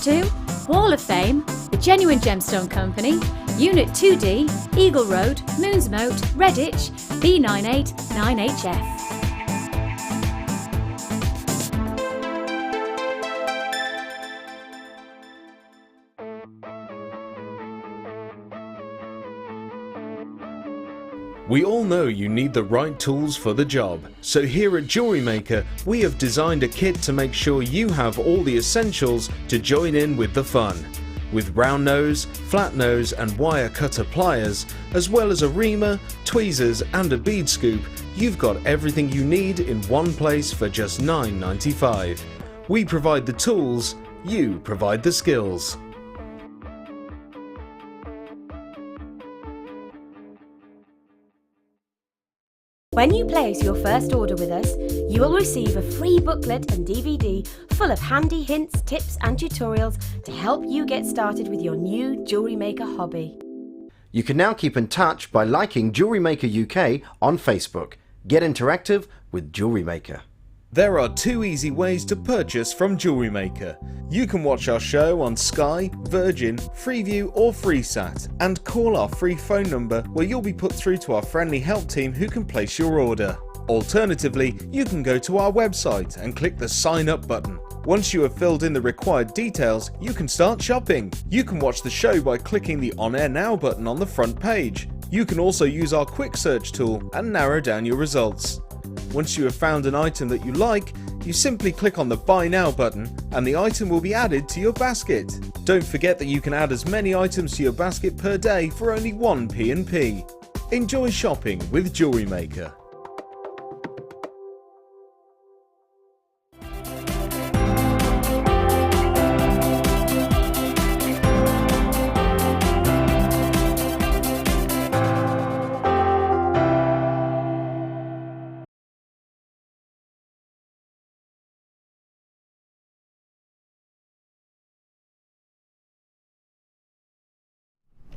To Wall of Fame, the Genuine Gemstone Company, Unit 2D, Eagle Road, Moonsmoat, Redditch, B989HF. We all know you need the right tools for the job, so here at Jewellery Maker we have designed a kit to make sure you have all the essentials to join in with the fun. With round nose, flat nose and wire cutter pliers, as well as a reamer, tweezers and a bead scoop, you've got everything you need in one place for just $9.95. We provide the tools, you provide the skills. When you place your first order with us, you will receive a free booklet and DVD full of handy hints, tips and tutorials to help you get started with your new Jewellery Maker hobby. You can now keep in touch by liking Jewellery Maker UK on Facebook. Get interactive with Jewellery Maker. There are two easy ways to purchase from Jewellery Maker. You can watch our show on Sky, Virgin, Freeview or FreeSat and call our free phone number where you'll be put through to our friendly help team who can place your order. Alternatively, you can go to our website and click the sign up button. Once you have filled in the required details, you can start shopping. You can watch the show by clicking the On Air Now button on the front page. You can also use our quick search tool and narrow down your results. Once you have found an item that you like, you simply click on the Buy Now button and the item will be added to your basket. Don't forget that you can add as many items to your basket per day for only 1 P&P. Enjoy shopping with Jewellery Maker.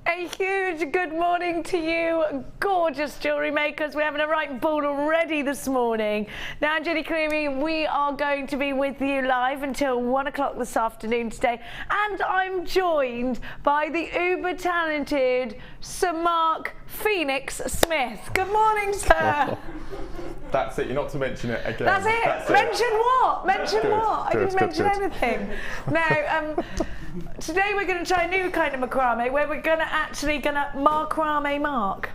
A huge good morning to you, gorgeous jewellery makers. We're having a right ball already this morning. Now, Jenny Cleary, we are going to be with you live until 1 o'clock this afternoon today. And I'm joined by the uber talented Sir Mark Phoenix Smith. Good morning, sir. That's it, you're not to mention it again. That's it. That's mention it. What? Mention Good, what? I good, didn't mention good. anything. Now, today we're going to try a new kind of macrame where we're going to macrame Mark.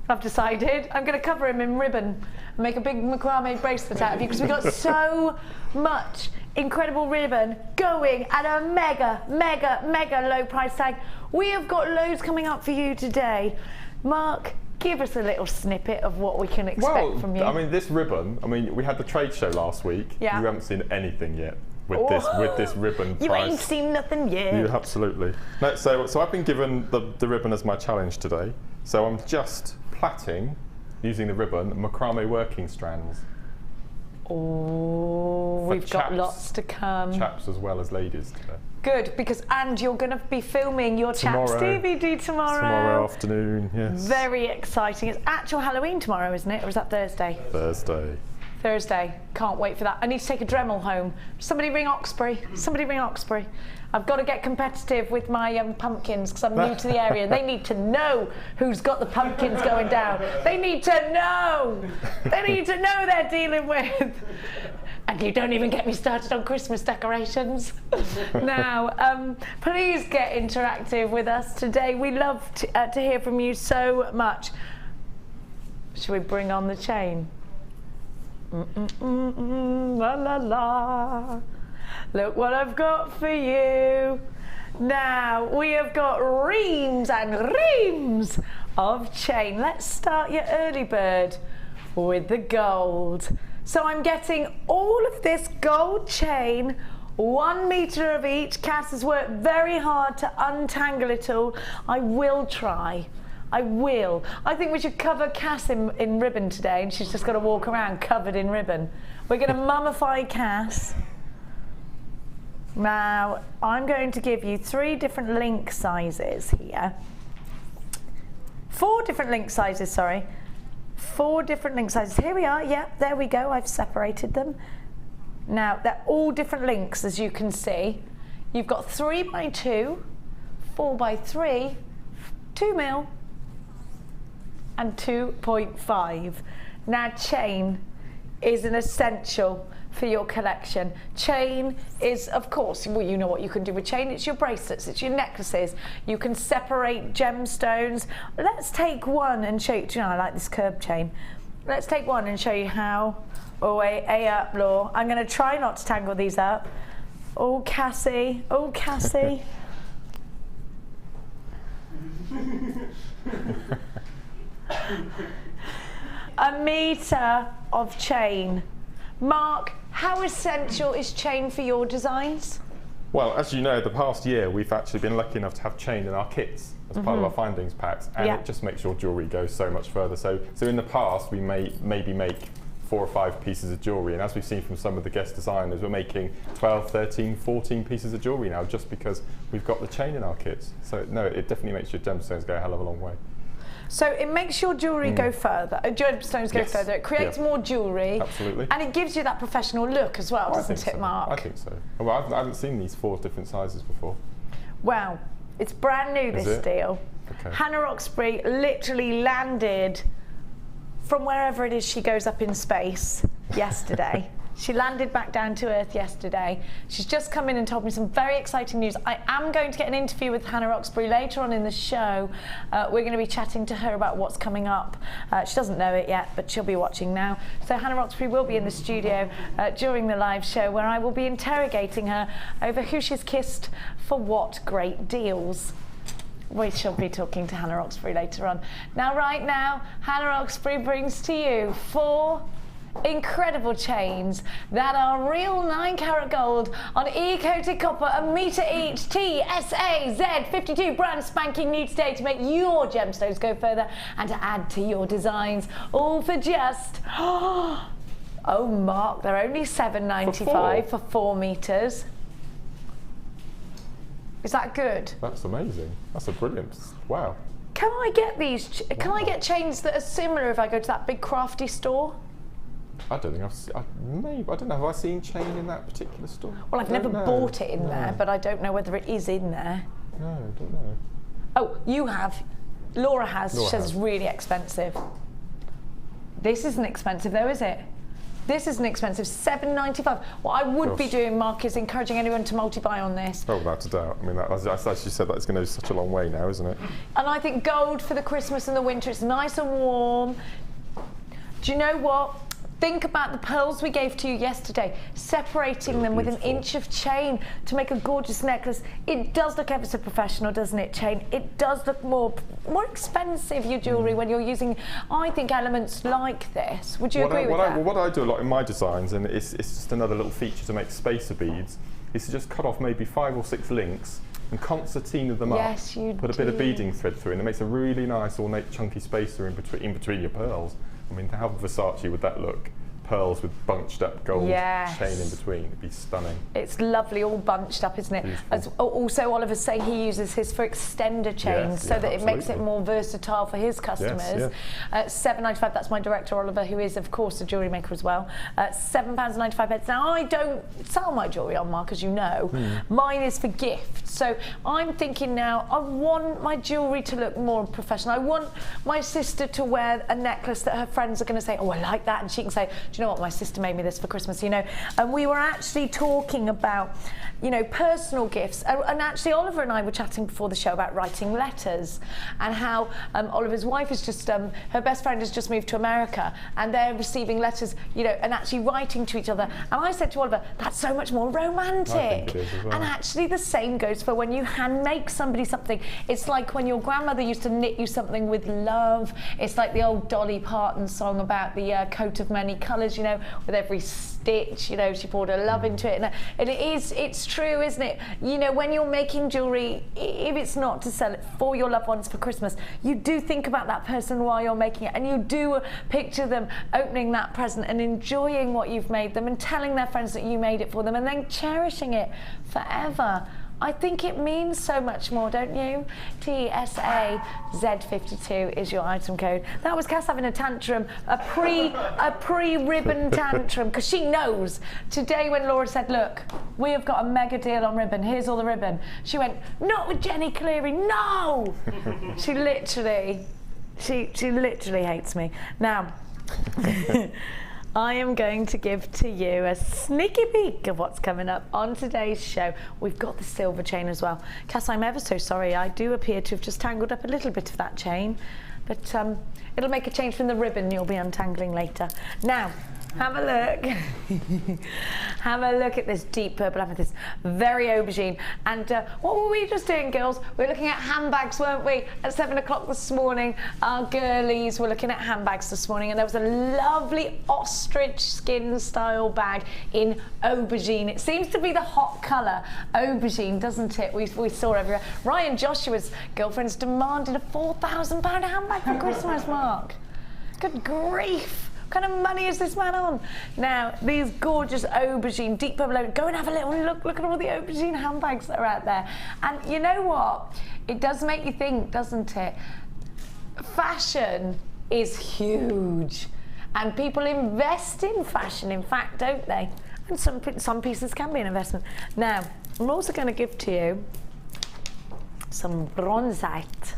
I've decided. I'm going to cover him in ribbon and make a big macrame bracelet out of you because we've got so much incredible ribbon going at a mega low price tag. We have got loads coming up for you today. Mark, give us a little snippet of what we can expect from you. I mean, this ribbon, we had the trade show last week. Yeah. You haven't seen anything yet with this ribbon price. You ain't seen nothing yet. You absolutely. No, so I've been given the ribbon as my challenge today. So I'm just plaiting, using the ribbon, macrame working strands. Oh, we've got lots to come. Chaps as well as ladies today. Good, and you're going to be filming your Chaps DVD tomorrow. Tomorrow afternoon, yes. Very exciting. It's actual Halloween tomorrow, isn't it? Or is that Thursday? Thursday. Can't wait for that. I need to take a Dremel home. Somebody ring Oxbury. Somebody ring Oxbury. I've got to get competitive with my pumpkins because I'm new to the area. They need to know who's got the pumpkins going down. They need to know. They need to know they're dealing with. And you don't even get me started on Christmas decorations. Now, please get interactive with us today. We love to hear from you so much. Should we bring on the chain? La la la. Look what I've got for you. Now, we have got reams and reams of chain. Let's start your early bird with the gold. So I'm getting all of this gold chain, 1 metre of each. Cass has worked very hard to untangle it all. I will try. I will. I think we should cover Cass in ribbon today, and she's just got to walk around covered in ribbon. We're going to mummify Cass. Now, I'm going to give you 3 different link sizes here. 4 different link sizes, sorry. 4 different link sizes. Here we are. Yeah, there we go. I've separated them. Now, they're all different links, as you can see. You've got 3x2, 4x3, 2 mil, and 2.5. Now chain is an essential for your collection. Chain is, of course, well, you know what you can do with chain. It's your bracelets, it's your necklaces. You can separate gemstones. Let's take one and show you, do you know, I like this curb chain. Let's take one and show you how. Oh, up, Law. I'm gonna try not to tangle these up. Oh, Cassie, oh, Cassie. A metre of chain. Mark, how essential is chain for your designs? Well, as you know, the past year we've actually been lucky enough to have chain in our kits as part of our findings packs, and it just makes your jewellery go so much further. So in the past we maybe make 4 or 5 pieces of jewellery, and as we've seen from some of the guest designers, we're making 12, 13, 14 pieces of jewellery now just because we've got the chain in our kits. So no, it definitely makes your gemstones go a hell of a long way. So it makes your jewellery go further, gemstones go further, it creates more jewellery. Absolutely. And it gives you that professional look as well, doesn't it, Mark? I think so. Well, I haven't seen these 4 different sizes before. Well, it's brand new, this deal. Okay. Hannah Roxbury literally landed from wherever it is she goes up in space yesterday. She landed back down to Earth yesterday. She's just come in and told me some very exciting news. I am going to get an interview with Hannah Roxbury later on in the show. We're going to be chatting to her about what's coming up. She doesn't know it yet, but she'll be watching now. So Hannah Roxbury will be in the studio during the live show, where I will be interrogating her over who she's kissed for what great deals. We shall be talking to Hannah Roxbury later on. Now, right now, Hannah Roxbury brings to you 4 incredible chains that are real 9-carat gold on E-coated copper, a metre each, TSA Z52, brand spanking new today to make your gemstones go further and to add to your designs, all for just, oh Mark, they're only $7.95 for 4 metres. Is that good? That's amazing. That's a brilliant, wow. Can I get these, can I get chains that are similar if I go to that big crafty store? I don't think I don't know, have I seen chain in that particular store? Well, I've never bought it in there, but I don't know whether it is in there. No, I don't know. Oh, you have. Laura has. She says it's really expensive. This isn't expensive though, is it? This isn't expensive, $7.95. What I would be doing, Mark, is encouraging anyone to multi-buy on this. Oh, without a doubt. I mean, as you said, that's going to go such a long way now, isn't it? And I think gold for the Christmas and the winter, it's nice and warm. Do you know what? Think about the pearls we gave to you yesterday, separating them with an inch of chain to make a gorgeous necklace. It does look ever so professional, doesn't it, chain? It does look more expensive, your jewellery, when you're using, I think, elements like this. Would you agree with that? What I do a lot in my designs, and it's just another little feature to make spacer beads, is to just cut off maybe 5 or 6 links and concertina them up. Put a bit of beading thread through, and it makes a really nice, ornate, chunky spacer in between your pearls. I mean, how Versace would that look? Pearls with bunched up gold chain in between. It'd be stunning. It's lovely, all bunched up, isn't it? As also, Oliver's saying he uses his for extender chains so that it makes it more versatile for his customers. $7.95, that's my director, Oliver, who is, of course, a jewellery maker as well. £7.95. Now, I don't sell my jewellery on, Mark, as you know. Mine is for gifts. So I'm thinking now, I want my jewellery to look more professional. I want my sister to wear a necklace that her friends are going to say, oh, I like that. And she can say, do you know what, my sister made me this for Christmas, you know. And we were actually talking about, you know, personal gifts. And actually, Oliver and I were chatting before the show about writing letters and how Oliver's wife is just, her best friend has just moved to America and they're receiving letters, you know, and actually writing to each other. And I said to Oliver, that's so much more romantic. I think it is as well. And actually the same goes for when you hand make somebody something. It's like when your grandmother used to knit you something with love. It's like the old Dolly Parton song about the coat of many colours, you know, with every stitch, you know, she poured her love into it. And it's true, isn't it? You know, when you're making jewellery, if it's not to sell it for your loved ones for Christmas, you do think about that person while you're making it, and you do picture them opening that present and enjoying what you've made them and telling their friends that you made it for them and then cherishing it forever. I think it means so much more, don't you? TSAZ52 is your item code. That was Cass having a tantrum, a pre-ribbon tantrum, because she knows. Today when Laura said, look, we have got a mega deal on ribbon, here's all the ribbon. She went, not with Jenny Cleary, no! She literally hates me. Now, I am going to give to you a sneaky peek of what's coming up on today's show. We've got the silver chain as well. Cass, I'm ever so sorry. I do appear to have just tangled up a little bit of that chain, but it'll make a change from the ribbon you'll be untangling later. Now, have a look. Have a look at this deep purple amethyst. Very aubergine. And what were we just doing, girls? We were looking at handbags, weren't we? At 7 o'clock this morning, our girlies were looking at handbags this morning, and there was a lovely ostrich skin style bag in aubergine. It seems to be the hot colour, aubergine, doesn't it? We saw everywhere. Ryan Joshua's girlfriend's demanded a £4,000 handbag for Christmas, Mark. Good grief. What kind of money is this man on? Now, these gorgeous aubergine, deep purple, go and have a little look at all the aubergine handbags that are out there. And you know what? It does make you think, doesn't it? Fashion is huge. And people invest in fashion, in fact, don't they? And some pieces can be an investment. Now, I'm also going to give to you some Bronzite.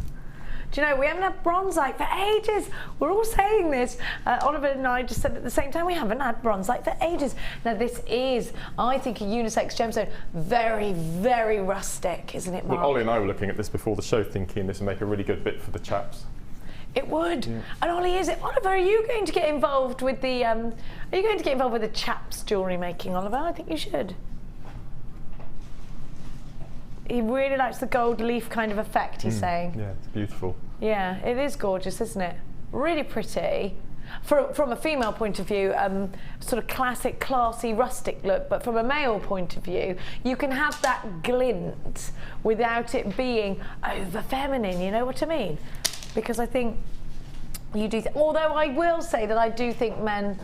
Do you know, we haven't had Bronzite for ages. We're all saying this. Oliver and I just said at the same time, we haven't had Bronzite for ages. Now this is, I think, a unisex gemstone. Very, very rustic, isn't it, Mark? Well, Ollie and I were looking at this before the show, thinking this would make a really good bit for the chaps. It would. Yeah. And Ollie, Oliver, are you going to get involved with the, chaps jewellery making, Oliver? I think you should. He really likes the gold leaf kind of effect, he's saying. Yeah, it's beautiful. Yeah, it is gorgeous, isn't it? Really pretty. From a female point of view, sort of classic, classy, rustic look, but from a male point of view, you can have that glint without it being over feminine, you know what I mean? Because I think you do, although I will say that I do think men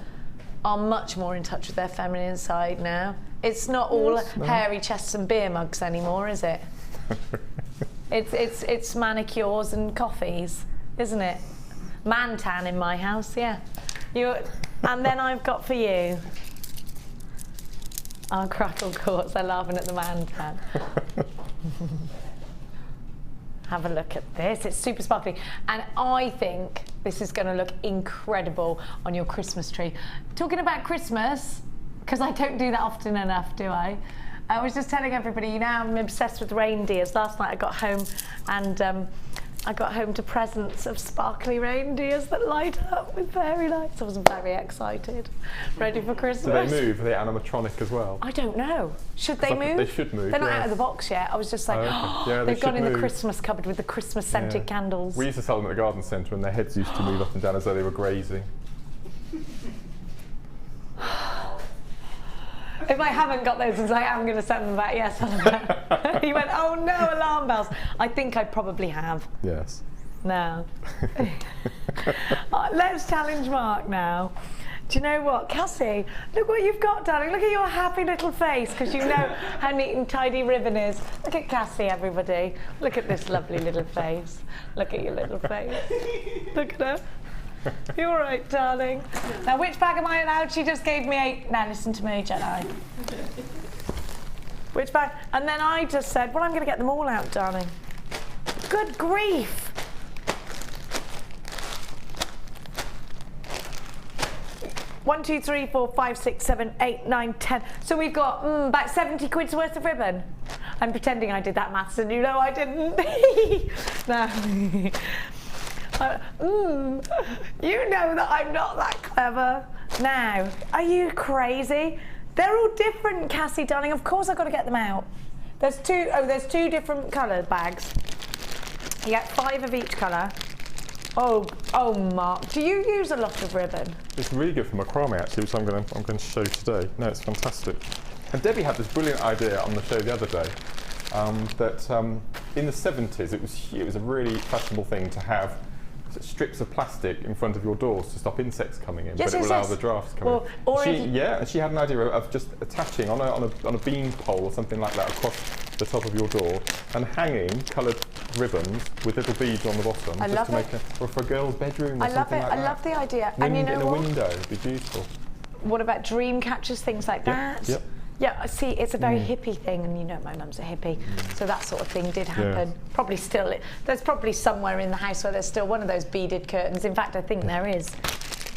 are much more in touch with their feminine side now. It's not all hairy chests and beer mugs anymore, is it? It's manicures and coffees, isn't it? Man tan in my house, yeah. And then I've got for you our Crackle quartz. They're laughing at the man tan. Have a look at this. It's super sparkly, and I think this is going to look incredible on your Christmas tree. Talking about Christmas, because I don't do that often enough, do I? I was just telling everybody, you know, I'm obsessed with reindeers. Last night I got home and I got home to presents of sparkly reindeers that light up with fairy lights. I was very excited, ready for Christmas. Do they move? Are they animatronic as well? I don't know. Should they move? They should move. They're not out of the box yet. I was just like, yeah, they've gone in the Christmas cupboard with the Christmas scented candles. We used to sell them at the garden centre, and their heads used to move up and down as though they were grazing. If I haven't got those, I am going to send them back. Yes, Oliver. He went, oh no, alarm bells. I think I probably have. Yes. No. Let's challenge Mark now. Do you know what, Cassie? Look what you've got, darling. Look at your happy little face, because you know how neat and tidy ribbon is. Look at Cassie, everybody. Look at this lovely little face. Look at your little face. Look at her. You all right, darling? Now, which bag am I allowed? She just gave me 8. Now, listen to me, Jedi. Which bag? And then I just said, well, I'm going to get them all out, darling. Good grief. One, 2, 3, 4, 5, 6, 7, 8, 9, 10. So we've got about 70 quid's worth of ribbon. I'm pretending I did that maths, and you know I didn't. No. You know that I'm not that clever. Now, are you crazy? They're all different, Cassie, darling. Of course I've got to get them out. There's two different coloured bags. You get 5 of each colour. Oh, Mark, do you use a lot of ribbon? It's really good for macrame, actually, which I'm going to show today. No, it's fantastic. And Debbie had this brilliant idea on the show the other day that in the 70s it was a really fashionable thing to have strips of plastic in front of your doors to stop insects coming in, but it will allow the drafts to come in. And she had an idea of just attaching on a beam pole or something like that across the top of your door, and hanging coloured ribbons with little beads on the bottom, I love it. Or for a girl's bedroom or I love something it. like that. I love the idea. Wind and you know in a what? window, it'd be beautiful. What about dream catchers, things like that? Yep. Yeah, see, it's a very hippie thing, and you know my mum's a hippie, so that sort of thing did happen. Probably still, there's probably somewhere in the house where there's still one of those beaded curtains. In fact, I think there is,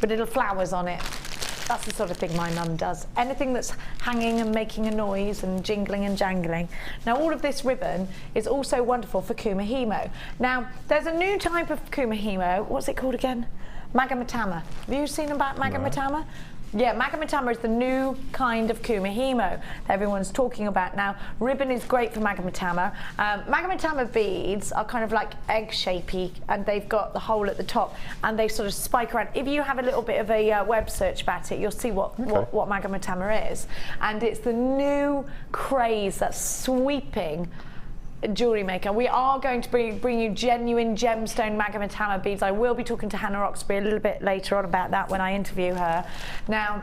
with little flowers on it. That's the sort of thing my mum does. Anything that's hanging and making a noise and jingling and jangling. Now, all of this ribbon is also wonderful for kumihimo. Now, there's a new type of kumihimo. What's it called again? Magamatama. Have you seen about Magamatama? Yeah, Magamatama is the new kind of kumihimo that everyone's talking about now. Ribbon is great for Magamatama. Magamatama beads are kind of like egg-shapey, and they've got the hole at the top, and they sort of spike around. If you have a little bit of a web search about it, you'll see what Magamatama is. And it's the new craze that's sweeping Jewellery Maker. We are going to bring you genuine gemstone Magamatama beads. I will be talking to Hannah Oxbury a little bit later on about that when I interview her. Now,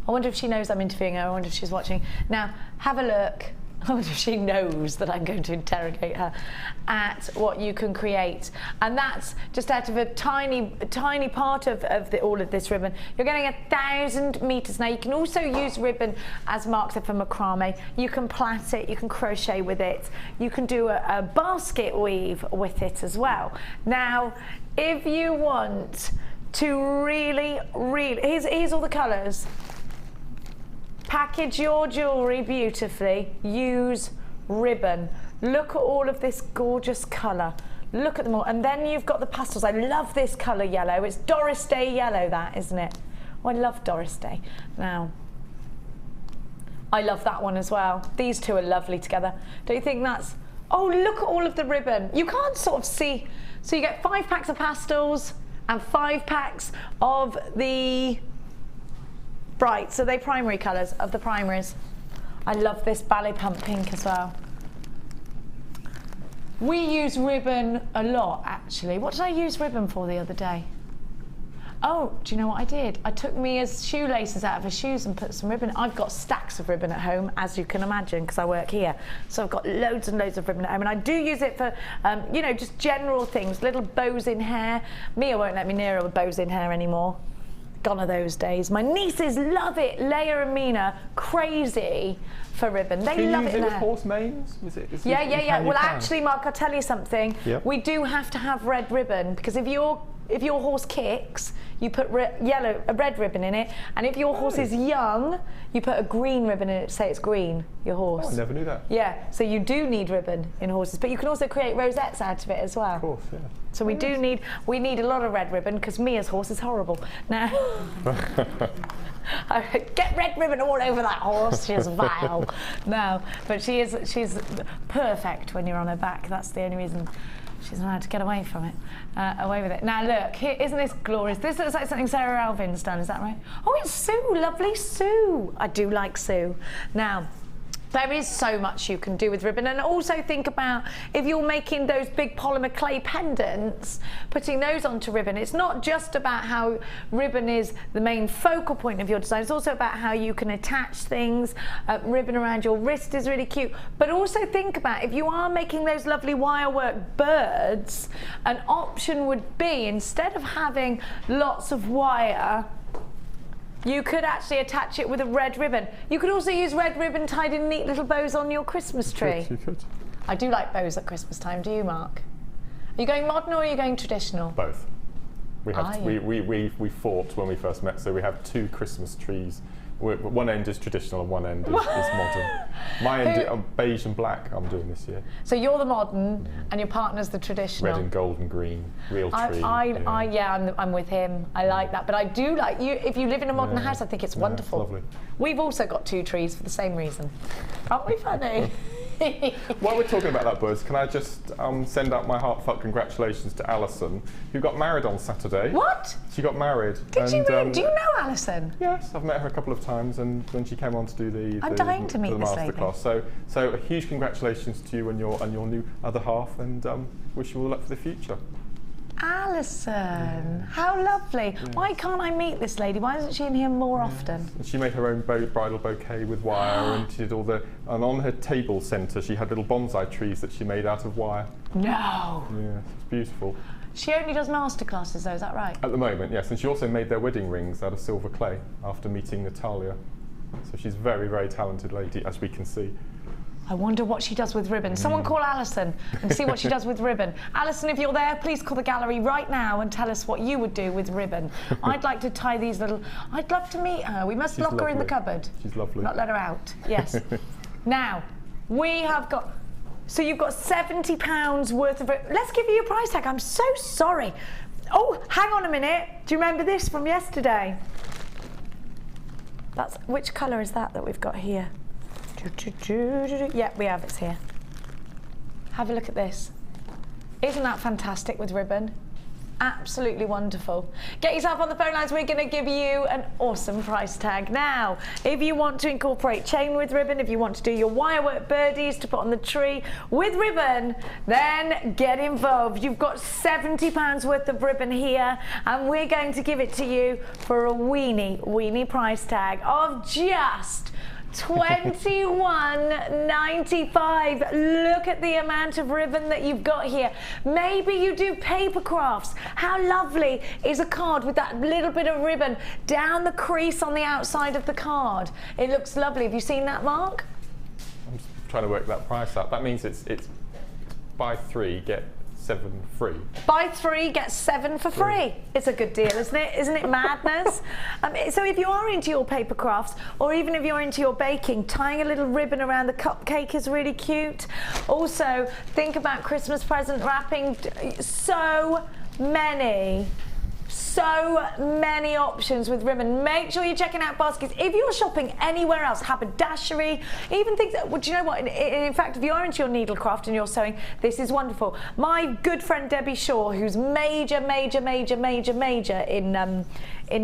I wonder if she knows I'm interviewing her. I wonder if she's watching. Now, have a look. I wonder if she knows that I'm going to interrogate her at what you can create. And that's just out of a tiny part of all of this ribbon. You're getting 1,000 meters. Now, you can also use ribbon, as Mark said, for macrame. You can plait it, you can crochet with it. You can do a basket weave with it as well. Now, if you want to really, here's all the colors. Package your jewellery beautifully, use ribbon. Look at all of this gorgeous colour. Look at them all. And then you've got the pastels. I love this colour yellow. It's Doris Day yellow, that, isn't it? Oh, I love Doris Day. Now, I love that one as well. These two are lovely together. Don't you think that's... Oh, look at all of the ribbon. You can't sort of see... So you get 5 packs of pastels and 5 packs of the... bright, so they're primary colours of the primaries. I love this ballet pump pink as well. We use ribbon a lot, actually. What did I use ribbon for the other day? Oh, do you know what I did? I took Mia's shoelaces out of her shoes and put some ribbon. I've got stacks of ribbon at home, as you can imagine, because I work here. So I've got loads and loads of ribbon at home, and I do use it for, you know, just general things, little bows in hair. Mia won't let me near her with bows in hair anymore. Gone are those days. My nieces love it. Leia and Mina, crazy for ribbon. They love it. Is it with horse manes? Yeah. Well, actually, Mark, I'll tell you something. Yep. We do have to have red ribbon, because if your horse kicks, you put a red ribbon in it, and if your horse is young, you put a green ribbon in it to say it's green, your horse. Oh, I never knew that. Yeah, so you do need ribbon in horses, but you can also create rosettes out of it as well. Of course, yeah. So we need a lot of red ribbon, because Mia's horse is horrible. Now, get red ribbon all over that horse. She's vile. No, but she's perfect when you're on her back. That's the only reason she's allowed to get away from it, away with it. Now look, here, isn't this glorious? This looks like something Sarah Alvin's done, is that right? Oh, it's Sue, lovely Sue. I do like Sue. Now, there is so much you can do with ribbon, and also think about if you're making those big polymer clay pendants, putting those onto ribbon. It's not just about how ribbon is the main focal point of your design, it's also about how you can attach things. Ribbon around your wrist is really cute, but also think about if you are making those lovely wirework birds, an option would be, instead of having lots of wire, you could actually attach it with a red ribbon. You could also use red ribbon tied in neat little bows on your Christmas tree. You could. I do like bows at Christmas time. Do you, Mark? Are you going modern or are you going traditional? Both. We have we fought when we first met, so we have 2 Christmas trees. One end is traditional and one end is modern. My end, beige and black, I'm doing this year. So you're the modern and your partner's the traditional. Red and gold and green, real tree. I'm with him. I like that. But I do like you. If you live in a modern house, I think it's wonderful. It's lovely. We've also got 2 trees for the same reason. Aren't we funny? While we're talking about that, Buzz, can I just send out my heartfelt congratulations to Alison, who got married on Saturday. What? She got married. Did you really? Do you know Alison? Yes, I've met her a couple of times, and when she came on to do the masterclass. So a huge congratulations to you and your new other half, and wish you all luck for the future. Alison, how lovely. Yes. Why can't I meet this lady? Why isn't she in here more often? She made her own bridal bouquet with wire and she did all the, and on her table centre she had little bonsai trees that she made out of wire. No. Yeah, it's beautiful. She only does masterclasses though, is that right? At the moment, yes, and she also made their wedding rings out of silver clay after meeting Natalia. So she's a very, very talented lady, as we can see. I wonder what she does with ribbon. Someone call Alison and see what she does with ribbon. Alison, if you're there, please call the gallery right now and tell us what you would do with ribbon. I'd like to tie these little... I'd love to meet her. We must lock her in the cupboard. She's lovely. Not let her out. Yes. Now, we have got... So you've got £70 worth of... Let's give you a price tag. I'm so sorry. Oh, hang on a minute. Do you remember this from yesterday? That's... Which colour is that we've got here? Yeah, we have, it's here. Have a look at this. Isn't that fantastic with ribbon? Absolutely wonderful. Get yourself on the phone lines, we're going to give you an awesome price tag. Now, if you want to incorporate chain with ribbon, if you want to do your wirework birdies to put on the tree with ribbon, then get involved. You've got £70 worth of ribbon here, and we're going to give it to you for a weenie price tag of just £21.95. Look at the amount of ribbon that you've got here. Maybe you do paper crafts. How lovely is a card with that little bit of ribbon down the crease on the outside of the card? It looks lovely. Have you seen that, Mark? I'm just trying to work that price out. That means it's buy 3, get 7 free. Buy 3, get 7 for free. It's a good deal, isn't it? Isn't it madness? So if you are into your paper crafts, or even if you're into your baking, tying a little ribbon around the cupcake is really cute. Also, think about Christmas present wrapping. So many options with ribbon. Make sure you're checking out baskets. If you're shopping anywhere else, haberdashery, even things that, well, do you know what? In fact, if you are into your needlecraft and you're sewing, this is wonderful. My good friend Debbie Shaw, who's major in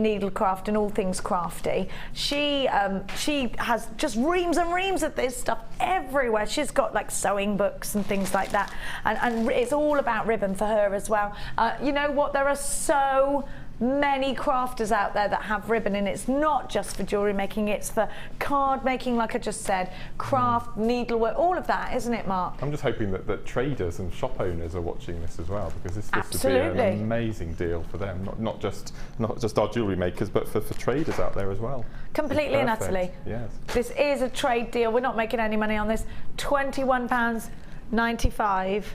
needlecraft and all things crafty, she has just reams and reams of this stuff everywhere. She's got like sewing books and things like that, and it's all about ribbon for her as well. You know what? There are so many crafters out there that have ribbon, and it's not just for jewellery making, it's for card making, like I just said, craft, needlework, all of that, isn't it, Mark? I'm just hoping that traders and shop owners are watching this as well, because this would be an amazing deal for them, not just our jewellery makers, but for traders out there as well. Completely and utterly. Yes. This is a trade deal. We're not making any money on this. £21.95.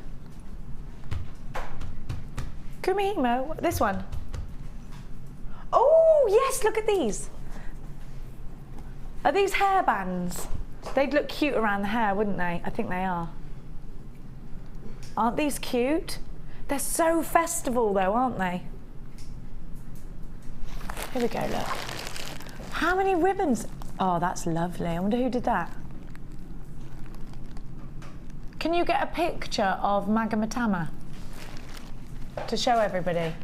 Kumihimo, this one. Oh, yes, look at these. Are these hairbands? They'd look cute around the hair, wouldn't they? I think they are. Aren't these cute? They're so festival, though, aren't they? Here we go, look. How many ribbons? Oh, that's lovely. I wonder who did that. Can you get a picture of Magamatama to show everybody?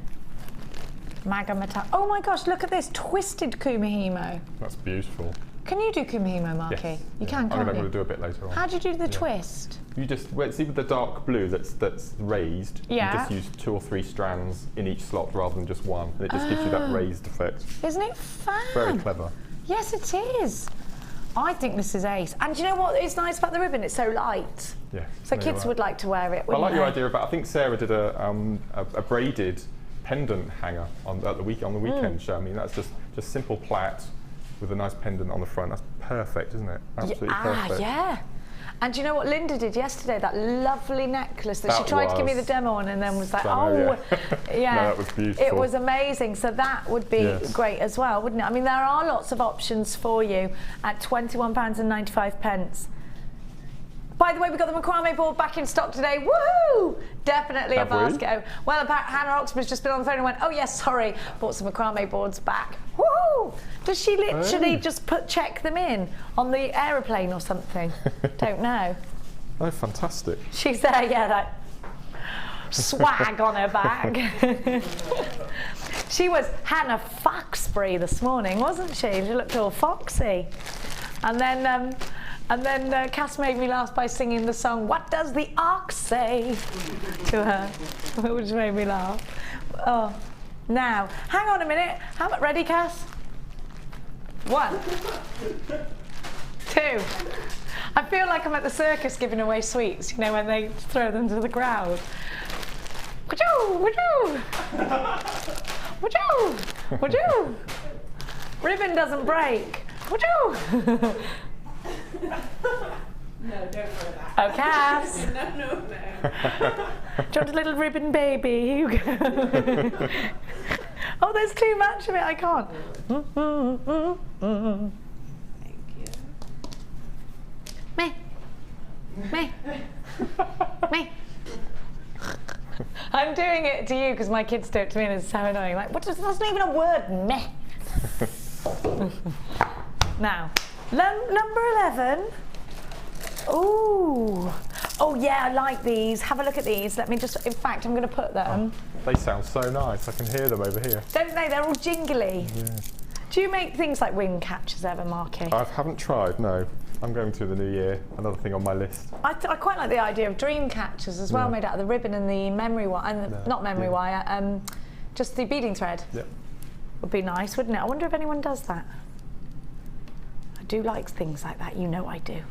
Magamatama. Oh my gosh, look at this twisted kumihimo. That's beautiful. Can you do kumihimo, Marky? Yes. You can, can't you? I'm going to do a bit later on. How do you do the twist? You just, see with the dark blue that's raised, yeah. You just use 2 or 3 strands in each slot rather than just one, and it just gives you that raised effect. Isn't it fun? Very clever. Yes, it is. I think this is ace. And do you know what is nice about the ribbon? It's so light. Yeah. So kids would like to wear it, I like your idea about, I think Sarah did a braided pendant hanger on the weekend show. I mean, that's just simple plait with a nice pendant on the front. That's perfect, isn't it? Absolutely perfect. Yeah. And do you know what Linda did yesterday? That lovely necklace that she tried to give me the demo on, and then was like, yeah. Yeah. No, that was beautiful. It was amazing. So that would be great as well, wouldn't it? I mean, there are lots of options for you at £21.95. By the way, we got the Macrame board back in stock today. Woohoo! Definitely a basket. Well, Hannah Oxford's just been on the phone and went, oh yes, sorry, bought some Macrame boards back. Woohoo! Does she literally just check them in on the aeroplane or something? Don't know. Oh, fantastic. She's there, yeah, like swag on her back. She was Hannah Foxbury this morning, wasn't she? She looked all foxy. And then And then Cass made me laugh by singing the song, "What Does the Ox Say?" to her, which made me laugh. Oh, now, hang on a minute. Ready, Cass? 1, 2. I feel like I'm at the circus giving away sweets, you know, when they throw them to the crowd. Wachoo, wachoo. Wachoo, wachoo. Ribbon doesn't break. Wachoo. No, don't throw that. Oh, Cass. No. Do you want a little ribbon baby? Here you go. Oh, there's too much of it. I can't. Thank you. Me. Me. Me. I'm doing it to you because my kids do it to me and it's so annoying. Like, that's not even a word. Meh. Now, number 11. Ooh. Oh yeah, I like these. Have a look at these. Let me just, in fact, I'm going to put them. Oh, they sound so nice. I can hear them over here. Don't they? They're all jingly. Yeah. Do you make things like wing catchers ever, Marky? I haven't tried, no. I'm going to the new year. Another thing on my list. I quite like the idea of dream catchers as well, made out of the ribbon and the memory wire, and not memory wire, just the beading thread. Yep. Would be nice, wouldn't it? I wonder if anyone does that. I do like things like that, you know I do.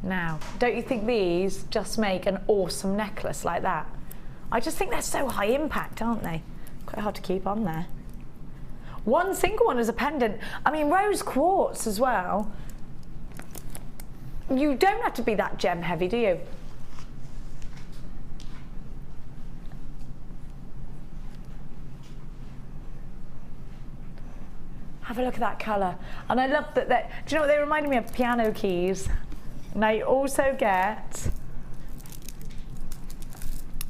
Now, don't you think these just make an awesome necklace like that? I just think they're so high impact, aren't they? Quite hard to keep on there. One single one as a pendant. I mean, rose quartz as well. You don't have to be that gem heavy, do you? Have a look at that colour. And I love that, do you know what, they reminded me of piano keys. Now you also get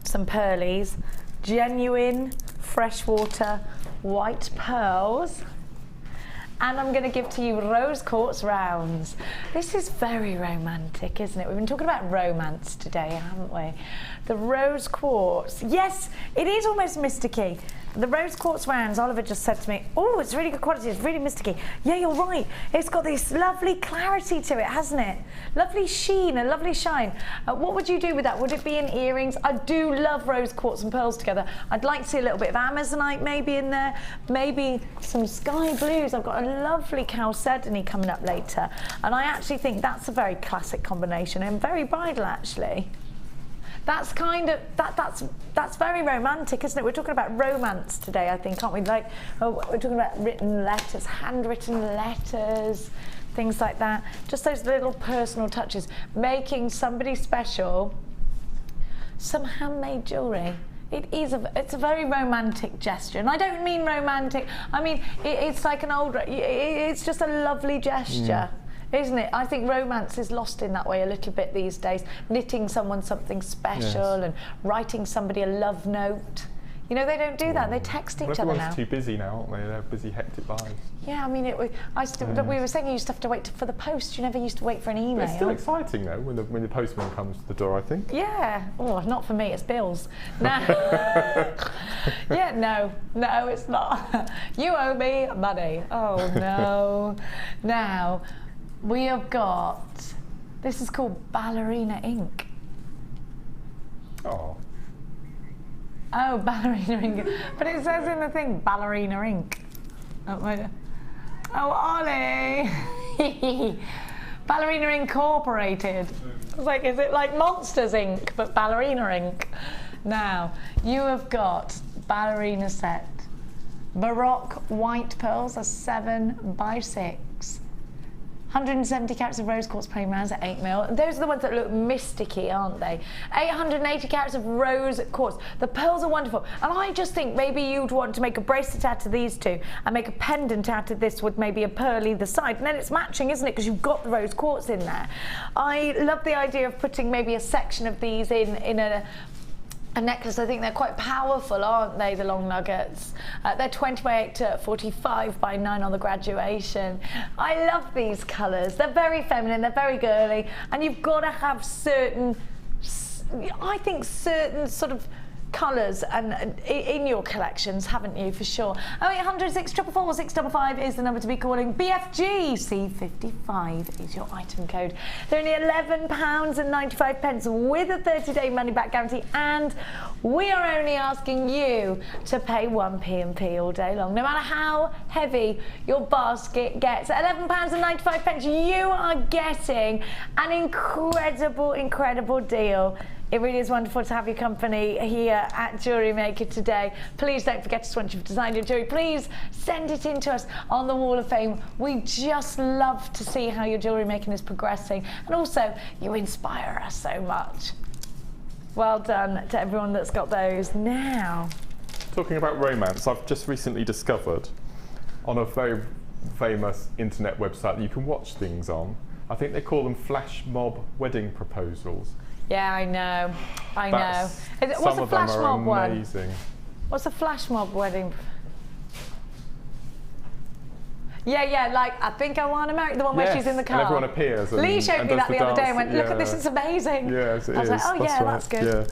some pearlies, genuine freshwater white pearls, and I'm going to give to you rose quartz rounds. This is very romantic, isn't it? We've been talking about romance today, haven't we? The rose quartz, yes, it is almost mysticky. The rose quartz rounds, Oliver just said to me, oh, it's really good quality, it's really mysticky. Yeah, you're right. It's got this lovely clarity to it, hasn't it? Lovely sheen, a lovely shine. What would you do with that? Would it be in earrings? I do love rose quartz and pearls together. I'd like to see a little bit of Amazonite maybe in there, maybe some sky blues. I've got a lovely chalcedony coming up later. And I actually think that's a very classic combination and very bridal actually. That's kind of, that's very romantic, isn't it? We're talking about romance today, I think, aren't we? Like, oh, we're talking about written letters, handwritten letters, things like that. Just those little personal touches, making somebody special. Some handmade jewellery. It's a very romantic gesture, and I don't mean romantic. I mean it's like an old. It's just a lovely gesture. Isn't it? I think romance is lost in that way a little bit these days. Knitting someone something special and writing somebody a love note. You know, they don't do that. They text each other now. Everyone's too busy now, aren't they? They're busy, hectic lives. Yeah, I mean, we were saying you used to have to wait for the post. You never used to wait for an email. But it's still exciting though when the postman comes to the door, I think. Yeah. Oh, not for me. It's bills. No. Yeah. No, it's not. You owe me money. Oh no. Now. We have got, this is called ballerina ink. Oh. Oh, ballerina ink. But it says in the thing, ballerina ink. Oh, Ollie. Ballerina Incorporated. I was like, is it like Monsters Inc., but ballerina ink? Now, you have got ballerina set. Baroque white pearls are 7x6. 170 carats of rose quartz plain rounds at 8mm. Those are the ones that look mysticky, aren't they? 880 carats of rose quartz. The pearls are wonderful. And I just think maybe you'd want to make a bracelet out of these two and make a pendant out of this with maybe a pearl either side. And then it's matching, isn't it? Because you've got the rose quartz in there. I love the idea of putting maybe a section of these in a necklace. I think they're quite powerful, aren't they, the long nuggets? They're 20 by 8 to 45 by 9 on the graduation. I love these colours. They're very feminine, they're very girly, and you've got to have certain, I think certain sort of colours and in your collections, haven't you, for sure? 0800 644 655 is the number to be calling. BFG C55 is your item code. They're only £11.95 with a 30-day money-back guarantee, and we are only asking you to pay 1p&p all day long. No matter how heavy your basket gets, £11.95, you are getting an incredible deal. It really is wonderful to have your company here at Jewellery Maker today. Please don't forget us once you've designed your jewellery. Please send it in to us on the Wall of Fame. We just love to see how your jewellery making is progressing. And also, you inspire us so much. Well done to everyone that's got those. Now, talking about romance, I've just recently discovered on a very famous internet website that you can watch things on. I think they call them flash mob wedding proposals. yeah, I know. What's Some a of flash them mob are one? amazing. What's a flash mob wedding? Yeah, like, I think I want to marry, the one where she's in the car. And everyone appears. And, Lee showed me that the other day and went, look at this, yeah. it's amazing. Yes, it I was is. like, oh yeah, right. that's good. Yeah.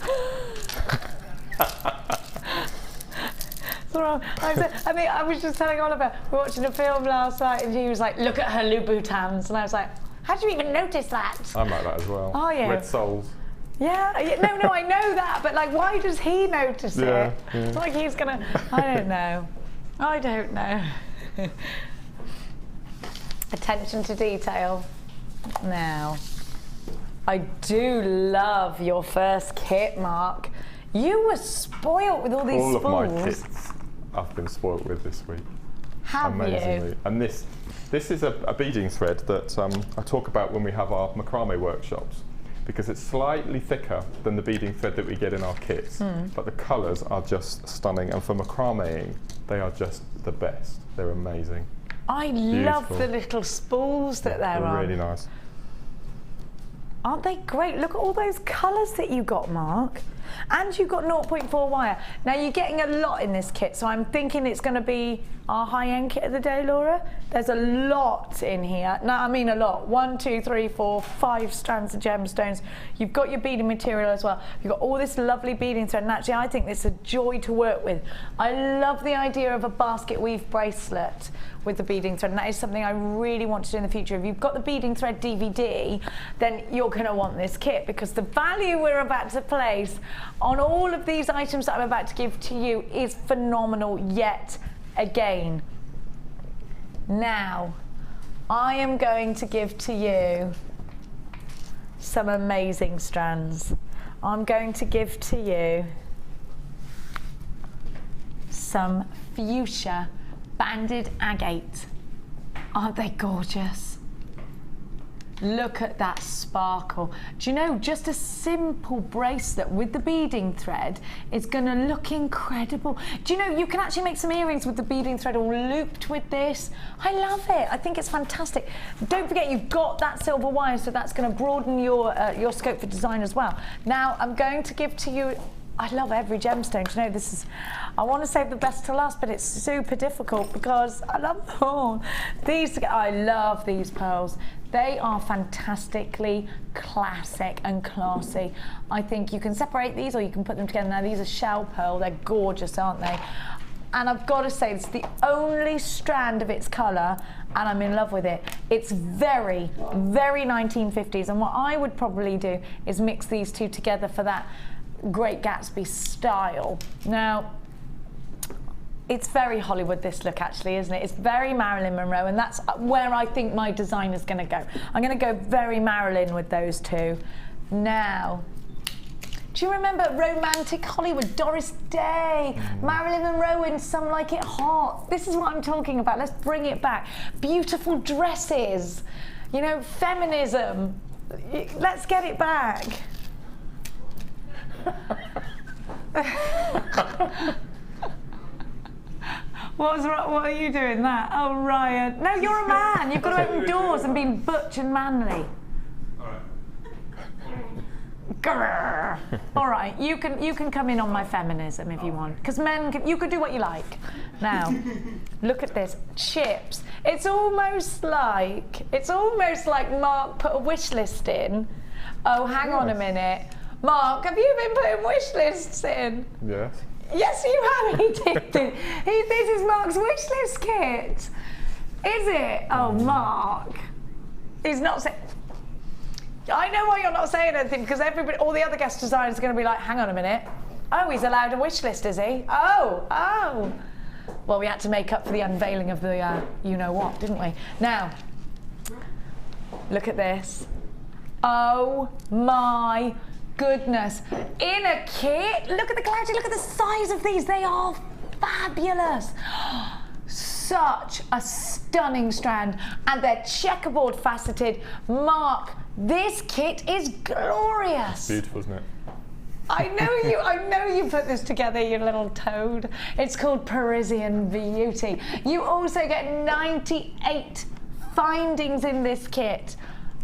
I was just telling Oliver, we were watching a film last night and he was like, look at her Louboutins. And I was like, how did you even notice that? I'm like that as well. Are you? Red soles. Yeah, no, I know that, but like, why does he notice it? It's like he's gonna, I don't know. Attention to detail. Now, I do love your first kit, Mark. You were spoilt with all these spools. All of my kits I've been spoilt with this week. Have Amazingly. you? And this is a beading thread that I talk about when we have our macrame workshops, because it's slightly thicker than the beading thread that we get in our kits, but the colours are just stunning, and for macrameing, they are just the best. They're amazing. I love the little spools that they're on. Really nice. Aren't they great? Look at all those colours that you got, Mark. And you've got 0.4 wire. Now, you're getting a lot in this kit, so I'm thinking it's going to be our high-end kit of the day, Laura. There's a lot in here. No, I mean a lot. 1, 2, 3, 4, 5 strands of gemstones. You've got your beading material as well. You've got all this lovely beading thread, and actually I think it's a joy to work with. I love the idea of a basket weave bracelet with the beading thread, and that is something I really want to do in the future. If you've got the beading thread DVD, then you're going to want this kit, because the value we're about to place on all of these items that I'm about to give to you is phenomenal yet again. Now, I am going to give to you some amazing strands. I'm going to give to you some fuchsia banded agate. Aren't they gorgeous? Look at that sparkle. Do you know, just a simple bracelet with the beading thread is going to look incredible. Do you know, you can actually make some earrings with the beading thread all looped with this. I love it. I think it's fantastic. Don't forget, you've got that silver wire, so that's going to broaden your scope for design as well. Now, I'm going to give to you, I love every gemstone. Do you know, this is, I want to save the best to last, but it's super difficult because I love them all. I love these pearls. They are fantastically classic and classy. I think you can separate these or you can put them together. Now, these are shell pearl. They're gorgeous, aren't they? And I've got to say, it's the only strand of its colour, and I'm in love with it. It's very, very 1950s. And what I would probably do is mix these two together for that Great Gatsby style. Now, it's very Hollywood, this look, actually, isn't it? It's very Marilyn Monroe, and that's where I think my design is going to go. I'm going to go very Marilyn with those two. Now, do you remember romantic Hollywood? Doris Day, Marilyn Monroe in Some Like It Hot. This is what I'm talking about. Let's bring it back. Beautiful dresses, you know, feminism. Let's get it back. What are you doing that? Oh, Ryan. No, you're a man. You've got to open doors and be butch and manly. Grrr. All right, you can come in on my feminism if you want, because men you can do what you like. Now, look at this, chips. It's almost like Mark put a wish list in. Oh, hang on a minute. Mark, have you been putting wish lists in? Yes. Yes, you have. He did. This is Mark's wish list kit. Is it? Oh, Mark. He's not saying. I know why you're not saying anything, because everybody, all the other guest designers are going to be like, hang on a minute. Oh, he's allowed a wish list, is he? Oh. Well, we had to make up for the unveiling of the you-know-what, didn't we? Now, look at this. Oh, my goodness. In a kit, look at the clarity, look at the size of these. They are fabulous. Such a stunning strand, and they're checkerboard faceted. Mark, this kit is glorious. Beautiful, isn't it? I know you put this together, you little toad. It's called Parisian Beauty. You also get 98 findings in this kit.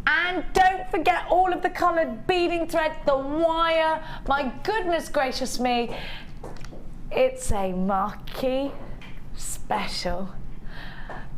And don't forget all of the coloured beading thread, the wire. My goodness gracious me. It's a marquee special.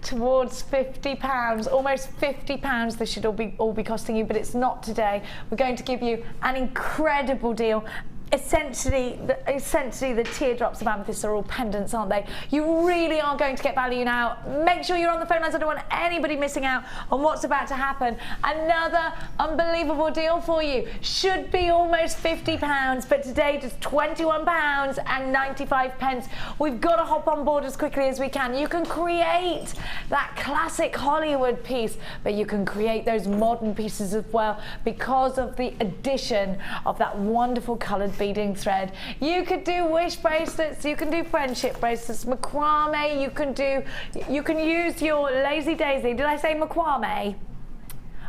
Towards £50, almost £50 this should all be costing you, but it's not today. We're going to give you an incredible deal. Essentially, the teardrops of Amethyst are all pendants, aren't they? You really are going to get value now. Make sure you're on the phone lines. I don't want anybody missing out on what's about to happen. Another unbelievable deal for you. Should be almost £50, but today just £21.95. We've got to hop on board as quickly as we can. You can create that classic Hollywood piece, but you can create those modern pieces as well because of the addition of that wonderful coloured beading thread. You could do wish bracelets, you can do friendship bracelets, macrame, you can use your lazy daisy. Did I say macrame?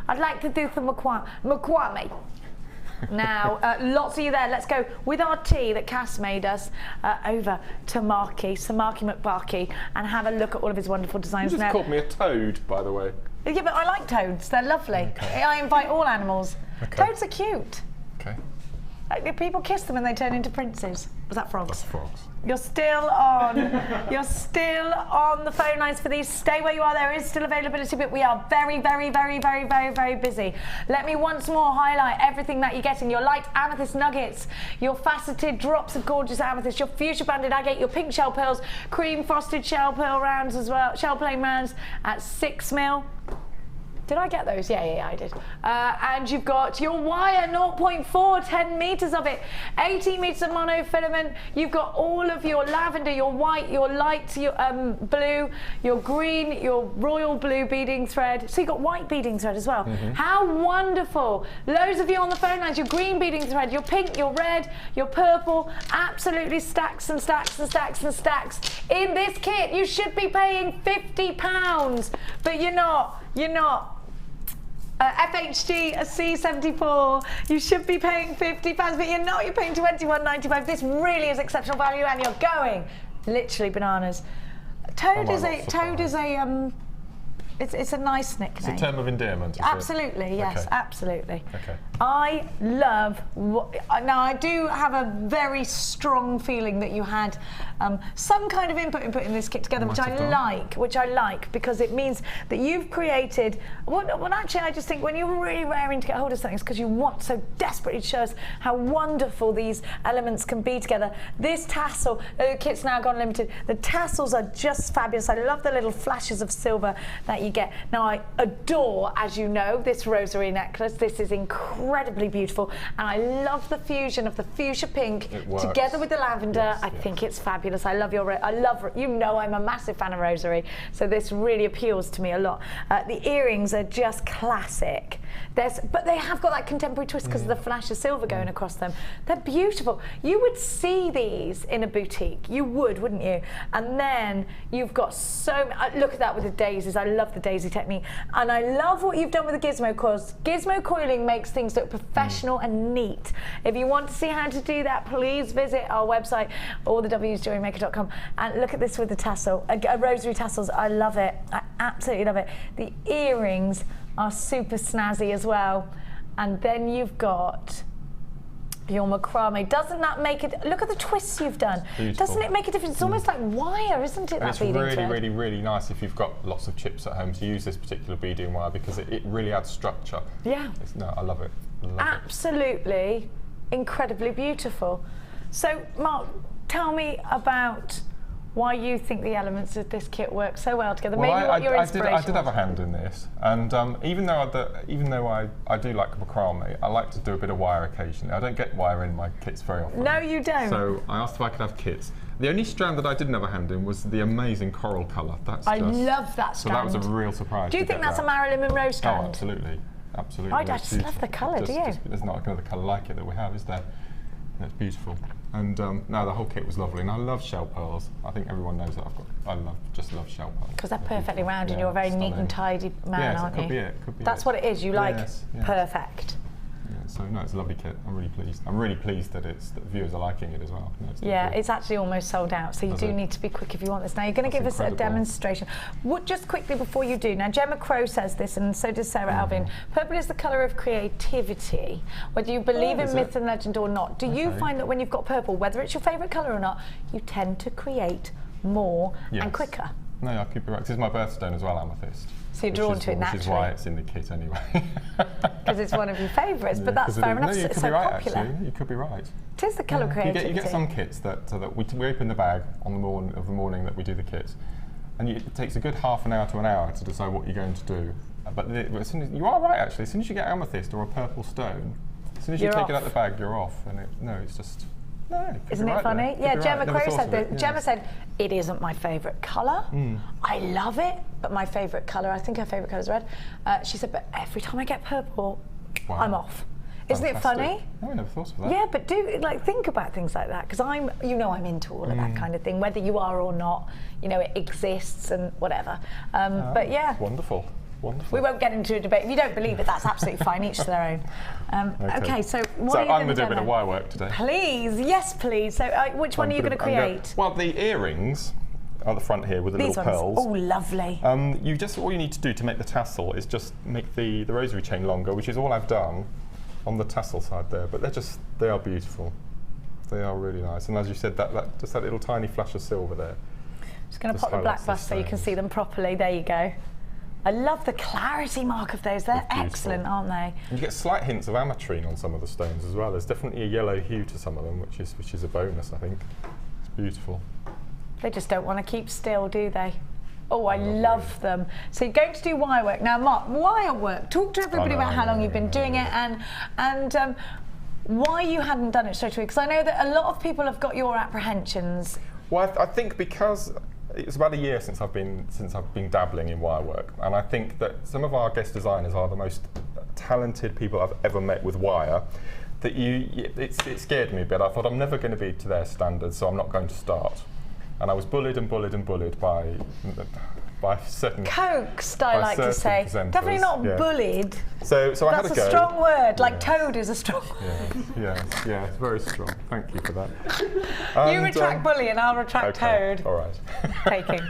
I'd like to do some macrame. Now, lots of you there. Let's go with our tea that Cass made us over to Marky, Sir Marky McBarky, and have a look at all of his wonderful designs. You just called me a toad, by the way. Yeah, but I like toads. They're lovely. Okay. I invite all animals. Okay. Toads are cute. Okay. People kiss them and they turn into princes. Was that frogs? That's frogs. You're still on. You're still on the phone lines for these. Stay where you are. There is still availability, but we are very, very, very, very, very, very busy. Let me once more highlight everything that you're getting. Your light amethyst nuggets, your faceted drops of gorgeous amethyst, your fuchsia banded agate, your pink shell pearls, cream frosted shell pearl rounds as well, shell plain rounds at 6mm. Did I get those? Yeah, I did. And you've got your wire, 0.4, 10 meters of it, 18 meters of monofilament. You've got all of your lavender, your white, your light, your blue, your green, your royal blue beading thread. So you've got white beading thread as well. How wonderful. Loads of you on the phone lines, your green beading thread, your pink, your red, your purple, absolutely stacks and stacks and stacks and stacks. In this kit, you should be paying £50, but you're not. FHG, a C74, you should be paying £50, but you're not, you're paying £21.95. This really is exceptional value, and you're going literally bananas. Toad is a it's a nice nickname. It's a term of endearment. Absolutely, yes, okay. Absolutely. Okay. I love. Now I do have a very strong feeling that you had some kind of input in this kit together, which I like, because it means that you've created. Well, actually, I just think when you're really raring to get hold of something, it's because you want so desperately to show us how wonderful these elements can be together. This tassel, the kit's now gone limited. The tassels are just fabulous. I love the little flashes of silver that you get. Now I adore, as you know, this rosary necklace. This is incredibly beautiful, and I love the fusion of the fuchsia pink together with the lavender. Yes, I think it's fabulous. I love you know I'm a massive fan of rosary, so this really appeals to me a lot. The earrings are just classic. But they have got that contemporary twist because of the flash of silver going across them. They're beautiful. You would see these in a boutique. You would, wouldn't you? And then you've got look at that with the daisies. I love the daisy technique, and I love what you've done with the gizmo coils. Gizmo coiling makes things look professional and neat. If you want to see how to do that, please visit our website, all the W's, JewelleryMaker.com, and look at this with the tassel, rosary tassels. I love it. I absolutely love it. The earrings are super snazzy as well, and then you've got your macrame. Doesn't that make it? Look at the twists you've done. Beautiful. Doesn't it make a difference? It's almost like wire, isn't it? And that beading thread. It's really nice if you've got lots of chips at home to use this particular beading wire, because it really adds structure. Yeah. No, I love it. Absolutely incredibly beautiful. So, Mark, tell me about why you think the elements of this kit work so well together. Well, maybe what your inspiration I did have a hand in this, and even though I do like macrame, I like to do a bit of wire occasionally. I don't get wire in my kits very often. No, you don't. So I asked if I could have kits. The only strand that I didn't have a hand in was the amazing coral colour. I love that strand. So that was a real surprise. Do you think that's a Marilyn Monroe strand? Oh, absolutely. Absolutely. I just love the colour, do you? There's not another colour like it that we have, is there? It's beautiful. And no, the whole kit was lovely, and I love shell pearls. I think everyone knows that just love shell pearls. Because they're perfectly round, and you're a very neat and tidy man, aren't you? Could be it. Could be That's what it is. You like perfect. Yeah, so no, it's a lovely kit. I'm really pleased. I'm really pleased that that viewers are liking it as well. It's actually almost sold out, so you do need to be quick if you want this. Now you're going to give us a demonstration. Just quickly before you do, now Gemma Crow says this, and so does Sarah Alvin. Purple is the colour of creativity. Whether you believe in myth and legend or not, do you find that when you've got purple, whether it's your favourite colour or not, you tend to create more and quicker? No, I could be right. This is my birthstone as well, Amethyst. So you're drawn to it naturally. Which is why it's in the kit anyway. Because it's one of your favourites, but that's fair enough. You could be right, actually. You could be right. It is the colour creativity. You get some kits that we open the bag on the morning that we do the kits, and it takes a good half an hour to an hour to decide what you're going to do. But as soon as, you are right, actually. As soon as you get amethyst or a purple stone, as soon as you take it out the bag, you're off. And it's just. No, isn't it funny? Yeah, Gemma Crow said this. Gemma said, it isn't my favourite colour. I love it, but my favourite colour, I think her favourite colour is red. She said, but every time I get purple, I'm off. Isn't it funny? No, I never thought of that. Yeah, but think about things like that, because I'm into all of that kind of thing, whether you are or not. It exists and whatever. But yeah. Wonderful. Wonderful. We won't get into a debate. If you don't believe it, that's absolutely fine. Each to their own. Okay, so what are you I'm going to do a bit of wire work today. Please, yes, please. So, which one are you going to create? Well, the earrings at the front here with the little pearls. Oh, lovely. All you need to do to make the tassel is just make the rosary chain longer, which is all I've done on the tassel side there. But they are beautiful. They are really nice. And as you said, just that little tiny flash of silver there. Just going to pop the black bust so you can see them properly. There you go. I love the clarity mark of those. They're excellent, aren't they? And you get slight hints of ametrine on some of the stones as well. There's definitely a yellow hue to some of them, which is a bonus, I think. It's beautiful. They just don't want to keep still, do they? Oh, I love them. So you're going to do wire work. Now, Mark, wire work. Talk to everybody about how long you've been doing it and why you hadn't done it straight away. Because I know that a lot of people have got your apprehensions. Well, I think because it's about a year since I've been dabbling in wire work, and I think that some of our guest designers are the most talented people I've ever met with wire. That it scared me a bit. I thought I'm never going to be to their standards, so I'm not going to start. And I was bullied and bullied and bullied by certain coaxed, I like to say. Presenters. Definitely not bullied. So I had a go. That's a strong word. Like toad is a strong word. Yeah, it's very strong. Thank you for that. You retract bully and I'll retract toad. All right. Taking.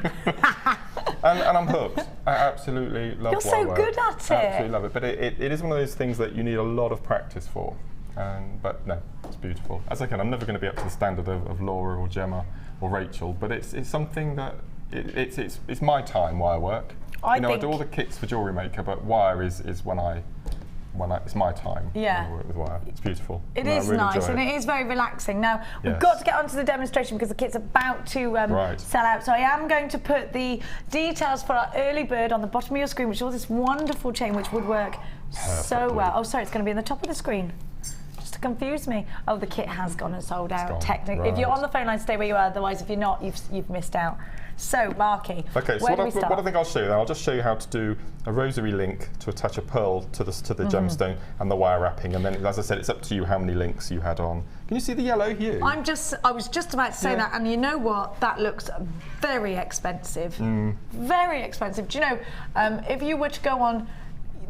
and I'm hooked. I absolutely love You're so good at it. I absolutely love it. But it is one of those things that you need a lot of practice for. But no, it's beautiful. As I can, I'm never going to be up to the standard of Laura or Gemma or Rachel. But it's something that it's my time. Wire work. I do all the kits for Jewellery Maker, but wire is when it's my time. Yeah. When I work with wire. It's beautiful. It is really nice and it is very relaxing. Now we've got to get onto the demonstration because the kit's about to sell out. So I am going to put the details for our early bird on the bottom of your screen, which is all this wonderful chain which would work so well. Oh, sorry, it's going to be in the top of the screen. To confuse me. Oh, the kit has gone and sold out. Technically, if you're on the phone line, stay where you are. Otherwise, if you're not, you've missed out. So, Marky, okay. So what I think I'll show you, I'll just show you how to do a rosary link to attach a pearl to the gemstone and the wire wrapping, and then, as I said, it's up to you how many links you had on. Can you see the yellow hue? I was just about to say that, and you know what? That looks very expensive. Very expensive. Do you know, if you were to go on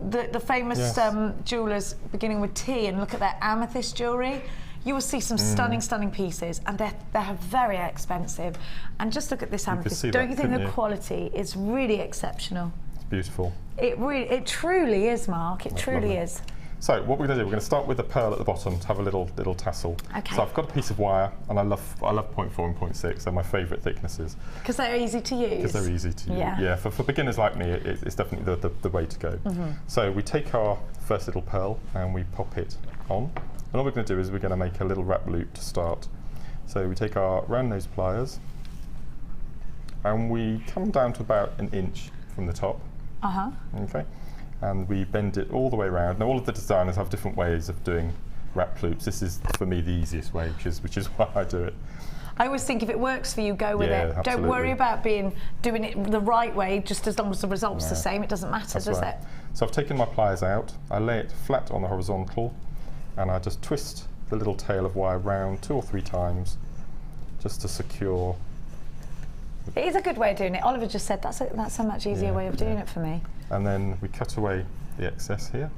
the famous jewellers beginning with T and look at their amethyst jewellery, you will see some stunning pieces, and they're very expensive. And just look at this amethyst. Don't you think the quality is really exceptional? It's beautiful. It truly is, Mark. It truly is. So what we're going to do, we're going to start with the pearl at the bottom to have a little tassel. Okay. So I've got a piece of wire, and I love 0.4 and 0.6. They're my favourite thicknesses. Because they're easy to use. Because they're easy to use. Yeah. For beginners like me, it's definitely the way to go. So we take our first little pearl and we pop it on. And all we're going to do is we're going to make a little wrap loop to start. So we take our round nose pliers and we come down to about 1 inch from the top. Okay. And we bend it all the way around. Now all of the designers have different ways of doing wrap loops. This is for me the easiest way, which is why I do it. I always think if it works for you, go with it. Absolutely. Don't worry about doing it the right way, just as long as the result's the same. It doesn't matter, does it? So I've taken my pliers out, I lay it flat on the horizontal, and I just twist the little tail of wire round 2 or 3 times just to secure. It is a good way of doing it. Oliver just said that's a much easier way of doing it for me. And then we cut away the excess here,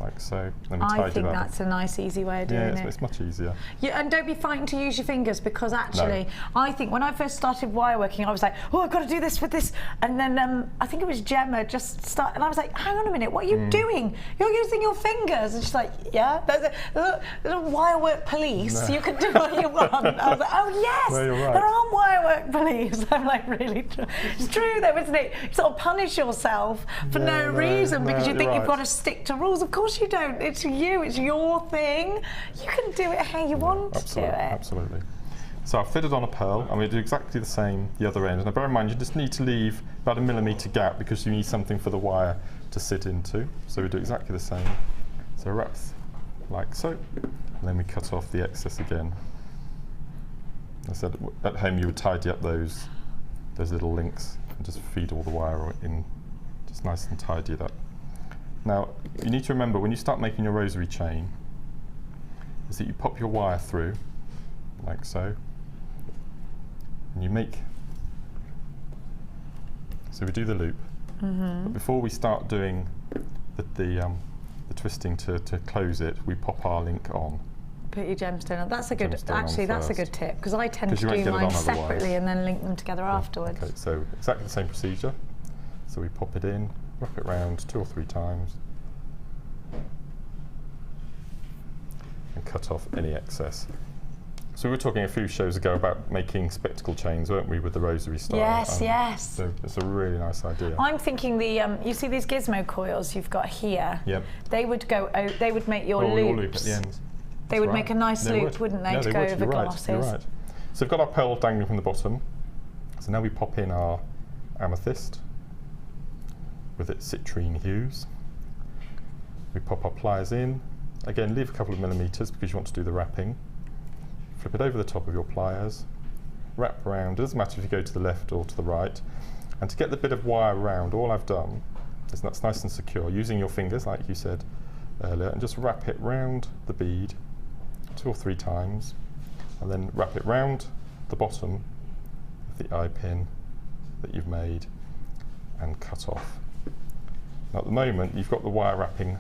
like so. Then we tidy I think that that's a nice, easy way of doing it. It's much easier. Yeah, and don't be frightened to use your fingers, because actually, I think when I first started wire working, I was like, oh, I've got to do this with this. And then I think it was Gemma just started, and I was like, hang on a minute, what are you doing? You're using your fingers. And she's like, yeah, there's a wire work police. You can do what you want. I was like, oh, yes, you're right. there are wire work police. I'm like, really? It's true, though, isn't it? You sort of punish yourself for no reason because you think you've got to stick to rules. Of course you don't. It's you. It's your thing. You can do it how you want to do it. Absolutely. So I've fitted on a pearl. I'm going to do exactly the same the other end. Now bear in mind, you just need to leave about a 1mm gap because you need something for the wire to sit into. So we do exactly the same. So wrap like so, and then we cut off the excess again. I said at home you would tidy up those little links and just feed all the wire in, just nice and tidy it up. Now, you need to remember when you start making your rosary chain, is that you pop your wire through, like so, and you make, so we do the loop, but before we start doing the twisting to close it, we pop our link on. Put your gemstone on. That's a good, actually that's a good tip, because I tend to do mine separately and then link them together afterwards. Okay, so exactly the same procedure. So we pop it in, wrap it round 2 or 3 times and cut off any excess. So we were talking a few shows ago about making spectacle chains, weren't we, with the rosary style? Yes, yes. So it's a really nice idea. I'm thinking you see these gizmo coils you've got here? Yep. They would make your loops. Your loop at the end. They would make a nice loop, wouldn't they, to go over glosses? You're right. So we've got our pearl dangling from the bottom. So now we pop in our amethyst with its citrine hues. We pop our pliers in. Again, leave a couple of millimeters because you want to do the wrapping. Flip it over the top of your pliers. Wrap around. It doesn't matter if you go to the left or to the right. And to get the bit of wire around, all I've done is that's nice and secure, using your fingers, like you said earlier, and just wrap it round the bead 2 or 3 times, and then wrap it round the bottom of the eye pin that you've made and cut off. Now at the moment you've got the wire wrapping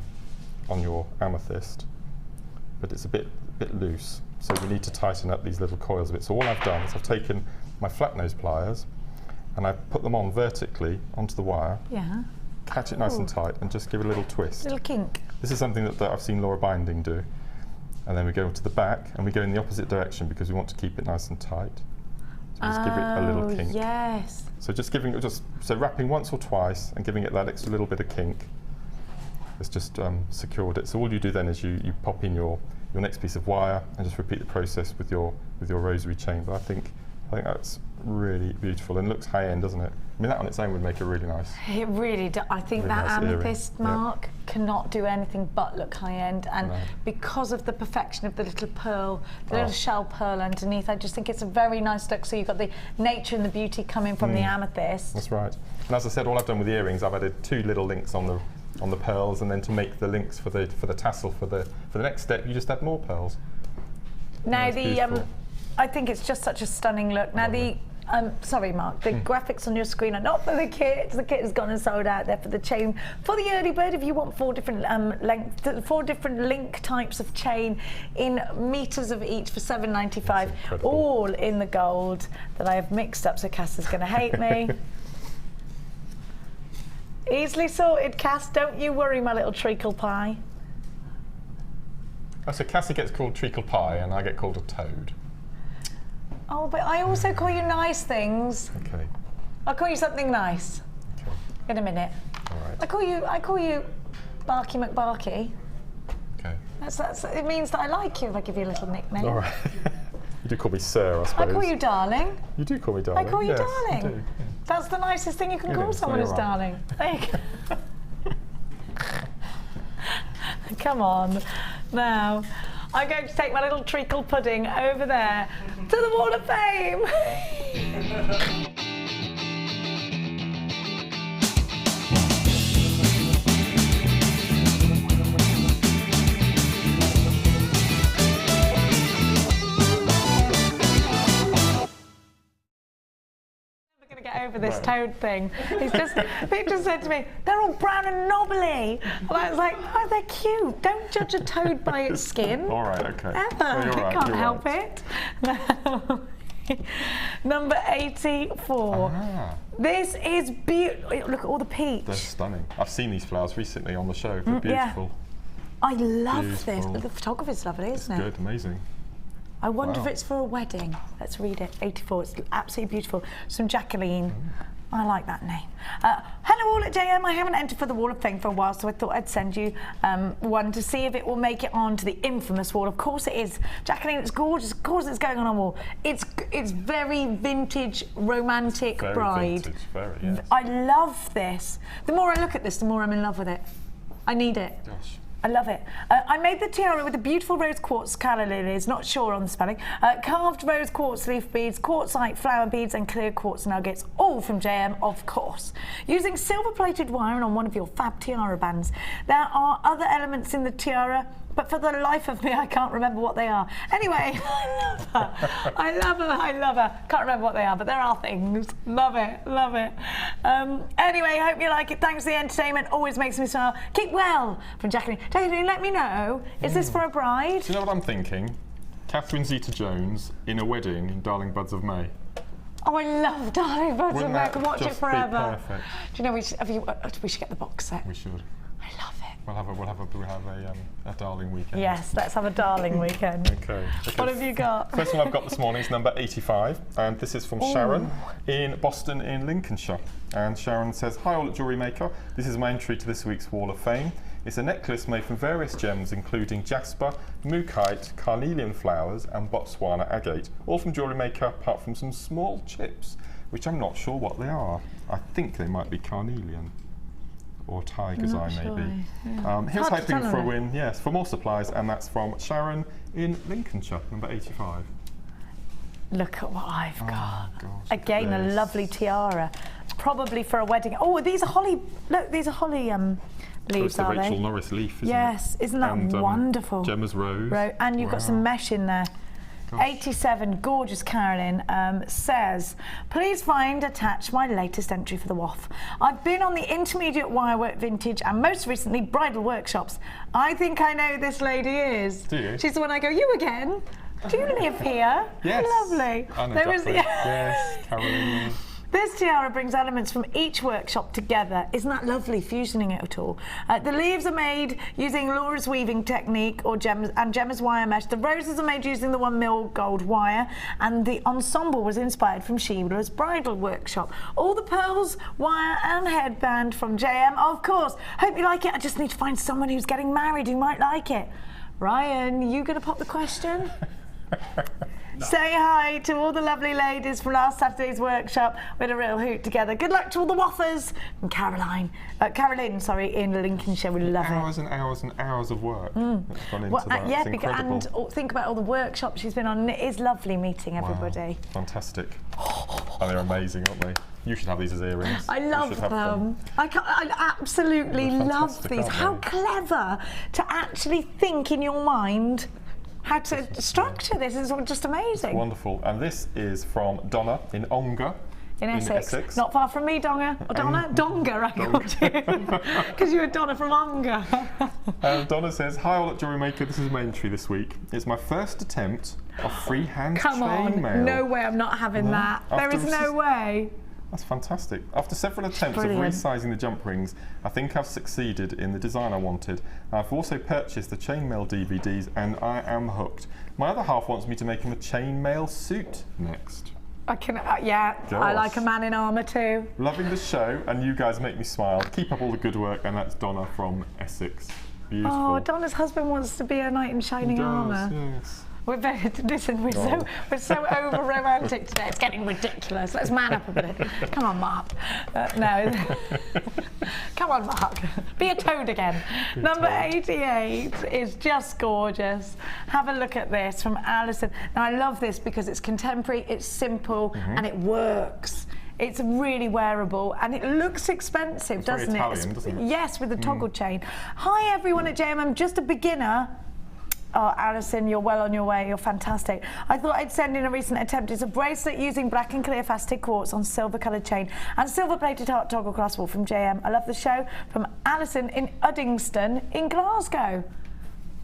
on your amethyst, but it's a bit loose, so we need to tighten up these little coils a bit. So all I've done is I've taken my flat nose pliers and I've put them on vertically onto the wire, catch it nice and tight, and just give it a little twist. Little kink. This is something that I've seen Laura Binding do. And then we go to the back and we go in the opposite direction because we want to keep it nice and tight. So just give it a little kink. Yes. So just giving it so wrapping once or twice and giving it that extra little bit of kink. It's just secured it. So all you do then is you pop in your next piece of wire and just repeat the process with your rosary chain. But I think that's really beautiful and looks high end, doesn't it? I mean, that on its own would make a really nice. It really does. I think really that nice amethyst mark cannot do anything but look high end, and because of the perfection of the little pearl, the little shell pearl underneath, I just think it's a very nice look. So you've got the nature and the beauty coming from the amethyst. That's right. And as I said, all I've done with the earrings, I've added 2 little links on the pearls, and then to make the links for the tassel for the next step, you just add more pearls. Now I think it's just such a stunning look. Now sorry, Mark, the graphics on your screen are not for the kit. The kit has gone and sold out there for the chain. For the early bird, if you want 4 different 4 different link types of chain in meters of each for $7.95, all in the gold that I have mixed up, so Cass is going to hate me. Easily sorted, Cass. Don't you worry, my little treacle pie. Oh, so Cassie gets called treacle pie and I get called a toad. Oh, but I also call you nice things. Okay. I'll call you something nice. Okay. In a minute. All right. I call you Barky McBarky. Okay. It means that I like you if I give you a little nickname. All right. You do call me Sir, I suppose. I call you darling. You do call me darling. I call you yes, darling. You do. Yeah. That's the nicest thing you can call someone is darling. There you go. Come on. Now, I'm going to take my little treacle pudding over there to the Wall of Fame. Get over this toad thing. Pete just said to me, they're all brown and knobbly. And I was like, oh, they're cute. Don't judge a toad by its skin. All right, okay. Ever. You can't help it. Number 84. Ah. This is beautiful. Look at all the peach. They're stunning. I've seen these flowers recently on the show. They're beautiful. I love Beautiful. this. The photography's lovely, isn't it? Good, amazing. I wonder if it's for a wedding. Let's read it. 84. It's absolutely beautiful. It's from Jacqueline. I like that name. Hello all at JM. I haven't entered for the Wall of Fame for a while, so I thought I'd send you one to see if it will make it onto the infamous wall. Of course it is. Jacqueline, it's gorgeous. Of course it's going on our wall. It's very vintage, romantic Very bride. vintage, very, yes. I love this. The more I look at this, the more I'm in love with it. I need it. Gosh. I love it. I made the tiara with the beautiful rose quartz calla lilies, not sure on the spelling, carved rose quartz leaf beads, quartzite flower beads and clear quartz nuggets, all from JM, of course. Using silver-plated wiring on one of your fab tiara bands. There are other elements in the tiara, but for the life of me, I can't remember what they are. Anyway, I love her. I love her, I love her. Can't remember what they are, but there are things. Love it, love it. Anyway, hope you like it. Thanks for the entertainment. Always makes me smile. Keep well. From Jacqueline. Jacqueline, let me know. Is this for a bride? Do you know what I'm thinking? Catherine Zeta-Jones in a wedding in Darling Buds of May. Oh, I love Darling Buds of May. I can watch it forever. Perfect. Do you know, we should get the box set. We should. I love it. We'll have a darling weekend. Yes, let's have a darling weekend. Okay. What have you got? First one I've got this morning is number 85, and this is from Sharon in Boston in Lincolnshire. And Sharon says, hi all at Jewellery Maker. This is my entry to this week's Wall of Fame. It's a necklace made from various gems, including jasper, mookaite, carnelian flowers, and Botswana agate. All from Jewellery Maker, apart from some small chips, which I'm not sure what they are. I think they might be carnelian. Or tiger's eye, maybe. Yeah. Here's hoping for a win, yes, for more supplies, and that's from Sharon in Lincolnshire, number 85. Look at what I've got. Gosh, again, a lovely tiara. Probably for a wedding. Oh, these are holly. Look, these are holly leaves, are they? they? Rachel Norris leaf, isn't it? Yes, isn't that and, wonderful? Gemma's rose. And you've got some mesh in there. Gosh. 87, gorgeous Carolyn, says, please find attached my latest entry for the WOF. I've been on the intermediate wirework vintage and most recently bridal workshops. I think I know who this lady is. Do you? She's the one I go, you again? Do you live here? Yes. Lovely. I know exactly. Yes, Carolyn. This tiara brings elements from each workshop together. Isn't that lovely, fusioning it at all? The leaves are made using Laura's weaving technique or Gemma's wire mesh. The roses are made using the 1 mil gold wire, and the ensemble was inspired from Sheila's bridal workshop. All the pearls, wire and headband from JM, of course. Hope you like it. I just need to find someone who's getting married who might like it. Ryan, you gonna pop the question? No. Say hi to all the lovely ladies from last Saturday's workshop. We had a real hoot together. Good luck to all the waffers. And Caroline, in Lincolnshire. We love hours and hours and hours of work that's gone into that. Yeah, it's incredible. And think about all the workshops she's been on. It is lovely meeting everybody. Wow. Fantastic. And they're amazing, aren't they? You should have these as earrings. I love them. I absolutely love these. How clever to actually think in your mind how to structure this. Is just amazing. It's wonderful. And this is from Donna in Ongar. In Essex. Not far from me, Donga. Donga, I called you. Because you were Donna from Ongar. Donna says, hi all at Jewellery Maker, this is my entry this week. It's my first attempt of freehand Come on, chainmail. no way I'm not having that. There is no way. That's fantastic. After several attempts of resizing the jump rings, I think I've succeeded in the design I wanted. I've also purchased the chainmail DVDs and I am hooked. My other half wants me to make him a chainmail suit next. I can, yeah, Gosh. I like a man in armour too. Loving the show, and you guys make me smile. Keep up all the good work, and that's Donna from Essex. Beautiful. Oh, Donna's husband wants to be a knight in shining armour. Yes. We're very, listen, we're so over romantic today. It's getting ridiculous. Let's man up a bit. Come on, Mark. No. Come on, Mark. Be a toad again. Number 88 is just gorgeous. Have a look at this from Alison. Now, I love this because it's contemporary, it's simple, and it works. It's really wearable and it looks expensive, doesn't it? Italian, doesn't it? Yes, with the toggle chain. Hi, everyone at JMM. Just a beginner. Oh, Alison, you're well on your way. You're fantastic. I thought I'd send in a recent attempt. It's a bracelet using black and clear faceted quartz on silver-coloured chain and silver-plated heart toggle crosswall from JM. I love the show. From Alison in Uddingston in Glasgow.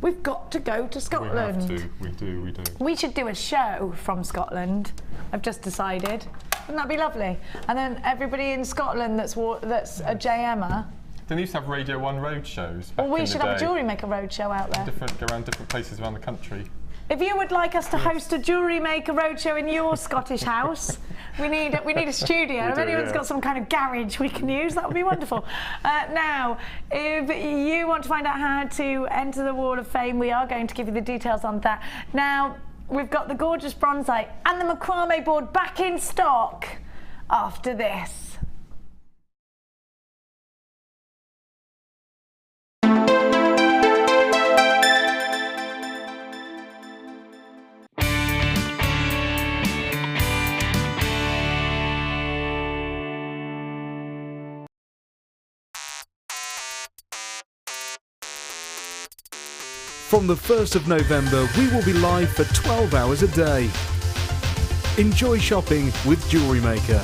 We've got to go to Scotland. We have to. We do. We should do a show from Scotland. I've just decided. Wouldn't that be lovely? And then everybody in Scotland that's a JMer. They used to have Radio 1 road shows. Well, we should have a Jewellery Maker road show out there. Go around different places around the country. If you would like us to host a Jewellery Maker roadshow in your Scottish house, we need a studio. If anyone's got some kind of garage we can use, that would be wonderful. Now, if you want to find out how to enter the Wall of Fame, we are going to give you the details on that. Now, we've got the gorgeous Bronzite and the Macrame board back in stock after this. From the 1st of November, we will be live for 12 hours a day. Enjoy shopping with Jewellery Maker.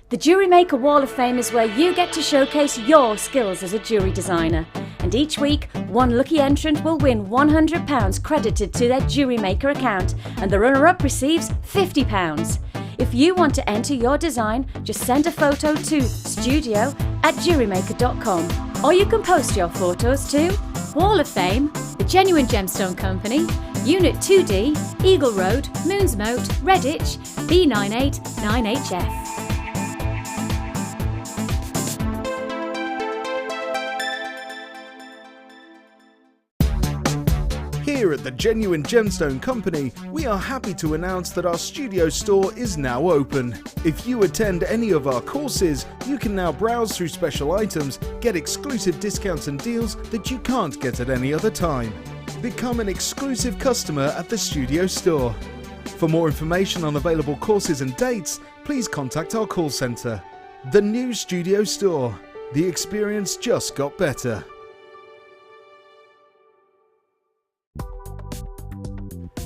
The Jewellery Maker Wall of Fame is where you get to showcase your skills as a jewellery designer. And each week, one lucky entrant will win £100 credited to their Jewellery Maker account, and the runner-up receives £50. If you want to enter your design, just send a photo to studio@jewellerymaker.com, or you can post your photos to Wall of Fame, the Genuine Gemstone Company, Unit 2D, Eagle Road, Moonsmoat, Redditch, B98 9HF. Here at the Genuine Gemstone Company, we are happy to announce that our studio store is now open. If you attend any of our courses, you can now browse through special items, get exclusive discounts and deals that you can't get at any other time. Become an exclusive customer at the studio store. For more information on available courses and dates, please contact our call centre. The new studio store. The experience just got better.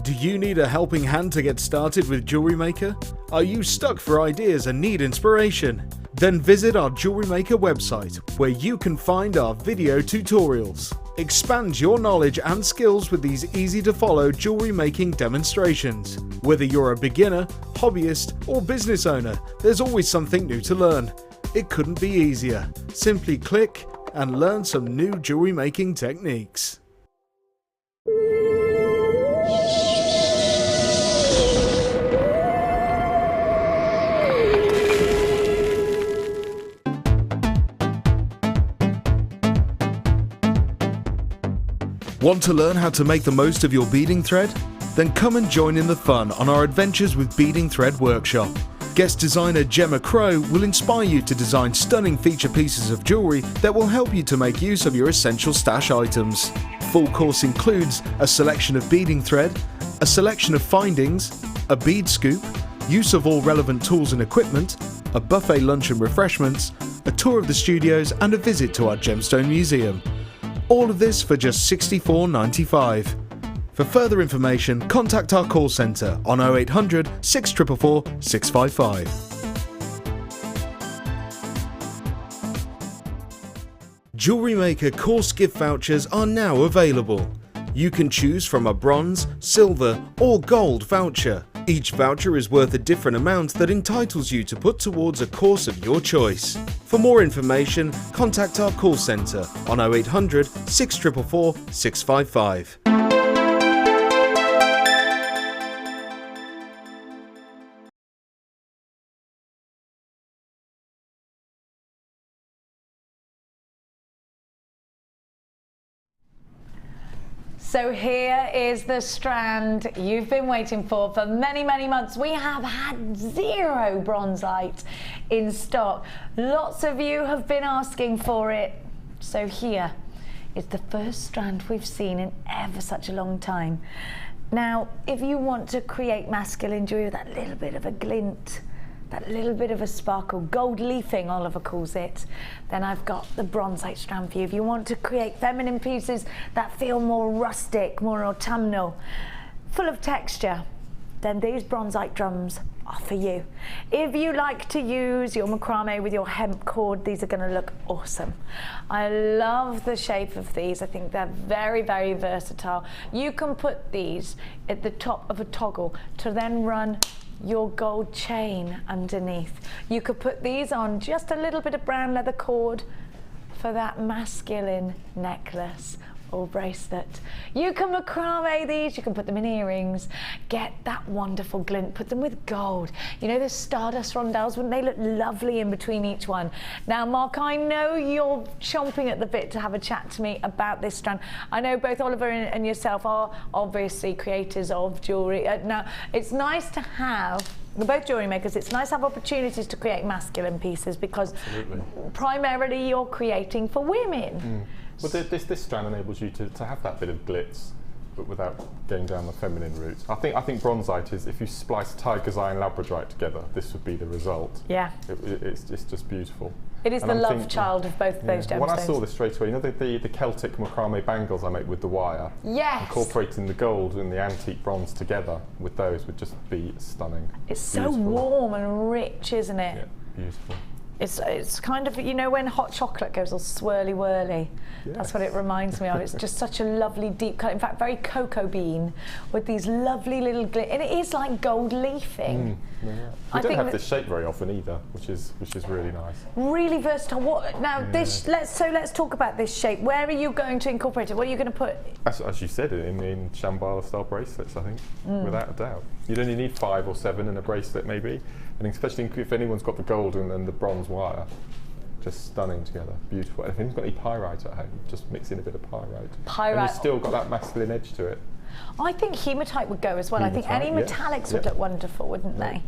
Do you need a helping hand to get started with Jewellery Maker? Are you stuck for ideas and need inspiration? Then visit our Jewellery Maker website, where you can find our video tutorials. Expand your knowledge and skills with these easy-to-follow jewellery making demonstrations. Whether you're a beginner, hobbyist, or business owner, there's always something new to learn. It couldn't be easier. Simply click and learn some new jewellery making techniques. Want to learn how to make the most of your beading thread? Then come and join in the fun on our Adventures with Beading Thread workshop. Guest designer Gemma Crow will inspire you to design stunning feature pieces of jewellery that will help you to make use of your essential stash items. Full course includes a selection of beading thread, a selection of findings, a bead scoop, use of all relevant tools and equipment, a buffet lunch and refreshments, a tour of the studios and a visit to our Gemstone Museum. All of this for just $64.95. For further information, contact our call centre on 0800 644 655. Jewellery Maker course gift vouchers are now available. You can choose from a bronze, silver or gold voucher. Each voucher is worth a different amount that entitles you to put towards a course of your choice. For more information, contact our call centre on 0800 644 655. So here is the strand you've been waiting for many, many months. We have had 0 bronzite in stock. Lots of you have been asking for it. So here is the first strand we've seen in ever such a long time. Now, if you want to create masculine jewelry with that little bit of a glint, that little bit of a sparkle, gold leafing Oliver calls it, then I've got the bronzite strand for you. If you want to create feminine pieces that feel more rustic, more autumnal, full of texture, then these bronzite drums are for you. If you like to use your macrame with your hemp cord, these are going to look awesome. I love the shape of these. I think they're very, very versatile. You can put these at the top of a toggle to then run your gold chain underneath. You could put these on just a little bit of brown leather cord for that masculine necklace or bracelet. You can macrame these, you can put them in earrings, get that wonderful glint, put them with gold. You know the stardust rondelles, wouldn't they look lovely in between each one? Now Mark, I know you're chomping at the bit to have a chat to me about this strand. I know both Oliver and yourself are obviously creators of jewellery. Now it's nice to have, we're both jewellery makers, it's nice to have opportunities to create masculine pieces because primarily you're creating for women. Well, this strand enables you to have that bit of glitz, but without going down the feminine route. I think bronzite is, if you splice tiger's eye and labradorite together, this would be the result. Yeah. It's just beautiful. It is the love child of both of those gemstones. When I saw this straight away, you know the Celtic macrame bangles I make with the wire? Yes! Incorporating the gold and the antique bronze together with those would just be stunning. It's beautiful. So warm and rich, isn't it? Yeah, beautiful. It's kind of, you know when hot chocolate goes all swirly whirly? Yes. That's what it reminds me of. It's just such a lovely deep colour. In fact, very cocoa bean with these lovely little and it is like gold leafing. Yeah. We don't have this shape very often either, which is really nice. Really versatile. Let's talk about this shape. Where are you going to incorporate it? What are you going to put? As you said, in Shambhala style bracelets, I think, without a doubt. You'd only need 5 or 7 in a bracelet maybe, and especially if anyone's got the gold and the bronze wire. Just stunning together, beautiful. And if anyone's got any pyrite at home, just mix in a bit of pyrite. And you've still got that masculine edge to it. I think hematite would go as well. Hematite, I think any metallics would look wonderful, wouldn't they?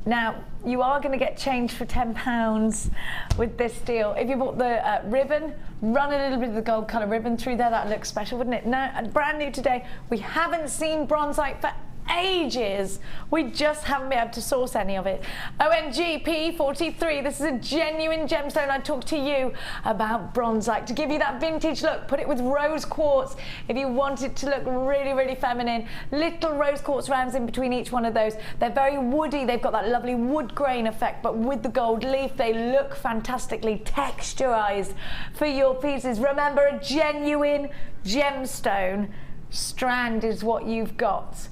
Now, you are going to get change for £10 with this deal. If you bought the ribbon, run a little bit of the gold colour ribbon through there, that looks special, wouldn't it? No, brand new today. We haven't seen bronzite for ages. We just haven't been able to source any of it. OMG P43, this is a genuine gemstone. I talked to you about bronzite to give you that vintage look. Put it with rose quartz if you want it to look really, really feminine. Little rose quartz rounds in between each one of those. They're very woody. They've got that lovely wood grain effect, but with the gold leaf, they look fantastically texturized for your pieces. Remember, a genuine gemstone strand is what you've got.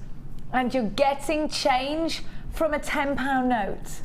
And you're getting change from a £10 note.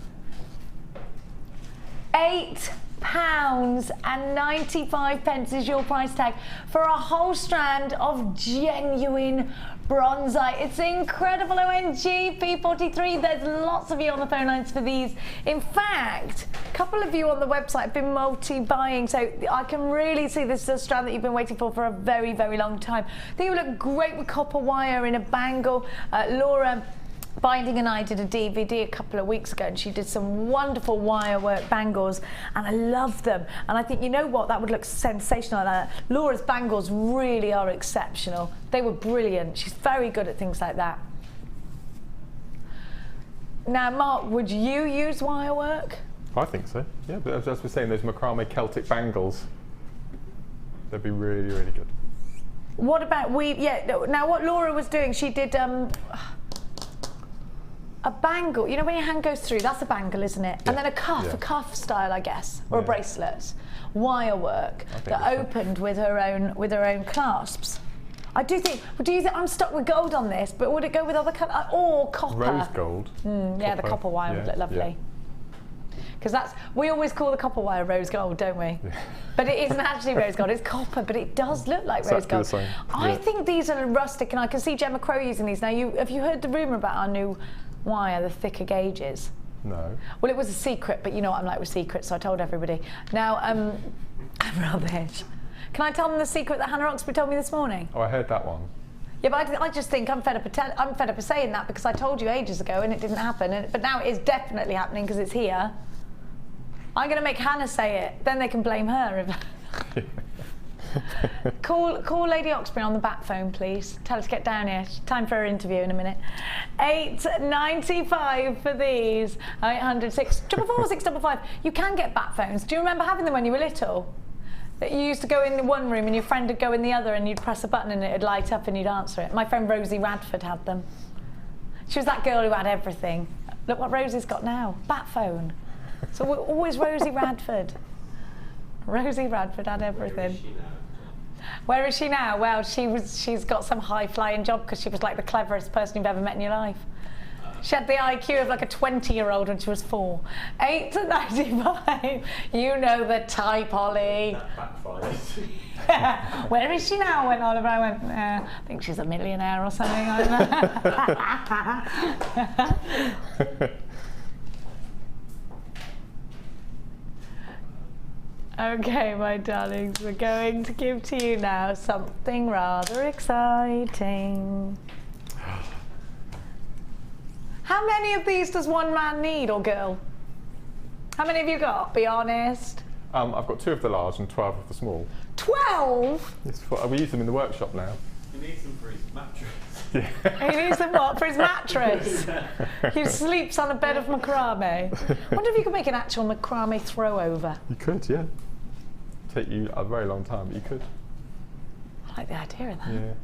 £8.95 is your price tag for a whole strand of genuine bronzite. It's incredible. OMG P43. There's lots of you on the phone lines for these. In fact, a couple of you on the website have been multi-buying, so I can really see this is a strand that you've been waiting for a very, very long time. I think it would look great with copper wire in a bangle. Laura Binding and I did a DVD a couple of weeks ago, and she did some wonderful wire work bangles, and I love them. And I think, you know what, that would look sensational like that. Laura's bangles really are exceptional. They were brilliant. She's very good at things like that. Now, Mark, would you use wire work? I think so. Yeah, but as we're saying, those macrame Celtic bangles, they'd be really, really good. What about weave? Yeah. Now, what Laura was doing, she did. A bangle, you know when your hand goes through, that's a bangle, isn't it? Yeah. And then a cuff style, I guess, or a bracelet. Wire work that opened with her own clasps. I do think I'm stuck with gold on this, but would it go with other colour or copper? Rose gold. Yeah, the copper wire would look lovely. Because we always call the copper wire rose gold, don't we? Yeah. But it isn't actually rose gold, it's copper, but it does look like rose gold. I think these are rustic, and I can see Gemma Crow using these. Now, have you heard the rumour about our new wire, the thicker gauges? No. Well, it was a secret, but you know what I'm like with secrets, so I told everybody. Now, I'm rubbish. Can I tell them the secret that Hannah Oxbury told me this morning? Oh, I heard that one. Yeah, but I just think I'm fed up of saying that because I told you ages ago and it didn't happen. But now it is definitely happening because it's here. I'm going to make Hannah say it. Then they can blame her. Call Lady Oxbury on the back phone, please. Tell her to get down here. Time for her interview in a minute. $8.95 for these. 800 644 655. You can get bat phones. Do you remember having them when you were little? That you used to go in one room and your friend would go in the other and you'd press a button and it'd light up and you'd answer it. My friend Rosie Radford had them. She was that girl who had everything. Look what Rosie's got now. Bat phone. So we're always Rosie Radford. Rosie Radford had everything. Where is she now? Well, she's got some high-flying job because she was like the cleverest person you've ever met in your life. She had the IQ of like a 20-year-old when she was 4. $8.95. You know the type, Ollie. Where is she now? When Oliver, I went, I think she's a millionaire or something like that. Okay, my darlings, we're going to give to you now something rather exciting. How many of these does one man need, or girl? How many have you got? Be honest. I've got 2 of the large and 12 of the small. 12? We use them in the workshop now. He needs them for his mattress. Yeah. He needs them what? For his mattress? He sleeps on a bed of macrame. I wonder if you could make an actual macrame throw over. You could, yeah. Take you a very long time, but you could. I like the idea of that. Yeah.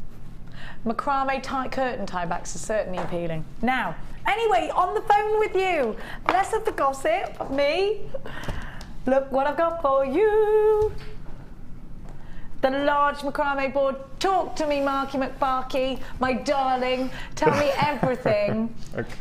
Macrame curtain tie backs are certainly appealing. Now, anyway, on the phone with you. Less of the gossip, me. Look what I've got for you. The large macrame board. Talk to me, Marky McBarky, my darling. Tell me everything. Okay.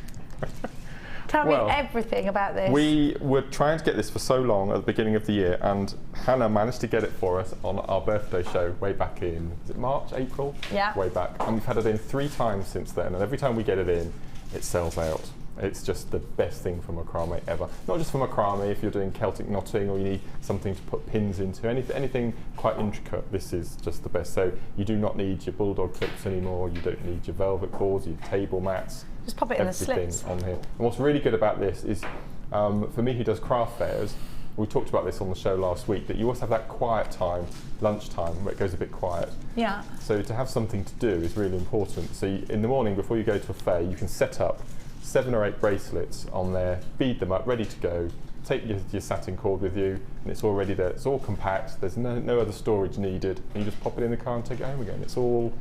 Tell me everything about this. We were trying to get this for so long at the beginning of the year, and Hannah managed to get it for us on our birthday show way back in, is it March, April? Yeah. Way back. And we've had it in 3 times since then, and every time we get it in, it sells out. It's just the best thing for macrame ever. Not just for macrame, if you're doing Celtic knotting or you need something to put pins into, anything quite intricate, this is just the best. So you do not need your bulldog clips anymore, you don't need your velvet boards, your table mats. Just pop it in the slits. On here. And what's really good about this is, for me who does craft fairs, we talked about this on the show last week, that you always have that quiet time, lunchtime, where it goes a bit quiet. Yeah. So to have something to do is really important. So in the morning before you go to a fair, you can set up 7 or 8 bracelets on there, bead them up, ready to go. Take your satin cord with you, and it's all ready there. It's all compact. There's no other storage needed. And you just pop it in the car and take it home again. It's all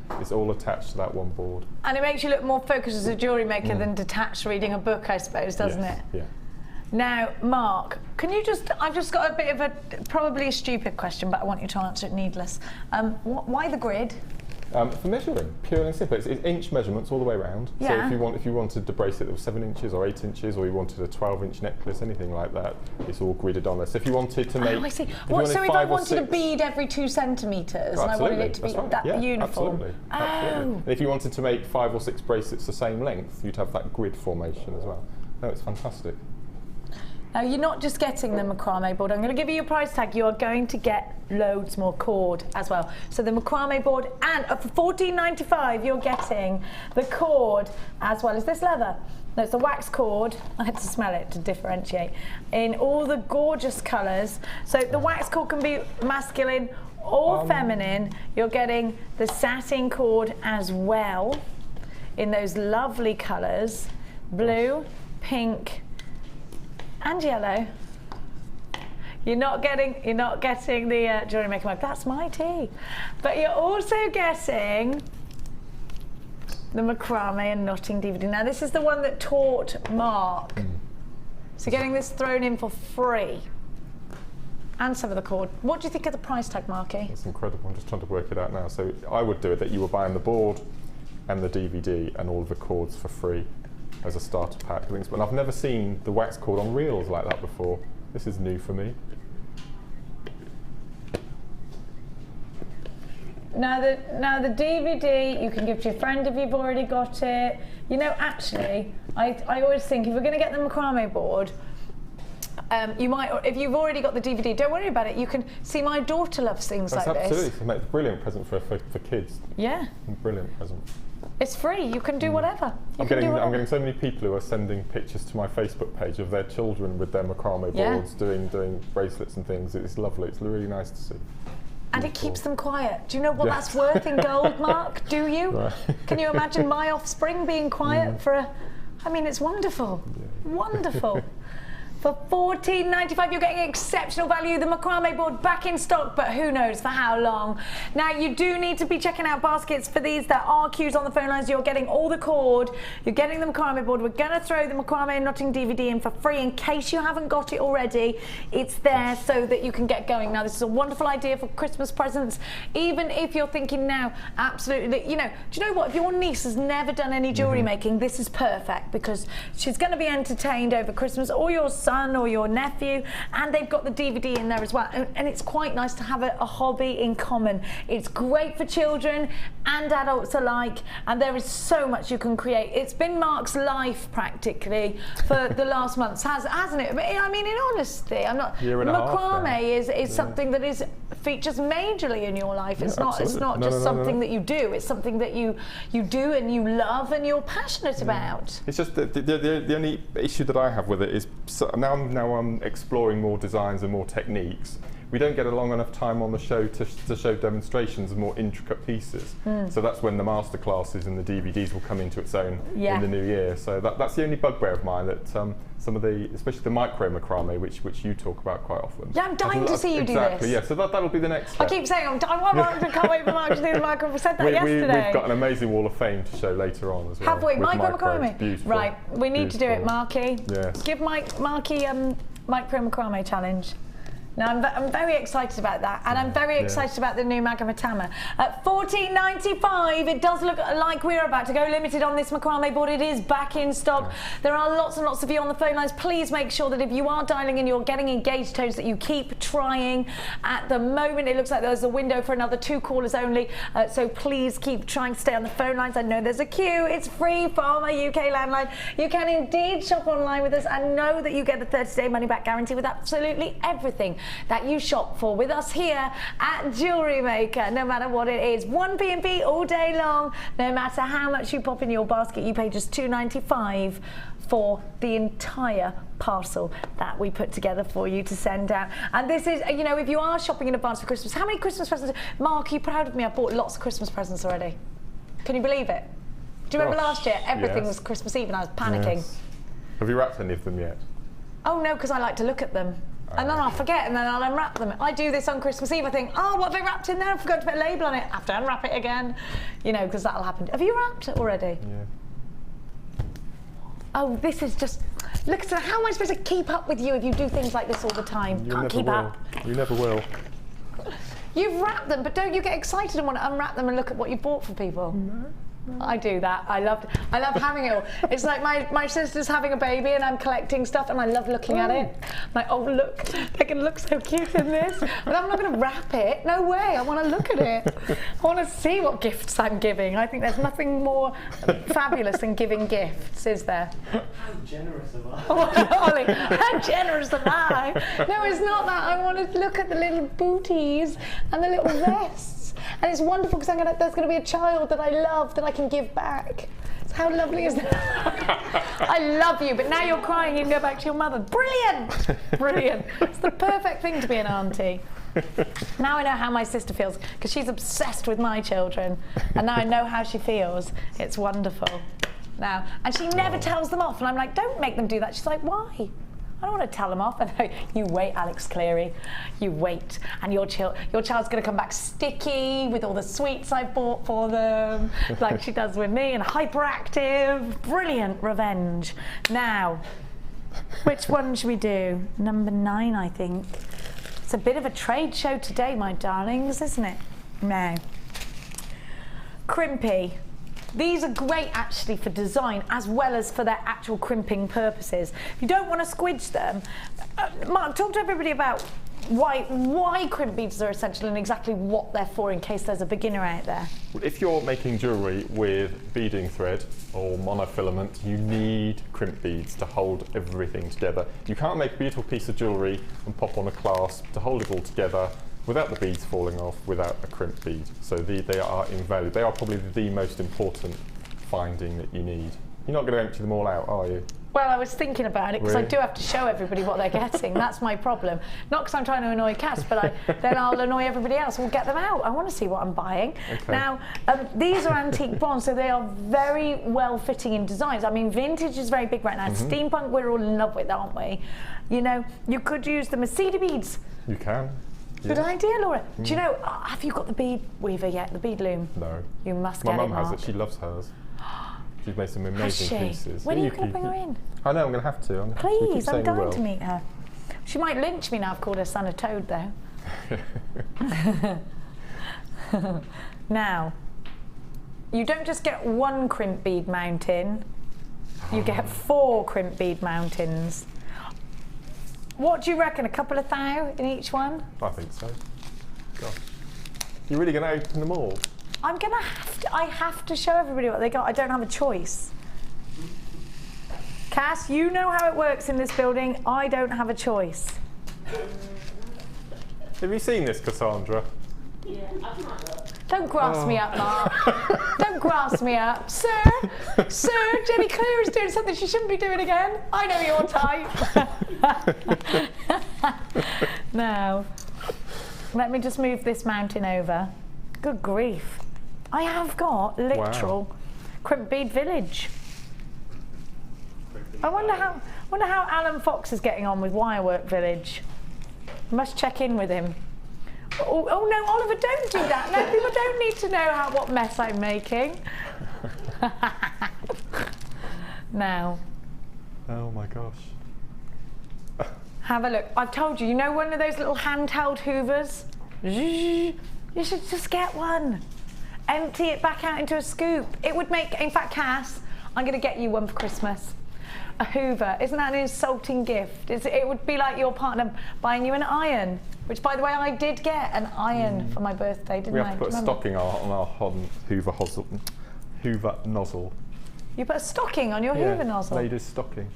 attached to that one board. And it makes you look more focused as a jewellery maker than detached reading a book, I suppose, doesn't it? Yeah. Now, Mark, can you I've just got a bit of probably a stupid question, but I want you to answer it needless. Why the grid? For measuring, purely and simple. It's inch measurements all the way around. Yeah. So if you wanted the bracelet that was 7 inches or 8 inches, or you wanted a 12-inch necklace, anything like that, it's all gridded on there. So if you wanted to make, I see. So if I wanted a bead every 2 centimetres and I wanted it to be that uniform. Absolutely. And if you wanted to make 5 or 6 bracelets the same length, you'd have that grid formation as well. No, it's fantastic. Now, you're not just getting the macrame board. I'm going to give you your price tag. You are going to get loads more cord as well. So the macrame board, and for $14.95, you're getting the cord as well as this leather. No, it's a wax cord. I had to smell it to differentiate. In all the gorgeous colours. So the wax cord can be masculine or feminine. You're getting the satin cord as well in those lovely colours. Blue, pink, and yellow. You're not getting the Jewellery Maker mug. That's my tea. But you're also getting the macrame and knotting DVD. Now this is the one that taught Mark. So you're getting this thrown in for free. And some of the cord. What do you think of the price tag, Marky? It's incredible. I'm just trying to work it out now. So I would do it that you were buying the board and the DVD and all of the cords for free as a starter pack. But I've never seen the wax cord on reels like that before. This is new for me. Now the DVD you can give to your friend if you've already got it. You know, actually, I always think if you're going to get the macrame board, you might, if you've already got the DVD, don't worry about it. You can see my daughter loves things like absolutely. this. It's a brilliant present for kids. Yeah. Brilliant present. It's free. You can do whatever. I'm getting so many people who are sending pictures to my Facebook page of their children with their macrame boards doing bracelets and things. It's lovely. It's really nice to see. And it keeps them quiet. Do you know what that's worth in gold, Mark? Do you? Right. Can you imagine my offspring being quiet for a... I mean, it's wonderful. Yeah. Wonderful. For $14.95, you're getting exceptional value. The macrame board back in stock, but who knows for how long. Now, you do need to be checking out baskets for these. There are queues on the phone lines. You're getting all the cord. You're getting the macrame board. We're going to throw the macrame knotting DVD in for free in case you haven't got it already. It's there so that you can get going. Now, this is a wonderful idea for Christmas presents. Even if you're thinking now, absolutely, you know, do you know what? If your niece has never done any jewellery making, this is perfect because she's going to be entertained over Christmas, or your son or your nephew, and they've got the DVD in there as well, and it's quite nice to have a hobby in common. It's great for children and adults alike, and there is so much you can create. It's been Mark's life practically for the last months, hasn't it? I mean, in honesty, I'm not. Macrame is something that features majorly in your life. It's not just something that you do. It's something that you do and you love and you're passionate about. It's just the only issue that I have with it is now I'm exploring more designs and more techniques. We don't get a long enough time on the show to show demonstrations of more intricate pieces. So that's when the masterclasses and the DVDs will come into its own in the new year. So that's the only bugbear of mine, that some of the, especially the micro macrame, which you talk about quite often. Yeah, I'm dying to see you do this. Exactly, yeah. So that'll be the next step. I keep saying I can't wait for Mark to do the micro. We said that yesterday. We've got an amazing wall of fame to show later on as well. Have we? Micro macrame? Beautiful. Right, we need to do it, Marky. Yes. Give Marky micro macrame challenge. Now, I'm very excited about that, and I'm very excited about the new Magamatama. At $14.95, it does look like we're about to go limited on this macrame board. It is back in stock. There are lots and lots of you on the phone lines. Please make sure that if you are dialing in, you're getting engaged tones, that you keep trying. At the moment, it looks like there's a window for another 2 callers only, so please keep trying to stay on the phone lines. I know there's a queue. It's free from a UK landline. You can indeed shop online with us and know that you get the 30-day money-back guarantee with absolutely everything that you shop for with us here at Jewellery Maker, no matter what it is. 1 P&P all day long. No matter how much you pop in your basket, you pay just $2.95 for the entire parcel that we put together for you to send out. And this is, you know, if you are shopping in advance for Christmas, how many Christmas presents? Mark, are you proud of me? I bought lots of Christmas presents already. Can you believe it? Do you remember last year? Everything was Christmas Eve and I was panicking. Yes. Have you wrapped any of them yet? Oh no, because I like to look at them. And then I'll forget, and then I'll unwrap them. I do this on Christmas Eve. I think, oh, what have I wrapped in there? I forgot to put a label on it. I have to unwrap it again, you know, because that'll happen. Have you wrapped it already? Yeah. Oh, this is just, look at, how am I supposed to keep up with you if you do things like this all the time? Can't keep up. You never will. You've wrapped them, but don't you get excited and want to unwrap them and look at what you've bought for people? No. I do that. I love having it all. It's like my sister's having a baby and I'm collecting stuff and I love looking at it. I'm like, oh look, they can look so cute in this. But I'm not going to wrap it. No way. I want to look at it. I want to see what gifts I'm giving. I think there's nothing more fabulous than giving gifts, is there? How generous am I? Oh, Ollie, how generous am I? No, it's not that. I want to look at the little booties and the little vests. And it's wonderful because there's going to be a child that I love that I can give back. So how lovely is that? I love you, but now you're crying, you can go back to your mother. Brilliant! Brilliant. It's the perfect thing to be an auntie. Now I know how my sister feels because she's obsessed with my children. And now I know how she feels. It's wonderful. Now, and she never tells them off. And I'm like, don't make them do that. She's like, why? I don't want to tell them off. And I, you wait, Alex Cleary. You wait. And your child's going to come back sticky with all the sweets I bought for them, like she does with me, and hyperactive. Brilliant revenge. Now, which one should we do? Number 9, I think. It's a bit of a trade show today, my darlings, isn't it? Now, crimpy. These are great actually for design as well as for their actual crimping purposes. If you don't want to squidge them, Mark, talk to everybody about why crimp beads are essential and exactly what they're for in case there's a beginner out there. If you're making jewellery with beading thread or monofilament, you need crimp beads to hold everything together. You can't make a beautiful piece of jewellery and pop on a clasp to hold it all together without the beads falling off, without a crimp bead. So they are invaluable. They are probably the most important finding that you need. You're not going to empty them all out, are you? Well, I was thinking about it because I do have to show everybody what they're getting. That's my problem. Not because I'm trying to annoy Cass, but then I'll annoy everybody else. We'll get them out. I want to see what I'm buying. Okay. Now, these are antique bronze, so they are very well fitting in designs. I mean, vintage is very big right now. Steampunk, we're all in love with, aren't we? You know, you could use them as cedar beads. You can. Yeah. Good idea, Laura. Do you know, have you got the bead weaver yet, the bead loom? No. You must get it, My mum has Mark. it. She loves hers. She's made some amazing pieces. When are you going to bring her in? I know, I'm going to have to. Please, I'm dying to meet her. She might lynch me now I've called her son a toad, though. Now, you don't just get one crimp bead mountain, you get 4 crimp bead mountains. What do you reckon, a couple of thou in each one? I think so. Gosh. You're really going to open them all? I'm going to I have to show everybody what they got. I don't have a choice. Cass, you know how it works in this building. I don't have a choice. Have you seen this, Cassandra? Yeah, I've not looked. Don't grass me up, Mark. Don't grass me up. Sir, Jenny Claire is doing something she shouldn't be doing again. I know your type. Now, let me just move this mountain over. Good grief. I have got literal crimp bead village. I wonder how Alan Fox is getting on with Wirework Village. Must check in with him. Oh no, Oliver, don't do that. No, people don't need to know what mess I'm making. Now. Oh my gosh. Have a look. I've told you, you know one of those little handheld hoovers? You should just get one. Empty it back out into a scoop. It would make, in fact, Cass, I'm going to get you one for Christmas. A hoover. Isn't that an insulting gift? It would be like your partner buying you an iron, which, by the way, I did get an iron for my birthday, didn't I? We have to put a stocking on our hoover nozzle. You put a stocking on your hoover nozzle? Ladies' stocking.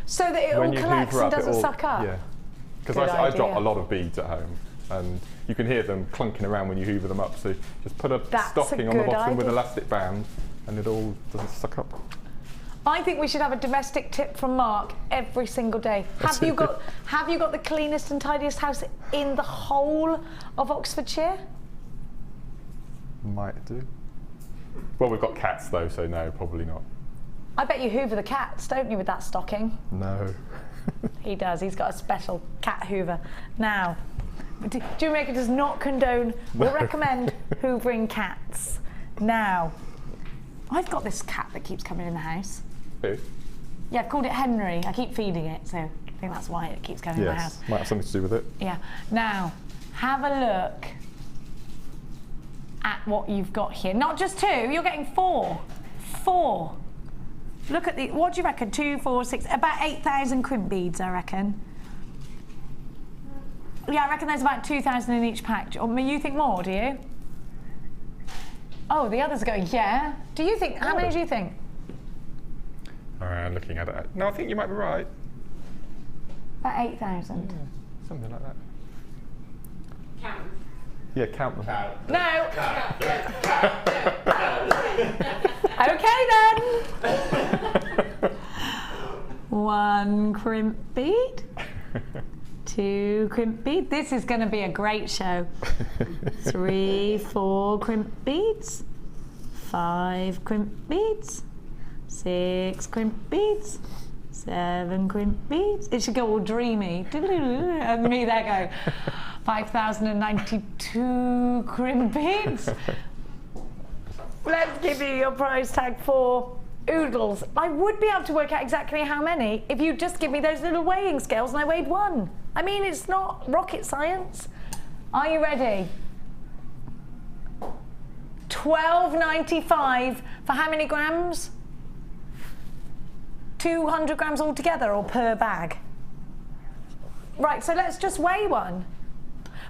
So that it all collects and doesn't suck up? Yeah. Because I drop a lot of beads at home, and you can hear them clunking around when you hoover them up, so just put a stocking on the bottom with elastic band, and it all doesn't suck up. I think we should have a domestic tip from Mark every single day. Have you got the cleanest and tidiest house in the whole of Oxfordshire? Might do. Well, we've got cats though, so no, probably not. I bet you hoover the cats, don't you, with that stocking? No. He does. He's got a special cat hoover. Now, Jewellery Maker does not condone or recommend hoovering cats. Now, I've got this cat that keeps coming in the house. Who? Yeah, I've called it Henry. I keep feeding it, so I think that's why it keeps coming in the house. Might have something to do with it. Yeah. Now, have a look at what you've got here. Not just 2, you're getting 4. 4. Look at the, what do you reckon? 2, 4, 6, about 8,000 crimp beads, I reckon. Yeah, I reckon there's about 2,000 in each pack. Or you think more, do you? Oh, the others are going, yeah. Do you think, how many do you think? Looking at it. No, I think you might be right. About 8,000. Yeah, something like that. Count. Yeah, count them. No. Okay then. 1 crimp bead. 2 crimp bead. This is going to be a great show. 3, 4 crimp beads. 5 crimp beads. 6 crimp beads. 7 crimp beads. It should go all dreamy. And me there go. 5,092 crimp beads. Let's give you your price tag for oodles. I would be able to work out exactly how many if you just give me those little weighing scales and I weighed 1. I mean, it's not rocket science. Are you ready? $12.95 for how many grams? 200 grams altogether or per bag? Right, so let's just weigh one.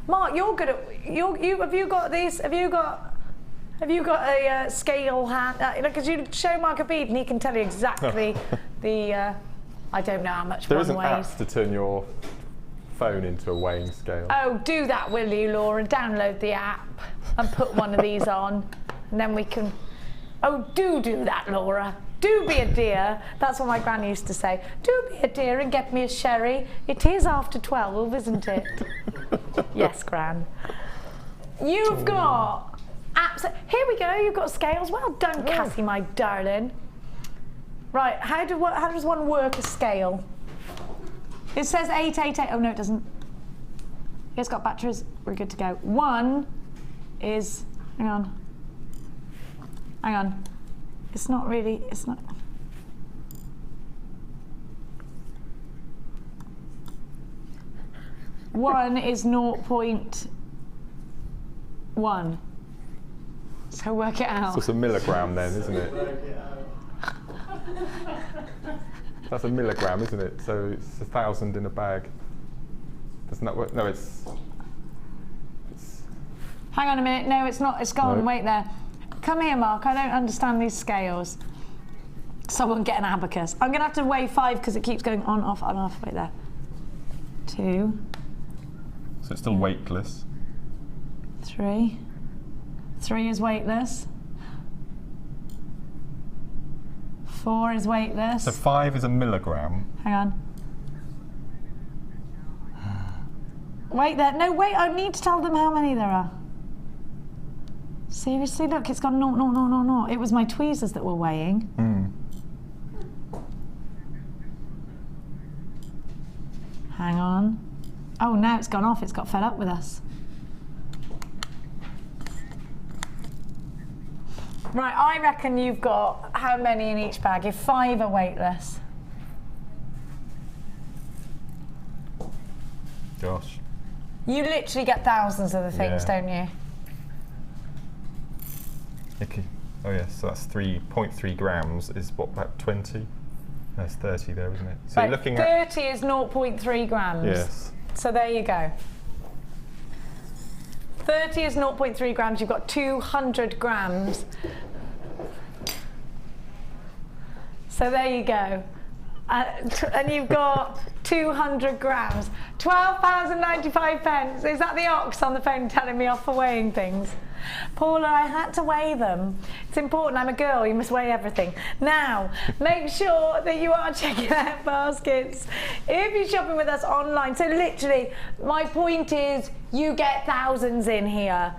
Mark, you're good at, have you got these, have you got a scale hand? Because you show Mark a bead and he can tell you exactly the, I don't know how much one weighs. There is an app to turn your phone into a weighing scale. Oh, do that, will you, Laura? Download the app and put one of these on, and then we can. Oh, do that, Laura. Do be a dear. That's what my gran used to say. Do be a dear and get me a sherry. It is after 12, isn't it? Yes, Gran. You've got. Here we go. You've got scales. Well done, Cassie, my darling. Right. How does one work a scale? It says 888. Oh no, it doesn't. It's got batteries. We're good to go. One is. Hang on. It's not really. It's not. One is 0.1. So work it out. So it's a milligram then, isn't it? That's a milligram, isn't it? So it's 1,000 in a bag. Doesn't that work? No, it's. Hang on a minute. No, it's not. It's gone. No. Wait there. Come here, Mark. I don't understand these scales. Someone get an abacus. I'm going to have to weigh 5 because it keeps going on, off, on, off. Wait there. 2. So it's still weightless. 3. 3 is weightless. 4 is weightless. So 5 is a milligram. Hang on. Wait there. No, wait. I need to tell them how many there are. Seriously, look, it's gone 0, 0, 0, 0, 0. It was my tweezers that were weighing. Hang on. Oh, now it's gone off. It's got fed up with us. Right, I reckon you've got how many in each bag? If 5 are weightless. Gosh. You literally get thousands of the things, don't you? Okay. Oh yes, so that's 3.3 grams is what, about 20? That's 30 there, isn't it? So right, you're looking 30 is 0.3 grams. Yes. So there you go. 30 is 0.3 grams, you've got 200 grams. So there you go. And you've got 200 grams. £12.95. Is that the ox on the phone telling me off for weighing things? Paula, I had to weigh them. It's important, I'm a girl, you must weigh everything. Now, make sure that you are checking out baskets if you're shopping with us online. So literally, my point is, you get thousands in here.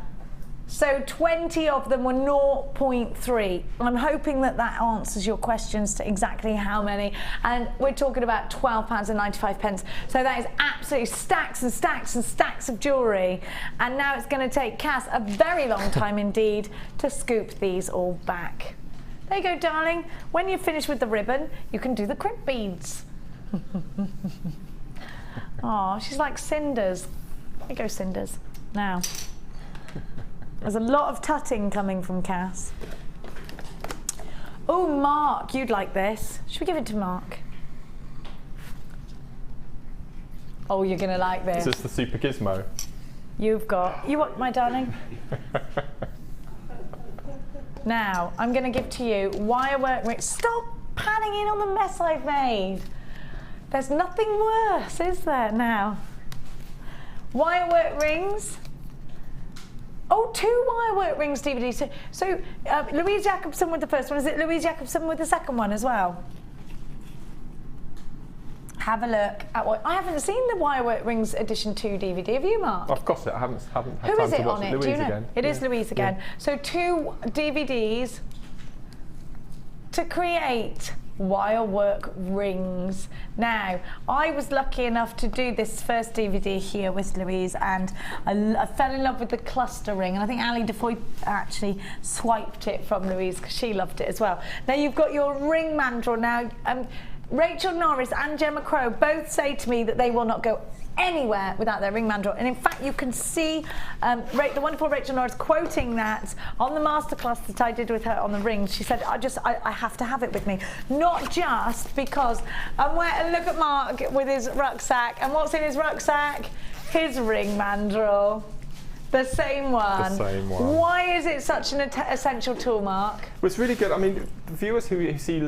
So 20 of them were 0.3. I'm hoping that that answers your questions to exactly how many. And we're talking about £12.95. So that is absolutely stacks and stacks and stacks of jewellery. And now it's going to take Cass a very long time indeed to scoop these all back. There you go, darling. When you're finished with the ribbon, you can do the crimp beads. Oh, she's like Cinders. There you go, Cinders. Now. There's a lot of tutting coming from Cass. Oh, Mark, you'd like this. Should we give it to Mark? Oh, you're going to like this. Is this the Super Gizmo? You've got... You what, my darling? Now, I'm going to give to you wire work rings. Stop panning in on the mess I've made. There's nothing worse, is there, now? Wire work rings. Oh, 2 wirework rings DVDs. So Louise Jacobson with the first one. Is it Louise Jacobson with the second one as well? Have a look at what... I haven't seen the Wirework Rings Edition 2 DVD. Have you, Mark? I've got it. I haven't had Who time is it to watch on it. it? Louise Do you know? again. It is Louise again. Yeah. So 2 DVDs to create wirework rings. Now, I was lucky enough to do this first DVD here with Louise, and I fell in love with the cluster ring, and I think Ali DeFoy actually swiped it from Louise because she loved it as well. Now you've got your ring mandrel. Now Rachel Norris and Gemma Crow both say to me that they will not go anywhere without their ring mandrel. And in fact, you can see the wonderful Rachel Norris quoting that on the masterclass that I did with her on the rings. She said, I have to have it with me. Not just because, and look at Mark with his rucksack. And what's in his rucksack? His ring mandrel. The same one. The same one. Why is it such an essential tool, Mark? Well, it's really good. I mean, the viewers who see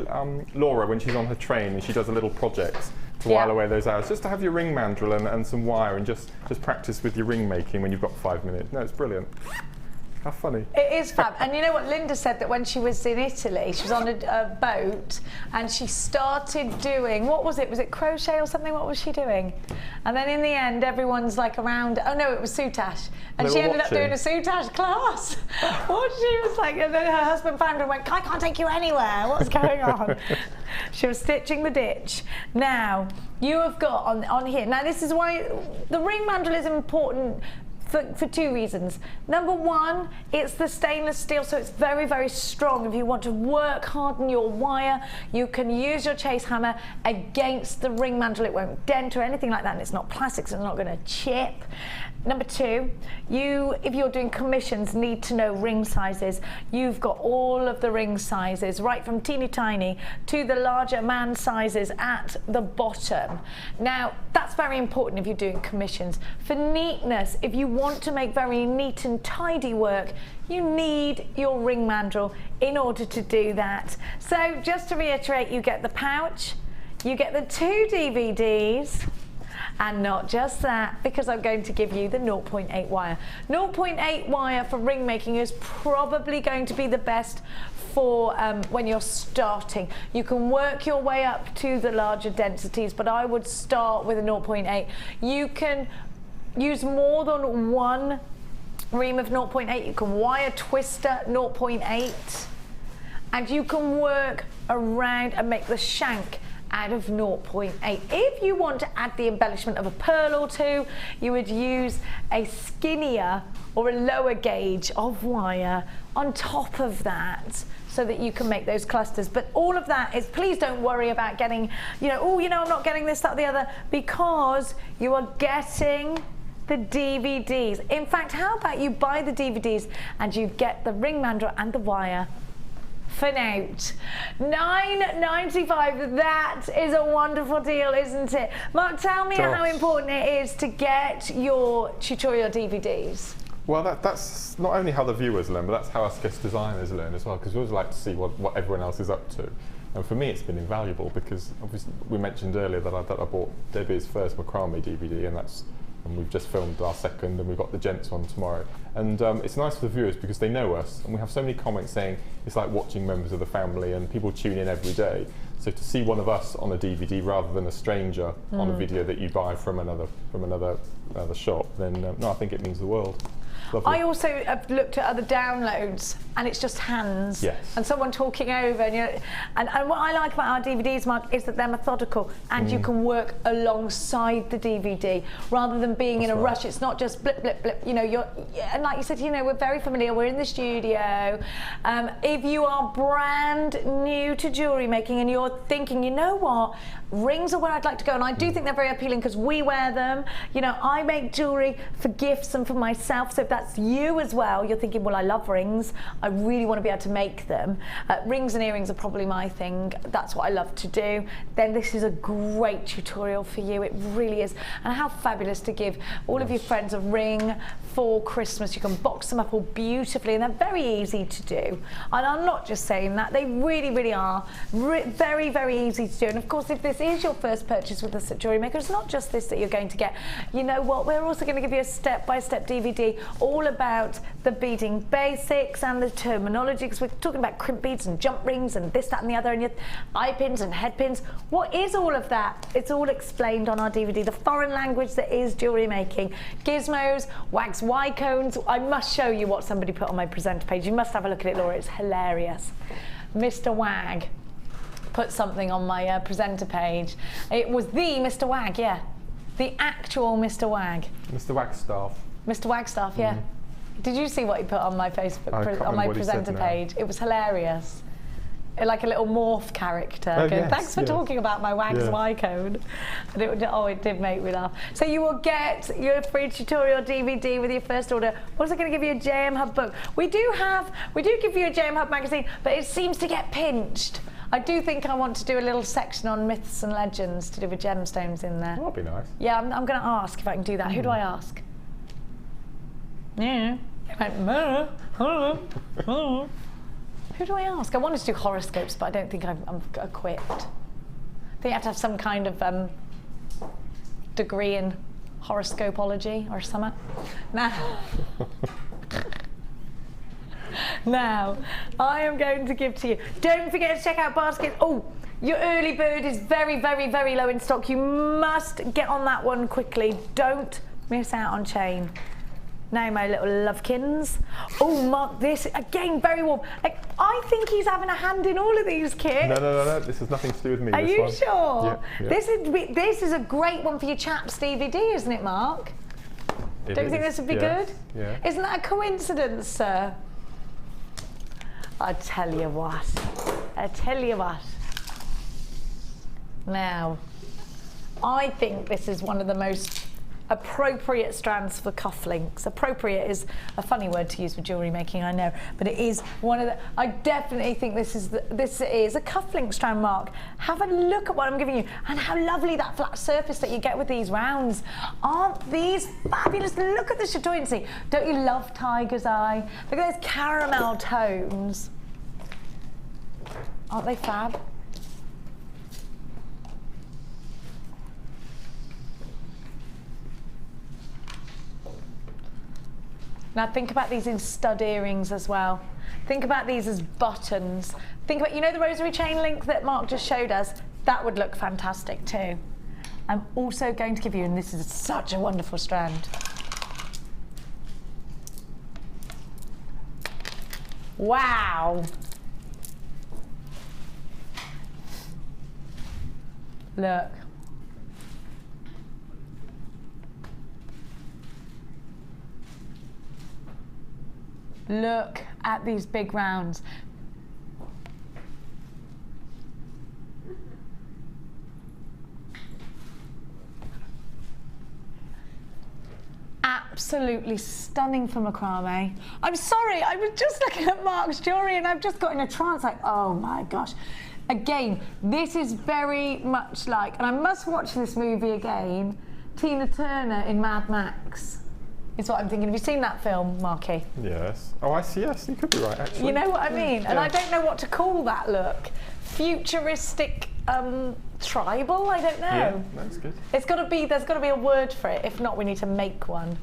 Laura when she's on her train and she does a little project to while away those hours, just to have your ring mandrel and some wire and just practice with your ring making when you've got 5 minutes. No, it's brilliant. How funny. It is fab. And you know what Linda said, that when she was in Italy, she was on a boat and she started doing, what was it? Was it crochet or something? What was she doing? And then in the end, everyone's like around, oh no, it was soutache. And she ended up doing a soutache class. What she was like, and then her husband found her and went, I can't take you anywhere. What's going on? She was stitching the ditch. Now, you have got on here, now this is why the ring mandrel is important for 2 reasons. Number one, it's the stainless steel, so it's very, very strong. If you want to work harden your wire, you can use your chase hammer against the ring mandrel. It won't dent or anything like that, and it's not plastic, so it's not going to chip. Number two, if you're doing commissions, need to know ring sizes. You've got all of the ring sizes, right from teeny tiny to the larger man sizes at the bottom. Now, that's very important if you're doing commissions. For neatness, if you want to make very neat and tidy work, you need your ring mandrel in order to do that. So just to reiterate, you get the pouch, you get the 2 DVDs, and not just that, because I'm going to give you the 0.8 wire. 0.8 wire for ring making is probably going to be the best for when you're starting. You can work your way up to the larger densities, but I would start with a 0.8. You can use more than one ream of 0.8. You can wire twister 0.8, and you can work around and make the shank out of 0.8. If you want to add the embellishment of a pearl or two, you would use a skinnier or a lower gauge of wire on top of that, so that you can make those clusters. But all of that is, please don't worry about getting, I'm not getting this, that, or the other, because you are getting the DVDs. In fact, how about you buy the DVDs and you get the ring mandrel and the wire for note. $9.95. That is a wonderful deal, isn't it? Mark, tell me how important it is to get your tutorial DVDs. Well, that's not only how the viewers learn, but that's how us guest designers learn as well, because we always like to see what everyone else is up to. And for me, it's been invaluable, because obviously we mentioned earlier that I bought Debbie's first Macrame DVD, and we've just filmed our second, and we've got the gents one tomorrow. And it's nice for the viewers because they know us, and we have so many comments saying it's like watching members of the family, and people tune in every day. So to see one of us on a DVD rather than a stranger on a video that you buy from another shop, then no, I think it means the world. Lovely. I also have looked at other downloads, and it's just hands and someone talking over. And what I like about our DVDs, Mark, is that they're methodical, and you can work alongside the DVD rather than being in a rush. It's not just blip, blip, blip. And like you said, we're very familiar. We're in the studio. If you are brand new to jewellery making and you're thinking, you know what, rings are where I'd like to go, and I do think they're very appealing because we wear them. I make jewellery for gifts and for myself, so if that's you as well, you're thinking, well, I love rings, I really want to be able to make them. Rings and earrings are probably my thing, that's what I love to do. Then this is a great tutorial for you, it really is. And how fabulous to give all of your friends a ring for Christmas. You can box them up all beautifully, and they're very easy to do. And I'm not just saying that, they really, really are very, very easy to do. And of course, if this is your first purchase with us at Jewellery Maker, it's not just this that you're going to get. You know what, we're also going to give you a step-by-step DVD all about the beading basics and the terminology, because we're talking about crimp beads and jump rings and this, that and the other, and your eye pins and head pins. What is all of that? It's all explained on our DVD, the foreign language that is jewellery making. Gizmos, wax Y cones. I must show you what somebody put on my presenter page. You must have a look at it, Laura, it's hilarious. Mr. Wag put something on my presenter page. It was the Mr. Wag, yeah. The actual Mr. Wag. Mr. Wagstaff. Mr. Wagstaff, yeah. Did you see what he put on my Facebook, on my presenter page? It was hilarious. like a little morph character. Oh, Going, yes, thanks for yes. talking about my Wags Yeah. Y code. And it did make me laugh. So you will get your free tutorial DVD with your first order. We're also going to give you a JM Hub book. We do give you a JM Hub magazine, but it seems to get pinched. I do think I want to do a little section on myths and legends to do with gemstones in there. That'd be nice. Yeah, I'm going to ask if I can do that. Who do I ask? Yeah. Who do I ask? I wanted to do horoscopes, but I don't think I'm equipped. I think you have to have some kind of degree in horoscopology or something. Now, I am going to give to you. Don't forget to check out baskets. Oh, your early bird is very, very, very low in stock. You must get on that one quickly. Don't miss out on chain. Now, my little lovekins. Oh, Mark, this, again, very warm. I think he's having a hand in all of these kits. No. This has nothing to do with me. Are this you one. sure? Yeah. This is a great one for your chaps DVD, isn't it, Mark? Don't you think this would be good? Yeah. Isn't that a coincidence, sir? I tell you what. Now, I think this is one of the most appropriate strands for cufflinks. Appropriate is a funny word to use for jewellery making, I know, but it is one of the, I definitely think this is a cufflink strand, Mark. Have a look at what I'm giving you and how lovely that flat surface that you get with these rounds. Aren't these fabulous? Look at the chatoyancy. Don't you love tiger's eye? Look at those caramel tones. Aren't they fab? Now think about these in stud earrings as well. Think about these as buttons. Think about, you know the rosary chain link that Mark just showed us? That would look fantastic too. I'm also going to give you, and this is such a wonderful strand. Wow. Look. Look at these big rounds. Absolutely stunning for Macrame. I'm sorry, I was just looking at Mark's jewellery and I've just got in a trance like, oh my gosh. Again, this is very much like, and I must watch this movie again, Tina Turner in Mad Max. Is what I'm thinking. Have you seen that film, Marky? Yes. Oh, I see. Yes, you could be right, actually. You know what I mean? Yeah. And I don't know what to call that look. Futuristic, tribal? I don't know. Yeah, that's good. It's got to be. There's got to be a word for it. If not, we need to make one.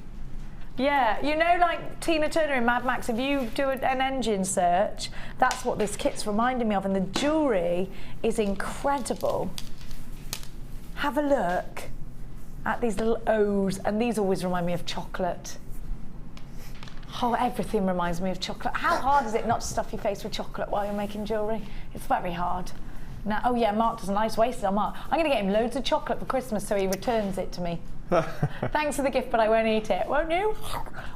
Yeah, you know, like Tina Turner in Mad Max. If you do an engine search, that's what this kit's reminding me of. And the jewellery is incredible. Have a look at these little O's, and these always remind me of chocolate. Oh, everything reminds me of chocolate. How hard is it not to stuff your face with chocolate while you're making jewellery? It's very hard. Now, oh yeah, Mark doesn't like wasted on Mark. I'm going to get him loads of chocolate for Christmas so he returns it to me. Thanks for the gift, but I won't eat it, won't you?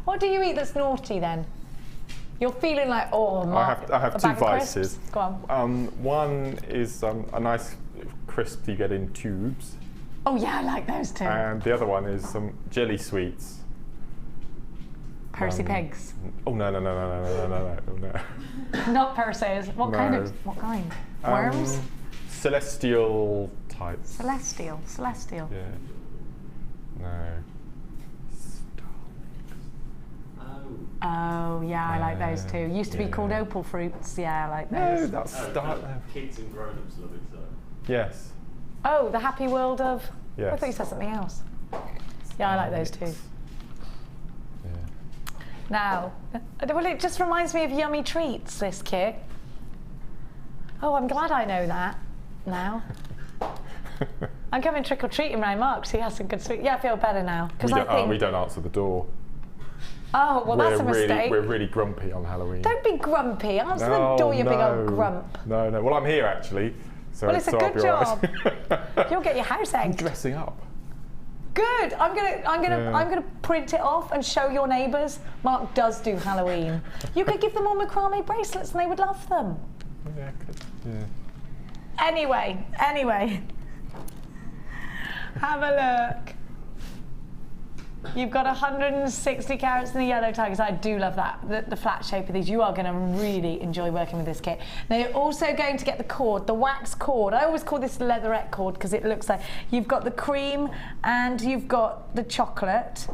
What do you eat that's naughty then? You're feeling like, oh, Mark, I have two vices. Go on. One is a nice crisp you get in tubes. Oh yeah, I like those too. And the other one is some jelly sweets. Percy pigs. Oh no. Not Percy's. What kind of? What kind? Worms? Celestial types. Celestial. Yeah. No. Oh yeah, I like those too. Used to be called opal fruits. Yeah, I like those. No, that's Kids and grown-ups love it, so. Yes. Oh, the happy world of. Yes. I thought you said something else. Yeah, I like those too. Yeah. Now, well, it just reminds me of yummy treats. This kit. Oh, I'm glad I know that now. I'm coming trick or treating around Mark, so he has some good sweet. Yeah, I feel better now because I think we don't answer the door. Oh, well, that's a mistake. We're really grumpy on Halloween. Don't be grumpy. Answer the door, you big old grump. No. Well, I'm here actually. So well, it's a good job. You'll get your house egged. I'm dressing up. Good. I'm gonna print it off and show your neighbours. Mark does do Halloween. You could give them all Macrame bracelets and they would love them. Yeah, yeah. Anyway. Have a look. You've got 160 carats in the yellow tigers. I do love that, the flat shape of these. You are going to really enjoy working with this kit. Now you're also going to get the cord, the wax cord. I always call this leatherette cord because it looks like you've got the cream and you've got the chocolate.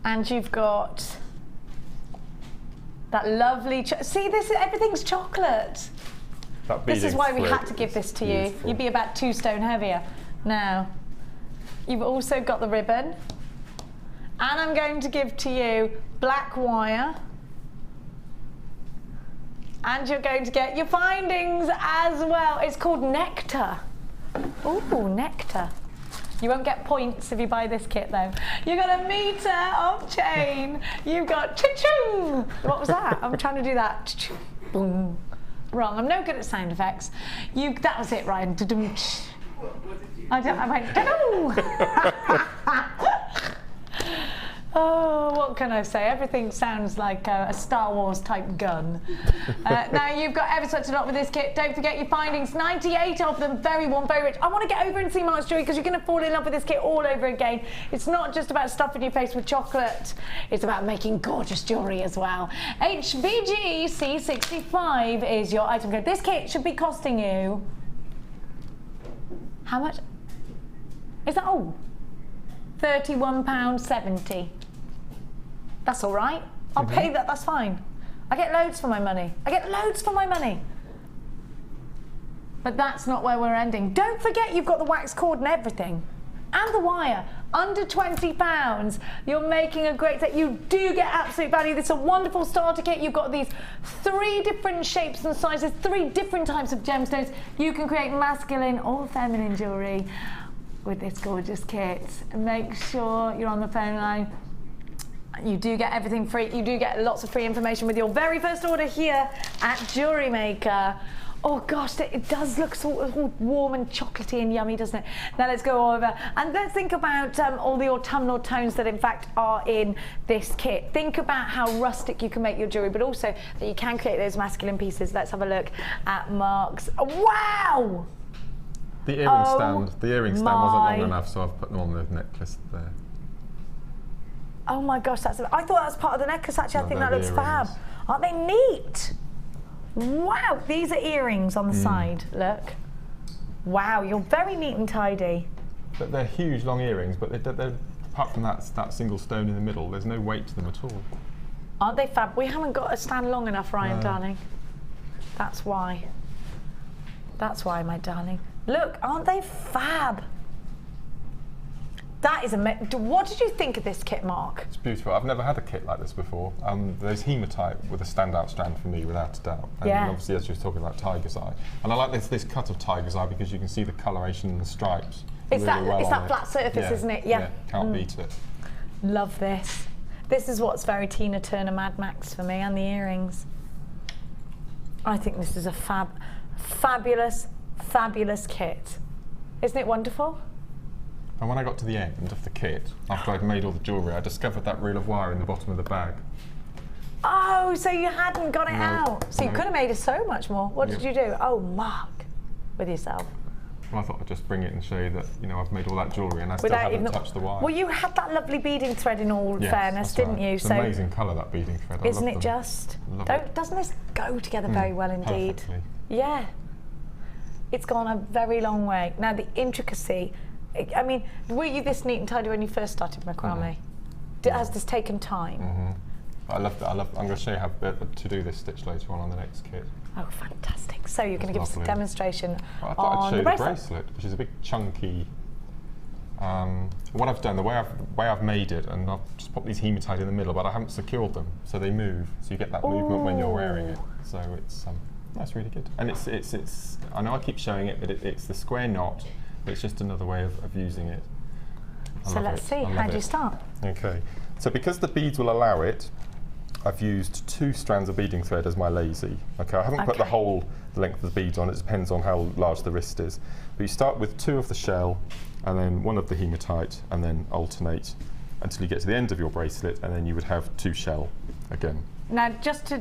And you've got that lovely, see this, everything's chocolate. This is why we had to give this to you. You'd be about 2 stone heavier. Now, you've also got the ribbon, and I'm going to give to you black wire, and you're going to get your findings as well. It's called Nectar. Ooh, Nectar. You won't get points if you buy this kit though. You got a meter of chain. You've got cha-ching. What was that? I'm trying to do that. Cha-ching. Boom. Wrong. I'm no good at sound effects. That was it, Ryan. I went, oh, what can I say? Everything sounds like a Star Wars type gun. Now you've got ever such a lot with this kit. Don't forget your findings, 98 of them, very warm, very rich. I want to get over and see Mark's jewelry because you're going to fall in love with this kit all over again. It's not just about stuffing your face with chocolate. It's about making gorgeous jewelry as well. HBG C65 is your item code. This kit should be costing you, how much? Is that all? £31.70. That's all right. I'll pay that, that's fine. I get loads for my money. But that's not where we're ending. Don't forget you've got the wax cord and everything. And the wire. Under £20. You're making a great set. You do get absolute value. This is a wonderful starter kit. You've got these 3 different shapes and sizes, 3 different types of gemstones. You can create masculine or feminine jewelry with this gorgeous kit. Make sure you're on the phone line. You do get everything free. You do get lots of free information with your very first order here at Jewellery Maker. Oh gosh, it does look sort of warm and chocolatey and yummy, doesn't it? Now let's go over and let's think about all the autumnal tones that in fact are in this kit. Think about how rustic you can make your jewelry, but also that you can create those masculine pieces. Let's have a look at Mark's. Wow! The earring stand. The earring stand wasn't long enough, so I've put them on the necklace there. Oh my gosh, I thought that was part of the necklace. Actually, I think that looks fab. Aren't they neat? Wow, these are earrings on the side. Look. Wow, you're very neat and tidy. But they're huge, long earrings. But they're apart from that single stone in the middle, there's no weight to them at all. Aren't they fab? We haven't got a stand long enough, Ryan, darling. That's why. That's why, my darling. Look, aren't they fab? That is amazing. What did you think of this kit, Mark? It's beautiful. I've never had a kit like this before. There's hematite with a standout strand for me, without a doubt. And obviously, as you were talking about, tiger's eye. And I like this cut of tiger's eye because you can see the coloration and the stripes. It's that flat surface, isn't it? Yeah. Can't beat it. Love this. This is what's very Tina Turner Mad Max for me, and the earrings. I think this is a fabulous, fabulous kit. Isn't it wonderful? And when I got to the end of the kit, after I'd made all the jewellery, I discovered that reel of wire in the bottom of the bag. Oh, so you hadn't got it out. So you could have made it so much more. What did you do? Oh, Mark, with yourself. Well, I thought I'd just bring it and show you that, you know, I've made all that jewellery and I still haven't touched the wire. Well, you had that lovely beading thread in all fairness, didn't you? It's an amazing colour, that beading thread. Isn't it just? Doesn't this go together very well indeed? Perfectly. Yeah. It's gone a very long way. Now, the intricacy. I mean, were you this neat and tidy when you first started macrame? Has this taken time? I love that. I'm going to show you how to do this stitch later on the next kit. Oh, fantastic. So you're going to give us a demonstration I thought I'd show you the bracelet, which is a big chunky. What I've done, the way I've made it, and I've just popped these hematite in the middle, but I haven't secured them, so they move. So you get that movement when you're wearing it. So that's really good. And it's. I know I keep showing it, but it's the square knot. It's just another way of using it. So let's see, how do you start? Okay, so because the beads will allow it, I've used 2 strands of beading thread as my lazy. Okay, I haven't put the whole length of the beads on, it depends on how large the wrist is. But you start with 2 of the shell, and then 1 of the hematite, and then alternate until you get to the end of your bracelet, and then you would have 2 shell again. Now, just to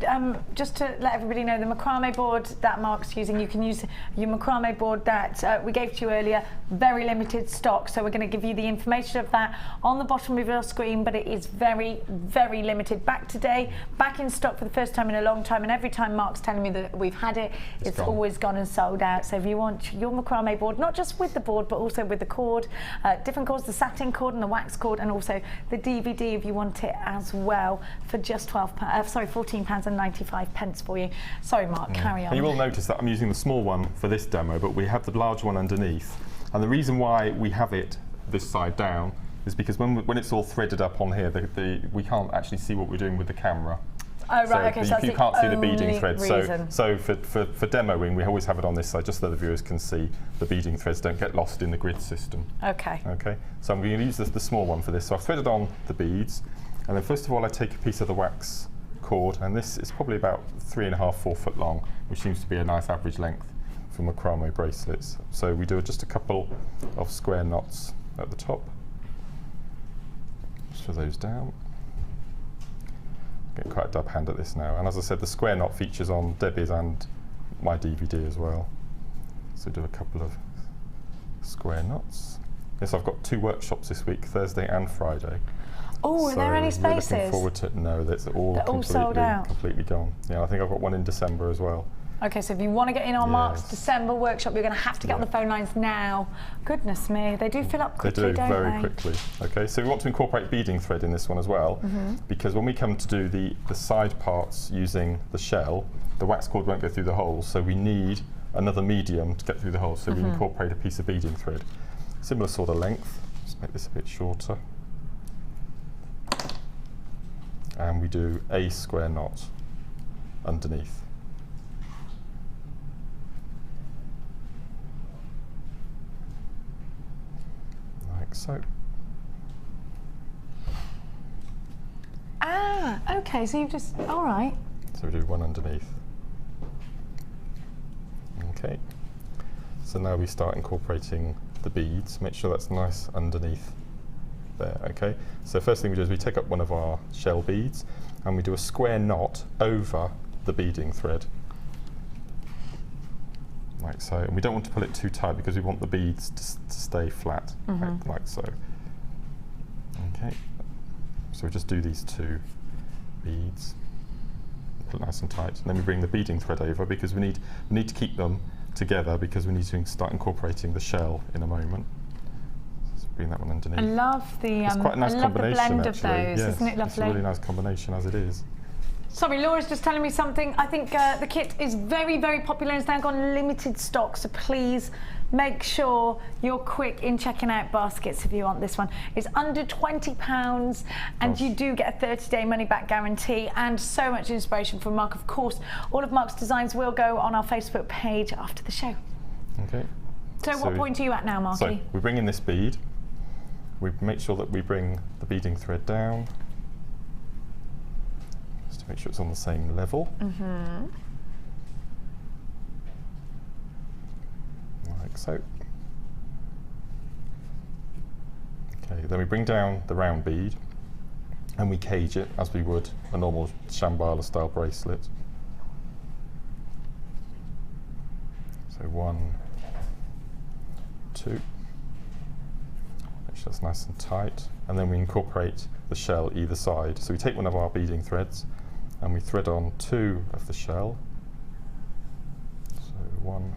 let everybody know, the macrame board that Mark's using, you can use your macrame board that we gave to you earlier. Very limited stock, so we're going to give you the information of that on the bottom of your screen, but it is very, very limited. Back today, back in stock for the first time in a long time, and every time Mark's telling me that we've had it, it's always gone and sold out. So if you want your macrame board, not just with the board, but also with the cord, different cords, the satin cord and the wax cord, and also the DVD if you want it as well, for just £14.95 for you. Sorry, Mark, carry on. And you will notice that I'm using the small one for this demo, but we have the large one underneath. And the reason why we have it this side down is because when it's all threaded up on here, we can't actually see what we're doing with the camera. Oh, right, okay, so you can't see the beading thread. Reason. So for demoing, we always have it on this side, just so the viewers can see the beading threads don't get lost in the grid system. Okay. Okay, so I'm going to use the small one for this. So I've threaded on the beads, and then first of all I take a piece of the wax cord, and this is probably about 3.5 to 4 foot long, which seems to be a nice average length for macrame bracelets. So we do just a couple of square knots at the top, just for those down. Get quite a dab hand at this now, and as I said, the square knot features on Debbie's and my DVD as well. So do a couple of square knots. Yes, I've got 2 workshops this week, Thursday and Friday. Oh, are there any spaces? Looking forward to no, that's all completely gone. Yeah, I think I've got one in December as well. Okay, so if you want to get in on Mark's December workshop, you're going to have to get on the phone lines now. Goodness me, they do fill up quickly, don't they? They do, very quickly. Okay, so we want to incorporate beading thread in this one as well, because when we come to do the side parts using the shell, the wax cord won't go through the holes, so we need another medium to get through the holes, so we incorporate a piece of beading thread. Similar sort of length, just make this a bit shorter. And we do a square knot underneath. Like so. Ah, okay, so you've just, all right. So we do one underneath. Okay. So now we start incorporating the beads. Make sure that's nice underneath there, okay? So first thing we do is we take up one of our shell beads and we do a square knot over the beading thread. Like so. And we don't want to pull it too tight because we want the beads to stay flat, like so. Okay. So we just do these 2 beads, pull it nice and tight, and then we bring the beading thread over because we need to keep them together because we need to start incorporating the shell in a moment. So bring that one underneath. I love the it's quite a nice combination, the blend actually. of those, yes, isn't it lovely? It's a really nice combination as it is. Sorry, Laura's just telling me something. I think the kit is very, very popular and it's now got limited stock, so please make sure you're quick in checking out baskets if you want this one. It's under £20 and you do get a 30-day money-back guarantee and so much inspiration from Mark. Of course, all of Mark's designs will go on our Facebook page after the show. Okay. So what point are you at now, Marky? So we bring in this bead. We make sure that we bring the beading thread down. To make sure it's on the same level. Like so. Okay, then we bring down the round bead and we cage it as we would a normal Shambhala style bracelet. So 1, 2. Make sure that's nice and tight. And then we incorporate the shell either side. So we take one of our beading threads and we thread on 2 of the shell. So 1,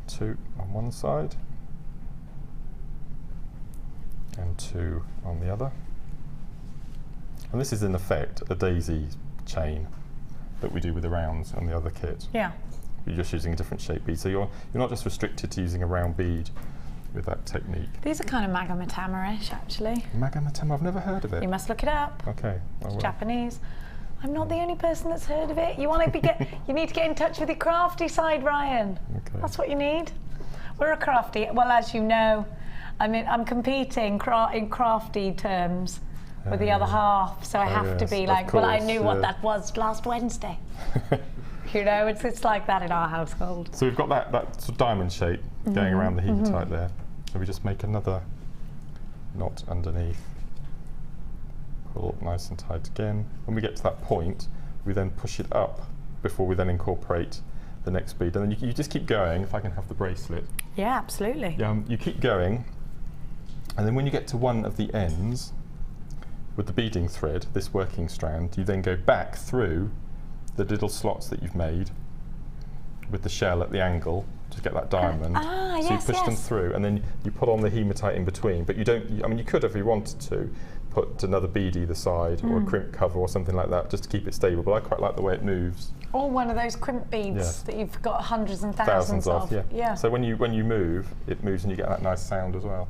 2 on one side and 2 on the other. And this is in effect a daisy chain that we do with the rounds and the other kit. Yeah. You're just using a different shape bead. So you're not just restricted to using a round bead with that technique. These are kind of magamatama-ish, actually. Magamatama, I've never heard of it. You must look it up. Okay. It's Japanese. I'm not the only person that's heard of it. You want to you need to get in touch with your crafty side, Ryan. Okay. That's what you need. We're a crafty. Well, as you know, I mean, I'm competing in crafty terms with the other half, so I have to be like, well, I knew what that was last Wednesday. You know, it's like that in our household. So we've got that sort of diamond shape going around the hematite there. So we just make another knot underneath, Pull nice and tight again. When we get to that point, we then push it up before we then incorporate the next bead. And then you just keep going, if I can have the bracelet. Yeah, absolutely. You keep going, and then when you get to one of the ends, with the beading thread, this working strand, you then go back through the little slots that you've made with the shell at the angle to get that diamond. So you push them through, and then you put on the hematite in between, but you don't, I mean, you could, if you wanted to, put another bead either side or a crimp cover or something like that just to keep it stable, but I quite like the way it moves. Or one of those crimp beads that you've got hundreds and thousands of. Yeah. So when you move, it moves and you get that nice sound as well.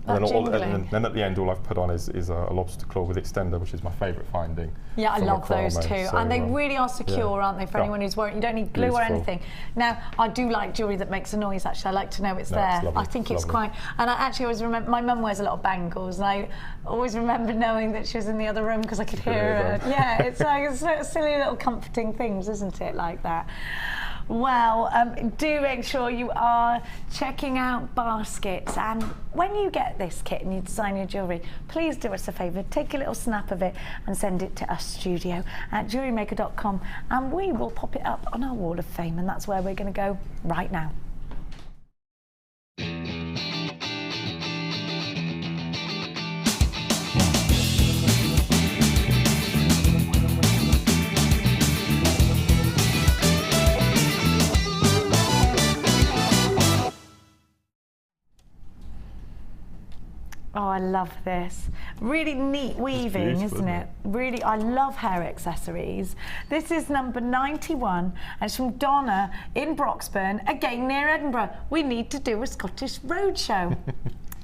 And then at the end, all I've put on is a lobster claw with extender, which is my favourite finding. Yeah, I love those too. So, and they really are secure, aren't they, for anyone who's worried? You don't need glue or anything. Now, I do like jewellery that makes a noise, actually. I like to know it's there. It's I think it's quite... And I actually always remember... My mum wears a lot of bangles, and I always remember knowing that she was in the other room because I could hear her. Yeah, it's like it's silly little comforting things, isn't it, like that? Well, do make sure you are checking out baskets, and when you get this kit and you design your jewellery, please do us a favour, take a little snap of it and send it to us, studio at JewelleryMaker.com, and we will pop it up on our wall of fame, and that's where we're going to go right now. Oh, I love this. Really neat weaving, isn't it? Really, I love hair accessories. This is number 91, and it's from Donna in Broxburn, again near Edinburgh. We need to do a Scottish roadshow.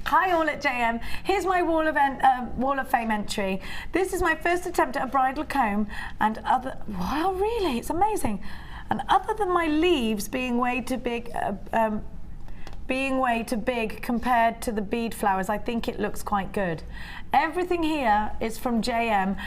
Hi all at JM, here's my wall of Fame entry. This is my first attempt at a bridal comb, and wow, really, it's amazing. And other than my leaves being way too big, compared to the bead flowers, I think it looks quite good. Everything here is from JM,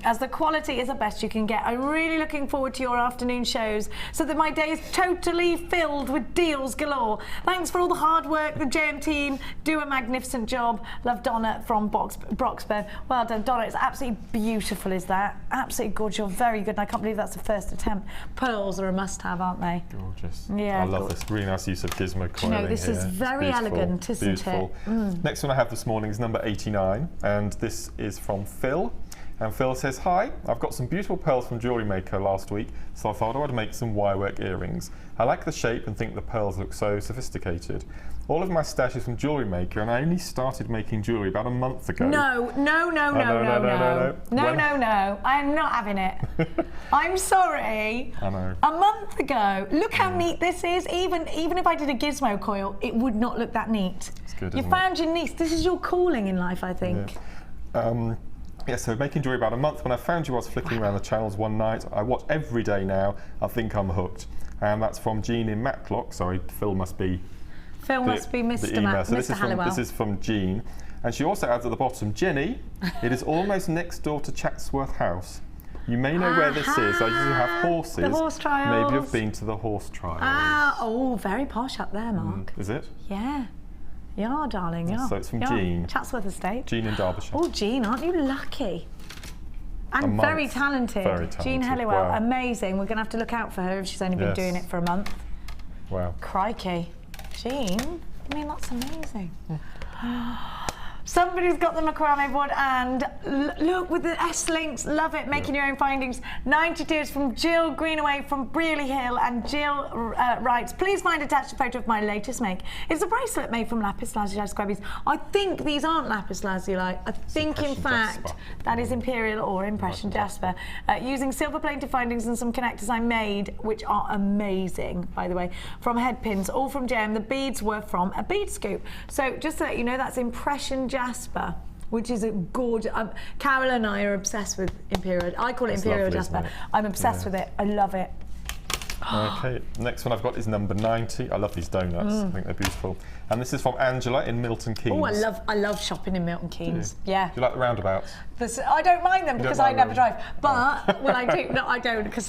as the quality is the best you can get. I'm really looking forward to your afternoon shows so that my day is totally filled with deals galore. Thanks for all the hard work. The JM team do a magnificent job. Love, Donna from Broxburn. Well done, Donna. It's absolutely beautiful, is that? Absolutely gorgeous. You're very good, and I can't believe that's the first attempt. Pearls are a must-have, aren't they? Gorgeous. Yeah. I love this. Really nice use of gizmo coiling. You know, this is very elegant, isn't it? Next one I have this morning is number 89, and this is from Phil. And Phil says, hi, I've got some beautiful pearls from Jewellery Maker last week, so I thought I would make some wirework earrings. I like the shape and think the pearls look so sophisticated. All of my stash is from Jewellery Maker, and I only started making jewellery about a month ago. No. I'm not having it. I'm sorry. I know. A month ago. Look how neat this is. Even if I did a gizmo coil, it would not look that neat. It's good, You found your niche. This is your calling in life, I think. Yeah, so making jewellery about a month. When I found you, I was flicking around the channels one night. I watch every day now. I think I'm hooked. And that's from Jean in Matlock. Sorry, Phil must be Mr. Matt. So Mr. this is from Jean. And she also adds at the bottom, Jenny, it is almost next door to Chatsworth House. You may know where this is. I usually have horses. The horse trials. Maybe you've been to the horse trials. Oh, very posh up there, Mark. Is it? Yeah. Yeah, darling, yeah. So it's from Jean. Chatsworth Estate. Jean in Derbyshire. Oh, Jean, aren't you lucky? And very talented. Very talented. Jean Helliwell, amazing. We're going to have to look out for her if she's only been doing it for a month. Wow. Crikey. Jean, I mean, that's amazing. Somebody's got the Macrame board, and look with the S-links, love it, making your own findings. 92 is from Jill Greenaway from Brearley Hill, and Jill writes, please find attached a photo of my latest make. It's a bracelet made from lapis lazuli squabbies. I think these aren't lapis lazuli. I think in fact that is imperial or impression jasper. Using silver plated findings and some connectors I made, which are amazing, by the way, from head pins, all from JM. The beads were from a bead scoop. So just to let you know, that's impression jasper, which is a gorgeous. Carol and I are obsessed with imperial. I call it imperial jasper. I'm obsessed with it. I love it. Okay, next one I've got is number 90. I love these donuts. I think they're beautiful. And this is from Angela in Milton Keynes. Oh, I love shopping in Milton Keynes. Yeah. Do you like the roundabouts? I don't mind them because I never drive. But Oh. when I do, no, I don't because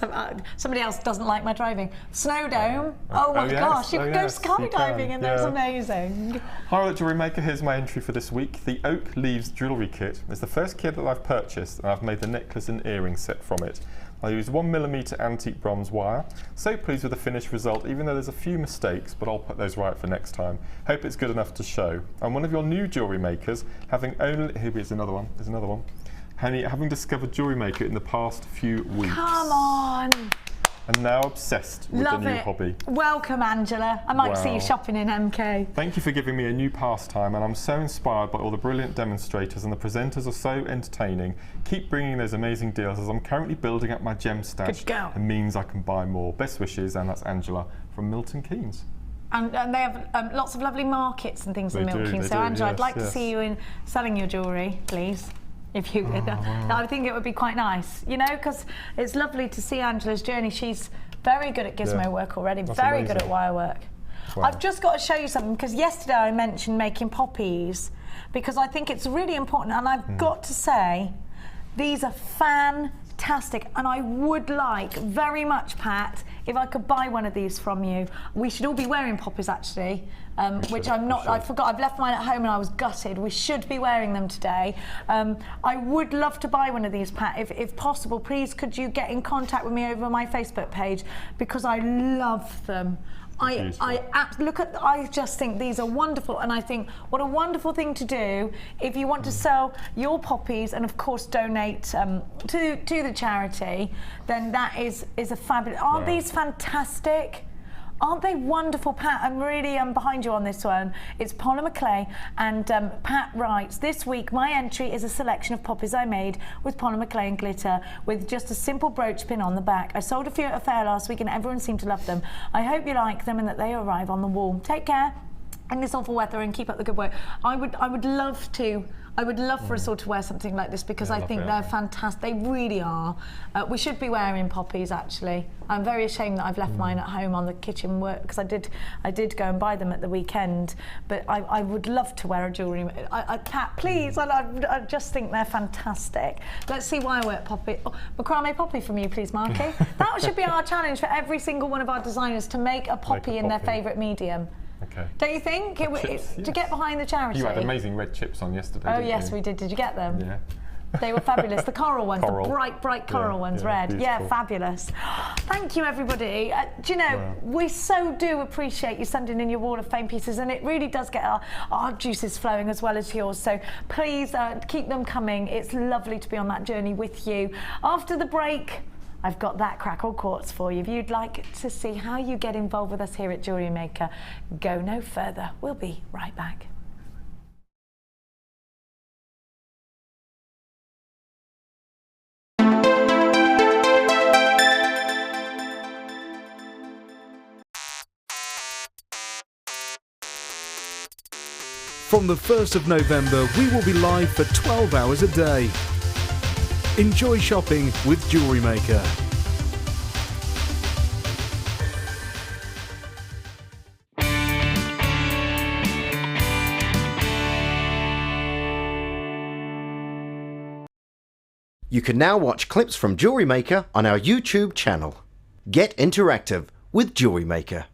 somebody else doesn't like my driving. Snow Dome. Oh my yes. gosh, you Oh, can yes, go you skydiving can. and that's Yeah. amazing. Hi, Jewellery Maker. Here's my entry for this week. The Oak Leaves Jewellery Kit is the first kit that I've purchased, and I've made the necklace and earring set from it. I used 1mm antique bronze wire. So pleased with the finished result, even though there's a few mistakes, but I'll put those right for next time. Hope it's good enough to show. I'm one of your new jewellery makers, having only, here's another one, having discovered Jewellery Maker in the past few weeks. Come on. And now obsessed with Love the new it. hobby. Welcome, Angela. I might see Wow. you shopping in MK. Thank you for giving me a new pastime, and I'm so inspired by all the brilliant demonstrators, and the presenters are so entertaining. Keep bringing those amazing deals as I'm currently building up my gem stash. Good girl. It means I can buy more. Best wishes, and that's Angela from Milton Keynes. And they have lots of lovely markets and things in They Milton do, Keynes. they So, do, Angela, I'd yes, like to yes. see you in selling your jewellery, please. If you, I think it would be quite nice, you know, because it's lovely to see Angela's journey. She's very good at gizmo work already, That's very amazing. good at wire work. Wow. I've just got to show you something because yesterday I mentioned making poppies because I think it's really important, and I've got to say these are fantastic, and I would like very much, Pat, if I could buy one of these from you. We should all be wearing poppies actually, which I'm not. I forgot. I've left mine at home and I was gutted. We should be wearing them today. I would love to buy one of these, Pat, if possible. Please, could you get in contact with me over my Facebook page because I love them. I just think these are wonderful, and I think what a wonderful thing to do if you want to sell your poppies and of course donate to the charity. Then that is a fabulous. Aren't these fantastic? Aren't they wonderful, Pat? I'm really behind you on this one. It's polymer clay, and Pat writes, this week my entry is a selection of poppies I made with polymer clay and glitter with just a simple brooch pin on the back. I sold a few at a fair last week and everyone seemed to love them. I hope you like them and that they arrive on the wall. Take care in this awful weather and keep up the good work. I would love for us all to wear something like this because I think they're fantastic. They really are. We should be wearing poppies actually. I'm very ashamed that I've left mine at home on the kitchen work because I did go and buy them at the weekend. But I would love to wear a jewellery. Pat, please. I just think they're fantastic. Let's see wirework poppy. Oh, macrame poppy from you, please, Marky. That should be our challenge for every single one of our designers to make a poppy in their favourite medium. Okay. Don't you think? To get behind the charity. You had amazing red chips on yesterday. Oh didn't yes, you? we did. Did you get them? Yeah. They were fabulous. The coral ones, Coral. the bright coral ones, red. Beautiful. Yeah, fabulous. Thank you, everybody. Do you know, we so do appreciate you sending in your Wall of Fame pieces, and it really does get our juices flowing as well as yours. So please keep them coming. It's lovely to be on that journey with you. After the break, I've got that Crackle quartz for you. If you'd like to see how you get involved with us here at Jewellery Maker, go no further. We'll be right back. From the 1st of November, we will be live for 12 hours a day. Enjoy shopping with Jewellery Maker. You can now watch clips from Jewellery Maker on our YouTube channel. Get interactive with Jewellery Maker.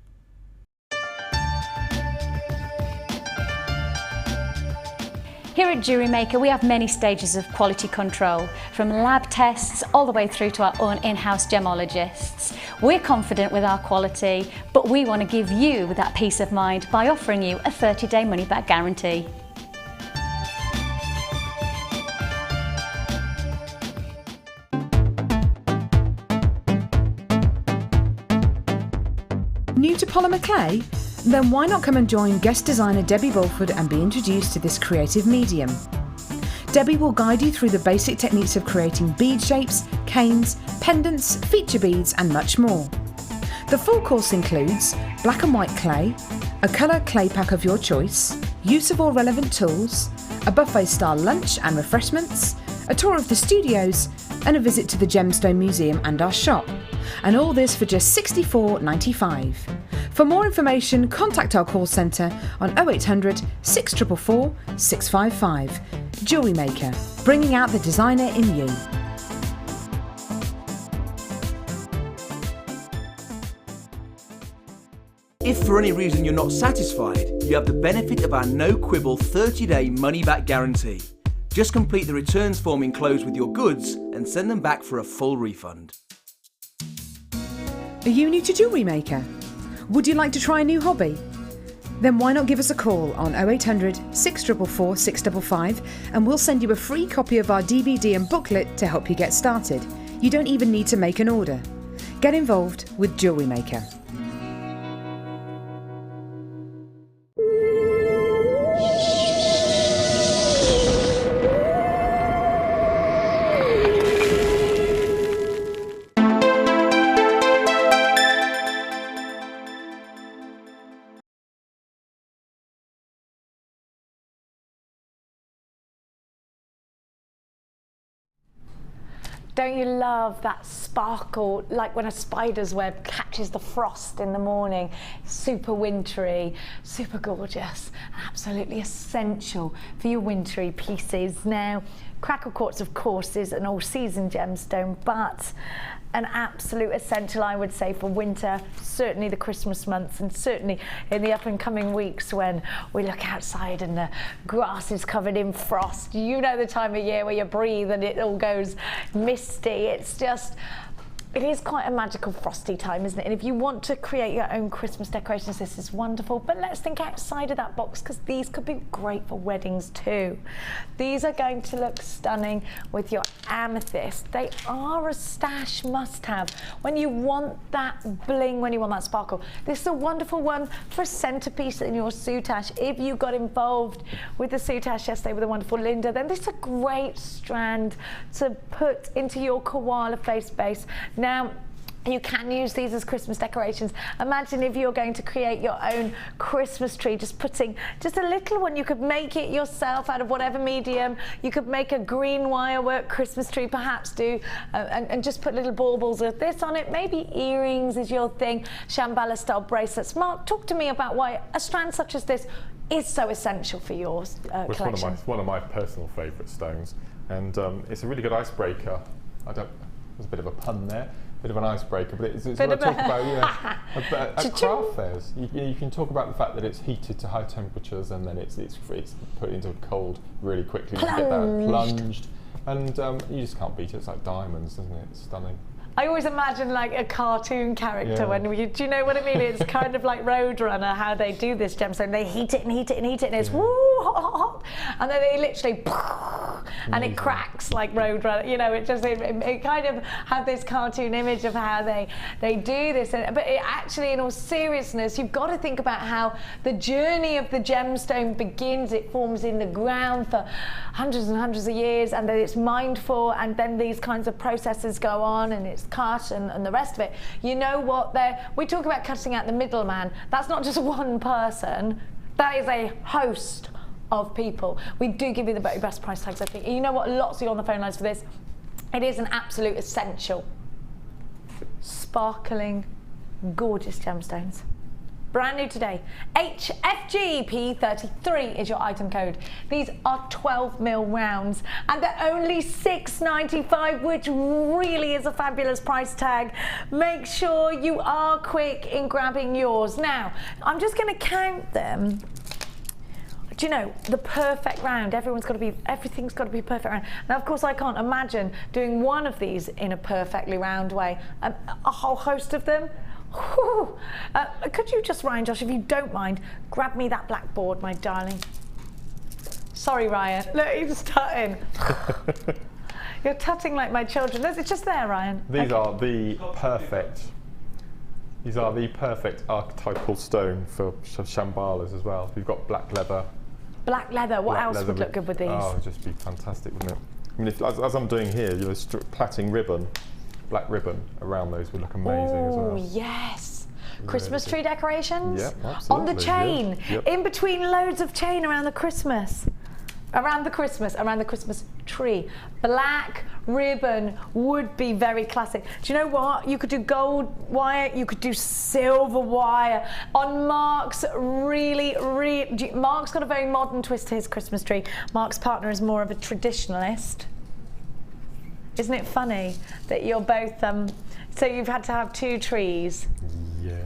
Here at Jewellery Maker, we have many stages of quality control, from lab tests all the way through to our own in-house gemologists. We're confident with our quality, but we want to give you that peace of mind by offering you a 30-day money-back guarantee. New to polymer clay? Then why not come and join guest designer Debbie Bulford and be introduced to this creative medium. Debbie will guide you through the basic techniques of creating bead shapes, canes, pendants, feature beads and much more. The full course includes black and white clay, a colour clay pack of your choice, use of all relevant tools, a buffet style lunch and refreshments, a tour of the studios and a visit to the Gemstone Museum and our shop. And all this for just $64.95. For more information, contact our call centre on 0800 644 655. Jewellery Maker, bringing out the designer in you. If for any reason you're not satisfied, you have the benefit of our no-quibble 30-day money-back guarantee. Just complete the returns form enclosed with your goods and send them back for a full refund. Are you new to Jewellery Maker? Would you like to try a new hobby? Then why not give us a call on 0800 644 655 and we'll send you a free copy of our DVD and booklet to help you get started. You don't even need to make an order. Get involved with Jewellery Maker. Don't you love that sparkle, like when a spider's web catches the frost in the morning? Super wintry, super gorgeous, absolutely essential for your wintry pieces. Now, Crackle quartz, of course, is an all-season gemstone, but an absolute essential, I would say, for winter, certainly the Christmas months, and certainly in the up and coming weeks when we look outside and the grass is covered in frost. You know the time of year where you breathe and it all goes misty. It's just, it is quite a magical frosty time, isn't it? And if you want to create your own Christmas decorations, this is wonderful. But let's think outside of that box, because these could be great for weddings too. These are going to look stunning with your amethyst. They are a stash must-have when you want that bling, when you want that sparkle. This is a wonderful one for a centerpiece in your soutache. If you got involved with the soutache yesterday with the wonderful Linda, then this is a great strand to put into your koala face base. Now, you can use these as Christmas decorations. Imagine if you're going to create your own Christmas tree, just putting just a little one. You could make it yourself out of whatever medium. You could make a green wire work Christmas tree, perhaps do, and just put little baubles of this on it. Maybe earrings is your thing, Shambhala style bracelets. Mark, talk to me about why a strand such as this is so essential for your collection. It's one of my personal favourite stones, and it's a really good icebreaker. There's a bit of a pun there, a bit of an icebreaker, but it's what I talk about, at craft fairs. You can talk about the fact that it's heated to high temperatures and then it's put into cold really quickly to get that plunged, and you just can't beat it. It's like diamonds, isn't it? It's stunning. I always imagine like a cartoon character do you know what I mean? It's kind of like Roadrunner, how they do this gemstone. They heat it and heat it and heat it, and it's woo, hot, hot, hot, and then they literally and it cracks like Roadrunner. You know, it kind of have this cartoon image of how they do this. But it actually, in all seriousness, you've got to think about how the journey of the gemstone begins. It forms in the ground for hundreds and hundreds of years, and then it's mined for, and then these kinds of processes go on, and it's cut and the rest of it. You know what? We talk about cutting out the middleman. That's not just one person. That is a host of people. We do give you the very best price tags, I think. You know what? Lots of you on the phone lines for this. It is an absolute essential. Sparkling, gorgeous gemstones. Brand new today. HFGP33 is your item code. These are 12mm rounds and they're only $6.95, which really is a fabulous price tag. Make sure you are quick in grabbing yours. Now, I'm just going to count them. Do you know, the perfect round, everything's got to be perfect round. Now, of course, I can't imagine doing one of these in a perfectly round way. A whole host of them. Could you just, Ryan, Josh, if you don't mind, grab me that blackboard, my darling. Sorry, Ryan. Look, he's tutting. You're tutting like my children. It's just there, Ryan. These are the perfect archetypal stone for shambhalas as well. We've got black leather. Black leather. What else would look good with these? Oh, it'd just be fantastic, wouldn't it? I mean, as I'm doing here, plaiting ribbon. Black ribbon around those would look amazing as well. Oh, yes. Christmas tree decorations? Yep, absolutely. On the chain. Yep. In between loads of chain around the Christmas. Around the Christmas tree. Black ribbon would be very classic. Do you know what? You could do gold wire, you could do silver wire. On Mark's Mark's got a very modern twist to his Christmas tree. Mark's partner is more of a traditionalist. Isn't it funny that you're both, so you've had to have 2 trees? Yeah.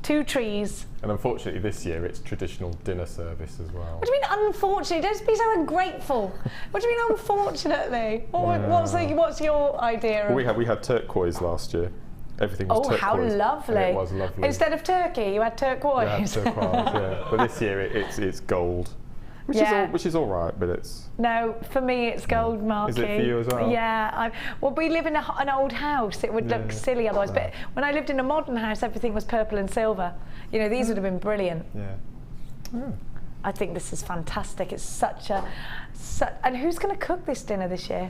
2 trees. And unfortunately this year it's traditional dinner service as well. What do you mean unfortunately? Don't be so ungrateful. What do you mean unfortunately? What's your idea of... Well, we had turquoise last year. Everything was turquoise. Oh, how lovely. And it was lovely. Instead of turkey, you had turquoise. Yeah, turquoise, yeah. But this year it's gold. Which is all right, but it's... No, for me it's gold, Marky. Is it for you as well? Yeah. Well, we live in an old house. It would look silly otherwise. But when I lived in a modern house, everything was purple and silver. You know, these would have been brilliant. Yeah. I think this is fantastic. It's and who's going to cook this dinner this year?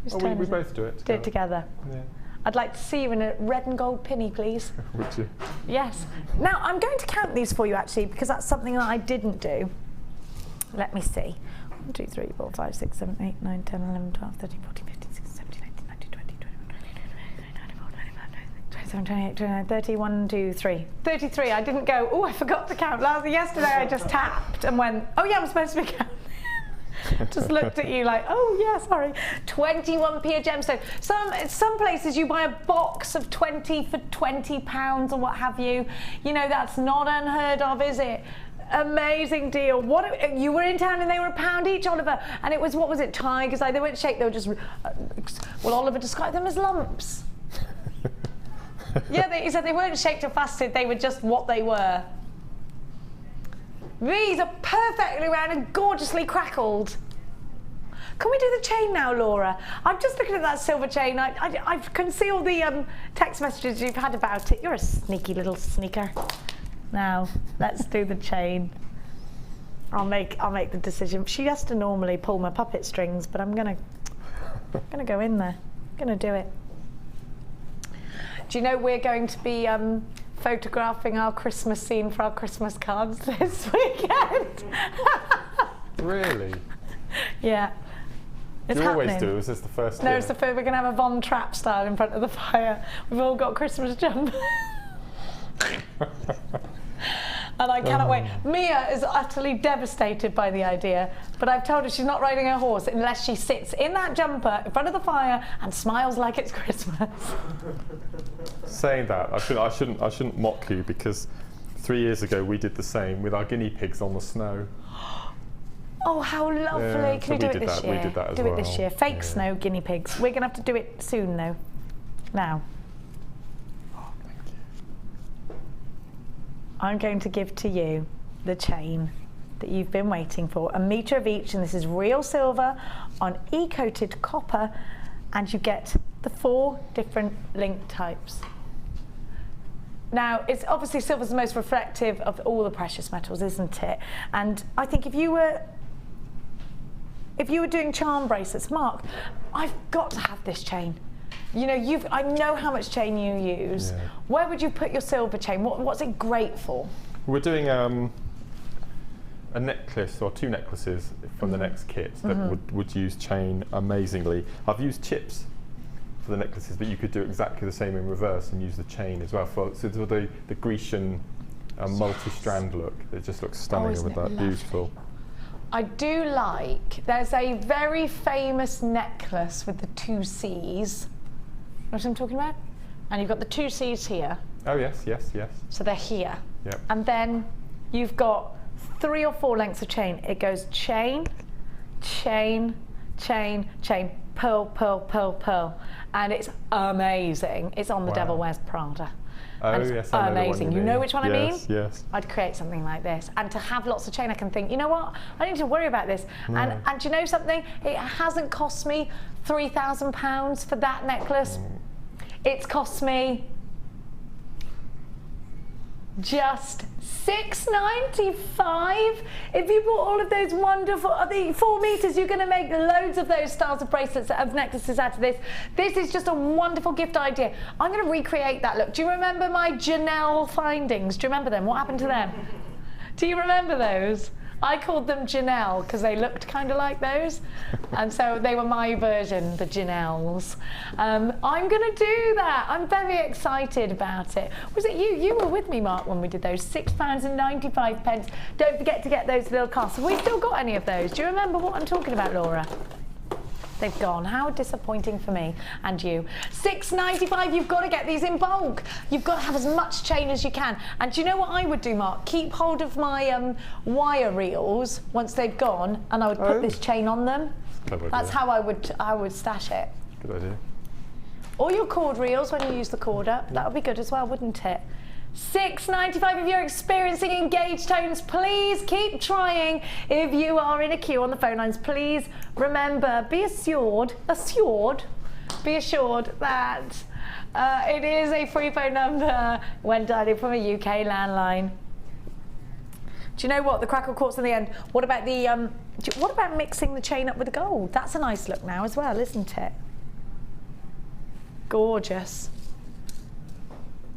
We both do it together. Do it together. Yeah. I'd like to see you in a red and gold pinny, please. Would you? Yes. Now, I'm going to count these for you, actually, because that's something that I didn't do. Let me see. 1, 2, 3, 4, 5, 6, 7, 8, 9, 10, 11, 12, 13, 14, 15, 16, 17, 18, 19, 20, 21, 22, 23, 27, 28, 29, 30, 1, 2, 3. 33. I didn't go, oh, I forgot to count. Yesterday I just tapped and went, oh yeah, I'm supposed to be counting. Just looked at you like, oh yeah, sorry. 21p a gemstone. Some places you buy a box of 20 for £20 or what have you. You know, that's not unheard of, is it? Amazing deal. You were in town and they were £1 each, Oliver, and it was, what was it, tigers? They weren't shaped, they were just, well, Oliver described them as lumps. Yeah, he said they weren't shaped or faceted, they were just what they were. These are perfectly round and gorgeously crackled. Can we do the chain now, Laura? I'm just looking at that silver chain. I can see all the text messages you've had about it. You're a sneaky little sneaker. Now, let's do the chain. I'll make the decision. She has to normally pull my puppet strings, but I'm gonna go in there. I'm gonna do it. Do you know we're going to be photographing our Christmas scene for our Christmas cards this weekend? Really? Yeah. It's you happening. Always do. Is this the first? No, year? it's the first. We're gonna have a Von Trapp style in front of the fire. We've all got Christmas jumpers. And I cannot wait. Mia is utterly devastated by the idea, but I've told her she's not riding her horse unless she sits in that jumper in front of the fire and smiles like it's Christmas. Saying that, I shouldn't mock you, because 3 years ago we did the same with our guinea pigs on the snow. Oh, how lovely. Yeah, Can we do it this year? We did that as well. Do it this year. Fake snow guinea pigs. We're going to have to do it soon, though. Now. I'm going to give to you the chain that you've been waiting for, 1 metre of each, and this is real silver on e-coated copper, and you get the 4 different link types. Now, it's obviously silver's the most reflective of all the precious metals, isn't it? And I think if you were doing charm bracelets, Mark, I've got to have this chain. You know, I know how much chain you use. Yeah. Where would you put your silver chain? What's it great for? We're doing a necklace or 2 necklaces from the next kit that would use chain amazingly. I've used chips for the necklaces, but you could do exactly the same in reverse and use the chain as well. So the Grecian multi-strand look. It just looks stunning with that. Beautiful. I do like, there's a very famous necklace with the 2 C's. You know what I'm talking about? And you've got the 2 C's here. Oh yes, yes, yes. So they're here. Yep. And then you've got 3 or 4 lengths of chain. It goes chain, chain, chain, chain, pearl, pearl, pearl, pearl. And it's amazing. It's on The Devil Wears Prada. Oh, and it's yes, I know amazing. You know which one I mean? Yes, yes. I'd create something like this. And to have lots of chain, I can think, you know what? I don't need to worry about this. No. And do you know something? It hasn't cost me £3,000 for that necklace. It's cost me just $6.95. If you bought all of those wonderful, the 4 meters, you're going to make loads of those styles of bracelets, of necklaces out of this. This is just a wonderful gift idea. I'm going to recreate that look. Do you remember my Janelle findings? Do you remember them? What happened to them? Do you remember those? I called them Janelle because they looked kind of like those, and so they were my version, the Janelles. I'm going to do that. I'm very excited about it. Was it you? You were with me, Mark, when we did those. £6.95. Don't forget to get those little casts. Have we still got any of those? Do you remember what I'm talking about, Laura? They've gone. How disappointing for me and you. £6.95, you've got to get these in bulk. You've got to have as much chain as you can. And do you know what I would do, Mark? Keep hold of my wire reels once they've gone, and I would put this chain on them. That's how I would stash it. Good idea. Or your cord reels when you use the cord up. That would be good as well, wouldn't it? £6.95 if you're experiencing engaged tones. Please keep trying. If you are in a queue on the phone lines, please remember, be assured that it is a free phone number when dialing from a UK landline. Do you know what? The Crackle quartz in the end. What about the what about mixing the chain up with the gold? That's a nice look now as well, isn't it? Gorgeous.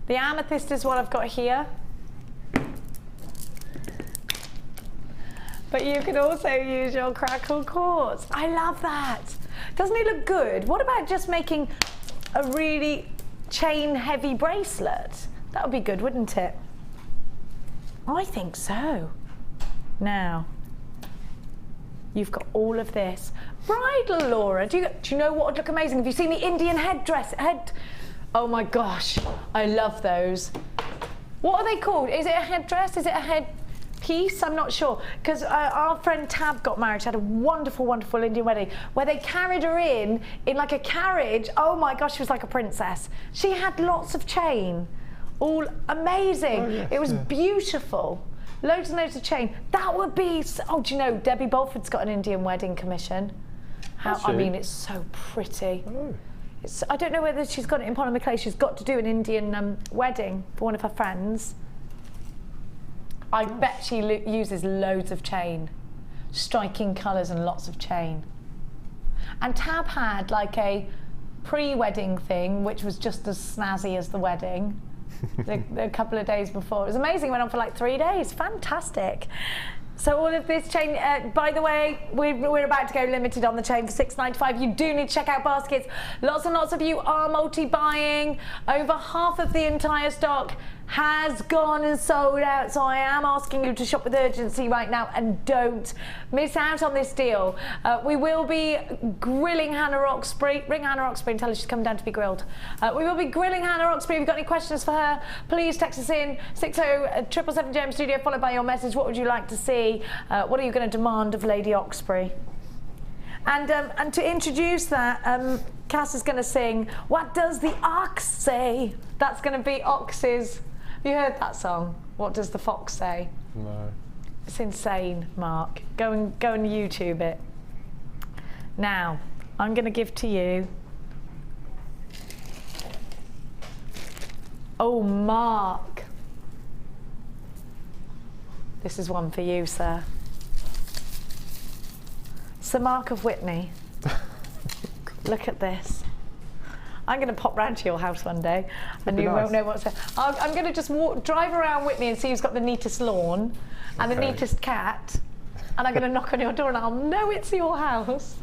The amethyst is what I've got here. But you can also use your Crackle quartz. I love that. Doesn't it look good? What about just making a really chain heavy bracelet? That would be good, wouldn't it? I think so. Now, you've got all of this. Bridal, Laura. Do you know what would look amazing? Have you seen the Indian headdress? Oh my gosh, I love those. What are they called? Is it a headdress? Is it a headpiece? I'm not sure. Because our friend Tab got married. She had a wonderful, wonderful Indian wedding where they carried her in like a carriage. Oh my gosh, she was like a princess. She had lots of chain. All amazing. Oh, yes, it was beautiful. Loads and loads of chain. That would be, oh, do you know, Debbie Bolford's got an Indian wedding commission. I mean, it's so pretty. Oh. I don't know whether she's got it in Polymer Clay. She's got to do an Indian wedding for one of her friends. I bet she uses loads of chain, striking colours and lots of chain. And Tab had like a pre-wedding thing, which was just as snazzy as the wedding. a couple of days before. It was amazing. It went on for like 3 days. Fantastic. So all of this chain, by the way, we're about to go limited on the chain for £6.95. You do need to check out baskets. Lots and lots of you are multi-buying. Over half of the entire stock has gone and sold out. So I am asking you to shop with urgency right now and don't miss out on this deal. We will be grilling Hannah Roxbury. Ring Hannah Roxbury and tell her she's coming down to be grilled. We will be grilling Hannah Roxbury. If you've got any questions for her, please text us in 60777 Gem Studio, followed by your message. What would you like to see? What are you going to demand of Lady Oxbury? And to introduce that, Cass is going to sing, "What Does the Ox Say?" That's going to be Ox's. Have you heard that song? What Does the Fox Say? No. It's insane, Mark. Go and YouTube it. Now, I'm going to give to you. Oh, Mark. This is one for you, sir. Sir Mark of Whitney. Look at this. I'm going to pop round to your house one day and you won't know what's there. I'm going to just drive around Whitney and see who's got the neatest lawn and the neatest cat, and I'm going to knock on your door and I'll know it's your house.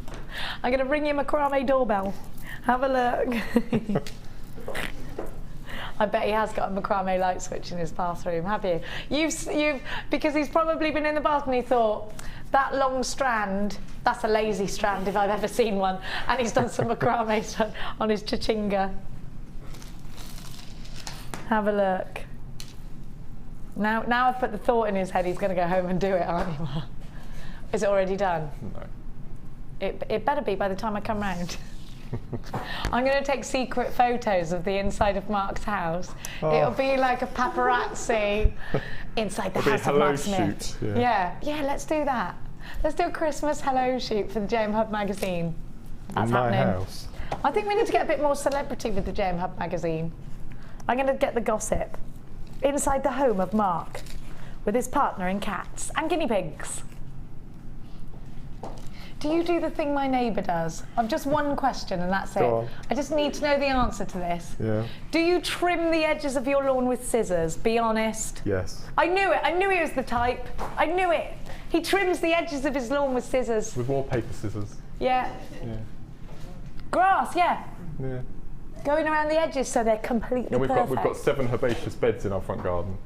I'm going to ring your Macrame doorbell. Have a look. I bet he has got a Macrame light switch in his bathroom, have you? You've because he's probably been in the bath and he thought, that long strand, that's a lazy strand if I've ever seen one. And he's done some macrame on his chichinga. Have a look. Now I've put the thought in his head, he's going to go home and do it, aren't you, Mark? Is it already done? No. It better be by the time I come round. I'm going to take secret photos of the inside of Mark's house. Oh. It'll be like a paparazzi inside the house of Mark Smith. Shoot. Yeah, let's do that. Let's do a Christmas hello shoot for the JM Hub magazine. That's in my happening. House. I think we need to get a bit more celebrity with the JM Hub magazine. I'm going to get the gossip inside the home of Mark with his partner in cats and guinea pigs. Do you do the thing my neighbour does? I've just one question and that's it. I just need to know the answer to this. Yeah. Do you trim the edges of your lawn with scissors? Be honest. Yes. I knew it. I knew he was the type. I knew it. He trims the edges of his lawn with scissors. With wallpaper scissors. Yeah. Yeah. Grass, yeah. Yeah. Going around the edges so they're completely And we've perfect. got 7 herbaceous beds in our front garden.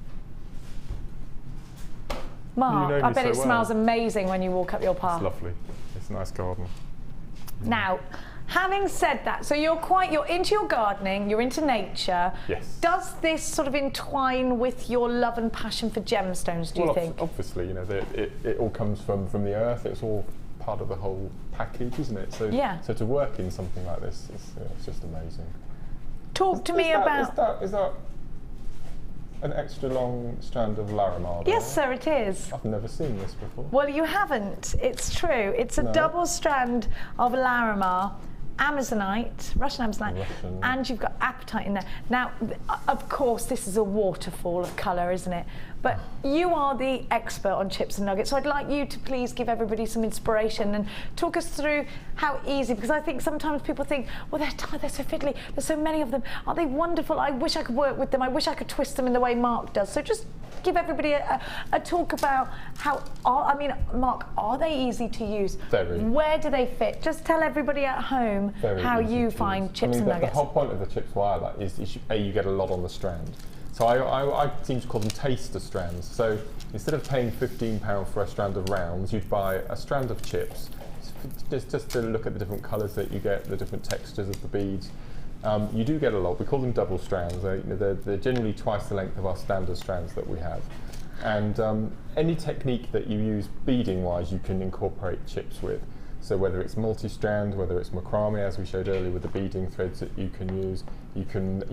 Mark, You know I me bet so it well. smells amazing when you walk up your path. It's lovely. It's a nice garden. Now, having said that, so you're into your gardening, you're into nature. Yes. Does this sort of entwine with your love and passion for gemstones, do you think? Obviously, you know, it all comes from the earth. It's all part of the whole package, isn't it? So, yeah. So to work in something like this, it's just amazing. Talk to me about... Is that an extra long strand of Larimar there? Yes, sir, it is. I've never seen this before. Well, you haven't. It's true. It's a double strand of Larimar, Amazonite, Russian Amazonite, and you've got apatite in there. Now, of course, this is a waterfall of colour, isn't it? But you are the expert on chips and nuggets, so I'd like you to please give everybody some inspiration and talk us through how easy, because I think sometimes people think, well, they're so fiddly, there's so many of them, aren't they wonderful? I wish I could work with them, I wish I could twist them in the way Mark does. So just give everybody a talk about how, Mark, are they easy to use? Very. Where do they fit? Just tell everybody at home how you find chips and nuggets. The whole point of the chips wire is you get a lot on the strand. So I seem to call them taster strands. So instead of paying £15 for a strand of rounds, you'd buy a strand of chips, just to look at the different colours that you get, the different textures of the beads. You do get a lot. We call them double strands. They're generally twice the length of our standard strands that we have. And any technique that you use beading-wise, you can incorporate chips with. So whether it's multi-strand, whether it's macrame, as we showed earlier with the beading threads that you can use, you can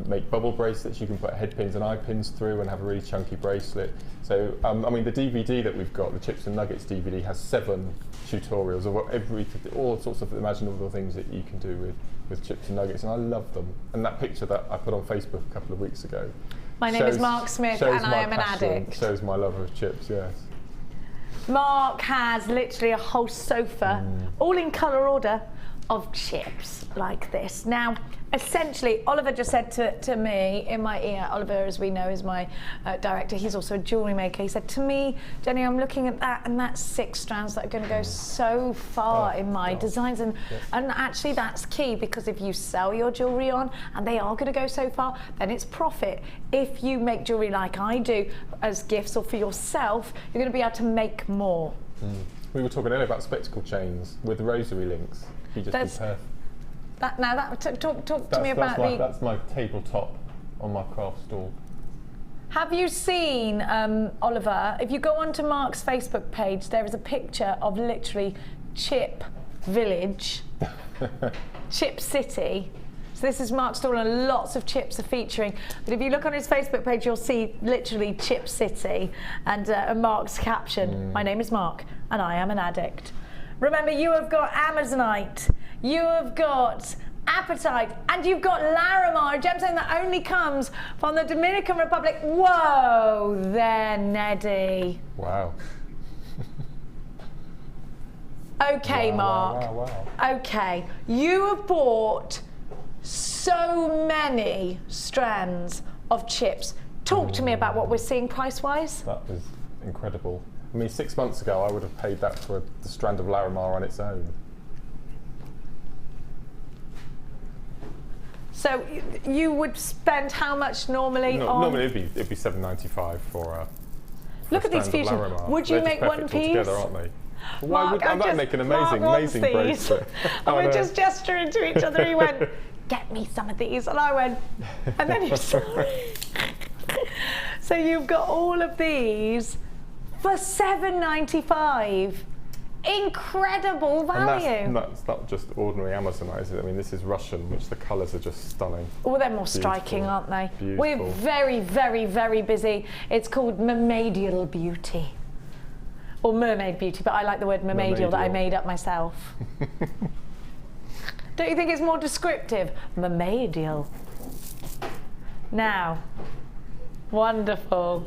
make bubble bracelets. You can put head pins and eye pins through and have a really chunky bracelet. So the DVD that we've got, the Chips and Nuggets DVD, has 7 tutorials of all sorts of imaginable things that you can do with chips and nuggets, and I love them. And that picture that I put on Facebook a couple of weeks ago. My name is Mark Smith, and I am an addict. Shows my love of chips, yes. Mark has literally a whole sofa, all in colour order, of chips like this. Now, essentially, Oliver just said to me in my ear, Oliver, as we know, is my director, he's also a jewellery maker. He said to me, Jenny, I'm looking at that, and that's 6 strands that are going to go so far in my designs. And actually, that's key, because if you sell your jewellery on, and they are going to go so far, then it's profit. If you make jewellery like I do, as gifts or for yourself, you're going to be able to make more. We were talking earlier about spectacle chains with rosary links. You just be perfect. Talk to me about that's my tabletop on my craft stall. Have you seen, Oliver, if you go onto Mark's Facebook page, there is a picture of literally Chip Village, Chip City. So this is Mark's stall, and lots of chips are featuring. But if you look on his Facebook page, you'll see literally Chip City and Mark's caption, my name is Mark and I am an addict. Remember, you have got Amazonite, you have got apatite, and you've got Larimar, a gemstone that only comes from the Dominican Republic. Whoa there, Neddy. Wow. Okay, Mark. Wow. Okay, you have bought so many strands of chips. Talk to me about what we're seeing price-wise. That is incredible. I mean, 6 months ago, I would have paid that for the strand of Larimar on its own. So you would spend how much normally on? Normally it'd be $7.95 for a Look at these fusions. Would you make one piece? Together, aren't they? Why would I make an amazing bracelet? And we're just gesturing to each other. He went, "Get me some of these," and I went, and then he saw it. So you've got all of these for $7.95. Incredible value. And that's not just ordinary Amazonite, is it? I mean, this is Russian, which the colours are just stunning. Oh, they're more striking, aren't they? Beautiful. We're very, very, very busy. It's called mermaidial beauty. Or mermaid beauty, but I like the word mermaidial that I made up myself. Don't you think it's more descriptive? Mermaidial. Now, wonderful.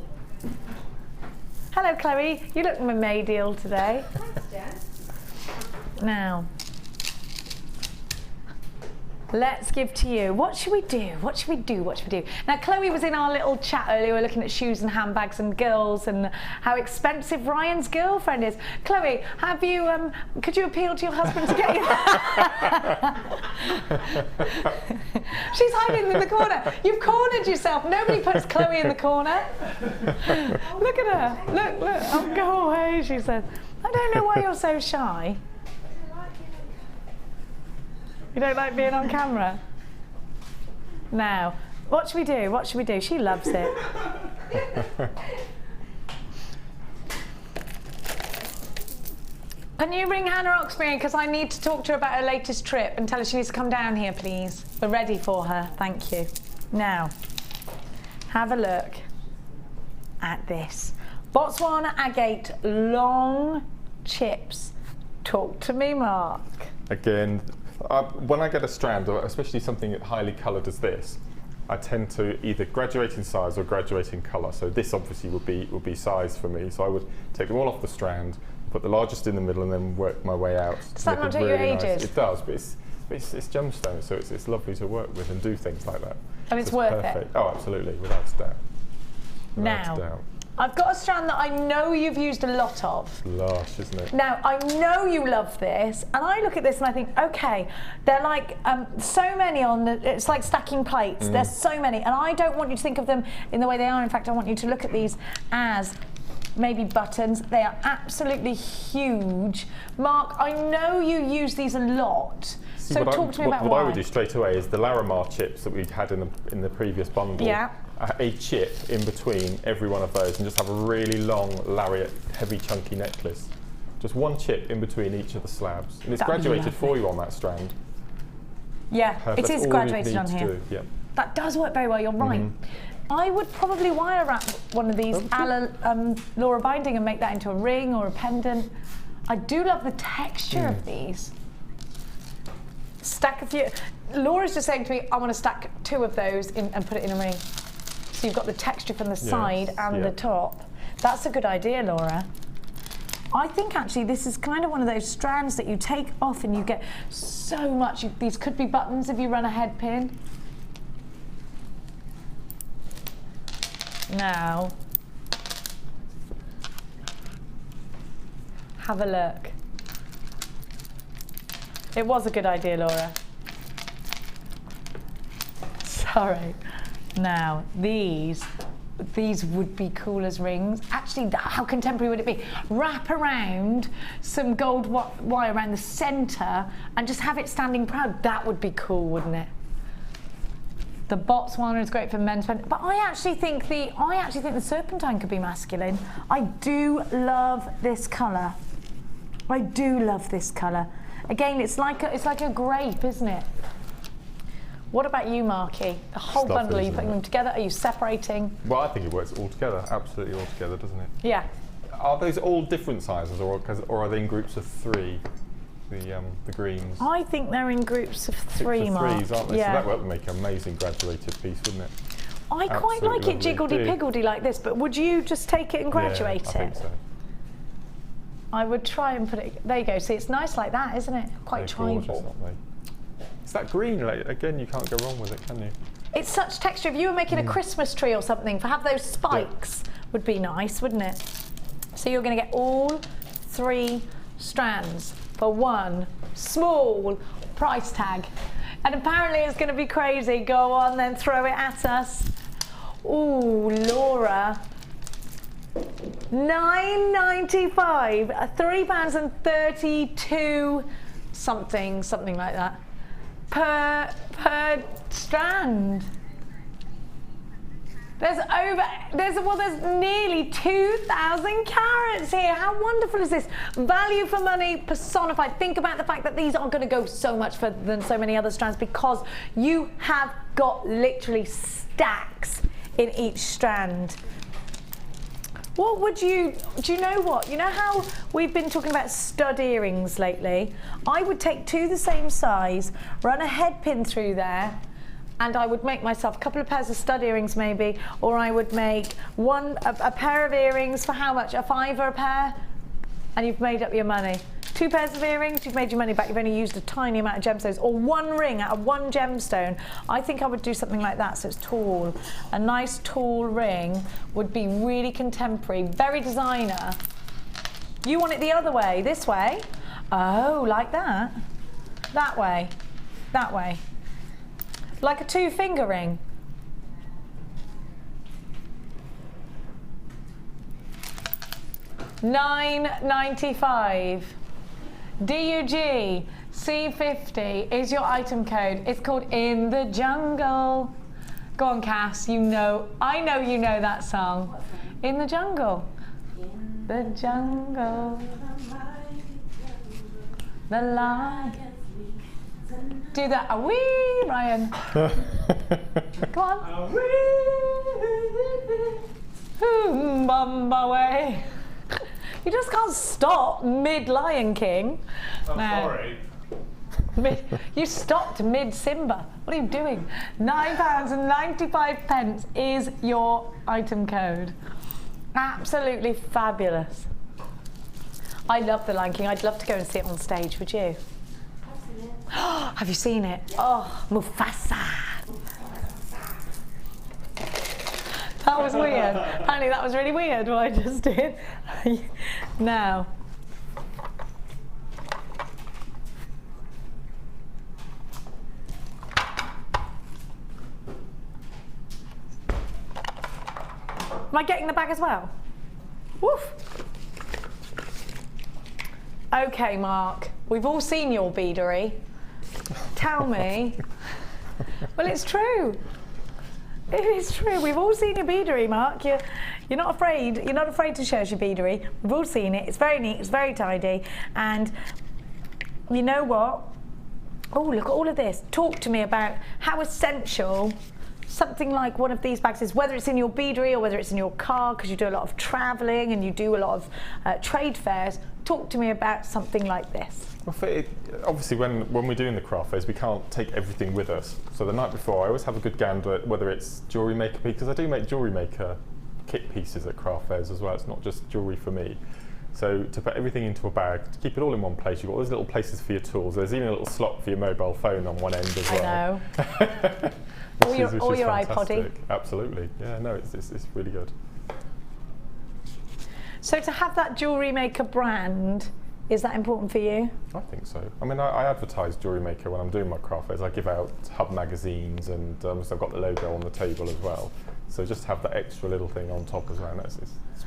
Hello, Chloe. You look mermaidial today. Thanks, Jen. Now, let's give to you. What should we do? What should we do? What should we do? Now, Chloe was in our little chat earlier. We were looking at shoes and handbags and girls and how expensive Ryan's girlfriend is. Chloe, have you? Could you appeal to your husband to get you? She's hiding in the corner. You've cornered yourself. Nobody puts Chloe in the corner. Look at her. Look, look. Oh, go away, she said. I don't know why you're so shy. You don't like being on camera? Now, what should we do? What should we do? She loves it. Can you ring Hannah Oxbury because I need to talk to her about her latest trip and tell her she needs to come down here, please. We're ready for her. Thank you. Now, have a look at this. Botswana agate long chips. Talk to me, Mark. Again, when I get a strand, or especially something highly coloured as this, I tend to either graduate in size or graduate in colour. So this obviously would be size for me. So I would take them all off the strand, put the largest in the middle, and then work my way out. Does that not take you ages? It does, but it's gemstone, so it's lovely to work with and do things like that. And it's worth it. Oh, absolutely, without a doubt. Without a doubt. I've got a strand that I know you've used a lot of. It's lush, isn't it? Now, I know you love this, and I look at this and I think, okay, they're like so many on the, it's like stacking plates. There's so many, and I don't want you to think of them in the way they are. In fact, I want you to look at these as maybe buttons. They are absolutely huge. Mark, I know you use these a lot. So talk to me about why. What I would do straight away is the Larimar chips that we had in the previous bundle. Yeah. A chip in between every one of those and just have a really long lariat, heavy chunky necklace. Just one chip in between each of the slabs. And it's graduated for you on that strand. Yeah, it is graduated on here. Yeah. That does work very well, you're right. I would probably wire wrap one of these a la Laura binding and make that into a ring or a pendant. I do love the texture of these. Stack a few. Laura's just saying to me, I want to stack 2 of those and put it in a ring. So you've got the texture from the side and the top. That's a good idea, Laura. I think actually this is kind of one of those strands that you take off and you get so much. These could be buttons if you run a head pin. Now, have a look. It was a good idea, Laura. Sorry. Now, these would be cool as rings. Actually, how contemporary would it be? Wrap around some gold wire around the centre and just have it standing proud. That would be cool, wouldn't it? The Botswana is great for men's, but I actually think the serpentine could be masculine. I do love this colour. I do love this colour. Again, it's like a grape, isn't it? What about you, Marky? The whole bundle, are you putting them together? Are you separating? Well, I think it works all together, absolutely all together, doesn't it? Yeah. Are those all different sizes, or are they in groups of 3? The greens. I think they're in groups of 3, Mark. Threes, aren't they? Yeah. So that would make an amazing graduated piece, wouldn't it? I quite like it jiggledy-piggledy like this, but would you just take it and graduate it? I think so. I would try and put it. There you go. See, it's nice like that, isn't it? Quite tribal. It's that green. Like, again, you can't go wrong with it, can you? It's such texture. If you were making a Christmas tree or something, have those spikes would be nice, wouldn't it? So you're going to get all 3 strands for one small price tag. And apparently it's going to be crazy. Go on then, throw it at us. Ooh, Laura. £9.95, £3.32 something like that per strand. There's nearly 2,000 carats here. How wonderful is this? Value for money personified. Think about the fact that these are going to go so much further than so many other strands because you have got literally stacks in each strand. What would do you know what? You know how we've been talking about stud earrings lately? I would take 2 the same size, run a head pin through there, and I would make myself a couple of pairs of stud earrings maybe, or I would make a pair of earrings for how much? A £5 a pair? And you've made up your money. 2 pairs of earrings, you've made your money back. You've only used a tiny amount of gemstones, or 1 ring out of 1 gemstone. I think I would do something like that, so it's tall. A nice tall ring would be really contemporary, very designer. You want it the other way, this way. Oh, like that. That way, that way. Like a 2-finger ring. $9.95. DUG C50 is your item code. It's called In the Jungle. Go on, Cass, you know, I know you know that song. In the jungle. The jungle. The lion. Do that. A wee, Ryan. Come on. Bumba way. You just can't stop mid-Lion King. Sorry. You stopped mid-Simba. What are you doing? £9.95 is your item code. Absolutely fabulous. I love the Lion King. I'd love to go and see it on stage. Would you? I've seen it. Have you seen it? Yeah. Oh, Mufasa. That was weird. Apparently that was really weird what I just did. Now. Am I getting the bag as well? Woof. Okay, Mark, we've all seen your beadery. Tell me. Well, it's true. It is true. We've all seen your beadery, Mark. You're not afraid. You're not afraid to show us your beadery. We've all seen it. It's very neat. It's very tidy. And you know what? Oh, look at all of this. Talk to me about how essential something like one of these bags is, whether it's in your beadery or whether it's in your car, because you do a lot of travelling and you do a lot of trade fairs. Talk to me about something like this. Well, obviously, when we're doing the craft fairs, we can't take everything with us. So the night before, I always have a good gander at whether it's Jewellery Maker, because I do make Jewellery Maker kit pieces at craft fairs as well. It's not just jewellery for me. So to put everything into a bag, to keep it all in one place, you've got all those little places for your tools. There's even a little slot for your mobile phone on one end as well. I know. Or your iPoddy. Absolutely. Yeah, no, it's really good. So to have that Jewellery Maker brand, is that important for you? I think so. I mean, I advertise Jewellery Maker when I'm doing my craft fairs. I give out hub magazines, and so I've got the logo on the table as well. So just have that extra little thing on top as well. It's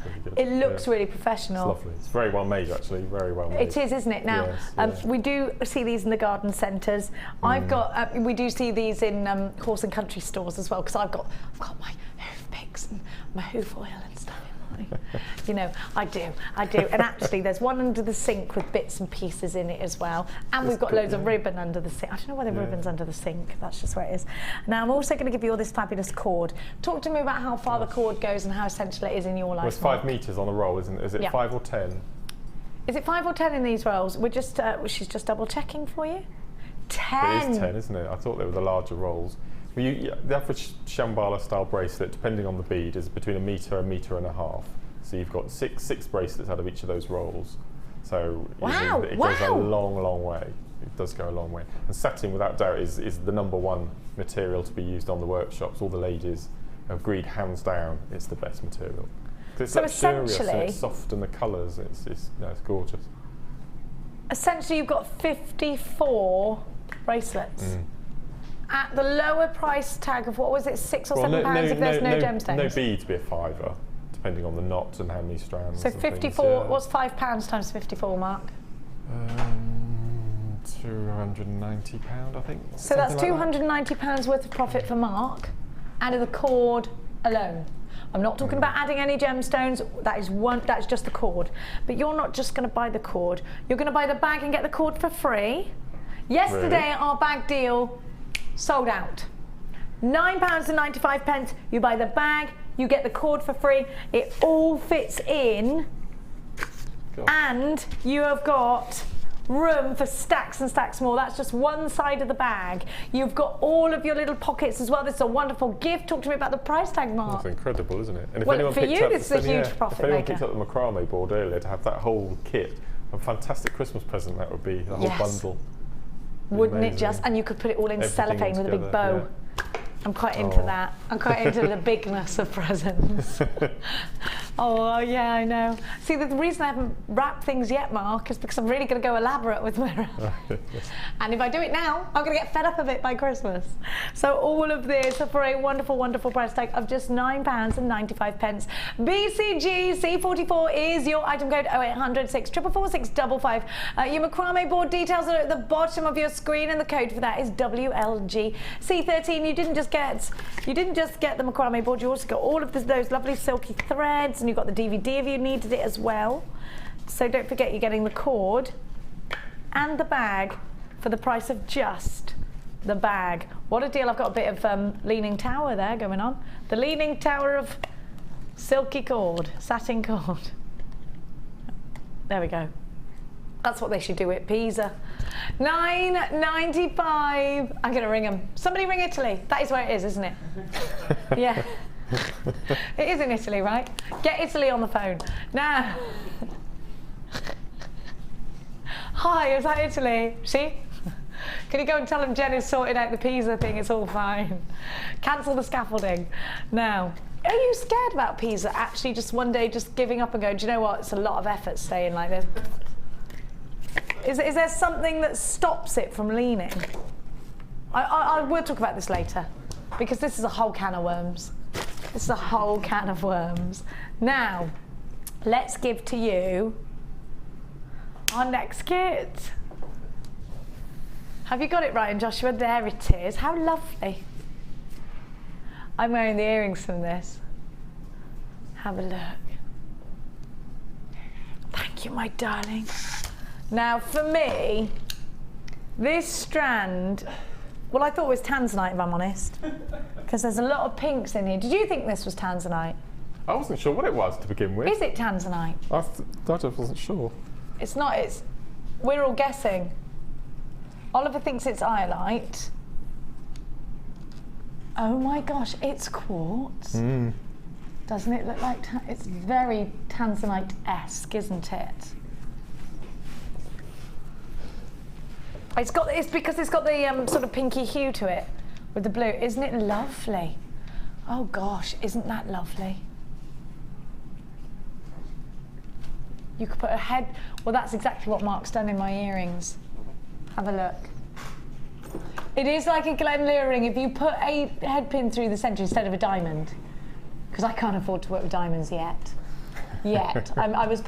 really good. It looks really professional. It's lovely. It's very well made, actually. Very well made. It is, isn't it? Now, yes. We do see these in the garden centres. I've got. We do see these in horse and country stores as well, because I've got my hoof picks and my hoof oil and stuff. You know, I do. And actually, there's one under the sink with bits and pieces in it as well. And we've got loads of ribbon under the sink. I don't know why the ribbon's under the sink. That's just where it is. Now, I'm also going to give you all this fabulous cord. Talk to me about how far the cord goes and how essential it is in your life. Well, it's 5 metres on a roll, isn't it? Is it 5 or 10? Is it 5 or 10 in these rolls? We're just, she's just double checking for you. 10. It is 10, isn't it? I thought they were the larger rolls. Well, the average Shambhala style bracelet, depending on the bead, is between 1 metre and 1.5 metres. So you've got six bracelets out of each of those rolls. So it goes a long, long way. It does go a long way. And satin, without doubt, is the #1 material to be used on the workshops. All the ladies have agreed, hands down, it's the best material. It's so luxurious, essentially, and it's soft, and the colours, it's gorgeous. Essentially, you've got 54 bracelets. At the lower price tag of, what was it, £6 or £7 if there's no gemstones? No beads be a £5, depending on the knots and how many strands. So 54, what's £5 times 54, Mark? £290, I think. So that's £290 worth of profit for Mark, out of the cord alone. I'm not talking about adding any gemstones. That's just the cord. But you're not just going to buy the cord. You're going to buy the bag and get the cord for free. Yesterday, our bag deal sold out. £9.95. You buy the bag, you get the cord for free. It all fits in, and you have got room for stacks and stacks more. That's just one side of the bag. You've got all of your little pockets as well. This is a wonderful gift. Talk to me about the price tag, Mark. That's incredible, isn't it? And if well, for you, this is a huge profit maker. If anyone picked up the Macrame board earlier, to have that whole kit A fantastic Christmas present that would be, the whole bundle. Wouldn't it just? And you could put it all in cellophane with a big bow. Yeah. I'm quite into that. I'm quite into the bigness of presents. Oh, yeah, I know. See, the reason I haven't wrapped things yet, Mark, is because I'm really going to go elaborate with my wrap. And if I do it now, I'm going to get fed up of it by Christmas. So all of this for a wonderful, wonderful price tag of just £9.95. BCG C44 is your item code 0800 644 655. Your macrame board details are at the bottom of your screen, and the code for that is WLG C13. You didn't just get the macrame board, you also got all of those lovely silky threads, and you've got the DVD if you needed it as well. So don't forget you're getting the cord and the bag for the price of just the bag. What a deal. I've got a bit of leaning tower there going on. The leaning tower of silky cord, satin cord. There we go. That's what they should do at Pisa. £9.95. I'm going to ring them. Somebody ring Italy. That is where it is, isn't it? Yeah. It is in Italy, right? Get Italy on the phone. Now. Hi, is that Italy? See? Can you go and tell them Jen is sorting out the Pisa thing? It's all fine. Cancel the scaffolding. Now. Are you scared about Pisa actually just one day just giving up and going, do you know what? It's a lot of effort staying like this. Is there something that stops it from leaning? I will talk about this later, because this is a whole can of worms. This is a whole can of worms. Now, let's give to you our next kit. Have you got it, Ryan, Joshua? There it is. How lovely. I'm wearing the earrings from this. Have a look. Thank you, my darling. Now, for me, this strand, well, I thought it was Tanzanite, if I'm honest, because there's a lot of pinks in here. Did you think this was Tanzanite? I wasn't sure what it was to begin with. Is it Tanzanite? I just wasn't sure. It's not, we're all guessing. Oliver thinks it's iolite. Oh my gosh, it's quartz. Doesn't it look like, it's very Tanzanite-esque, isn't it? It's because it's got the sort of pinky hue to it with the blue. Isn't it lovely? Oh gosh, isn't that lovely? You could put a head, well, that's exactly what Mark's done in my earrings. Have a look. It is like a Glen earring if you put a head pin through the centre instead of a diamond, because I can't afford to work with diamonds yet. I was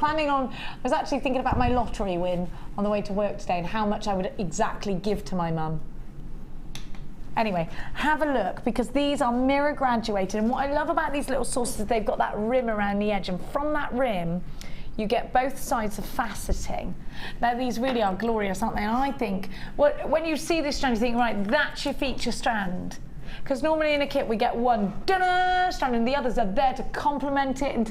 actually thinking about my lottery win on the way to work today and how much I would exactly give to my mum. Anyway, have a look, because these are mirror graduated, and what I love about these little saucers is they've got that rim around the edge, and from that rim you get both sides of faceting. Now these really are glorious, aren't they? And I think when you see this strand you think, right, that's your feature strand. Because normally in a kit we get one strand and the others are there to complement it and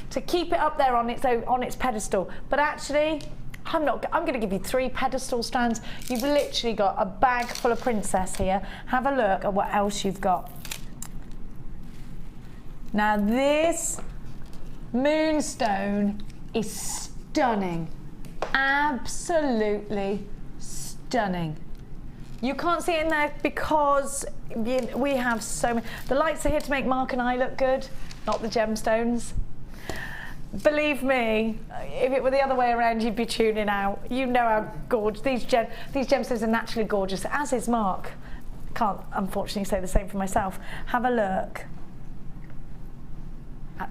to keep it up there on its pedestal. But actually, I'm going to give you 3 pedestal strands. You've literally got a bag full of princess here. Have a look at what else you've got. Now this moonstone is stunning. Absolutely stunning. You can't see it in there because we have so many. The lights are here to make Mark and I look good, not the gemstones. Believe me, if it were the other way around, you'd be tuning out. You know how gorgeous these gemstones are naturally gorgeous, as is Mark. Can't unfortunately say the same for myself. Have a look.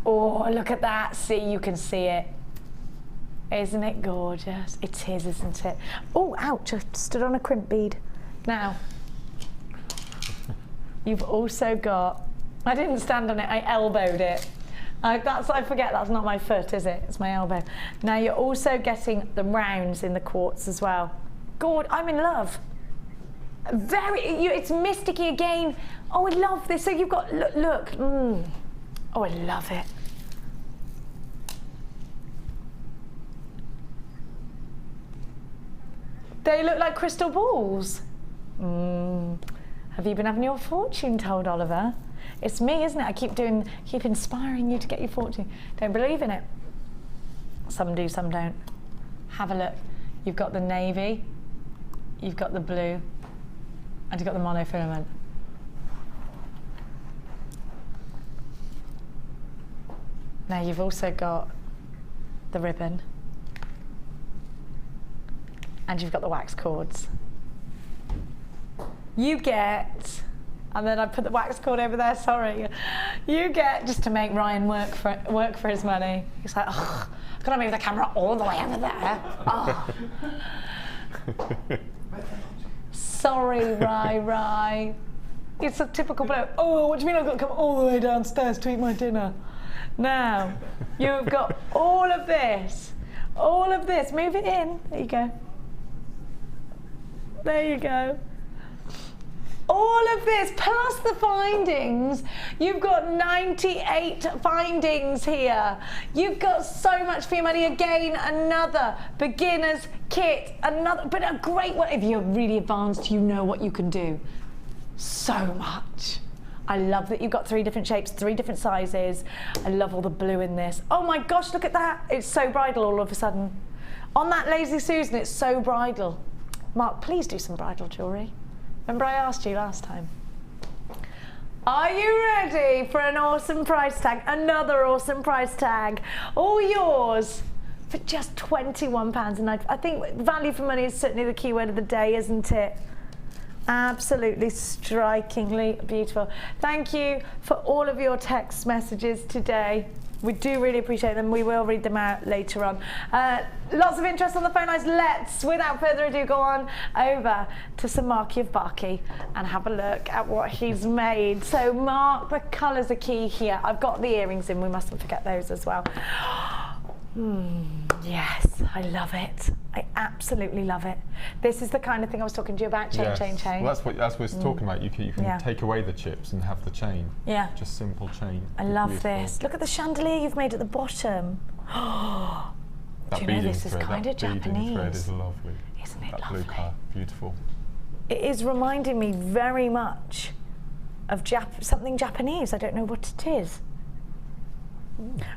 Oh, look at that. See, you can see it. Isn't it gorgeous? It is, isn't it? Oh, ouch, I stood on a crimp bead. Now, you've also got, I didn't stand on it, I elbowed it. I forget that's not my foot, is it? It's my elbow. Now you're also getting the rounds in the quartz as well. God, I'm in love. It's mysticky again. Oh, I love this. So you've got, look. Oh, I love it. They look like crystal balls. Have you been having your fortune told, Oliver? It's me, isn't it? I keep inspiring you to get your fortune. Don't believe in it. Some do, some don't. Have a look. You've got the navy, you've got the blue, and you've got the monofilament. Now you've also got the ribbon, and you've got the wax cords. You get, and then I put the wax cord over there, sorry. You get, just to make Ryan work for his money. He's like, oh, I've got to move the camera all the way over there. Oh. Sorry, Rai. It's a typical bloke. Oh, what do you mean I've got to come all the way downstairs to eat my dinner? Now, you've got all of this. Move it in. There you go. There you go. All of this, plus the findings. You've got 98 findings here. You've got so much for your money. Again, another beginner's kit. But a great one. If you're really advanced, you know what you can do. So much. I love that you've got 3 different shapes, 3 different sizes. I love all the blue in this. Oh my gosh, look at that. It's so bridal all of a sudden. On that Lazy Susan, it's so bridal. Mark, please do some bridal jewellery. Remember I asked you last time? Are you ready for an awesome price tag? Another awesome price tag. All yours for just £21. And I think value for money is certainly the key word of the day, isn't it? Absolutely strikingly beautiful. Thank you for all of your text messages today. We do really appreciate them. We will read them out later on. Lots of interest on the phone lines. Let's, without further ado, go on over to Sir Marky of Barkey and have a look at what he's made. So, Mark, the colours are key here. I've got the earrings in. We mustn't forget those as well. Yes, I love it. I absolutely love it. This is the kind of thing I was talking to you about, chain. Well, that's what we're talking about. You can take away the chips and have the chain. Yeah. Just simple chain. I love this. Look at the chandelier you've made at the bottom. Do you know this is kind of Japanese? That beading thread is lovely. Isn't it lovely? That blue colour, beautiful. It is reminding me very much of something Japanese. I don't know what it is.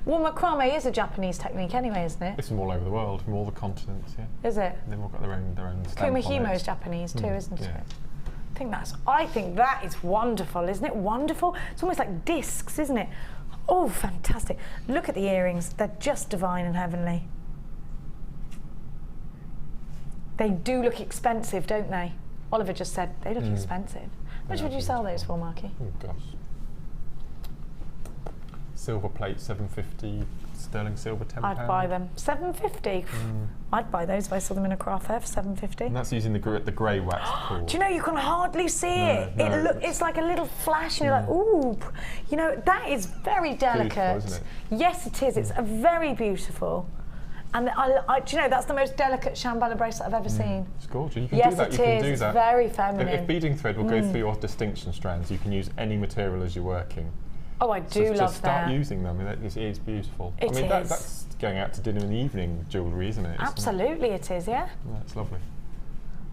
Well, macrame is a Japanese technique anyway, isn't it? It's from all over the world, from all the continents, yeah. Is it? They've all got their own stamp on it. Kumihimo is Japanese too, isn't yeah. it? I think that is wonderful, isn't it? Wonderful. It's almost like discs, isn't it? Oh, fantastic. Look at the earrings. They're just divine and heavenly. They do look expensive, don't they? Oliver just said they look expensive. How much would you sell those for, Marky? Oh, gosh. Silver plate, $7.50. Sterling silver, £10. I'd buy them. $7.50. I'd buy those if I saw them in a craft fair for $7.50. And that's using the grey wax cord. Do you know, you can hardly see it. It's like a little flash and you're like, ooh. You know, that is very delicate. Beautiful, isn't it? Yes, it is. It's a very beautiful. And do you know, that's the most delicate Shambhala bracelet I've ever seen. It's gorgeous. You can do that. Yes, it is. It's very feminine. If beading thread will go through your distinction strands, you can use any material as you're working. Oh, I do love that. Just start using them. It is beautiful. It is. That's going out to dinner in the evening jewellery, isn't it? Absolutely, it is, yeah. It's lovely.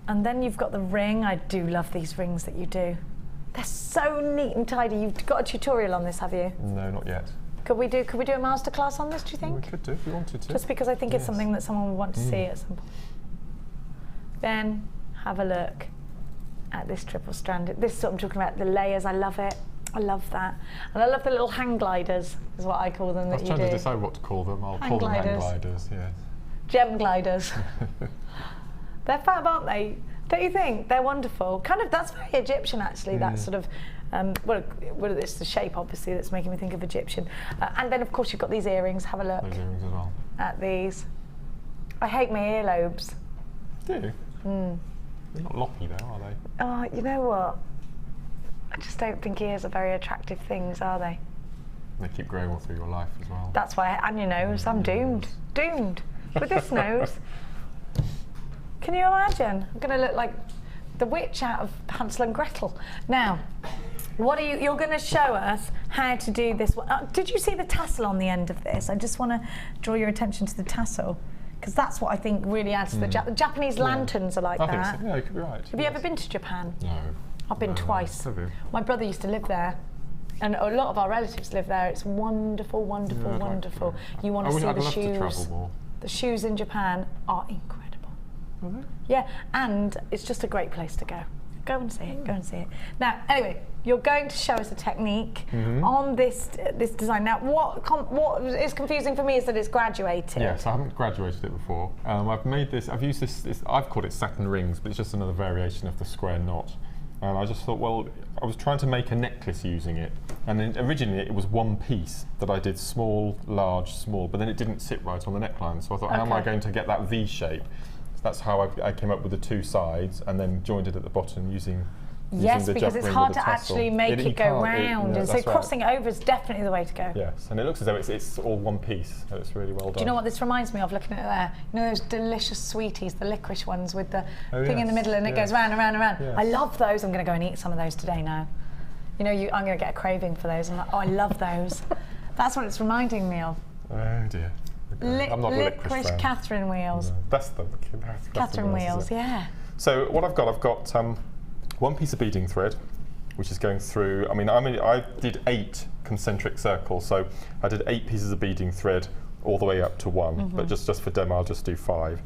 And then you've got the ring. I do love these rings that you do. They're so neat and tidy. You've got a tutorial on this, have you? No, not yet. Could we do a masterclass on this, do you think? We could do if you wanted to. Just because I think it's something that someone would want to see at some point. Then have a look at this triple strand. This is what I'm talking about, the layers. I love it. I love that. And I love the little hang gliders, is what I call them, that you do. I was trying to decide what to call them. I'll call them hang gliders, yeah. Gem gliders. They're fab, aren't they? Don't you think? They're wonderful. Kind of, that's very Egyptian, actually, that sort of, it's the shape, obviously, that's making me think of Egyptian. And then, of course, you've got these earrings. Have a look. Those earrings as well. At these. I hate my earlobes. Do you? They're not loppy, though, are they? Oh, you know what? I just don't think ears are very attractive things, are they? They keep growing all through your life as well. That's why, and your nose, I'm doomed. Doomed. With this nose. Can you imagine? I'm going to look like the witch out of Hansel and Gretel. Now, you're going to show us how to do this. Did you see the tassel on the end of this? I just want to draw your attention to the tassel, because that's what I think really adds to the Japanese lanterns are like that. I think so. Yeah, you could be right. Have you ever been to Japan? No. I've been twice. Have you? My brother used to live there, and a lot of our relatives live there. It's wonderful, wonderful, wonderful. You want to see the shoes. To travel more. The shoes in Japan, are incredible. Yeah, and it's just a great place to go. Go and see it, go and see it. Now, anyway, you're going to show us a technique on this design. Now, what is confusing for me is that it's graduated. Yes, I haven't graduated it before. I've made this, I've used this, I've called it satin rings, but it's just another variation of the square knot. And I just thought, well, I was trying to make a necklace using it. And then originally it was one piece that I did small, large, small, but then it didn't sit right on the neckline. So I thought, how am I going to get that V shape? That's how I came up with the two sides and then joined it at the bottom using Yes, the because it's hard to actually make it go round, and so crossing it over is definitely the way to go. Yes, and it looks as though it's all one piece, so it's really well done. Do you know what this reminds me of, looking at it there? You know those delicious sweeties, the licorice ones with the thing in the middle and it goes round and round and round? Yes. I love those. I'm going to go and eat some of those today now. You know, I'm going to get a craving for those. I'm like, oh, I love those. That's what it's reminding me of. Oh dear. I'm not a licorice fan. Catherine wheels. No, that's the Catherine wheels, yeah. So what I've got one piece of beading thread, which is going through, I did 8 concentric circles, so I did 8 pieces of beading thread all the way up to 1, but just for demo I'll just do 5.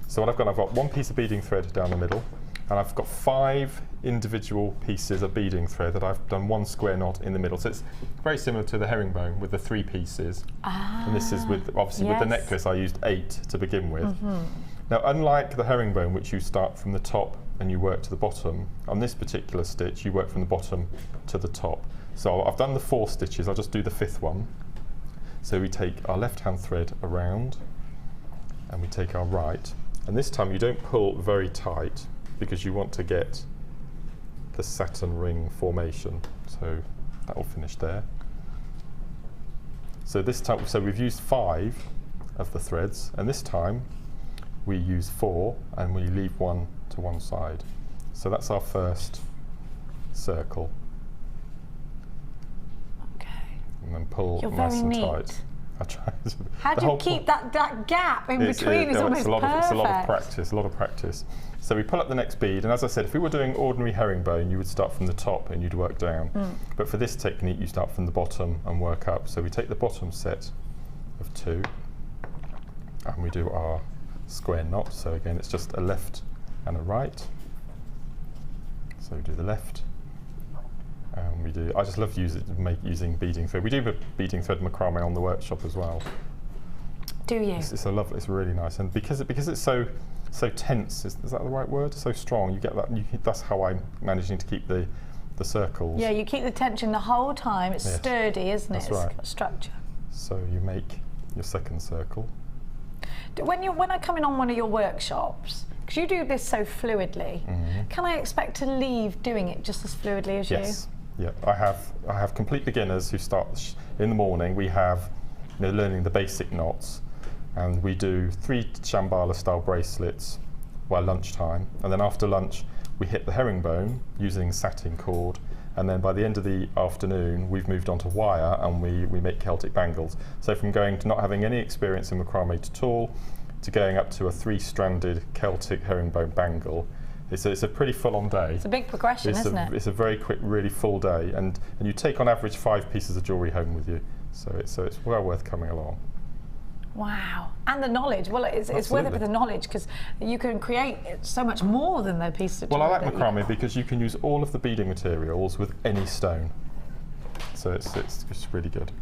So what I've got one piece of beading thread down the middle, and I've got 5 individual pieces of beading thread that I've done 1 square knot in the middle. So it's very similar to the herringbone with the 3 pieces. And this is with, obviously with the necklace I used 8 to begin with. Now unlike the herringbone, which you start from the top and you work to the bottom, on this particular stitch you work from the bottom to the top. So I've done the 4 stitches, I'll just do the 5th one. So we take our left hand thread around and we take our right, and this time you don't pull very tight because you want to get the satin ring formation. So that will finish there. So this time, so we've used 5 of the threads, and this time we use 4 and we leave 1 to one side. So that's our first circle. Okay. And then pull nice and tight. I try. How do you keep that gap in between? It's almost perfect. It's a lot of practice. So we pull up the next bead, and as I said, if we were doing ordinary herringbone, you would start from the top and you'd work down. But for this technique, you start from the bottom and work up. So we take the bottom set of 2, and we do our square knot. So again, it's just a left and a right. So we do the left, and we do. I just love using beading thread. We do beading thread macrame on the workshop as well. Do you? It's a lovely. It's really nice, and because it's so tense. Is that the right word? So strong. You get that. That's how I'm managing to keep the circles. Yeah, you keep the tension the whole time. It's sturdy, isn't it? That's right. It's got structure. So you make your second circle. When I come in on one of your workshops, because you do this so fluidly, can I expect to leave doing it just as fluidly as you? Yes. Yeah. I have complete beginners who start in the morning. We have learning the basic knots, and we do 3 Shambhala style bracelets by lunchtime, and then after lunch we hit the herringbone using satin cord, and then by the end of the afternoon we've moved on to wire, and we make Celtic bangles. So from going to not having any experience in macrame at all to going up to a 3-stranded Celtic herringbone bangle, it's a pretty full-on day. It's a big progression, isn't it? It's a very quick, really full day, and you take on average 5 pieces of jewellery home with you, so it's well worth coming along. Wow, and the knowledge. Well, it's worth it for the knowledge, because you can create so much more than the piece of jewellery. Well, I like macrame because you can use all of the beading materials with any stone, so it's really good.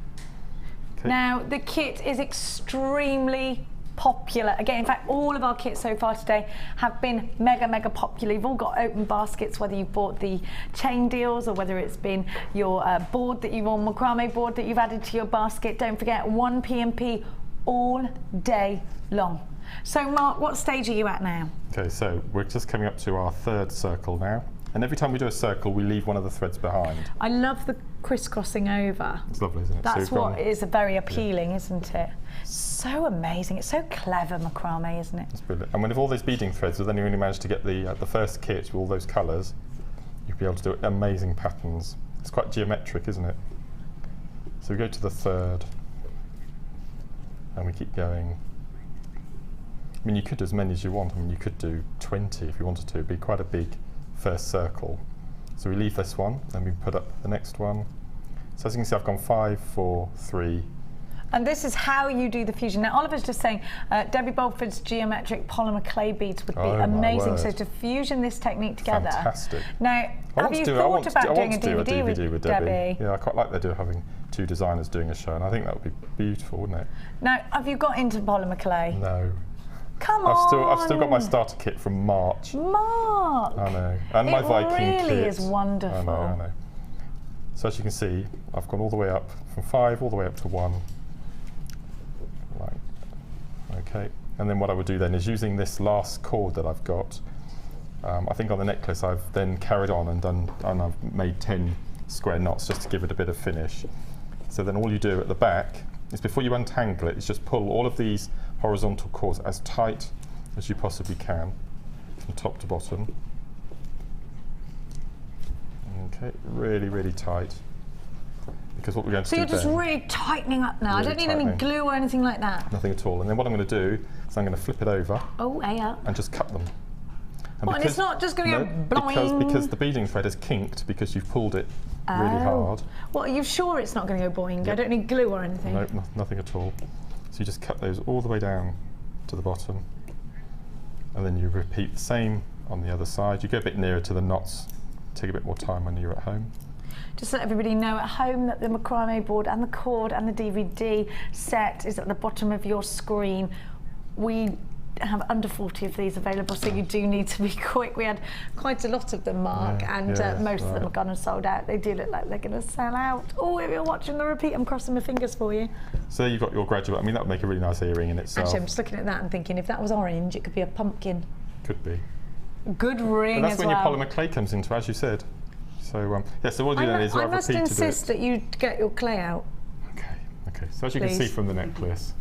Okay. Now the kit is extremely popular. Again, in fact, all of our kits so far today have been mega popular. You've all got open baskets, whether you've bought the chain deals or whether it's been your board that you've on macrame board that you've added to your basket. Don't forget 1 P&P all day long. So Mark, what stage are you at now? Okay, so we're just coming up to our 3rd circle now, and every time we do a circle we leave one of the threads behind. I love the crisscrossing over. It's lovely, isn't it? That's so what is very appealing, isn't it? So amazing. It's so clever, macrame, isn't it? It's brilliant. And with all those beading threads, then you really manage to get the first kit with all those colours. You'll be able to do amazing patterns. It's quite geometric, isn't it? So we go to the 3rd, and we keep going. I mean, you could do as many as you want. I mean, you could do 20 if you wanted to. It'd be quite a big first circle. So we leave this one, and we put up the next one. So as you can see, I've gone 5, 4, 3, And this is how you do the fusion. Now, Oliver's just saying Debbie Bolford's geometric polymer clay beads would be amazing. So to fusion this technique together. Fantastic. Now, have you thought about doing a DVD with Debbie? Yeah, I quite like the idea of having two designers doing a show, and I think that would be beautiful, wouldn't it? Now, have you got into polymer clay? No. Come on. I've still got my starter kit from March. Mark. I know. And my Viking kit. It really is wonderful. I know. So as you can see, I've gone all the way up from 5 all the way up to 1. Right. Okay. And then what I would do then is using this last cord that I've got, I think on the necklace I've then carried on and I've made 10 square knots just to give it a bit of finish. So then all you do at the back is, before you untangle it, is just pull all of these horizontal cords as tight as you possibly can from top to bottom. Okay, really, really tight. Because what we're going to do then... So you're just really tightening up now. Really I don't need any glue or anything like that. Nothing at all. And then what I'm going to do is I'm going to flip it over. Oh, yeah. And just cut them. And it's not just going to go bloing? Because the beading thread is kinked because you've pulled it really hard. Well, are you sure it's not going to go boing? Yep. I don't need glue or anything? No, nothing at all. So you just cut those all the way down to the bottom. And then you repeat the same on the other side. You go a bit nearer to the knots. Take a bit more time when you're at home. Just to let everybody know at home that the macrame board and the cord and the DVD set is at the bottom of your screen. We have under 40 of these available, so you do need to be quick. We had quite a lot of them, Mark, and most of them are gone and sold out. They do look like they're going to sell out. Oh, if you're watching the repeat, I'm crossing my fingers for you. So you've got your graduate. I mean, that would make a really nice earring in itself. Actually, I'm just looking at that and thinking, if that was orange, it could be a pumpkin. Could be. Good ring as well. That's when your polymer clay comes into, as you said. So yeah, so what I'll do then is I must insist that you get your clay out. Okay. So as you can see from the necklace,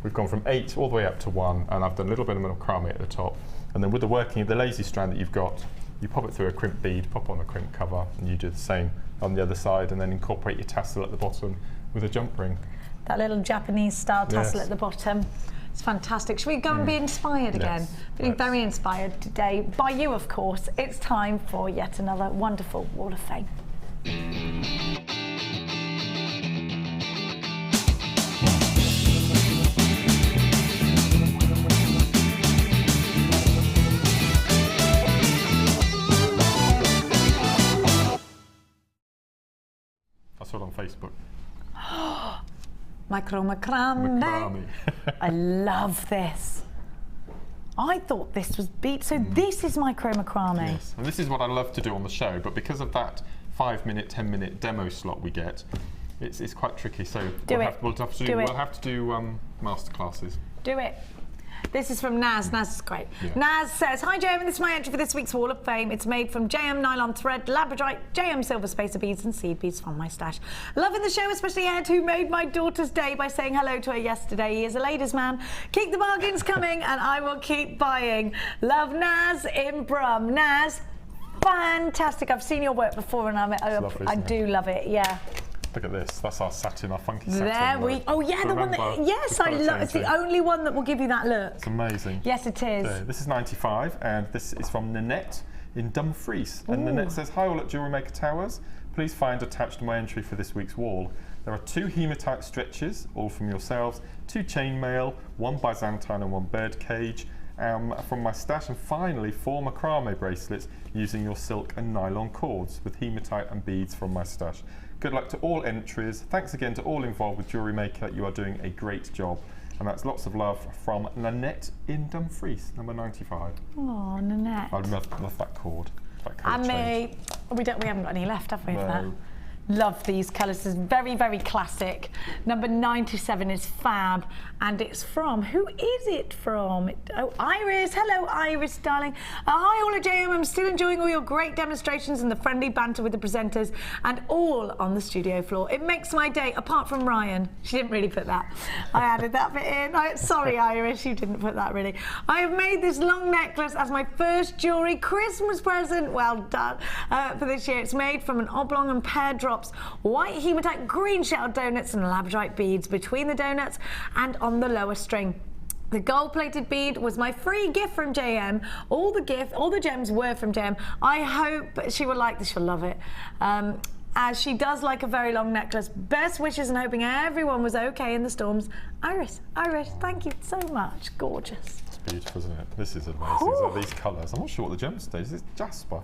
we've gone from 8 all the way up to 1, and I've done a little bit of macrame at the top. And then with the lazy strand that you've got, you pop it through a crimp bead, pop on a crimp cover, and you do the same on the other side, and then incorporate your tassel at the bottom with a jump ring. That little Japanese style tassel at the bottom. It's fantastic. Should we go and be inspired again? Yes. Feeling very inspired today by you, of course. It's time for yet another wonderful Wall of Fame. I saw it on Facebook. Macrame. I love this. I thought this was bead. So this is macrame. Yes, and this is what I love to do on the show, but because of that 5-minute, 10-minute demo slot we get, it's quite tricky. So we'll have to do master classes. Do it. This is from Naz. Naz is great. Yeah. Naz says, "Hi JM, this is my entry for this week's Wall of Fame. It's made from JM nylon thread, labradorite, JM silver spacer beads and seed beads from my stash. Loving the show, especially Ed, who made my daughter's day by saying hello to her yesterday. He is a ladies' man. Keep the bargains coming and I will keep buying. Love, in Brum." Naz, fantastic. I've seen your work before and I do love it, yeah. Look at this. That's our satin, our funky satin. Oh yeah, the one that. Yes, I love. It's the only one that will give you that look. It's amazing. Yes, it is. So, this is 95, and this is from Nanette in Dumfries. And Nanette says, "Hi all at Jewellery Maker Towers. Please find attached to my entry for this week's wall. There are 2 hematite stretches, all from yourselves, 2 chainmail, 1 Byzantine and 1 bird cage, from my stash, and finally 4 macrame bracelets using your silk and nylon cords with hematite and beads from my stash. Good luck to all entries. Thanks again to all involved with Jewellery Maker. You are doing a great job." And that's lots of love from Nanette in Dumfries, number 95. Oh, Nanette. I love that cord. And me. We haven't got any left, have we? No. Of that? Love these colours. It's very, very classic. Number 97 is fab, and it's from, who is it from? Oh, Iris. Hello, Iris, darling. Hi, all at JM. I'm still enjoying all your great demonstrations and the friendly banter with the presenters and all on the studio floor. It makes my day, apart from Ryan. She didn't really put that. I added that bit in. Sorry, Iris, you didn't put that really. I have made this long necklace as my first jewellery Christmas present. Well done. For this year, it's made from an oblong and pear drop, white hematite, green shell donuts and labradorite beads between the donuts and on the lower string. The gold-plated bead was my free gift from JM. All the gems were from JM. I hope she will like this. She'll love it. as she does like a very long necklace. Best wishes and hoping everyone was okay in the storms. Iris, thank you so much. Gorgeous. It's beautiful, isn't it? This is amazing. So these colours. I'm not sure what the gemstone is. It's jasper.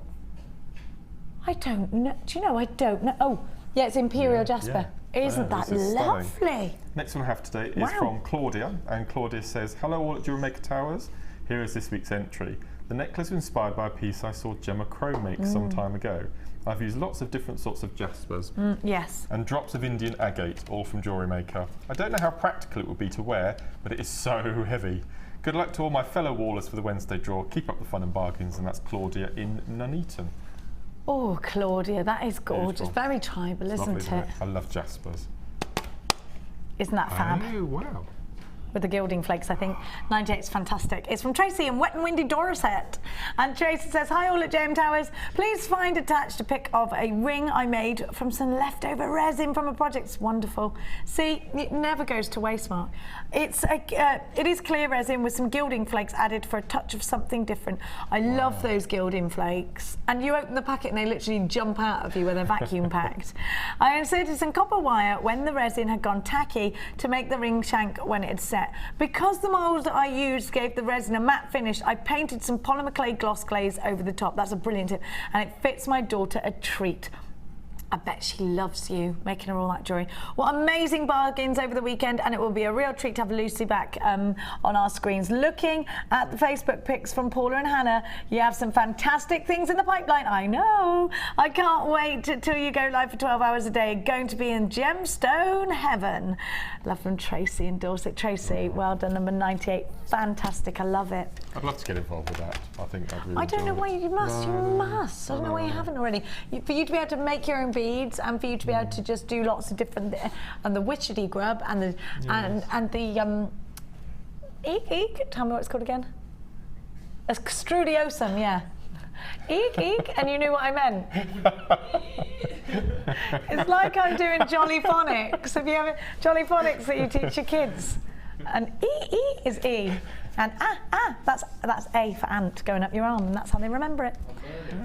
I don't know. Do you know? I don't know. Oh, yeah, it's Imperial Jasper. Yeah. Isn't that lovely? Next one I have today is from Claudia, and Claudia says, "Hello all at Jewellery Maker Towers. Here is this week's entry. The necklace was inspired by a piece I saw Macrame make some time ago. I've used lots of different sorts of jaspers and drops of Indian agate, all from Jewellery Maker. I don't know how practical it would be to wear, but it is so heavy. Good luck to all my fellow wallers for the Wednesday draw. Keep up the fun and bargains." And that's Claudia in Nuneaton. Oh, Claudia, that is gorgeous. Beautiful. Very tribal, isn't it? I love jaspers. Isn't that fab? Oh, wow. With the gilding flakes, I think. 98 is fantastic. It's from Tracy in Wet and Windy Dorset. And Tracy says, "Hi all at JM Towers. Please find attached a pic of a ring I made from some leftover resin from a project." It's wonderful. See, it never goes to waste, Mark. It is clear resin with some gilding flakes added for a touch of something different. I love those gilding flakes. And you open the packet and they literally jump out of you when they're vacuum packed. I inserted some copper wire when the resin had gone tacky to make the ring shank when it had set. Because the mould that I used gave the resin a matte finish, I painted some polymer clay gloss glaze over the top. That's a brilliant tip, and it fits my daughter a treat. I bet she loves you, making her all that jewellery. What amazing bargains over the weekend, and it will be a real treat to have Lucy back on our screens. Looking at the Facebook pics from Paula and Hannah, you have some fantastic things in the pipeline. I know. I can't wait till you go live for 12 hours a day. Going to be in Gemstone heaven. Love from Tracy in Dorset. Tracy, well done, number 98. Fantastic, I love it. I'd love to get involved with that. I think I'd really I don't know why you must. You must. I don't know why you haven't already. For you to be able to make your own beads, and for you to be able to just do lots of different, and the witchetty grub, and the tell me what it's called again. A strudiosum, yeah. Eek, and you knew what I meant. It's like I'm doing Jolly Phonics. Have you ever Jolly Phonics that you teach your kids? And E is E, and that's A for ant going up your arm, and that's how they remember it.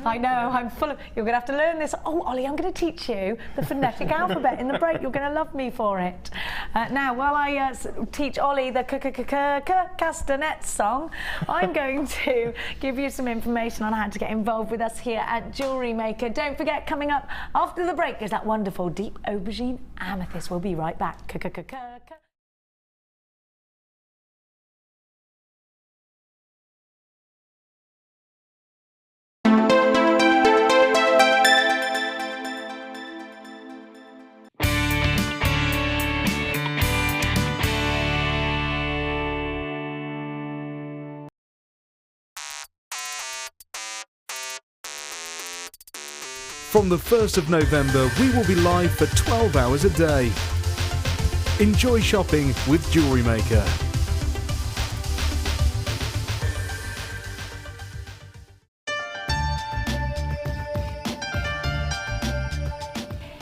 I know, I'm full of. You're going to have to learn this. Oh, Ollie, I'm going to teach you the phonetic alphabet in the break. You're going to love me for it. Now, while I teach Ollie the castanet song, I'm going to give you some information on how to get involved with us here at Jewellery Maker. Don't forget, coming up after the break is that wonderful deep aubergine amethyst. We'll be right back. From the 1st of November, we will be live for 12 hours a day. Enjoy shopping with Jewellery Maker.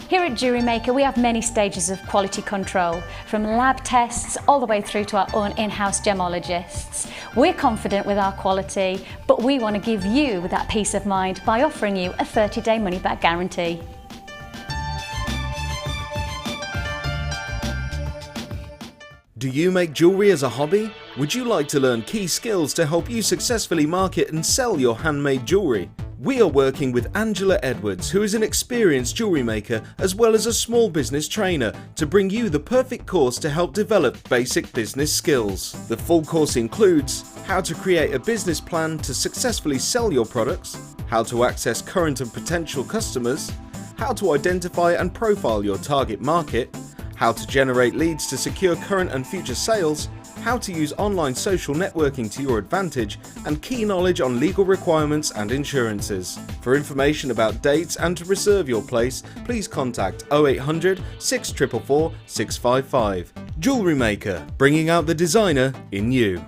Here at Jewellery Maker, we have many stages of quality control, from lab tests all the way through to our own in-house gemologists. We're confident with our quality, but we want to give you that peace of mind by offering you a 30-day money-back guarantee. Do you make jewellery as a hobby? Would you like to learn key skills to help you successfully market and sell your handmade jewellery? We are working with Angela Edwards, who is an experienced jewellery maker as well as a small business trainer, to bring you the perfect course to help develop basic business skills. The full course includes how to create a business plan to successfully sell your products, how to access current and potential customers, how to identify and profile your target market, how to generate leads to secure current and future sales, how to use online social networking to your advantage, and key knowledge on legal requirements and insurances. For information about dates and to reserve your place, please contact 0800 644 655. Jewellery Maker, bringing out the designer in you.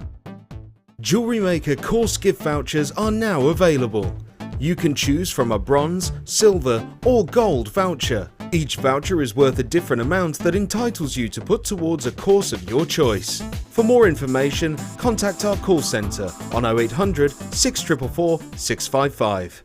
Jewellery Maker course gift vouchers are now available. You can choose from a bronze, silver or gold voucher. Each voucher is worth a different amount that entitles you to put towards a course of your choice. For more information, contact our call centre on 0800 644 655.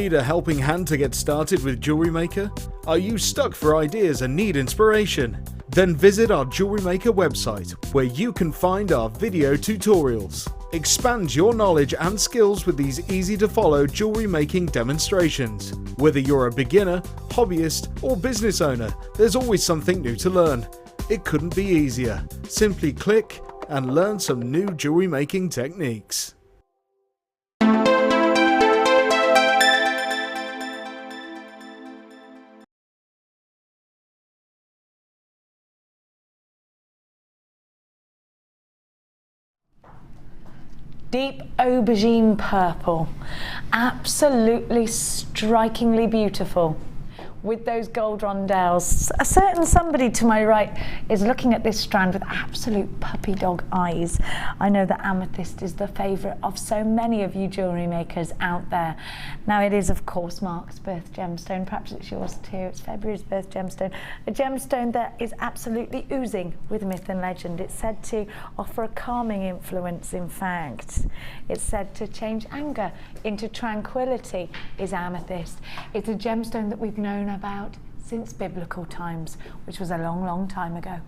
need a helping hand to get started with Jewellery Maker? Are you stuck for ideas and need inspiration? Then visit our Jewellery Maker website, where you can find our video tutorials. Expand your knowledge and skills with these easy-to-follow jewellery making demonstrations. Whether you're a beginner, hobbyist, or business owner, there's always something new to learn. It couldn't be easier. Simply click and learn some new jewellery making techniques. Deep aubergine purple, absolutely strikingly beautiful with those gold rondelles. A certain somebody to my right is looking at this strand with absolute puppy dog eyes. I know that amethyst is the favourite of so many of you jewellery makers out there. Now it is of course Mark's birth gemstone, perhaps it's yours too, it's February's birth gemstone. A gemstone that is absolutely oozing with myth and legend. It's said to offer a calming influence, in fact. It's said to change anger into tranquility, is amethyst. It's a gemstone that we've known about since biblical times, which was a long, long time ago.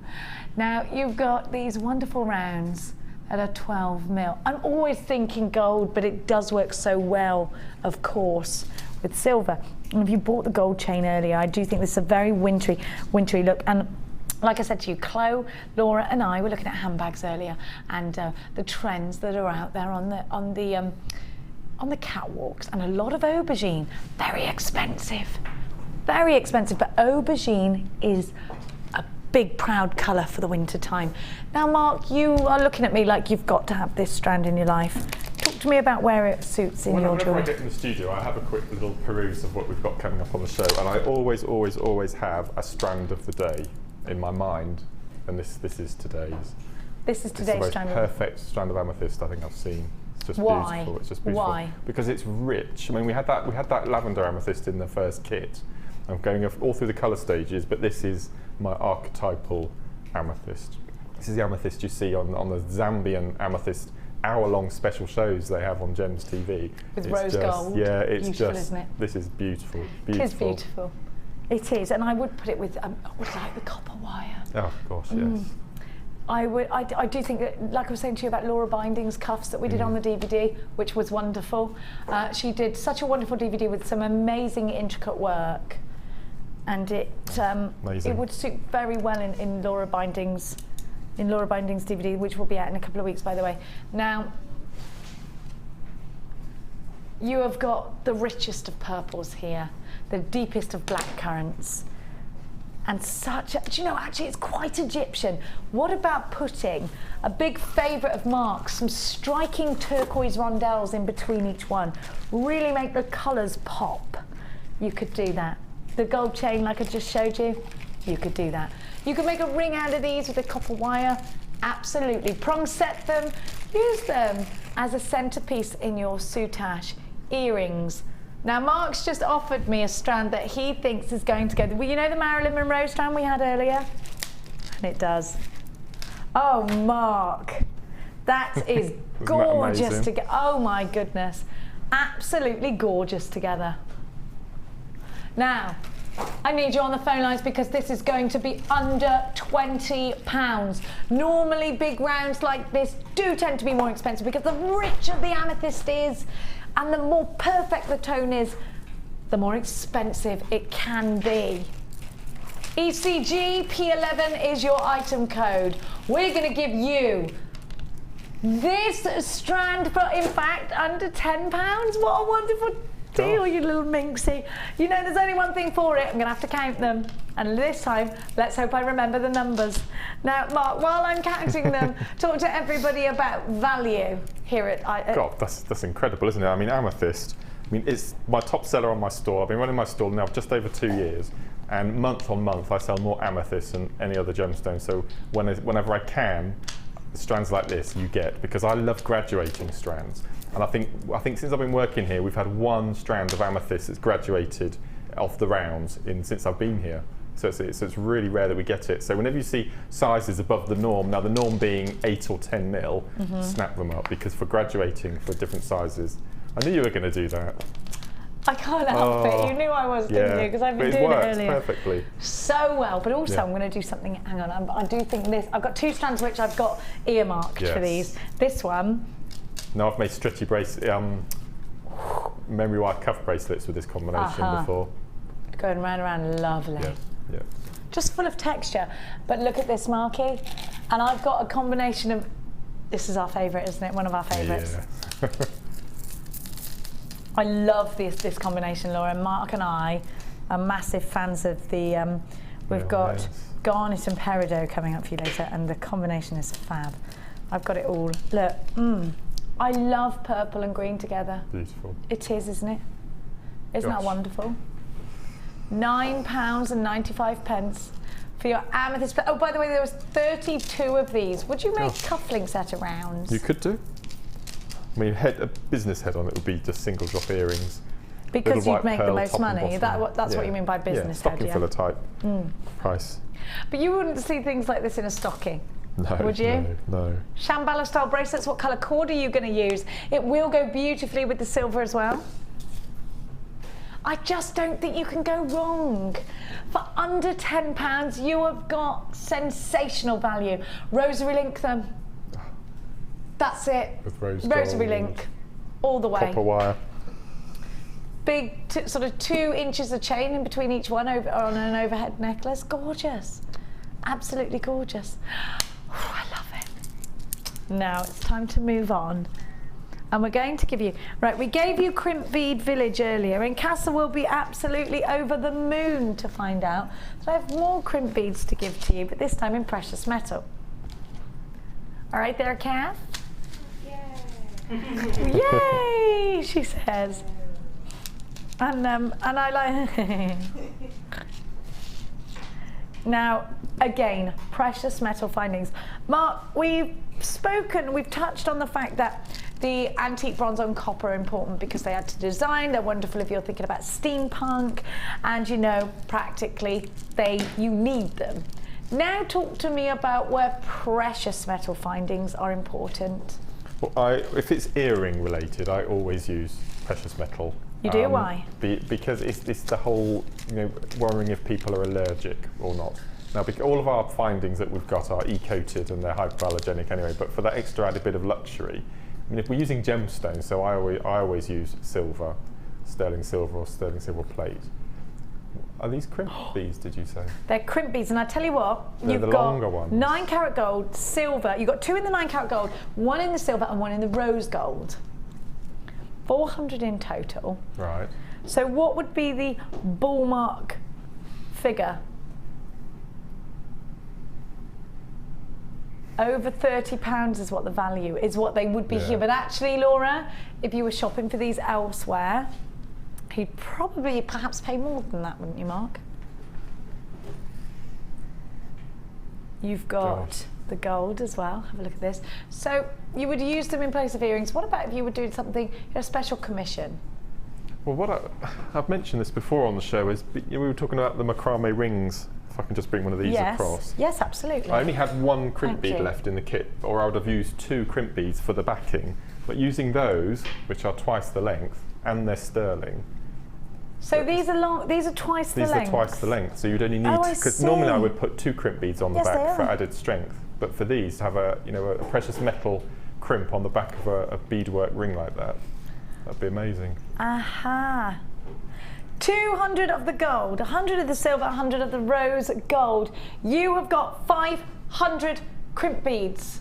Now you've got these wonderful rounds that are 12 mil. I'm always thinking gold, but it does work so well, of course, with silver. And if you bought the gold chain earlier, I do think this is a very wintry look. And like I said to you, Chloe, Laura and I were looking at handbags earlier, and the trends that are out there on the catwalks, and a lot of aubergine, very expensive. Very expensive, but aubergine is a big, proud colour for the winter time. Now, Mark, you are looking at me like you've got to have this strand in your life. Talk to me about where it suits in your jewellery. Whenever I get in the studio, I have a quick little peruse of what we've got coming up on the show, and I always have a strand of the day in my mind, and this is today's. This is today's strand. The most perfect strand of amethyst I think I've seen. It's just Why? beautiful. It's just beautiful. Why? Because it's rich. I mean, we had that lavender amethyst in the first kit. I'm going all through the colour stages, but this is my archetypal amethyst. This is the amethyst you see on the Zambian amethyst hour-long special shows they have on Gems TV. With rose gold. Yeah, it's beautiful, just, isn't it? This is beautiful. It is beautiful. It is, and I would put it with, like the copper wire. Oh gosh, yes. I do think that, like I was saying to you about Laura Binding's cuffs that we did on the DVD, which was wonderful. She did such a wonderful DVD with some amazing intricate work, and it would suit very well in Laura Binding's DVD, which will be out in a couple of weeks, by the way. Now, you have got the richest of purples here, the deepest of black currants. And do you know, actually it's quite Egyptian. What about putting a big favourite of Mark's, some striking turquoise rondelles in between each one? Really make the colours pop. You could do that. The gold chain, like I just showed you, you could do that. You could make a ring out of these with a copper wire. Absolutely. Prong set them, use them as a centrepiece in your soutache. Earrings. Now, Mark's just offered me a strand that he thinks is going to go. Well, you know the Marilyn Monroe strand we had earlier? And it does. Oh, Mark, that is gorgeous together. Oh my goodness, absolutely gorgeous together. Now, I need you on the phone lines because this is going to be under £20. Normally, big rounds like this do tend to be more expensive because the richer the amethyst is, and the more perfect the tone is, the more expensive it can be. ECG P11 is your item code. We're going to give you this strand for, in fact, under £10. What a wonderful deal, you little minxie. You know, there's only one thing for it. I'm going to have to count them. And this time, let's hope I remember the numbers. Now, Mark, while I'm counting them, talk to everybody about value here at... God, that's incredible, isn't it? I mean, amethyst, it's my top seller on my store. I've been running my store now just over 2 years. And month on month, I sell more amethyst than any other gemstone. So whenever I can, strands like this you get, because I love graduating strands. And I think since I've been working here, we've had one strand of amethyst that's graduated off the rounds since I've been here. So it's really rare that we get it. So whenever you see sizes above the norm, now the norm being 8 or 10 mil, snap them up, because for graduating for different sizes, I knew you were going to do that. I can't help it. You knew I was, didn't you? Because I've been doing it earlier. Perfectly. So well, but also I'm going to do something. Hang on, I do think this. I've got 2 strands which I've got earmarked for these. This one. Now I've made stretchy memory wire cuff bracelets with this combination before. Going round and around, lovely. Yeah. Just full of texture. But look at this, Marky. And I've got a combination of. This is our favourite, isn't it? One of our favourites. Yeah. I love this combination, Laura. Mark and I are massive fans of the. We've got garnet and peridot coming up for you later, and the combination is fab. I've got it all. Look, I love purple and green together. Beautiful. It is, isn't it? Isn't that wonderful? £9.95 for your amethyst. Oh, by the way, there was 32 of these. Would you make cufflinks out of rounds? You could do. I mean, a business head on it would be just single drop earrings. Because you'd make the most money. That's what you mean by business head, stocking filler type price. But you wouldn't see things like this in a stocking. No, would you? No. Shambhala style bracelets, what colour cord are you going to use? It will go beautifully with the silver as well. I just don't think you can go wrong. For under £10, you have got sensational value. Rosary link them. That's it. With Rosary link, all the way. Copper wire. Big, sort of 2 inches of chain in between each one on an overhead necklace. Gorgeous. Absolutely gorgeous. Oh, I love it. Now it's time to move on. And we're going to give you, we gave you Crimp Bead Village earlier, and Casa will be absolutely over the moon to find out that I have more crimp beads to give to you, but this time in precious metal. All right there, Cass? Yay! Yay, she says. And I like. Now, again, precious metal findings. Mark, we've touched on the fact that the antique bronze and copper are important because they add to design. They're wonderful if you're thinking about steampunk, and you know, practically, you need them. Now talk to me about where precious metal findings are important. Well, if it's earring related, I always use precious metal. You do? Why? Because it's the whole, worrying if people are allergic or not. Now, all of our findings that we've got are e-coated and they're hypoallergenic anyway, but for that extra added bit of luxury, I mean, if we're using gemstone, so I always use silver, sterling silver or sterling silver plate. Are these crimp beads, did you say? They're crimp beads, and I tell you what, you've got longer ones. 9 karat gold, silver. You've got 2 in the 9 karat gold, 1 in the silver and 1 in the rose gold. 400 in total. Right. So what would be the ballpark figure? Over £30 is what the value is, what they would be here. But actually, Laura, if you were shopping for these elsewhere, you'd probably perhaps pay more than that, wouldn't you, Mark? You've got the gold as well. Have a look at this. So you would use them in place of earrings. What about if you were doing something, a special commission? Well, I've mentioned this before on the show, is we were talking about the macrame rings. If I can just bring one of these across. Yes, absolutely. I only had 1 crimp bead left in the kit, or I would have used 2 crimp beads for the backing. But using those, which are twice the length, and they're sterling. So these are long. These are twice the length. These are twice the length. So you'd only need, because normally I would put 2 crimp beads on the back for added strength. But for these, to have a precious metal crimp on the back of a beadwork ring like that, that'd be amazing. Aha. 200 of the gold, 100 of the silver, 100 of the rose gold. You have got 500 crimp beads.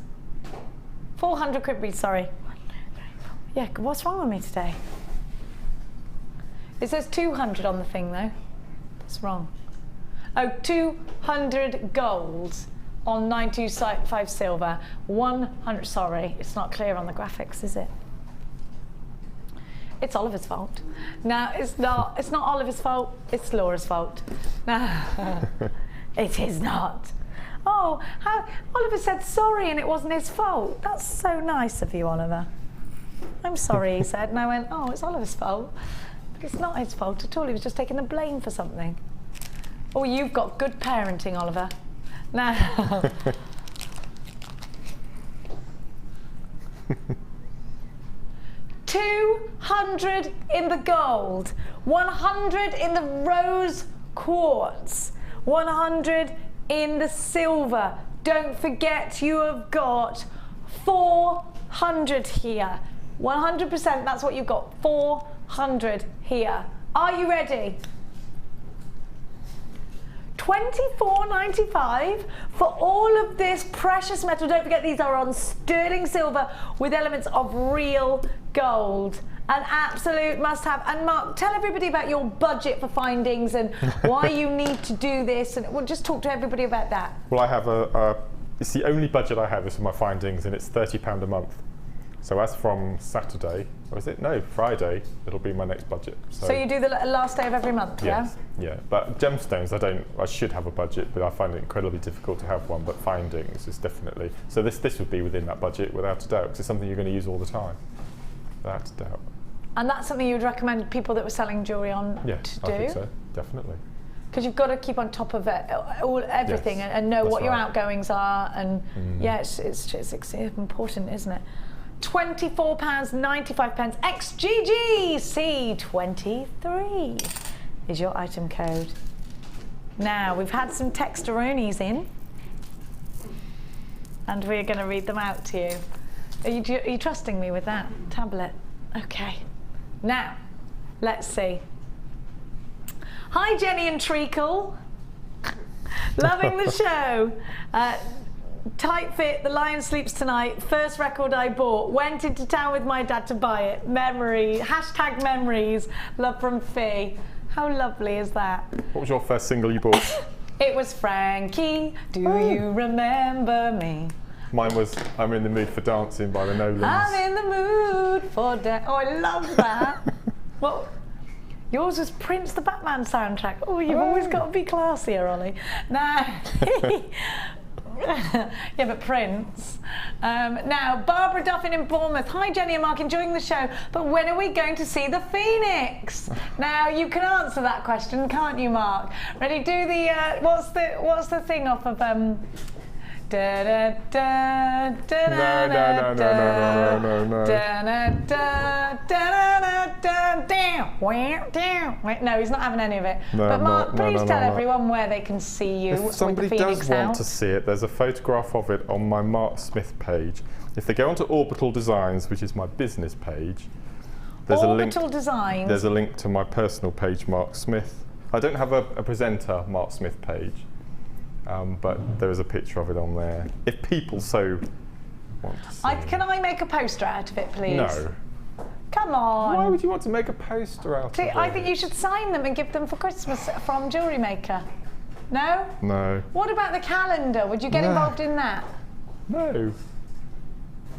400 crimp beads, sorry. Yeah, what's wrong with me today? It says 200 on the thing though. That's wrong. Oh, 200 gold on 925 silver, 100, sorry, it's not clear on the graphics, is it? It's Oliver's fault. No, it's not Oliver's fault, it's Laura's fault. No, it is not. Oh, Oliver said sorry and it wasn't his fault. That's so nice of you, Oliver. I'm sorry, he said, and I went, oh, it's Oliver's fault. But it's not his fault at all, he was just taking the blame for something. Oh, you've got good parenting, Oliver. No. 100 in the gold, 100 in the rose quartz, 100 in the silver. Don't forget you have got 400 here. 100%, that's what you've got, 400 here. Are you ready? $24.95 for all of this precious metal. Don't forget these are on sterling silver with elements of real gold. An absolute must-have. And Mark, tell everybody about your budget for findings and why you need to do this, and we'll just talk to everybody about that. Well, I have it's the only budget I have is for my findings, and it's £30 a month. So as from Saturday, or is it? No, Friday, it'll be my next budget. So you do the last day of every month, yes, yeah? But gemstones, I should have a budget, but I find it incredibly difficult to have one, but findings is definitely, so this would be within that budget without a doubt, because it's something you're going to use all the time, without a doubt. And that's something you would recommend people that were selling jewellery on to do? I think so, definitely. Because you've got to keep on top of it, everything, yes, and know what your outgoings are, and yeah, it's important, isn't it? £24.95 XGGC23 is your item code. Now, we've had some texteronies in, and we're going to read them out to you. Are you trusting me with that tablet? Okay. Now, let's see. Hi, Jenny and Treacle. Loving the show. Tight fit, The Lion Sleeps Tonight, first record I bought, went into town with my dad to buy it, memory, hashtag memories, love from Fee. How lovely is that? What was your first single you bought? It was Frankie, Do You Remember Me? Mine was I'm in the Mood for Dancing by the Nolans. I'm in the mood for dance. Oh, I love that. Well, yours was Prince the Batman soundtrack. Oh, you've always got to be classier, Ollie. Now, yeah, but Prince. Now, Barbara Duffin in Bournemouth. Hi, Jenny and Mark, enjoying the show, but when are we going to see the Phoenix? Now, you can answer that question, can't you, Mark? Ready? Do the what's the thing off of No. No, he's not having any of it. But Mark, please tell everyone where they can see you. If somebody does want to see it, there's a photograph of it on my Mark Smith page. If they go onto Orbital Designs, which is my business page, there's a link to my personal page, Mark Smith. I don't have a presenter Mark Smith page. But there is a picture of it on there. If people so want to see. Can I make a poster out of it, please? No. Come on. Why would you want to make a poster out of it? I think you should sign them and give them for Christmas from Jewellery Maker. No? No. What about the calendar? Would you get involved in that? No.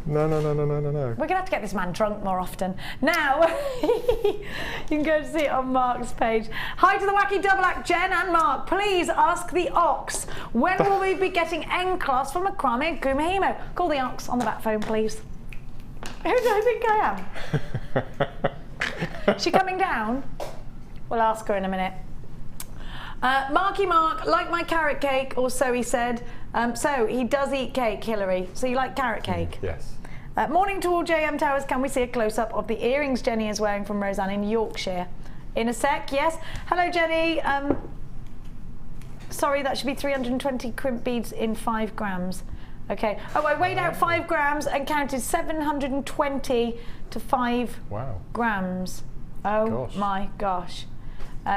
No. We're going to have to get this man drunk more often. Now, you can go to see it on Mark's page. Hi to the Wacky Double Act, Jen and Mark. Please ask the Ox, when will we be getting N-Class from Macrame Gumahimo? Call the Ox on the back phone, please. Who do I think I am? Is she coming down? We'll ask her in a minute. Marky Mark, like my carrot cake, or so he said. So he does eat cake, Hillary. So you like carrot cake? Yes. Morning to all JM Towers. Can we see a close-up of the earrings Jenny is wearing from Roseanne in Yorkshire? In a sec, yes. Hello, Jenny. Sorry, that should be 320 crimp beads in 5 grams. Okay. Oh, I weighed out 5 grams and counted 720 to 5 grams. Oh my gosh.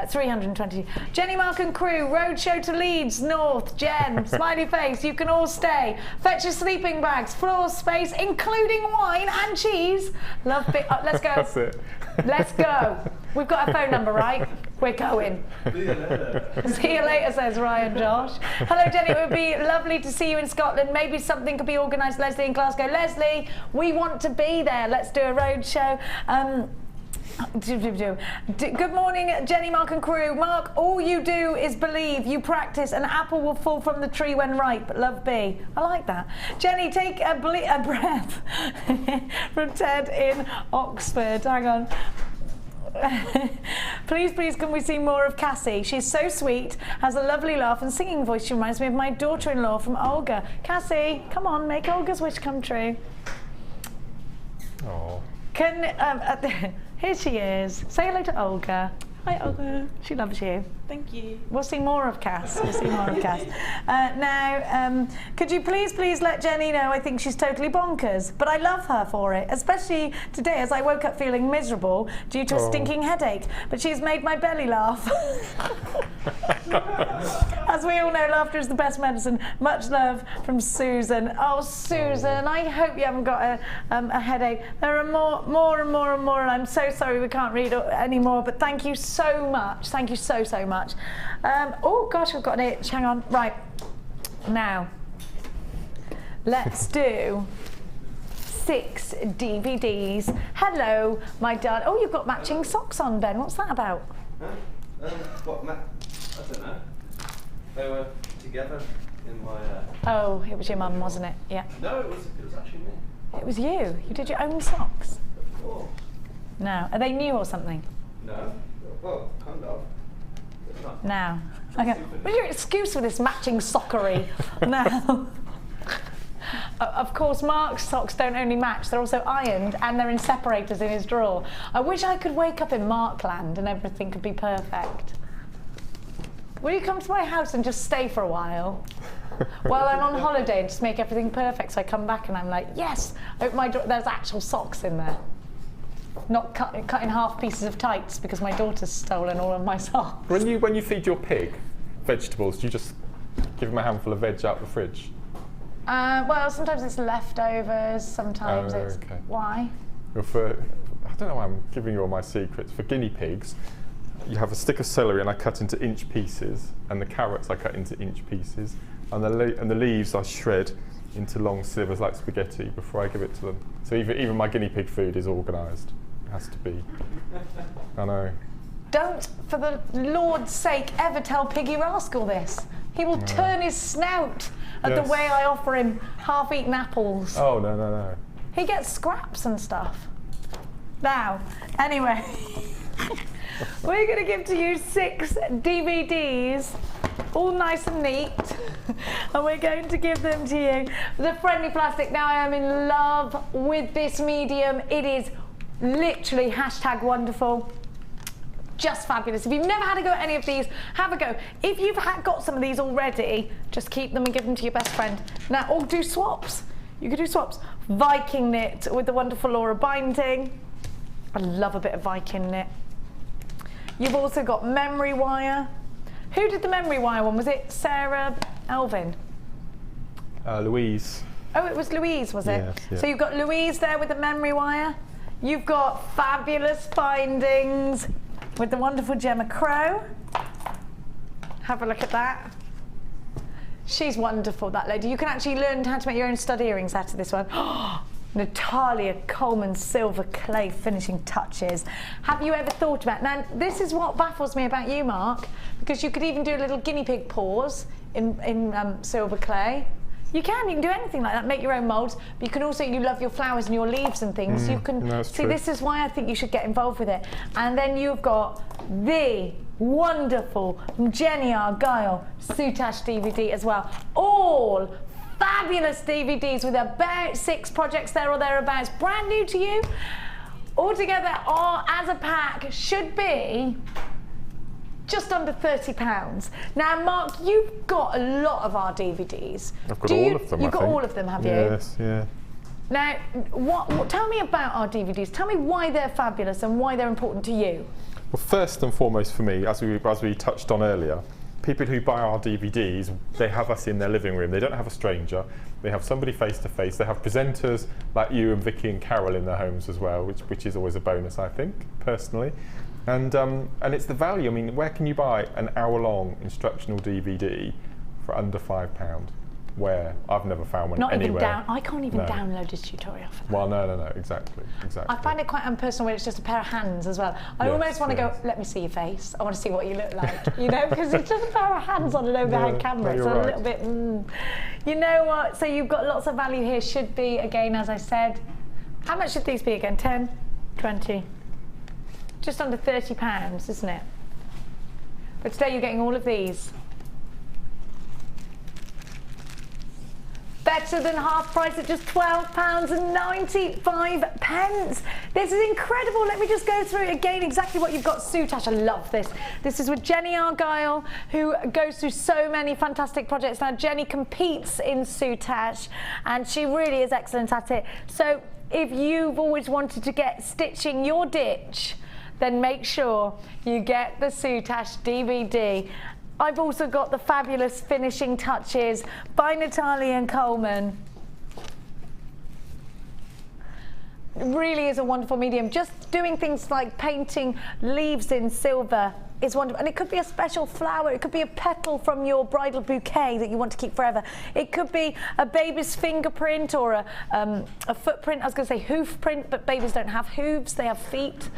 320. Jenny, Mark and crew, roadshow to Leeds, North, Jen, smiley face, you can all stay. Fetch your sleeping bags, floor space, including wine and cheese. Love it. Let's go. That's it. Let's go. We've got a phone number, right? We're going. See you later. See you later, says Ryan Josh. Hello, Jenny. It would be lovely to see you in Scotland. Maybe something could be organised. Leslie in Glasgow. Leslie, we want to be there. Let's do a roadshow. Good morning, Jenny, Mark and crew. Mark, all you do is believe. You practice. An apple will fall from the tree when ripe. Love B. I like that. Jenny, take a breath from Ted in Oxford. Hang on. Please, can we see more of Cassie? She's so sweet, has a lovely laugh and singing voice. She reminds me of my daughter-in-law from Olga. Cassie, come on, make Olga's wish come true. Oh. Here she is. Say hello to Olga. Hi, Olga. She loves you. Thank you. We'll see more of Cass. We'll see more of Cass. Now, could you please let Jenny know I think she's totally bonkers, but I love her for it, especially today as I woke up feeling miserable due to a stinking headache. But she's made my belly laugh. As we all know, laughter is the best medicine. Much love from Susan. Oh, Susan, I hope you haven't got a headache. There are more and more, and I'm so sorry we can't read any more, but thank you so much. Thank you so much. Oh gosh, we've got an itch. Hang on. Right. Now, let's do 6 DVDs. Hello, my darling. Oh, you've got matching socks on, Ben. What's that about? What, I don't know. They were together in my... Oh, it was your mum, wasn't it? Yeah. No, it was actually me. It was you? You did your own socks? Of course. No. Are they new or something? No. Well, kind of. Now. Okay. What's your excuse for this matching sockery? Now. Of course, Mark's socks don't only match, they're also ironed and they're in separators in his drawer. I wish I could wake up in Markland and everything could be perfect. Will you come to my house and just stay for a while? While I'm on holiday and just make everything perfect, so I come back and I'm like, yes, open my drawer, there's actual socks in there. Not cut in half pieces of tights because my daughter's stolen all of my socks. When you feed your pig vegetables, do you just give him a handful of veg out the fridge? Well, sometimes it's leftovers, sometimes it's... Okay. Why? Well, I don't know why I'm giving you all my secrets. For guinea pigs, you have a stick of celery and I cut into inch pieces, and the carrots I cut into inch pieces, and the leaves I shred into long slivers like spaghetti before I give it to them. So even my guinea pig food is organised. It has to be. I know. Don't, for the Lord's sake, ever tell Piggy Rascal this. He will turn his snout at the way I offer him half-eaten apples. Oh, no. He gets scraps and stuff. Now, anyway, we're going to give to you 6 DVDs, all nice and neat, and we're going to give them to you. The friendly plastic. Now, I am in love with this medium. It is literally #wonderful. Just fabulous. If you've never had a go at any of these, have a go. If you've got some of these already, just keep them and give them to your best friend. Now, or do swaps. You could do swaps. Viking knit with the wonderful Laura binding. I love a bit of Viking knit. You've also got memory wire. Who did the memory wire one? Was it Sarah Elvin? Louise. Oh, it was Louise, was it? Yes, yeah. So you've got Louise there with the memory wire. You've got fabulous bindings with the wonderful Gemma Crow. Have a look at that. She's wonderful, that lady. You can actually learn how to make your own stud earrings out of this one. Natalia Coleman silver clay finishing touches. Have you ever thought about, now this is what baffles me about you, Mark, because you could even do a little guinea pig paws in silver clay. You can do anything like that, make your own moulds, but you can also, you love your flowers and your leaves and things, you can, see true. This is why I think you should get involved with it. And then you've got the wonderful Jenny Argyle Soutache DVD as well. All fabulous DVDs with about 6 projects there or thereabouts, brand new to you. Altogether, or as a pack, should be just under £30. Now, Mark, you've got a lot of our DVDs. I've got all of them, You've got all of them, have you? Yes, yeah. Now, what, tell me about our DVDs. Tell me why they're fabulous and why they're important to you. Well, first and foremost for me, as we touched on earlier, people who buy our DVDs, they have us in their living room. They don't have a stranger. They have somebody face to face. They have presenters like you and Vicky and Carol in their homes as well, which is always a bonus, I think, personally. And it's the value. I mean, where can you buy an hour-long instructional DVD for under £5? Where? I've never found one anywhere. I can't even download a tutorial for that. Well, no, exactly. I find it quite impersonal when it's just a pair of hands as well. I almost want to go, let me see your face. I want to see what you look like, you know, because it's just a pair of hands on an overhead camera. It's a little bit, You know what? So you've got lots of value here. Should be, again, as I said, how much should these be again? 10, 20? Just under £30, isn't it? But today you're getting all of these. better than half price at just £12.95. This is incredible. Let me just go through it again, exactly what you've got. Soutache, I love this. This is with Jenny Argyle, who goes through so many fantastic projects. Now, Jenny competes in soutache, and she really is excellent at it. So if you've always wanted to get stitching your ditch, then make sure you get the soutache DVD. I've also got the fabulous finishing touches by Natalie and Coleman. It really is a wonderful medium. Just doing things like painting leaves in silver is wonderful. And it could be a special flower. It could be a petal from your bridal bouquet that you want to keep forever. It could be a baby's fingerprint or a footprint. I was going to say hoof print, but babies don't have hooves. They have feet.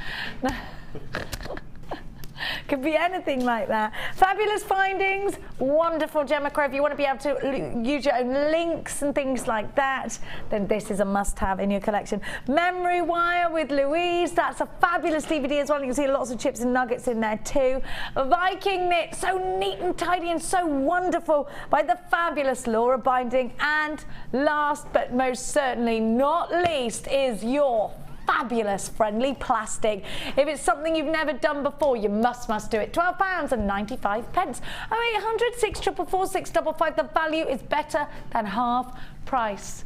Could be anything like that. Fabulous findings, wonderful Macrame. If you want to be able to use your own links and things like that, then this is a must-have in your collection. Memory Wire with Louise, that's a fabulous DVD as well. You can see lots of chips and nuggets in there too. Viking Knit, so neat and tidy and so wonderful, by the fabulous Laura Binding. And last but most certainly not least is your fabulous Friendly Plastic. If it's something you've never done before, you must do it. £12.95. 0800 644 655. The value is better than half price.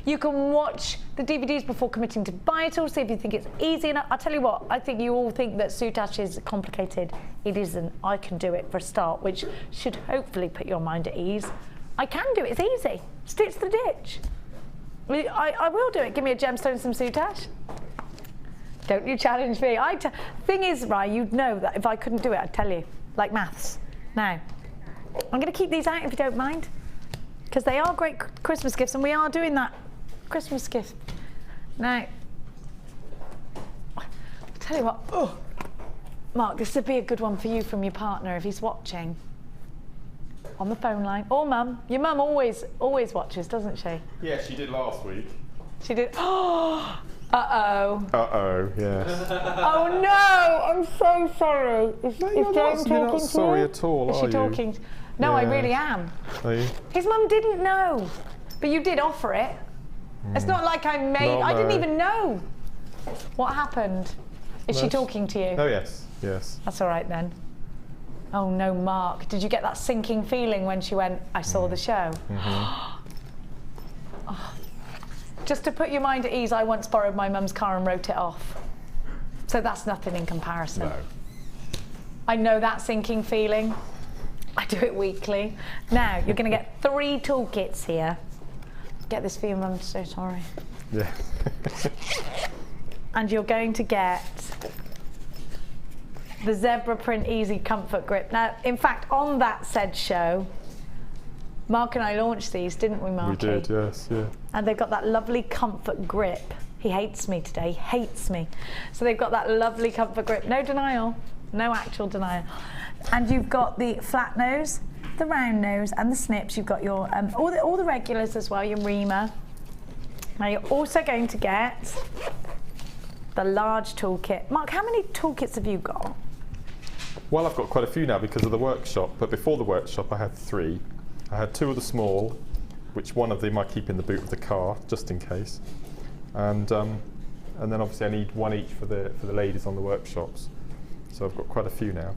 You can watch the DVDs before committing to buy it all, see if you think it's easy enough. I'll tell you what, I think you all think that soutache is complicated. It isn't. I can do it for a start, which should hopefully put your mind at ease. I can do it. It's easy. Stitch the ditch. I will do it. Give me a gemstone and some soutache. Don't you challenge me. Thing is, right, you'd know that if I couldn't do it, I'd tell you. Like maths. Now, I'm going to keep these out if you don't mind, because they are great Christmas gifts, and we are doing that Christmas gift. Now, I'll tell you what. Oh, Mark, this would be a good one for you from your partner if he's watching. On the phone line. Or Mum. Your Mum always watches, doesn't she? Yeah, she did last week. She did. Oh! Uh-oh. Uh-oh, yes. Oh no! I'm so sorry. Is Jane talking to you? You're not sorry at all, Is she talking? No, I really am. Are you? His mum didn't know, but you did offer it. It's not like I didn't even know. What happened? Is she talking to you? Oh yes, yes. That's all right then. Oh no, Mark. Did you get that sinking feeling when she went, I saw the show? Oh. Just to put your mind at ease, I once borrowed my mum's car and wrote it off. So that's nothing in comparison. No. I know that sinking feeling. I do it weekly. Now, you're going to get 3 toolkits here. Get this for your mum, so sorry. Yeah. And you're going to get the Zebra Print Easy Comfort Grip. Now, in fact, on that said show, Mark and I launched these, didn't we, Marky? We did, yes, yeah. And they've got that lovely comfort grip. He hates me today, he hates me. So they've got that lovely comfort grip. No denial, no actual denial. And you've got the flat nose, the round nose, and the snips. You've got your all the regulars as well, your reamer. Now you're also going to get the large toolkit. Mark, how many toolkits have you got? Well, I've got quite a few now because of the workshop, but before the workshop I had 3. I had 2 of the small, which one of them I keep in the boot of the car, just in case. And then obviously I need 1 each for the ladies on the workshops. So I've got quite a few now.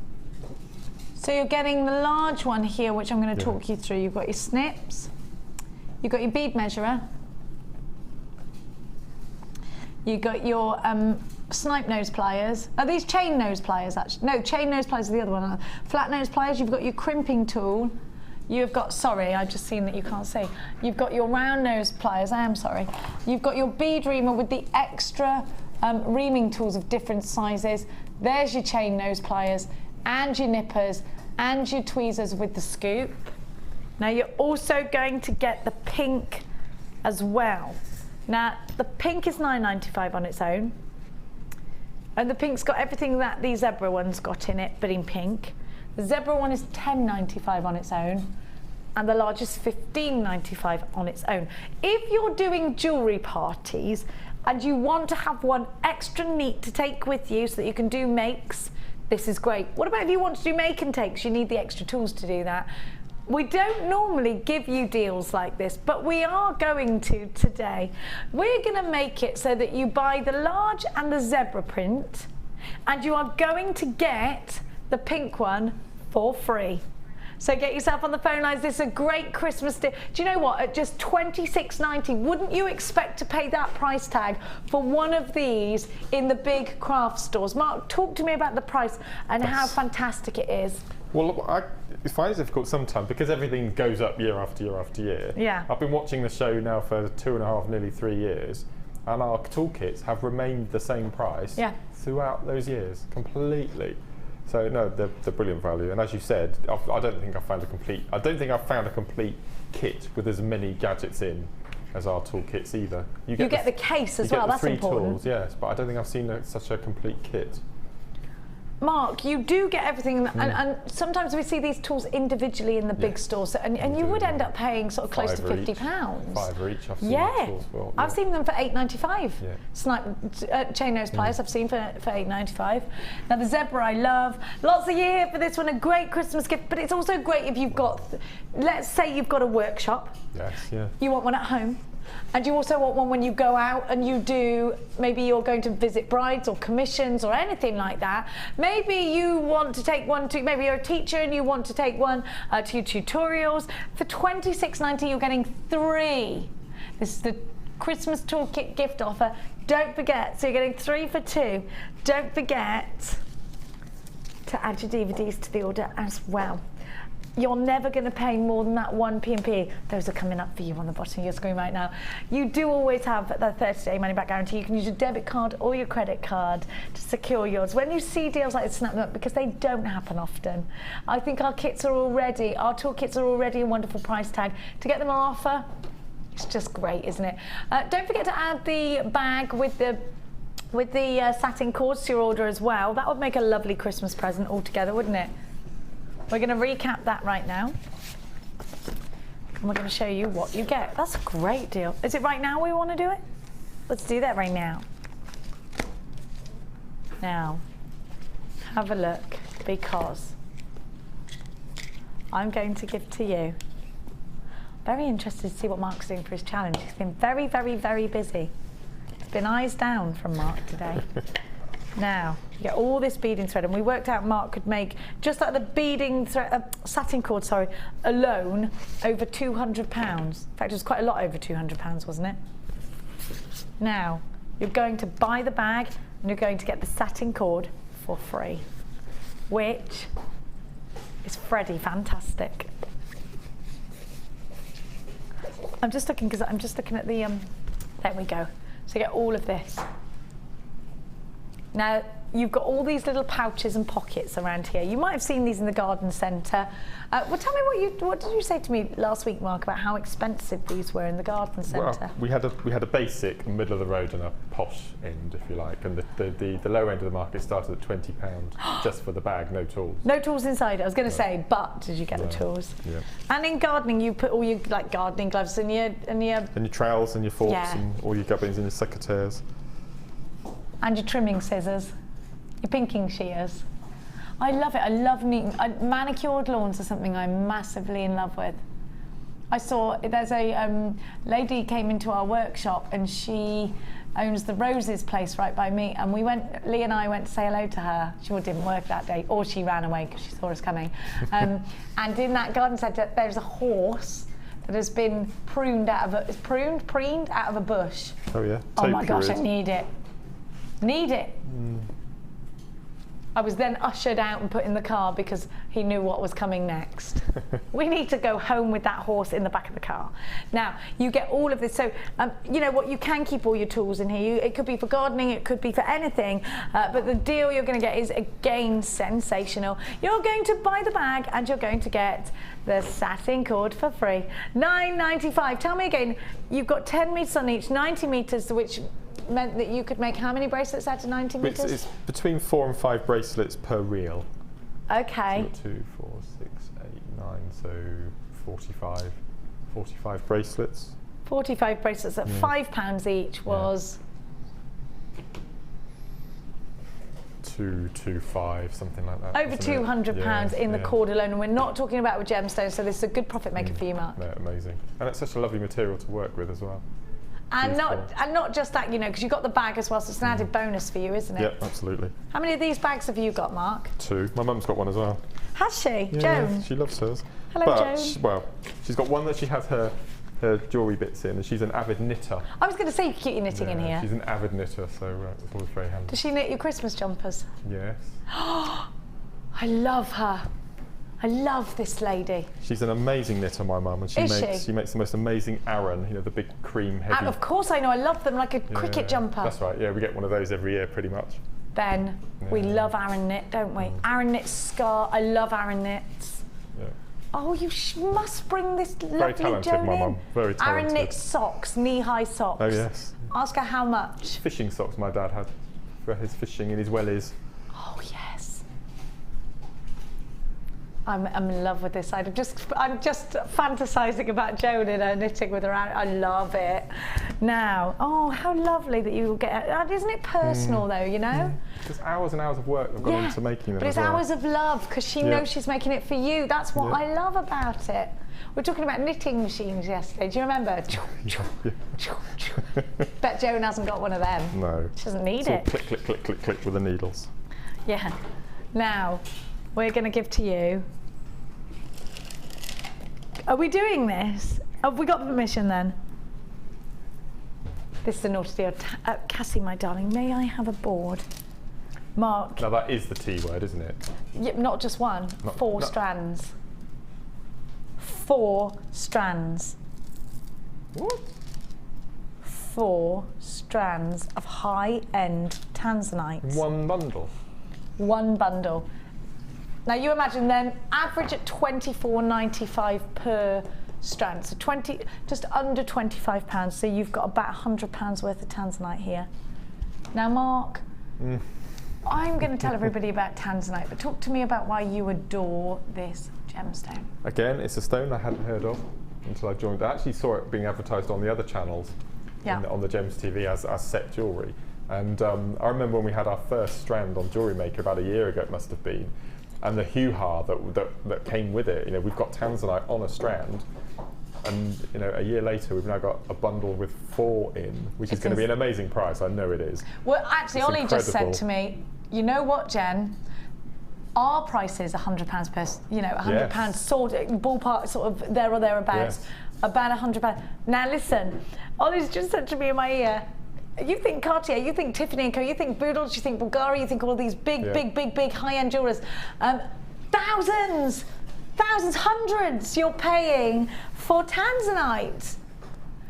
So you're getting the large one here, which I'm going to talk you through. You've got your snips, you've got your bead measurer, you've got your snipe nose pliers. Are these chain nose pliers actually? No, chain nose pliers are the other one. Flat nose pliers, you've got your crimping tool. You've got, sorry, I've just seen that you can't see. You've got your round nose pliers, I am sorry. You've got your bead reamer with the extra reaming tools of different sizes. There's your chain nose pliers and your nippers and your tweezers with the scoop. Now you're also going to get the pink as well. Now the pink is £9.95 on its own. And the pink's got everything that the zebra one's got in it, but in pink. The zebra one is £10.95 on its own, and the large is £15.95 on its own. If you're doing jewellery parties and you want to have one extra neat to take with you so that you can do makes, this is great. What about if you want to do make and takes? You need the extra tools to do that. We don't normally give you deals like this, but we are going to today. We're going to make it so that you buy the large and the zebra print, and you are going to get the pink one for free. So get yourself on the phone lines. This is a great Christmas deal. Do you know what? At just $26.90, wouldn't you expect to pay that price tag for one of these in the big craft stores? Mark, talk to me about the price and how fantastic it is. Well, I find it difficult sometimes because everything goes up year after year after year. Yeah. I've been watching the show now for 2.5, nearly 3 years, and our toolkits have remained the same price throughout those years, completely. So no, they're brilliant value. And as you said, I don't think I've found a complete kit with as many gadgets in as our toolkits either. You get the case as well. That's important. Tools, yes, but I don't think I've seen such a complete kit. Mark, you do get everything, and sometimes we see these tools individually in the big stores, and you would end up paying sort of close to £50. £5 each. I've seen tools for, I've seen them for $8.95. Chain nose pliers I've seen for $8.95. Now the zebra I love. Lots of you here for this one, a great Christmas gift, but it's also great if you've got, let's say you've got a workshop. Yes, yeah. You want one at home. And you also want one when you go out and you do, maybe you're going to visit brides or commissions or anything like that. Maybe you want to take one to, maybe you're a teacher and you want to take one to your tutorials. For $26.90 you're getting 3. This is the Christmas Toolkit gift offer. Don't forget, so you're getting 3 for 2. Don't forget to add your DVDs to the order as well. You're never going to pay more than that one P&P. Those are coming up for you on the bottom of your screen right now. You do always have the 30-day money-back guarantee. You can use your debit card or your credit card to secure yours. When you see deals like this, snap them up, because they don't happen often. I think our kits are already, our toolkits are already a wonderful price tag. To get them on offer, it's just great, isn't it? Don't forget to add the bag with the satin cords to your order as well. That would make a lovely Christmas present altogether, wouldn't it? We're going to recap that right now. And we're going to show you what you get. That's a great deal. Is it right now we want to do it? Let's do that right now. Now, have a look, because I'm going to give to you. Very interested to see what Mark's doing for his challenge. He's been very, very, very busy. It's been eyes down from Mark today. Now, you get all this beading thread, and we worked out Mark could make, just like the beading thread, satin cord, sorry, alone, over £200. In fact, it was quite a lot over £200, wasn't it? Now, you're going to buy the bag, and you're going to get the satin cord for free, which is Freddie fantastic. I'm just looking, because I'm just looking at the, there we go. So you get all of this. Now, you've got all these little pouches and pockets around here. You might have seen these in the garden centre. Well, tell me what did you say to me last week, Mark, about how expensive these were in the garden centre? Well, we had a basic, middle of the road, and a posh end, if you like. And the low end of the market started at £20 just for the bag, no tools. No tools inside. I was going to say, but did you get the tools? Yeah. And in gardening, you put all your gardening gloves and your trowels and your forks and all your gubbins and your secateurs. And your trimming scissors, your pinking shears. I love it. I love manicured lawns are something I'm massively in love with. I saw there's a lady came into our workshop, and she owns the Roses place right by me, and Lee and I went to say hello to her. She didn't work that day, or she ran away because she saw us coming. And in that garden centre, there's a horse that has been preened out of a bush. Oh yeah. Oh my gosh, I need it. Need it. I was then ushered out and put in the car because he knew what was coming next. We need to go home with that horse in the back of the car. Now, you get all of this. So, you know what, you can keep all your tools in here. It could be for gardening, it could be for anything. But the deal you're going to get is, again, sensational. You're going to buy the bag, and you're going to get the satin cord for free. $9.95. Tell me again, you've got 10 metres on each, 90 metres, which meant that you could make how many bracelets out of 90 metres? It's between 4 and 5 bracelets per reel. Okay. So 2, 4, 6, 8, 9, so 45 bracelets. 45 bracelets at £5 each was 225, something like that. Over £200 in the cord alone, and we're not talking about with gemstones, so this is a good profit maker for you, Mark. Yeah, amazing. And it's such a lovely material to work with as well. And not just that, you know, because you've got the bag as well, so it's an added bonus for you, isn't it? Yeah, absolutely. How many of these bags have you got, Mark? 2. My mum's got one as well. Has she? Yeah, Joan? she loves hers. Hello, but, Joan. Well, she's got one that she has her jewellery bits in, and she's an avid knitter. I was going to say you could keep your knitting in here. She's an avid knitter, so it's always very handy. Does she knit your Christmas jumpers? Yes. I love her. I love this lady. She's an amazing knitter, my mum, and she makes the most amazing Aran, you know, the big cream heavy. And of course I know, I love them, like a cricket jumper. That's right, yeah, we get one of those every year pretty much. Ben, we love Aran knit, don't we? Aran knit scar, I love Aran knits. Yeah. Oh, you must bring this lovely Very talented, Joan my in. mum, very talented. Aran knit socks, knee-high socks. Oh yes. Ask her how much. Fishing socks my dad had for his fishing in his wellies. Oh yes. I'm in love with this side. I'm just fantasising about Joan in her knitting with her out. I love it. Now, oh, how lovely that you get. Isn't it personal though? You know. Just hours and hours of work have gone into making them. But it's hours of love because she knows she's making it for you. That's what I love about it. We were talking about knitting machines yesterday. Do you remember? Bet Joan hasn't got one of them. No. She doesn't need it. Click, click, click, click, click with the needles. Yeah. Now, we're going to give to you. Are we doing this? Have we got permission then? This is a naughty deal. Cassie, my darling, may I have a board? Mark. Now that is the T word, isn't it? Yep, not just one. 4 strands. 4 strands. What? 4 strands of high-end Tanzanite. One bundle? One bundle. Now you imagine then, average at £24.95 per strand, so just under £25. So you've got about £100 worth of Tanzanite here. Now, Mark, I'm going to tell everybody about Tanzanite, but talk to me about why you adore this gemstone. Again, it's a stone I hadn't heard of until I joined. I actually saw it being advertised on the other channels, on the Gems TV as set jewellery. And I remember when we had our first strand on Jewellery Maker about a year ago, it must have been. And the hoo-ha that came with it. You know, we've got Tanzanite on a strand, and you know, a year later we've now got a bundle with 4 in, which is going to be an amazing price. I know it is. Well, actually, Ollie just said to me, "You know what, Jen? Our price is £100 per, you know, £100 sort of ballpark, sort of there or thereabouts, about £100. Now listen, Ollie's just said to me in my ear." You think Cartier, you think Tiffany & Co, you think Boodles, you think Bulgari, you think all these big high-end jewellers. Thousands, hundreds you're paying for Tanzanite.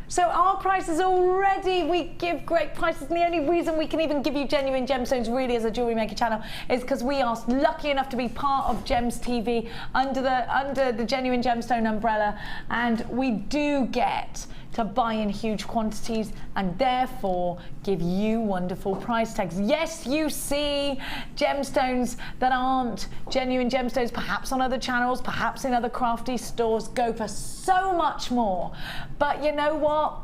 So our prices already, we give great prices, and the only reason we can even give you genuine gemstones really as a Jewellery Maker channel is because we are lucky enough to be part of Gems TV under the Genuine Gemstone umbrella, and we do get to buy in huge quantities and therefore give you wonderful price tags. Yes, you see gemstones that aren't genuine gemstones, perhaps on other channels, perhaps in other crafty stores, go for so much more. But you know what?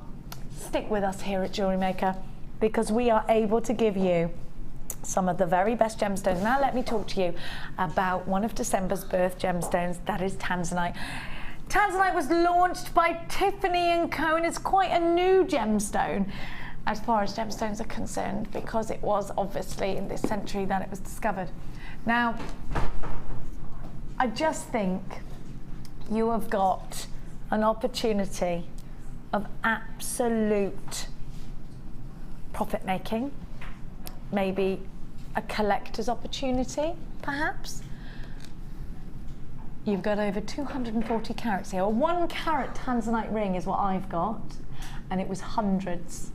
Stick with us here at Jewellery Maker, because we are able to give you some of the very best gemstones. Now let me talk to you about one of December's birth gemstones, that is Tanzanite. Tanzanite was launched by Tiffany & Co, and it's quite a new gemstone as far as gemstones are concerned, because it was obviously in this century that it was discovered. Now, I just think you have got an opportunity of absolute profit making, maybe a collector's opportunity, perhaps. You've got over 240 carats here. A 1 carat Tanzanite ring is what I've got, and it was hundreds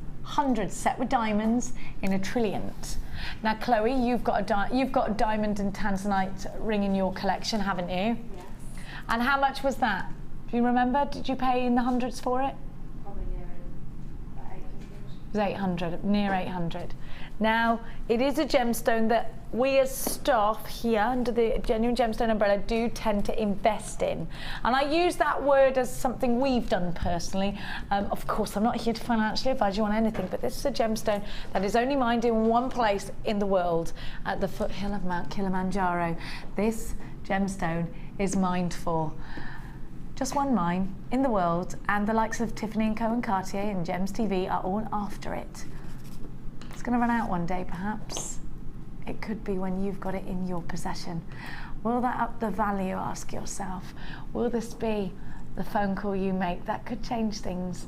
set with diamonds in a trilliant. Now, Chloe, you've got a diamond and Tanzanite ring in your collection, haven't you? Yes. And how much was that? Do you remember? Did you pay in the hundreds for it? Probably near about 800. was 800, near 800. Now, it is a gemstone that we as staff here under the Genuine Gemstone umbrella do tend to invest in. And I use that word as something we've done personally. Of course, I'm not here to financially advise you on anything, but this is a gemstone that is only mined in one place in the world, at the foothill of Mount Kilimanjaro. This gemstone is mined for. Just one mine in the world, and the likes of Tiffany & Co and Cartier and Gems TV are all after it. It's going to run out one day, perhaps. It could be when you've got it in your possession. Will that up the value, ask yourself? Will this be the phone call you make that could change things?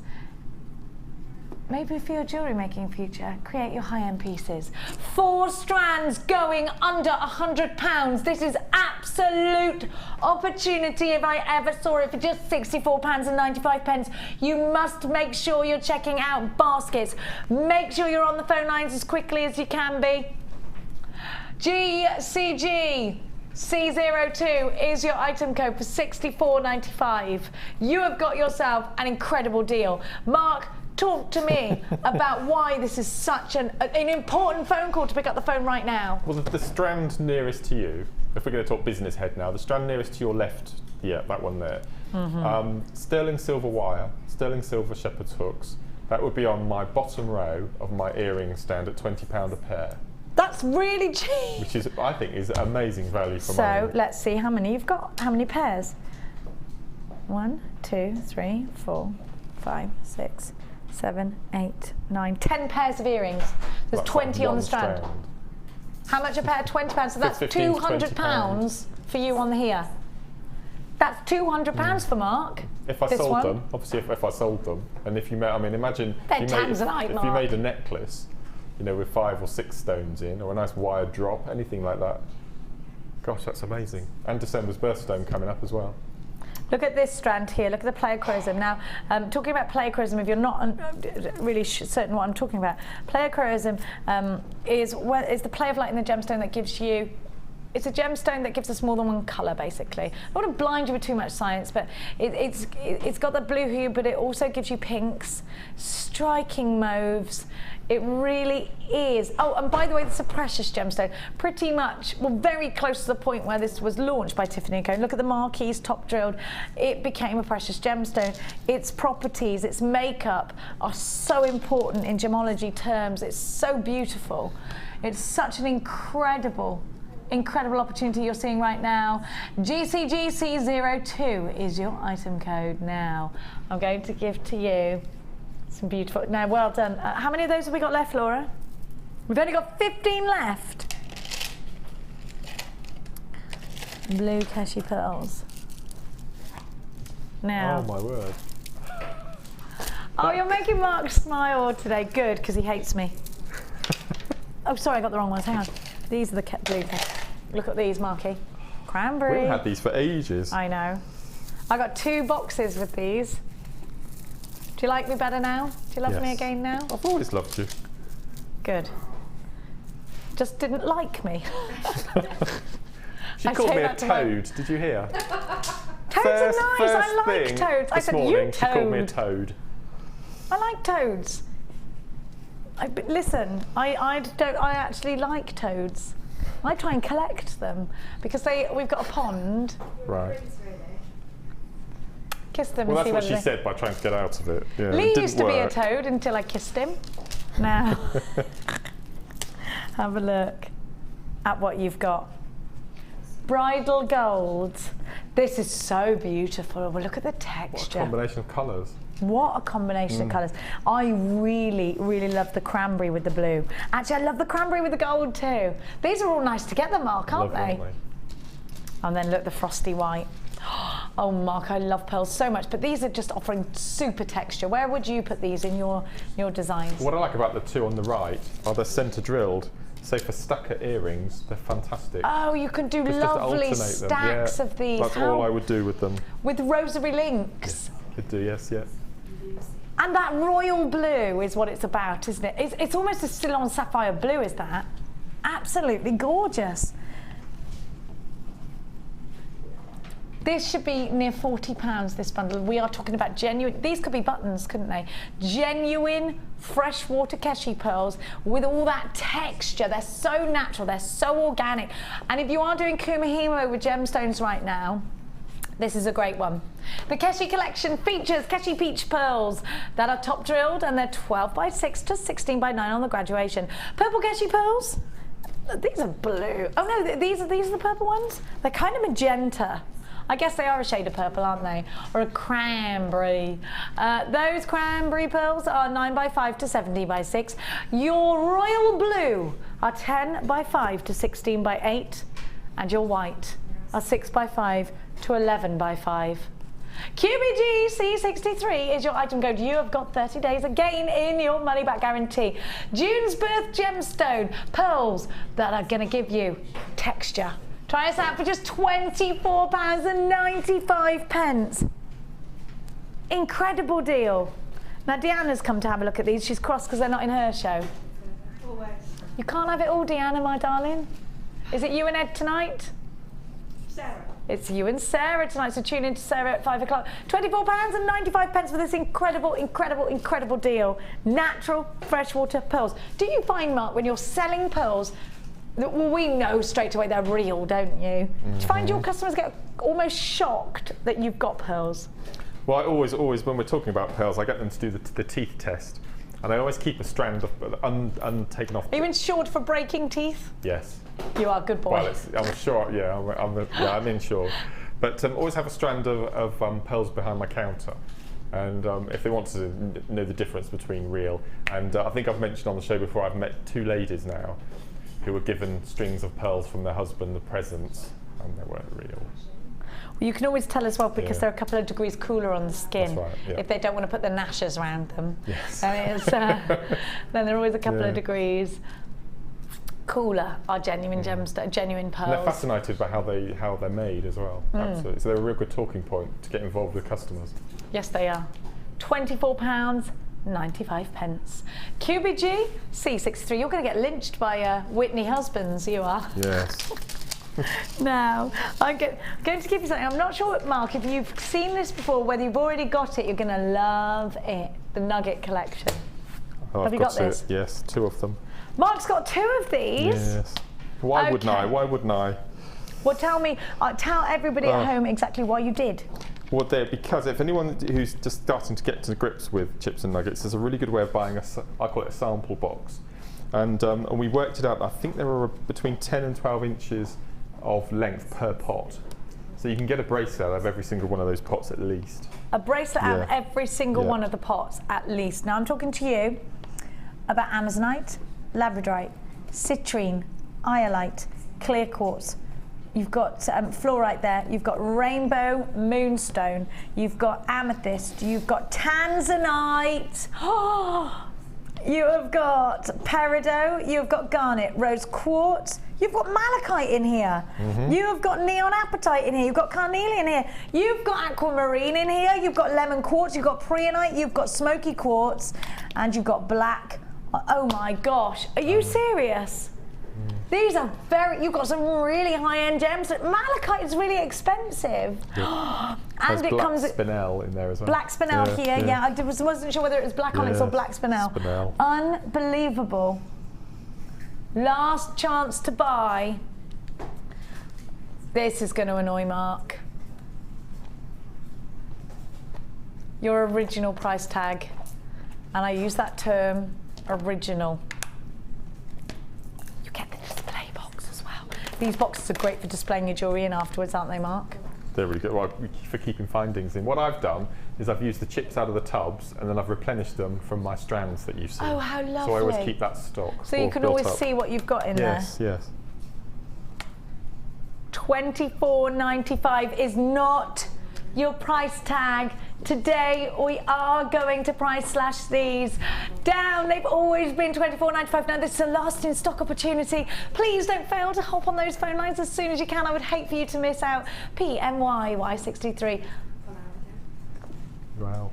Maybe for your jewellery making future, create your high-end pieces. 4 strands going under £100. This is absolute opportunity if I ever saw it, for just £64.95. You must make sure you're checking out baskets. Make sure you're on the phone lines as quickly as you can be. GCG C02 is your item code for £64.95. You have got yourself an incredible deal. Mark, talk to me about why this is such an important phone call to pick up the phone right now. Well, the strand nearest to you, if we're going to talk business head now, the strand nearest to your left, yeah, that one there. Sterling silver wire, sterling silver shepherd's hooks. That would be on my bottom row of my earring stand at £20 a pair. That's really cheap. Which is, I think, is amazing value for money. So let's see how many you've got. How many pairs? 1, 2, 3, 4, 5, 6, 7, 8, 9, 10 pairs of earrings. There's 20 on the strand. How much a pair? £20. So that's £200 for you on the here. That's £200 for Mark. If I sold them, obviously, if I sold them, and if you made, I mean, imagine if you made a necklace, you know, with 5 or 6 stones in, or a nice wire drop, anything like that. Gosh, that's amazing. And December's birthstone coming up as well. Look at this strand here, look at the pleochroism. Now, talking about pleochroism, if you're not really certain what I'm talking about, pleochroism is the play of light in the gemstone that gives you, it's a gemstone that gives us more than one colour, basically. I don't want to blind you with too much science, but it's got the blue hue, but it also gives you pinks, striking mauves. It really is. Oh, and by the way, this is a precious gemstone. Pretty much, well, very close to the point where this was launched by Tiffany & Co. Look at the marquise, top drilled. It became a precious gemstone. Its properties, its makeup are so important in gemology terms. It's so beautiful. It's such an incredible opportunity you're seeing right now. GCGC02 is your item code now. I'm going to give to you some beautiful, now well done. How many of those have we got left, Laura? We've only got 15 left. Blue Keshi pearls. Now. Oh my word. Oh, you're making Mark smile today. Good, because he hates me. Oh, sorry, I got the wrong ones. Hang on. These are the blue Keshi. Look at these, Marky. Cranberry. We've had these for ages. I know. I got 2 boxes with these. Do you like me better now? Do you love me again now? I've always loved you. Good. Just didn't like me. She called me a toad. Did you hear? Toads are nice. I like toads. I said, you toad. She called me a toad. I like toads. Listen, I actually like toads. I try and collect them because we've got a pond. Right. Kiss them well, and see that's what she they... said by trying to get out of it. Yeah, Lee used to be a toad until I kissed him. Now, have a look at what you've got. Bridal gold. This is so beautiful. Well, look at the texture. What a combination of colours. What a combination of colours. I really, really love the cranberry with the blue. Actually, I love the cranberry with the gold too. These are all nice together, Mark, aren't they? And then look, the frosty white. Oh, Mark, I love pearls so much, but these are just offering super texture. Where would you put these in your designs? What I like about the 2 on the right are they're centre drilled. So for stucker earrings, they're fantastic. Oh, you can do lovely stacks of these. That's all I would do with them. With rosary links. Yeah, could do, yes, yeah. And that royal blue is what it's about, isn't it? It's almost a Ceylon sapphire blue, is that? Absolutely gorgeous. This should be near £40, this bundle. We are talking about genuine, these could be buttons, couldn't they? Genuine freshwater Keshi pearls with all that texture. They're so natural, they're so organic. And if you are doing kumihimo with gemstones right now, this is a great one. The Keshi collection features Keshi peach pearls that are top drilled, and they're 12 by 6 to 16 by 9 on the graduation. Purple Keshi pearls. These are blue. Oh no, these are the purple ones? They're kind of magenta. I guess they are a shade of purple, aren't they? Or a cranberry. Those cranberry pearls are 9 by 5 to 17 by 6. Your royal blue are 10 by 5 to 16 by 8. And your white are 6 by 5 to 11 by 5. QBG C63 is your item code. You have got 30 days again in your money back guarantee. June's birth gemstone pearls that are going to give you texture. Try us out for just £24.95. Incredible deal. Now Deanna's come to have a look at these. She's cross because they're not in her show. Always. You can't have it all, Deanna, my darling. Is it you and Ed tonight? Sarah. It's you and Sarah tonight, so tune in to Sarah at 5 o'clock. £24.95 for this incredible, incredible, incredible deal. Natural freshwater pearls. Do you find, Mark, when you're selling pearls, that, well, we know straight away they're real, don't you? Do you find your customers get almost shocked that you've got pearls? Well, I always, when we're talking about pearls, I get them to do the teeth test. And I always keep a strand of untaken off. Are you insured for breaking teeth? Yes. You are, good boy. Well, I'm sure, yeah, I'm insured. But always have a strand of pearls behind my counter. And if they want to know the difference between real, and I think I've mentioned on the show before, I've met 2 ladies now who were given strings of pearls from their husband, the presents, and they weren't real. Well, you can always tell as well, because they're a couple of degrees cooler on the skin. That's right, yeah. If they don't want to put the gnashes around them. Yes. And then they're always a couple of degrees cooler are genuine gemstones, genuine pearls. And they're fascinated by how they're made as well. Absolutely. So they're a real good talking point to get involved with customers. Yes, they are. £24.95. QBG C63. You're going to get lynched by Whitney husbands. You are. Yes. Now, I'm going to give you something. I'm not sure, Mark, if you've seen this before, whether you've already got it, you're going to love it. The Nugget collection. Oh, Have you got this? Yes, 2 of them. Mark's got 2 of these. Yes. Why wouldn't I? Why wouldn't I? Well, tell everybody at home exactly why you did. Well, because if anyone who's just starting to get to grips with chips and nuggets, there's a really good way of buying I call it a sample box. And we worked it out. I think there were between 10 and 12 inches of length per pot. So you can get a bracelet out of every single one of those pots at least. A bracelet out of every single one of the pots at least. Now I'm talking to you about Amazonite, labradorite, citrine, iolite, clear quartz. You've got fluorite there, you've got rainbow moonstone, you've got amethyst, you've got Tanzanite. You have got peridot, you've got garnet, rose quartz, you've got malachite in here, you have got neon apatite in here, you've got carnelian here, you've got aquamarine in here, you've got lemon quartz, you've got preonite, you've got smoky quartz, and you've got black. Oh my gosh, are you serious? These are you've got some really high-end gems. Malachite is really expensive. And it comes with spinel in there as well. Black spinel here, I wasn't sure whether it was black onyx or black spinel. Unbelievable. Last chance to buy. This is going to annoy Mark. Your original price tag. And I use that term, original. These boxes are great for displaying your jewellery in afterwards, aren't they, Mark? They're really good. Well, for keeping findings in. What I've done is I've used the chips out of the tubs and then I've replenished them from my strands that you've seen. Oh, how lovely. So I always keep that stock. So you can always see what you've got in there. Yes, yes. $24.95 is not your price tag. Today we are going to price slash these down. They've always been $24.95. Now this is a last in stock opportunity. Please don't fail to hop on those phone lines as soon as you can. I would hate for you to miss out. PMYY63. Wow.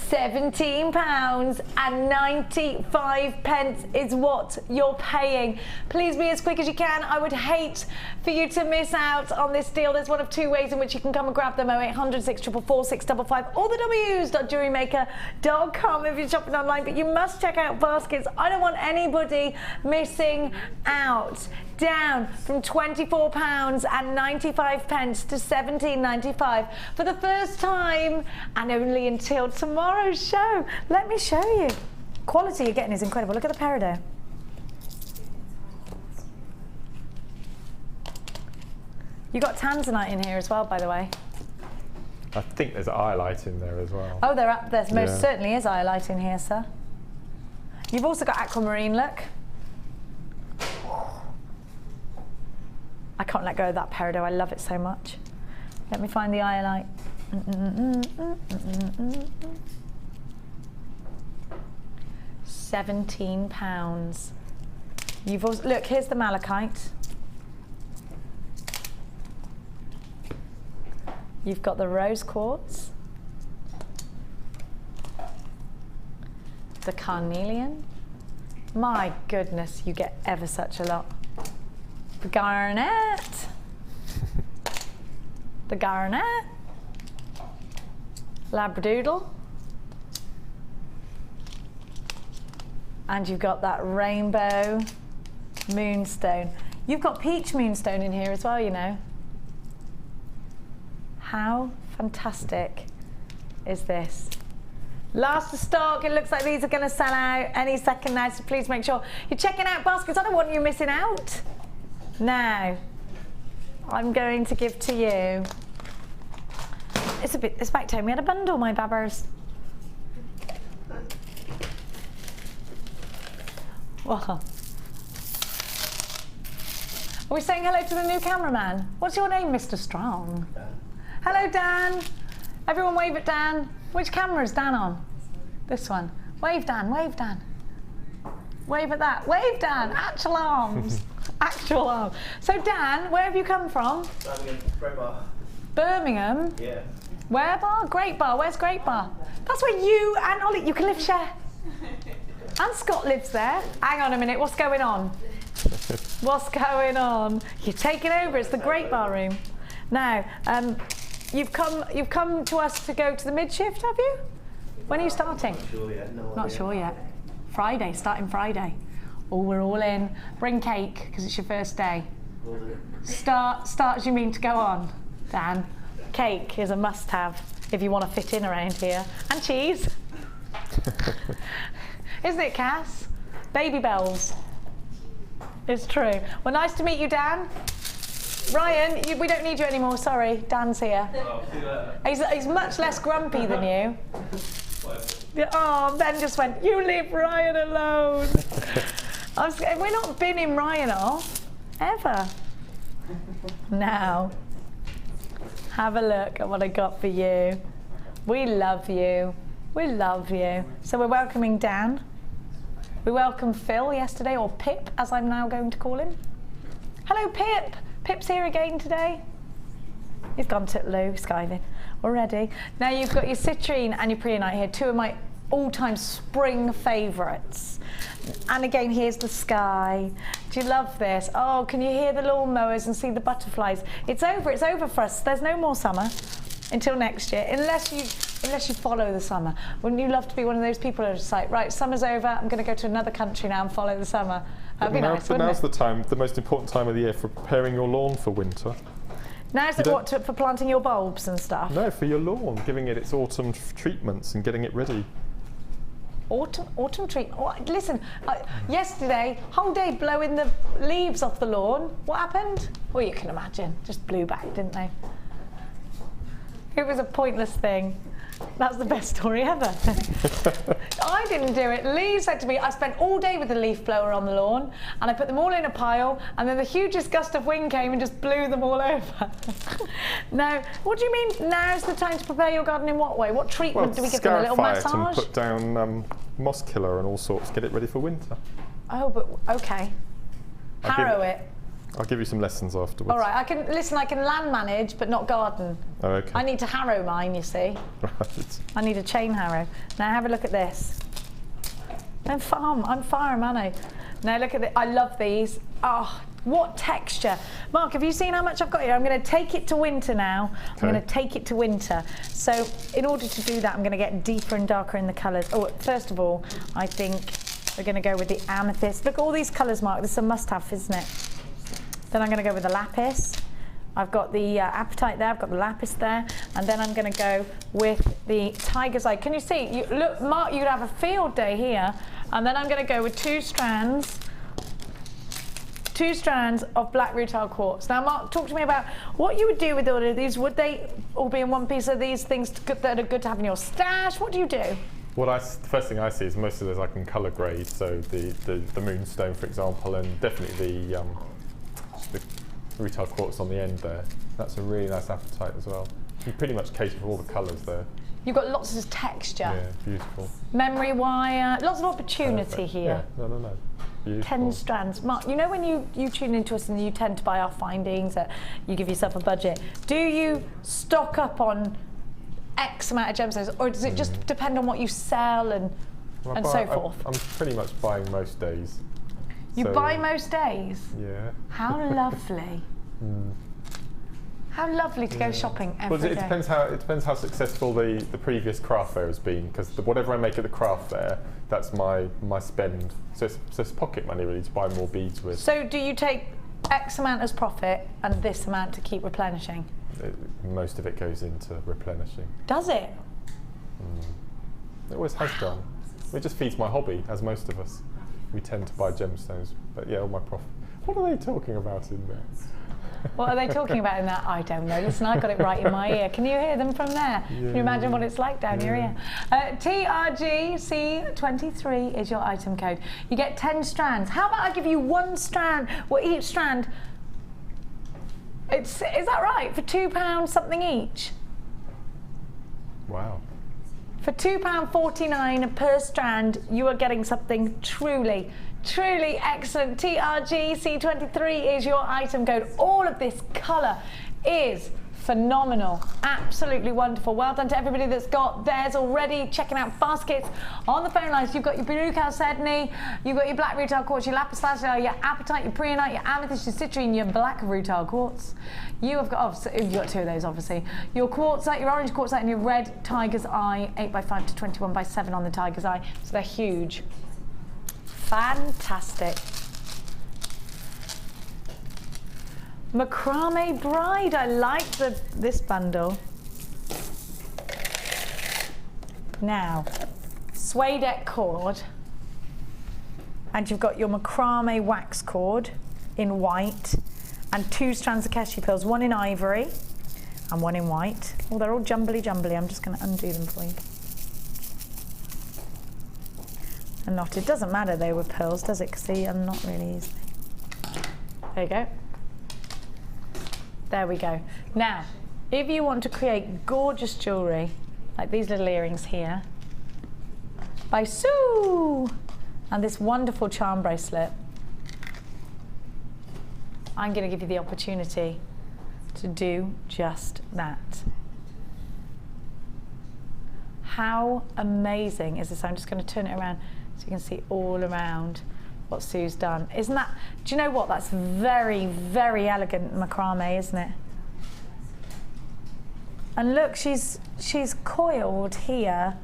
£17.95 is what you're paying. Please be as quick as you can. I would hate for you to miss out on this deal. There's one of two ways in which you can come and grab them: 0800 644 655 or the w's.jewellerymaker.com if you're shopping online. But you must check out baskets. I don't want anybody missing out. Down from £24.95 to £17.95 for the first time and only until tomorrow's show. Let me show you. Quality you're getting is incredible. Look at the peridot. You got Tanzanite in here as well, by the way. I think there's iolite in there as well. Oh, there most certainly is iolite in here, sir. You've also got aquamarine, look. I can't let go of that peridot. I love it so much. Let me find the iolite. £17. You've also, look, here's the malachite. You've got the rose quartz, the carnelian. My goodness, you get ever such a lot. The garnet, the garnet, labradoodle, and you've got that rainbow moonstone. You've got peach moonstone in here as well, you know. How fantastic is this? Last of stock. It looks like these are going to sell out any second now, so please make sure you're checking out baskets. I don't want you missing out. Now, I'm going to give to you. It's about time we had a bundle, my babbers. Well, are we saying hello to the new cameraman? What's your name, Mr. Strong? Dan. Hello, Dan. Everyone wave at Dan. Which camera is Dan on? This one. Wave, Dan. Wave, Dan. Wave at that. Wave, Dan. Actual arms. Actual arms. So, Dan, where have you come from? Birmingham, Great Bar. Birmingham? Yeah. Where bar? Great Bar. Where's Great Bar? That's where you and Ollie, you can live share. And Scott lives there. Hang on a minute. What's going on? What's going on? You're taking over. It's the Great Bar room. Now, you've come to us to go to the mid shift, have you? When are you starting? Not sure yet. No Not idea. sure yet. Friday, starting Friday. Oh, we're all in. Bring cake because it's your first day. Start as you mean to go on, Dan. Cake is a must-have if you want to fit in around here, and cheese. Isn't it, Cass? Baby bells. It's true. Well, nice to meet you, Dan. Ryan, we don't need you anymore, sorry. Dan's here. He's much less grumpy than you. Oh, Ben just went, you leave Ryan alone. We're not binning Ryan off, ever. Now, have a look at what I got for you. We love you. We love you. So we're welcoming Dan. We welcomed Phil yesterday, or Pip, as I'm now going to call him. Hello, Pip. Pip's here again today. He's gone to Lou skiving already. Now you've got your citrine and your preonite here, two of my all-time spring favourites. And again, here's the sky. Do you love this? Oh, can you hear the lawnmowers and see the butterflies? It's over for us. There's no more summer until next year, unless you follow the summer. Wouldn't you love to be one of those people who's like, right, summer's over, I'm going to go to another country now and follow the summer? That'd be nice, wouldn't it? Now's the time, the most important time of the year for preparing your lawn for winter. Now's it what, for planting your bulbs and stuff? No, for your lawn, giving it its autumn treatments and getting it ready. Autumn treat. Oh, listen, yesterday, whole day blowing the leaves off the lawn. What happened? Well, you can imagine. Just blew back, didn't they? It was a pointless thing. That's the best story ever. I didn't do it. Lee said to me, I spent all day with the leaf blower on the lawn and I put them all in a pile and then the hugest gust of wind came and just blew them all over. Now, what do you mean now's the time to prepare your garden in what way? What treatment do we give them? A little massage? And put down moss killer and all sorts, get it ready for winter. Oh, but okay. Harrow it. I'll give you some lessons afterwards. All right, I can land manage, but not garden. Oh, okay. I need to harrow mine, you see. Right. I need a chain harrow. Now have a look at this. I'm farm, aren't I? Now look at it. I love these. Oh, what texture. Mark, have you seen how much I've got here? I'm going to take it to winter now. Okay. I'm going to take it to winter. So in order to do that, I'm going to get deeper and darker in the colours. Oh, first of all, I think we're going to go with the amethyst. Look at all these colours, Mark. This is a must-have, isn't it? Then I'm going to go with the lapis. I've got the apatite there, I've got the lapis there, and then I'm going to go with the tiger's eye. Can you see? Look, Mark, you could have a field day here. And then I'm going to go with two strands of black rutile quartz. Now, Mark, talk to me about what you would do with all of these. Would they all be in one piece? Are these things that are good to have in your stash? What do you do? The first thing I see is most of those I can colour grade. So the moonstone, for example, and definitely the rutile quartz on the end there. That's a really nice apatite as well. You pretty much cater for all the colours there. You've got lots of texture. Yeah, beautiful. Memory wire, lots of opportunity here. Yeah, no. Beautiful. 10 strands. Mark, you know when you tune into us and you tend to buy our findings, you give yourself a budget, do you stock up on X amount of gemstones, or does it just depend on what you sell and so forth? I'm pretty much buying most days. You buy most days? Yeah. How lovely. How lovely to go shopping every day. It depends how successful the previous craft fair has been, because whatever I make at the craft fair, that's my spend. So it's pocket money really to buy more beads with. So do you take X amount as profit and this amount to keep replenishing? Most of it goes into replenishing. Does it? It always has done. It just feeds my hobby, as most of us. We tend to buy gemstones, but yeah, all my profit. What are they talking about in there? What are they talking about in that? I don't know. Listen, I got it right in my ear. Can you hear them from there? Yeah. Can you imagine what it's like down your ear? TRGC23 is your item code. You get 10 strands. How about I give you 1 strand? Well, each strand, is that right? For £2 something each? Wow. For £2.49 per strand, you are getting something truly excellent. TRGC23 is your item code. All of this colour is phenomenal, absolutely wonderful. Well done to everybody that's got theirs already. Checking out baskets on the phone lines. You've got your blue chalcedony, you've got your black rutile quartz, your lapis lazuli, your apatite, your preonite, your amethyst, your citrine, your black rutile quartz. You have got, you've got 2 of those obviously. Your quartzite, your orange quartzite, and your red tiger's eye, 8x5 to 21x7 on the tiger's eye. So they're huge. Fantastic. Macrame bride, I like this bundle. Now, suede cord, and you've got your macrame wax cord in white, and 2 strands of Keshi pearls, 1 in ivory and 1 in white. Oh, they're all jumbly. I'm just going to undo them for you. And not, it doesn't matter they were pearls, does it? Because they are not really easily. There you go. There we go. Now, if you want to create gorgeous jewellery, like these little earrings here, by Sue, and this wonderful charm bracelet, I'm going to give you the opportunity to do just that. How amazing is this? I'm just going to turn it around so you can see all around what Sue's done. Isn't that, do you know what? That's very, very elegant macrame, isn't it? And look, she's coiled here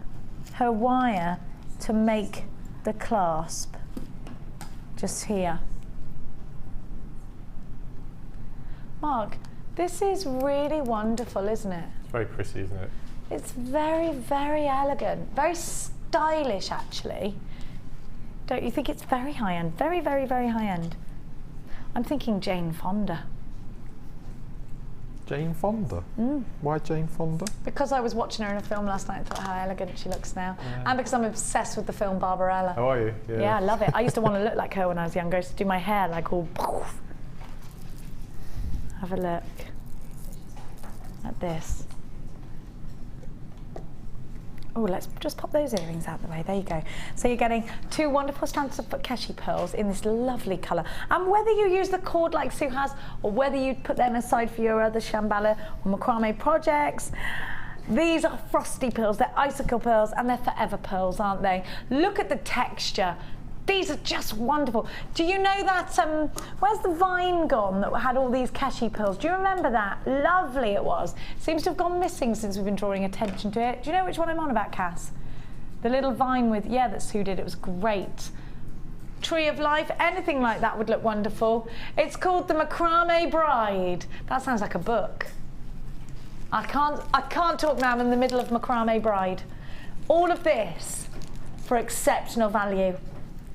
her wire to make the clasp just here. Mark, this is really wonderful, isn't it? It's very pretty, isn't it? It's very, very elegant, very stylish actually. Don't you think it's very high-end? Very, very, very high-end. I'm thinking Jane Fonda. Jane Fonda? Why Jane Fonda? Because I was watching her in a film last night and thought how elegant she looks now. Yeah. And because I'm obsessed with the film Barbarella. Oh, are you? Yeah, I love it. I used to want to look like her when I was younger. I used to do my hair like all poof. Have a look at this. Oh, let's just pop those earrings out the way. There you go. So you're getting 2 wonderful strands of Keshi pearls in this lovely colour. And whether you use the cord like Sue has, or whether you put them aside for your other Shambhala or Macrame projects, these are frosty pearls, they're icicle pearls, and they're forever pearls, aren't they? Look at the texture. These are just wonderful. Do you know that, where's the vine gone that had all these Keshi pearls? Do you remember that? Lovely it was. Seems to have gone missing since we've been drawing attention to it. Do you know which one I'm on about, Cass? The little vine with, yeah, that Sue did, it was great. Tree of Life, anything like that would look wonderful. It's called the Macrame Bride. That sounds like a book. I can't talk now, I'm in the middle of Macrame Bride. All of this for exceptional value.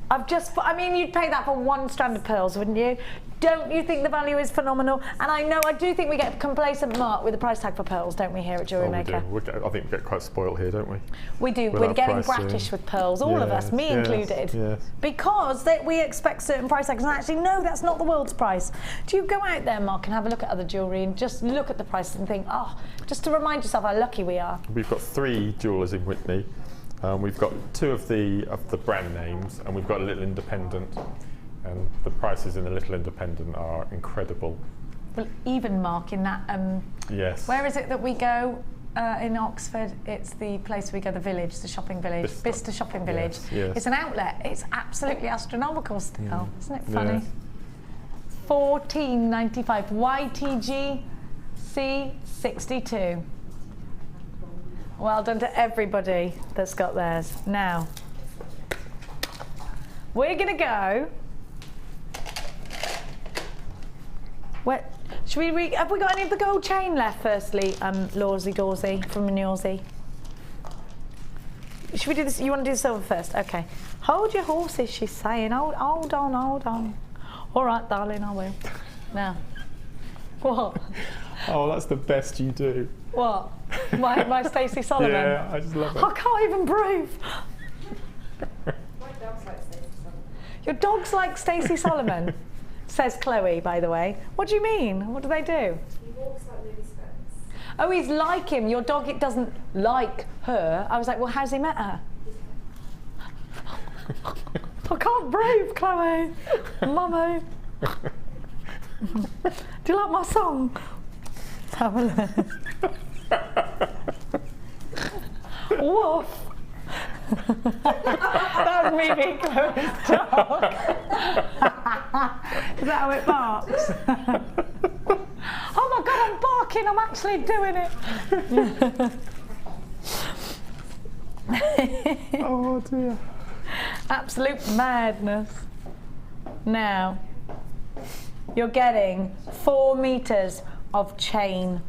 I mean, you'd pay that for 1 strand of pearls, wouldn't you? Don't you think the value is phenomenal? And I know, I do think we get complacent, Mark, with the price tag for pearls, don't we, here at Jewellery Maker? We do. I think we get quite spoiled here, don't we? We do. We're getting bratish with pearls, all of us, me included. Yes. Because we expect certain price tags, and actually, no, that's not the world's price. Do you go out there, Mark, and have a look at other jewellery and just look at the prices and think, oh, just to remind yourself how lucky we are? We've got 3 jewellers in Whitney. We've got 2 of the brand names, and we've got a little independent. And the prices in the little independent are incredible. Well, even Mark, in that, yes. Where is it that we go in Oxford? It's the place we go, the village, the shopping village, Bicester Shopping Village. Yes, yes. It's an outlet. It's absolutely astronomical still, isn't it funny? Yes. $14.95, YTG C62. Well done to everybody that's got theirs. Now, we're gonna go. Should we have we got any of the gold chain left firstly, Lawsy Dawsy from Newsy? Should we do this? You want to do the silver first? Okay. Hold your horses, she's saying. Hold on, hold on. All right, darling, I will. Now. What? Oh, that's the best you do. What? My Stacey Solomon? Yeah, I just love it. I can't even breathe. My dog's like Stacey Solomon. Your dog's like Stacey Solomon? Says Chloe, by the way. What do you mean? What do they do? He walks like Louis Spence. Oh, he's like him. Your dog, it doesn't like her. I was like, well, how's he met her? I can't breathe, Chloe. Mummy. Do you like my song? Let's have a look. Woof. That was me being Chloe's dog. Is that how it barks? Oh my God, I'm barking. I'm actually doing it. Oh dear. Absolute madness. Now, you're getting 4 meters of chain.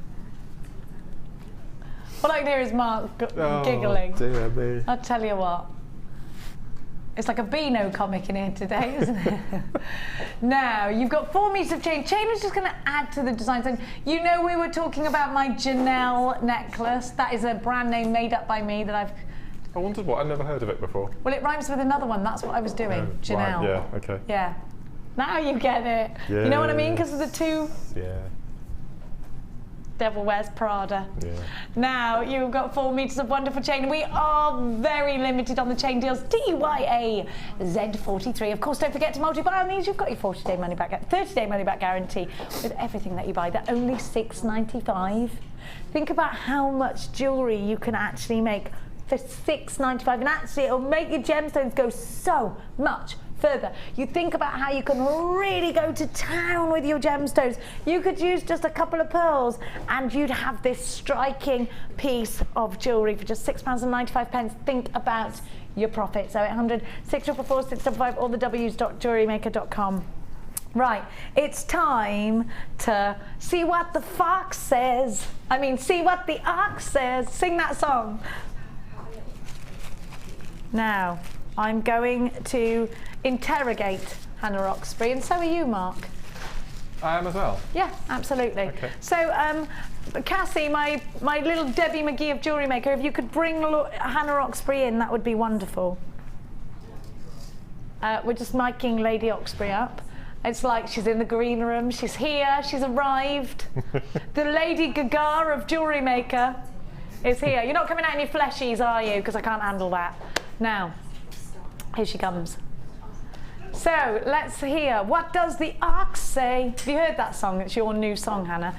All I can hear is Mark giggling. Dear me. I'll tell you what. It's like a Beano comic in here today, isn't it? Now, you've got 4 meters of chain. Chain is just going to add to the design. So, you know, we were talking about my Janelle necklace. That is a brand name made up by me that I've... I wondered what, I'd never heard of it before. Well, it rhymes with another one. That's what I was doing, Janelle. Right, yeah, okay. Yeah. Now you get it. Yeah. You know what I mean? Because of the 2... Yeah. Devil Wears Prada. Yeah. Now you've got 4 meters of wonderful chain. We are very limited on the chain deals. DYA Z43. Of course, don't forget to multiply on these. You've got your 40-day money back, 30-day money back guarantee with everything that you buy. They're only $6.95. Think about how much jewellery you can actually make for $6.95, and actually it'll make your gemstones go so much further. You think about how you can really go to town with your gemstones. You could use just a couple of pearls and you'd have this striking piece of jewellery for just £6.95. Think about your profit. So 800 644 655 or the w's.jewellerymaker.com. Right, it's time to see what the fox says. I mean, see what the ox says. Sing that song. Now, I'm going to interrogate Hannah Roxbury, and so are you, Mark. I am as well? Yeah, absolutely. Okay. So, Cassie, my little Debbie McGee of Jewellery Maker, if you could bring Hannah Roxbury in, that would be wonderful. We're just miking Lady Oxbury up. It's like she's in the green room, she's here, she's arrived. The Lady Gaga of Jewellery Maker. It's here. You're not coming out in your fleshies, are you? Because I can't handle that. Now, here she comes. So, let's hear. What does the ox say? Have you heard that song? It's your new song, Hannah.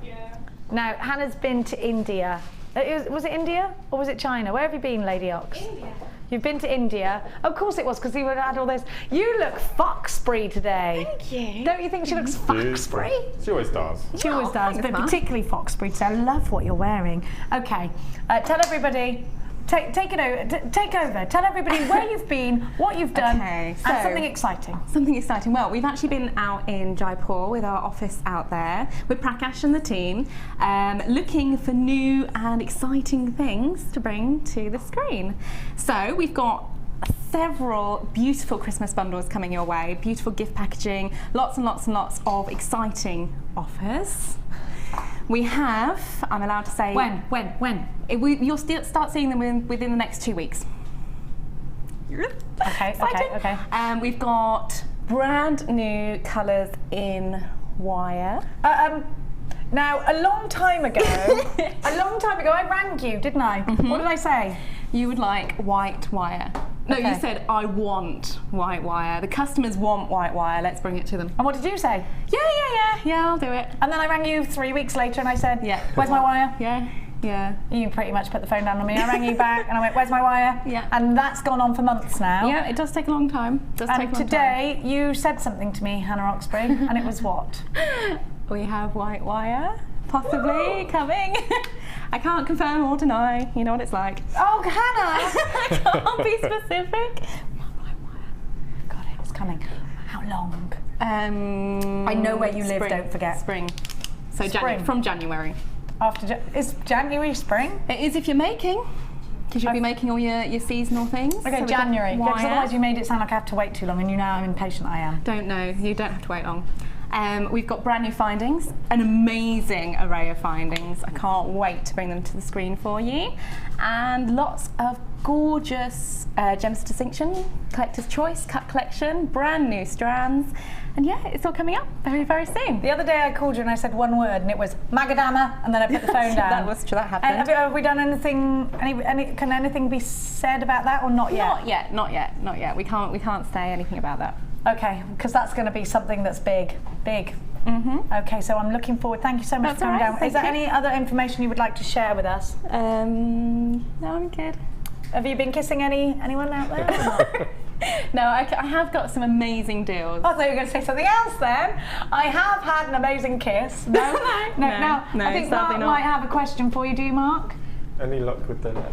Yeah. Now, Hannah's been to India. Was it India or was it China? Where have you been, Lady Ox? India. You've been to India. Of course it was, because you had all this. You look foxbury today. Thank you. Don't you think she looks foxbury? She always does. She always does, but particularly foxbury today. I love what you're wearing. Okay, tell everybody. Take it over. Take over. Tell everybody where you've been, what you've done, Okay, and so- something exciting. Something exciting. Well, we've actually been out in Jaipur with our office out there with Prakash and the team, looking for new and exciting things to bring to the screen. So we've got several beautiful Christmas bundles coming your way, beautiful gift packaging, lots and lots and lots of exciting offers. We have, I'm allowed to say... When? You'll start seeing them within the next 2 weeks. Okay. We've got brand new colours in wire. Now, a long time ago, I rang you, didn't I? What did I say? You would like white wire. No, Okay. you said, I want white wire. The customers want white wire. Let's bring it to them. And what did you say? Yeah, I'll do it. And then I rang you 3 weeks later and I said, Yeah. where's my wire? Yeah. You pretty much put the phone down on me. I rang you back and I went, where's my wire? Yeah. And that's gone on for months now. Yeah, it does take a long time. And today you said something to me, Hannah Oxbury, and it was what? We have white wire, possibly coming. I can't confirm or deny. You know what it's like. Oh, Hannah! I can't be specific. God, it was coming. How long? I know where you live, don't forget. Spring. So Spring. from January. Is January spring? It is if you're making. Because you'll be making all your seasonal things. Okay, So we've got January. Because wire. otherwise you made it sound like I have to wait too long, and you know how impatient I am. Don't know, you don't have to wait long. We've got brand new findings, an amazing array of findings. I can't wait to bring them to the screen for you. And lots of gorgeous gems distinction, collector's choice, cut collection, brand new strands. And yeah, it's all coming up very, very soon. The other day I called you and I said one word and it was Magadama, and then I put the phone down. that happened. And have we done anything, can anything be said about that or not yet? Not yet. We can't say anything about that. Okay, because that's going to be something that's big. Okay, so I'm looking forward. Thank you so much That's for coming all right, down. Is there thank you. any other information you would like to share with us? No, I'm good. Have you been kissing anyone out there? or not? No, I have got some amazing deals. I thought you were going to say something else then. I have had an amazing kiss. No. Now, I think Mark sadly not. might have a question for you. Do you, Mark? Any luck with the leather?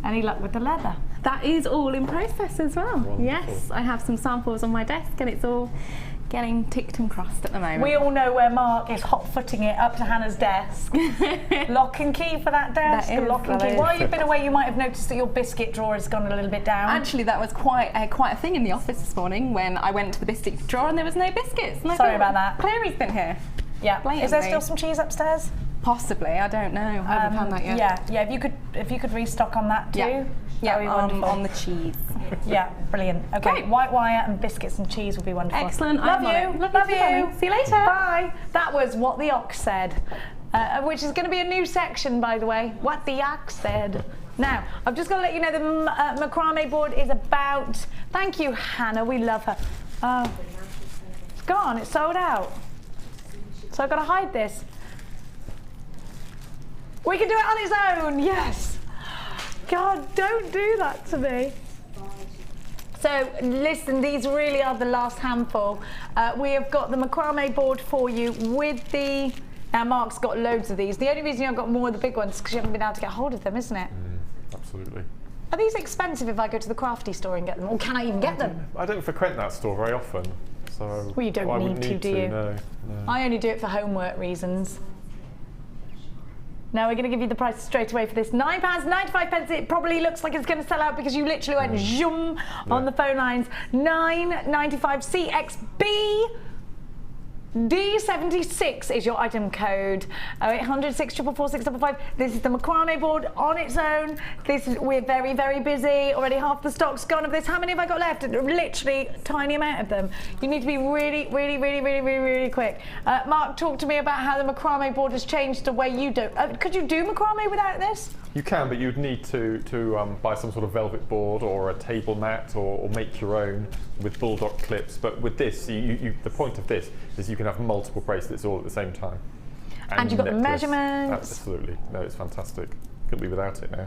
Any luck with the leather? That is all in process as well. Wonderful. Yes, I have some samples on my desk and it's all getting ticked and crossed at the moment. We all know where Mark is hot-footing it up to Hannah's desk. Lock and key for that desk. That is, Lock and that key. is. While you've been away, you might have noticed that your biscuit drawer has gone a little bit down. Actually, that was quite a thing in the office this morning when I went to the biscuit drawer and there was no biscuits. And I Sorry thought, about that. Clary's been here. Yeah. Is there Blatantly. still some cheese upstairs? Possibly, I don't know. I haven't found that yet. Yeah. If you could restock on that too. Yeah, that'd be wonderful. on the cheese. Yeah, brilliant. Okay, Great. white wire and biscuits and cheese would be wonderful. Excellent. Love I'm on you. it. Love Love you. you. See you later. Bye. That was What the Ox Said, which is going to be a new section, by the way. What the Ox Said. Now, I've just got to let you know the macrame board is about... Thank you, Hannah. We love her. Oh, it's gone. It's sold out. So I've got to hide this. We can do it on its own. Yes. God, don't do that to me. So listen, these really are the last handful. We have got the macrame board for you with the... Now Mark's got loads of these. The only reason I've got more of the big ones is because you haven't been able to get hold of them, isn't it? Absolutely. Are these expensive if I go to the crafty store and get them? Or can I even get them? I don't frequent that store very often, so... Well, you don't I need wouldn't to, do you? No. I only do it for homework reasons. Now we're going to give you the price straight away for this. £9.95. It probably looks like it's going to sell out because you literally went zoom on the phone lines. £9.95 CXB. D76 is your item code. 0800 644 655. This is the macrame board on its own. We're very, very busy. Already half the stock's gone of this. How many have I got left? Literally tiny amount of them. You need to be really, really, really, really, really, really quick. Mark, talk to me about how the macrame board has changed the way you do. Could you do macrame without this? You can, but you'd need to buy some sort of velvet board or a table mat or make your own with bulldog clips. But with this, the point of this is you can have multiple bracelets all at the same time. And you've got the measurements. Absolutely. No, it's fantastic. Couldn't be without it now.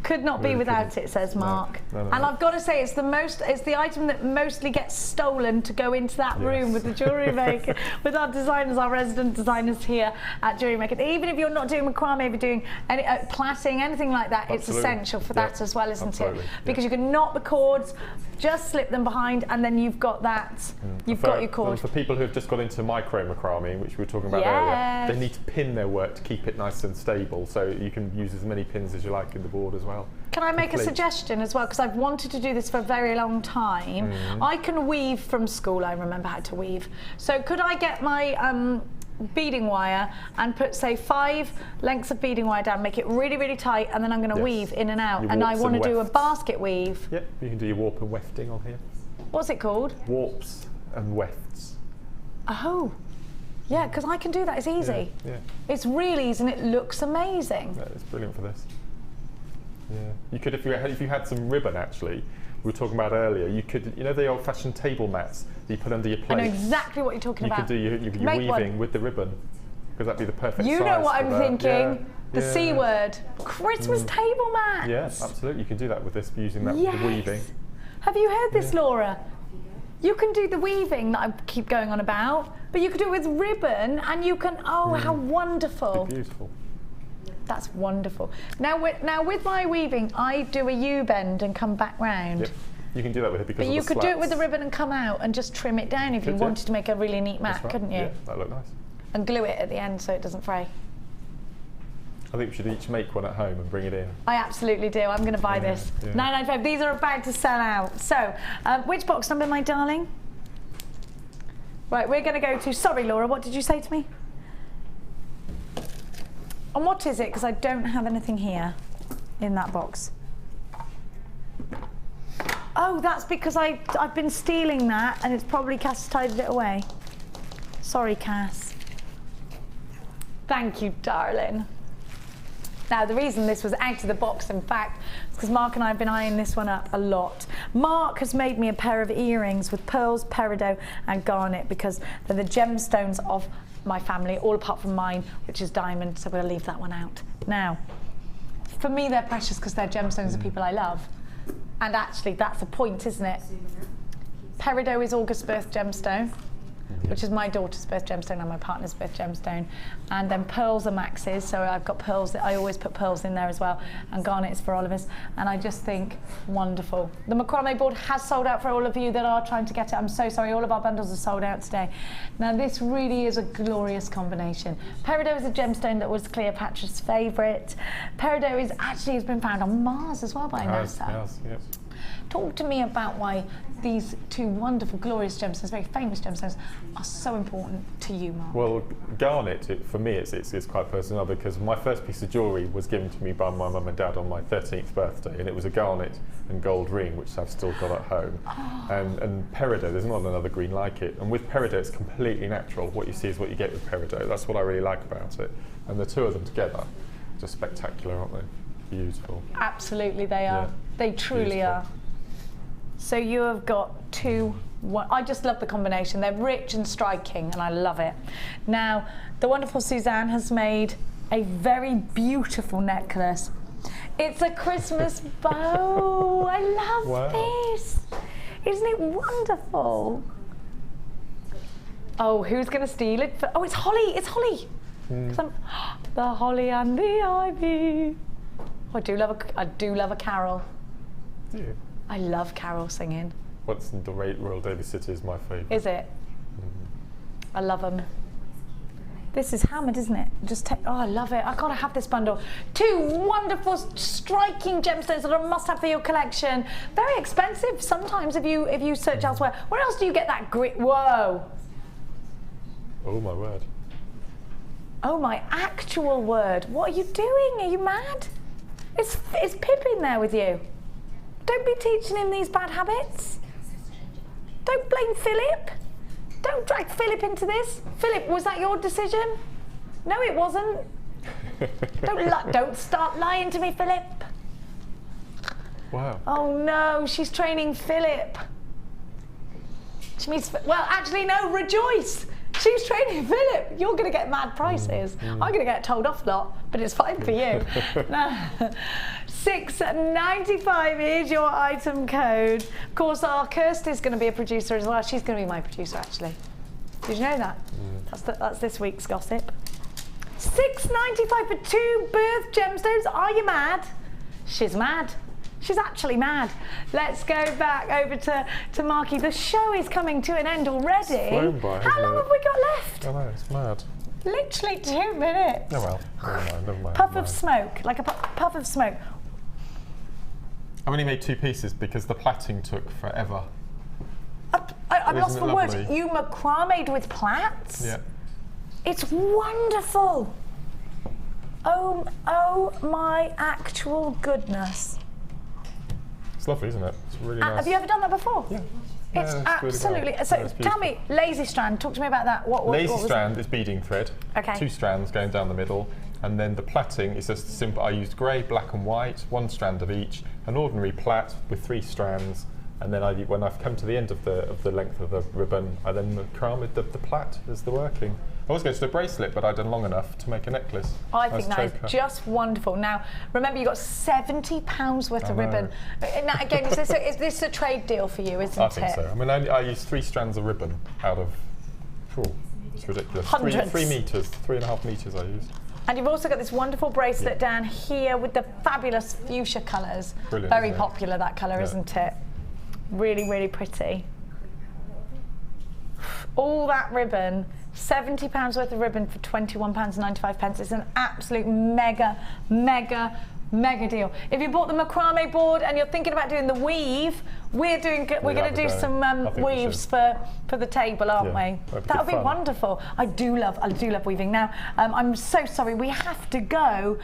Could not be without it, says Mark. No. And I've got to say, it's the item that mostly gets stolen to go into that room with the Jewellery Maker, with our designers, our resident designers here at Jewellery Maker. Even if you're not doing macrame, if you're doing any plaiting, anything like that, it's essential for that as well, isn't it? Because you can knot the cords, just slip them behind, and then you've got that. You've got your cord. For people who have just got into macrame, which we were talking about earlier, they need to pin their work to keep it nice and stable. So you can use as many pins as you like in the board as well. Can I make a suggestion as well? Because I've wanted to do this for a very long time. I can weave from school. I remember how to weave. So could I get my beading wire and put, say, 5 lengths of beading wire down, make it really, really tight, and then I'm going to weave in and out. And I want to do a basket weave. Yep, you can do your warp and wefting on here. What's it called? Warps and wefts. Oh. Yeah, because I can do that. It's easy. Yeah. It's really easy and it looks amazing. Yeah, it's brilliant for this. Yeah, you could if you had some ribbon. Actually, we were talking about earlier. You could, you know, the old-fashioned table mats that you put under your plate. I know exactly what you're talking about. You could do your weaving with the ribbon, because that'd be the perfect size. You know what I'm thinking. Yeah. The C word, Christmas table mats. Yeah, absolutely. You can do that with this using that the weaving. Have you heard this, Laura? You can do the weaving that I keep going on about, but you could do it with ribbon, and you can. Oh, how wonderful! Beautiful. That's wonderful. Now with my weaving, I do a U-bend and come back round. Yep. You can do that with it because But you could do it with the ribbon and come out and just trim it down if you wanted to make a really neat mat, couldn't you? Yeah, that'd look nice. And glue it at the end so it doesn't fray. I think we should each make one at home and bring it in. I absolutely do. I'm going to buy this. £9.95. These are about to sell out. So, which box number, my darling? Right, we're going to go to... Sorry, Laura, what did you say to me? And what is it? Because I don't have anything here in that box. Oh, that's because I've been stealing that, and it's probably Cass tidied it away. Sorry, Cass. Thank you, darling. Now, the reason this was out of the box, in fact, is because Mark and I have been eyeing this one up a lot. Mark has made me a pair of earrings with pearls, peridot, and garnet, because they're the gemstones of my family, all apart from mine, which is diamond, so we'll leave that one out. Now, for me, they're precious because they're gemstones of people I love. And actually, that's the point, isn't it? Peridot is August's birth gemstone, which is my daughter's birth gemstone and my partner's birth gemstone. And then pearls are Max's, so I've got pearls. I always put pearls in there as well. And garnet is for Oliver's. And I just think, wonderful. The macrame board has sold out for all of you that are trying to get it. I'm so sorry, all of our bundles are sold out today. Now, this really is a glorious combination. Peridot is a gemstone that was Cleopatra's favourite. Peridot is actually has been found on Mars as well by NASA. Yes, yep. Talk to me about why these two wonderful, glorious gemstones, very famous gemstones, are so important to you, Mark. Well, garnet, for me, it's quite personal because my first piece of jewellery was given to me by my mum and dad on my 13th birthday, and it was a garnet and gold ring, which I've still got at home. Oh. And peridot, there's not another green like it. And with peridot, it's completely natural. What you see is what you get with peridot. That's what I really like about it. And the two of them together, just spectacular, aren't they? Beautiful. Absolutely, they are. Yeah. They truly are. So you have got two, I just love the combination. They're rich and striking, and I love it. Now, the wonderful Suzanne has made a very beautiful necklace. It's a Christmas bow. I love this. Isn't it wonderful? Oh, who's going to steal it? Oh, it's Holly. It's Holly. The holly and the ivy. Oh, I do love a carol. Do you? I love carol singing. What's in the Royal Davy City is my favourite. Is it? I love them. This is hammered, isn't it? Just take. Oh, I love it. I've got to have this bundle. Two wonderful, striking gemstones that are a must-have for your collection. Very expensive sometimes if you search elsewhere. Where else do you get that grit? Whoa! Oh my word. Oh my actual word. What are you doing? Are you mad? Is Pip in there with you? Don't be teaching him these bad habits. Don't blame Philip. Don't drag Philip into this. Philip, was that your decision? No, it wasn't. Don't start lying to me, Philip. Wow. Oh no, she's training Philip. She means, well, actually no, rejoice. She's training Philip. You're going to get mad prices. I'm going to get told off a lot, but it's fine for you. No. $6.95 is your item code. Of course, our Kirsty's going to be a producer as well. She's going to be my producer, actually. Did you know that? That's this week's gossip. $6.95 for 2 birth gemstones. Are you mad? She's mad. She's actually mad. Let's go back over to Marky. The show is coming to an end already. It's flown by, How long have we got left? I know, it's mad. Literally 2 minutes. Oh well, never mind. Puff of smoke, like a puff of smoke. I only made 2 pieces because the plaiting took forever. I'm lost for words. lovely? You macrame'd with plaits? Yeah. It's wonderful. Oh my actual goodness. It's lovely, isn't it? It's really nice. Have you ever done that before? Yeah. It's absolutely. Really so it's tell me, lazy strand. Talk to me about that. What lazy was strand is beading thread. Okay. 2 strands going down the middle, and then the plaiting is just simple. I used grey, black, and white. 1 strand of each. An ordinary plait with 3 strands, and then when I've come to the end of the length of the ribbon, I then macramed the plait as the working. I was going to do a bracelet, but I'd done long enough to make a necklace. I think that is just wonderful. Now, remember, you got £70 worth of ribbon. Now, again, is this a trade deal for you, isn't it? I think so. I mean, I used 3 strands of ribbon out of, it's ridiculous. Hundreds. 3 meters, 3.5 meters I used. And you've also got this wonderful bracelet down here with the fabulous fuchsia colours. Brilliant, Very popular, that colour, isn't it? Really, really pretty. All that ribbon. £70 worth of ribbon for £21.95. It's an absolute mega deal. If you bought the macrame board and you're thinking about doing the weave, we're going to do some weaves for the table, aren't we? That would be wonderful. I do love weaving. Now, I'm so sorry, we have to go.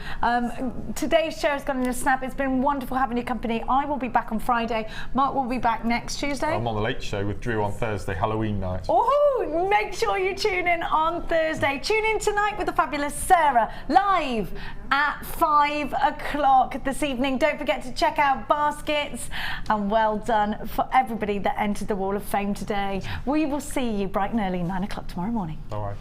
Today's show has gone in a snap. It's been wonderful having your company. I will be back on Friday. Mark will be back next Tuesday. I'm on the Late Show with Drew on Thursday, Halloween night. Oh, make sure you tune in on Thursday. Tune in tonight with the fabulous Sarah, live at 5 o'clock this evening. Don't forget to check out baskets, and well done for everybody that entered the Wall of Fame today. We will see you bright and early, 9 o'clock tomorrow morning. All right.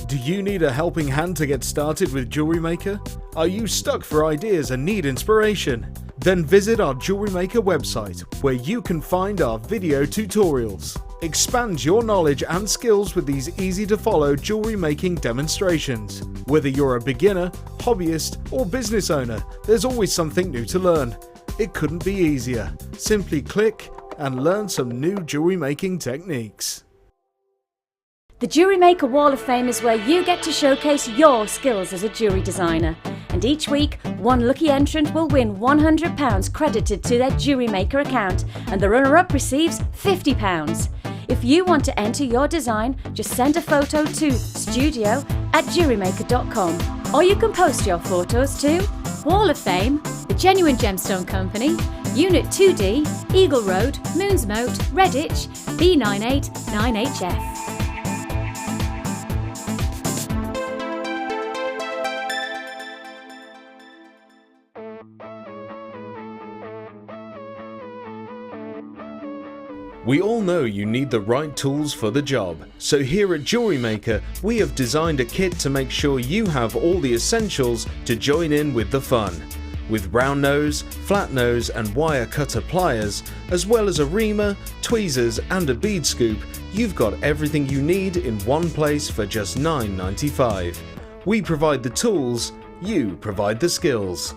Do you need a helping hand to get started with Jewellery Maker? Are you stuck for ideas and need inspiration? Then visit our Jewellery Maker website, where you can find our video tutorials. Expand your knowledge and skills with these easy-to-follow jewellery making demonstrations. Whether you're a beginner, hobbyist, or business owner, there's always something new to learn. It couldn't be easier. Simply click and learn some new jewellery making techniques. The Jewellery Maker Wall of Fame is where you get to showcase your skills as a jewellery designer. And each week, one lucky entrant will win £100 credited to their Jewellery Maker account, and the runner-up receives £50. If you want to enter your design, just send a photo to studio@jewellerymaker.com, or you can post your photos to Wall of Fame, The Genuine Gemstone Company, Unit 2D, Eagle Road, Moonsmote, Redditch, B989HF. We all know you need the right tools for the job, so here at Jewellery Maker we have designed a kit to make sure you have all the essentials to join in with the fun. With round nose, flat nose and wire cutter pliers, as well as a reamer, tweezers and a bead scoop, you've got everything you need in one place for just $9.95. We provide the tools, you provide the skills.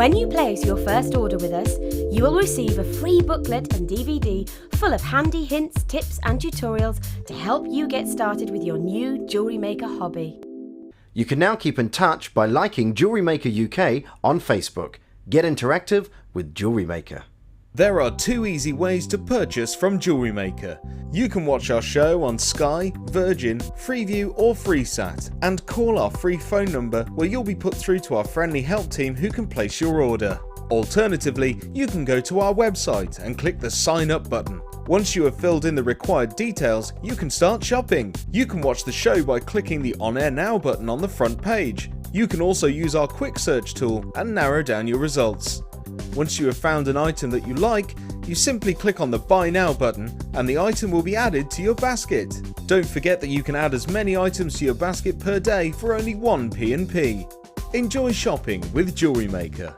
When you place your first order with us, you will receive a free booklet and DVD full of handy hints, tips and tutorials to help you get started with your new Jewellery Maker hobby. You can now keep in touch by liking Jewellery Maker UK on Facebook. Get interactive with Jewellery Maker. There are 2 easy ways to purchase from Jewellery Maker. You can watch our show on Sky, Virgin, Freeview or FreeSat and call our free phone number where you'll be put through to our friendly help team who can place your order. Alternatively, you can go to our website and click the sign up button. Once you have filled in the required details, you can start shopping. You can watch the show by clicking the On Air Now button on the front page. You can also use our quick search tool and narrow down your results. Once you have found an item that you like, you simply click on the Buy Now button and the item will be added to your basket. Don't forget that you can add as many items to your basket per day for only 1p&p. Enjoy shopping with Jewellery Maker.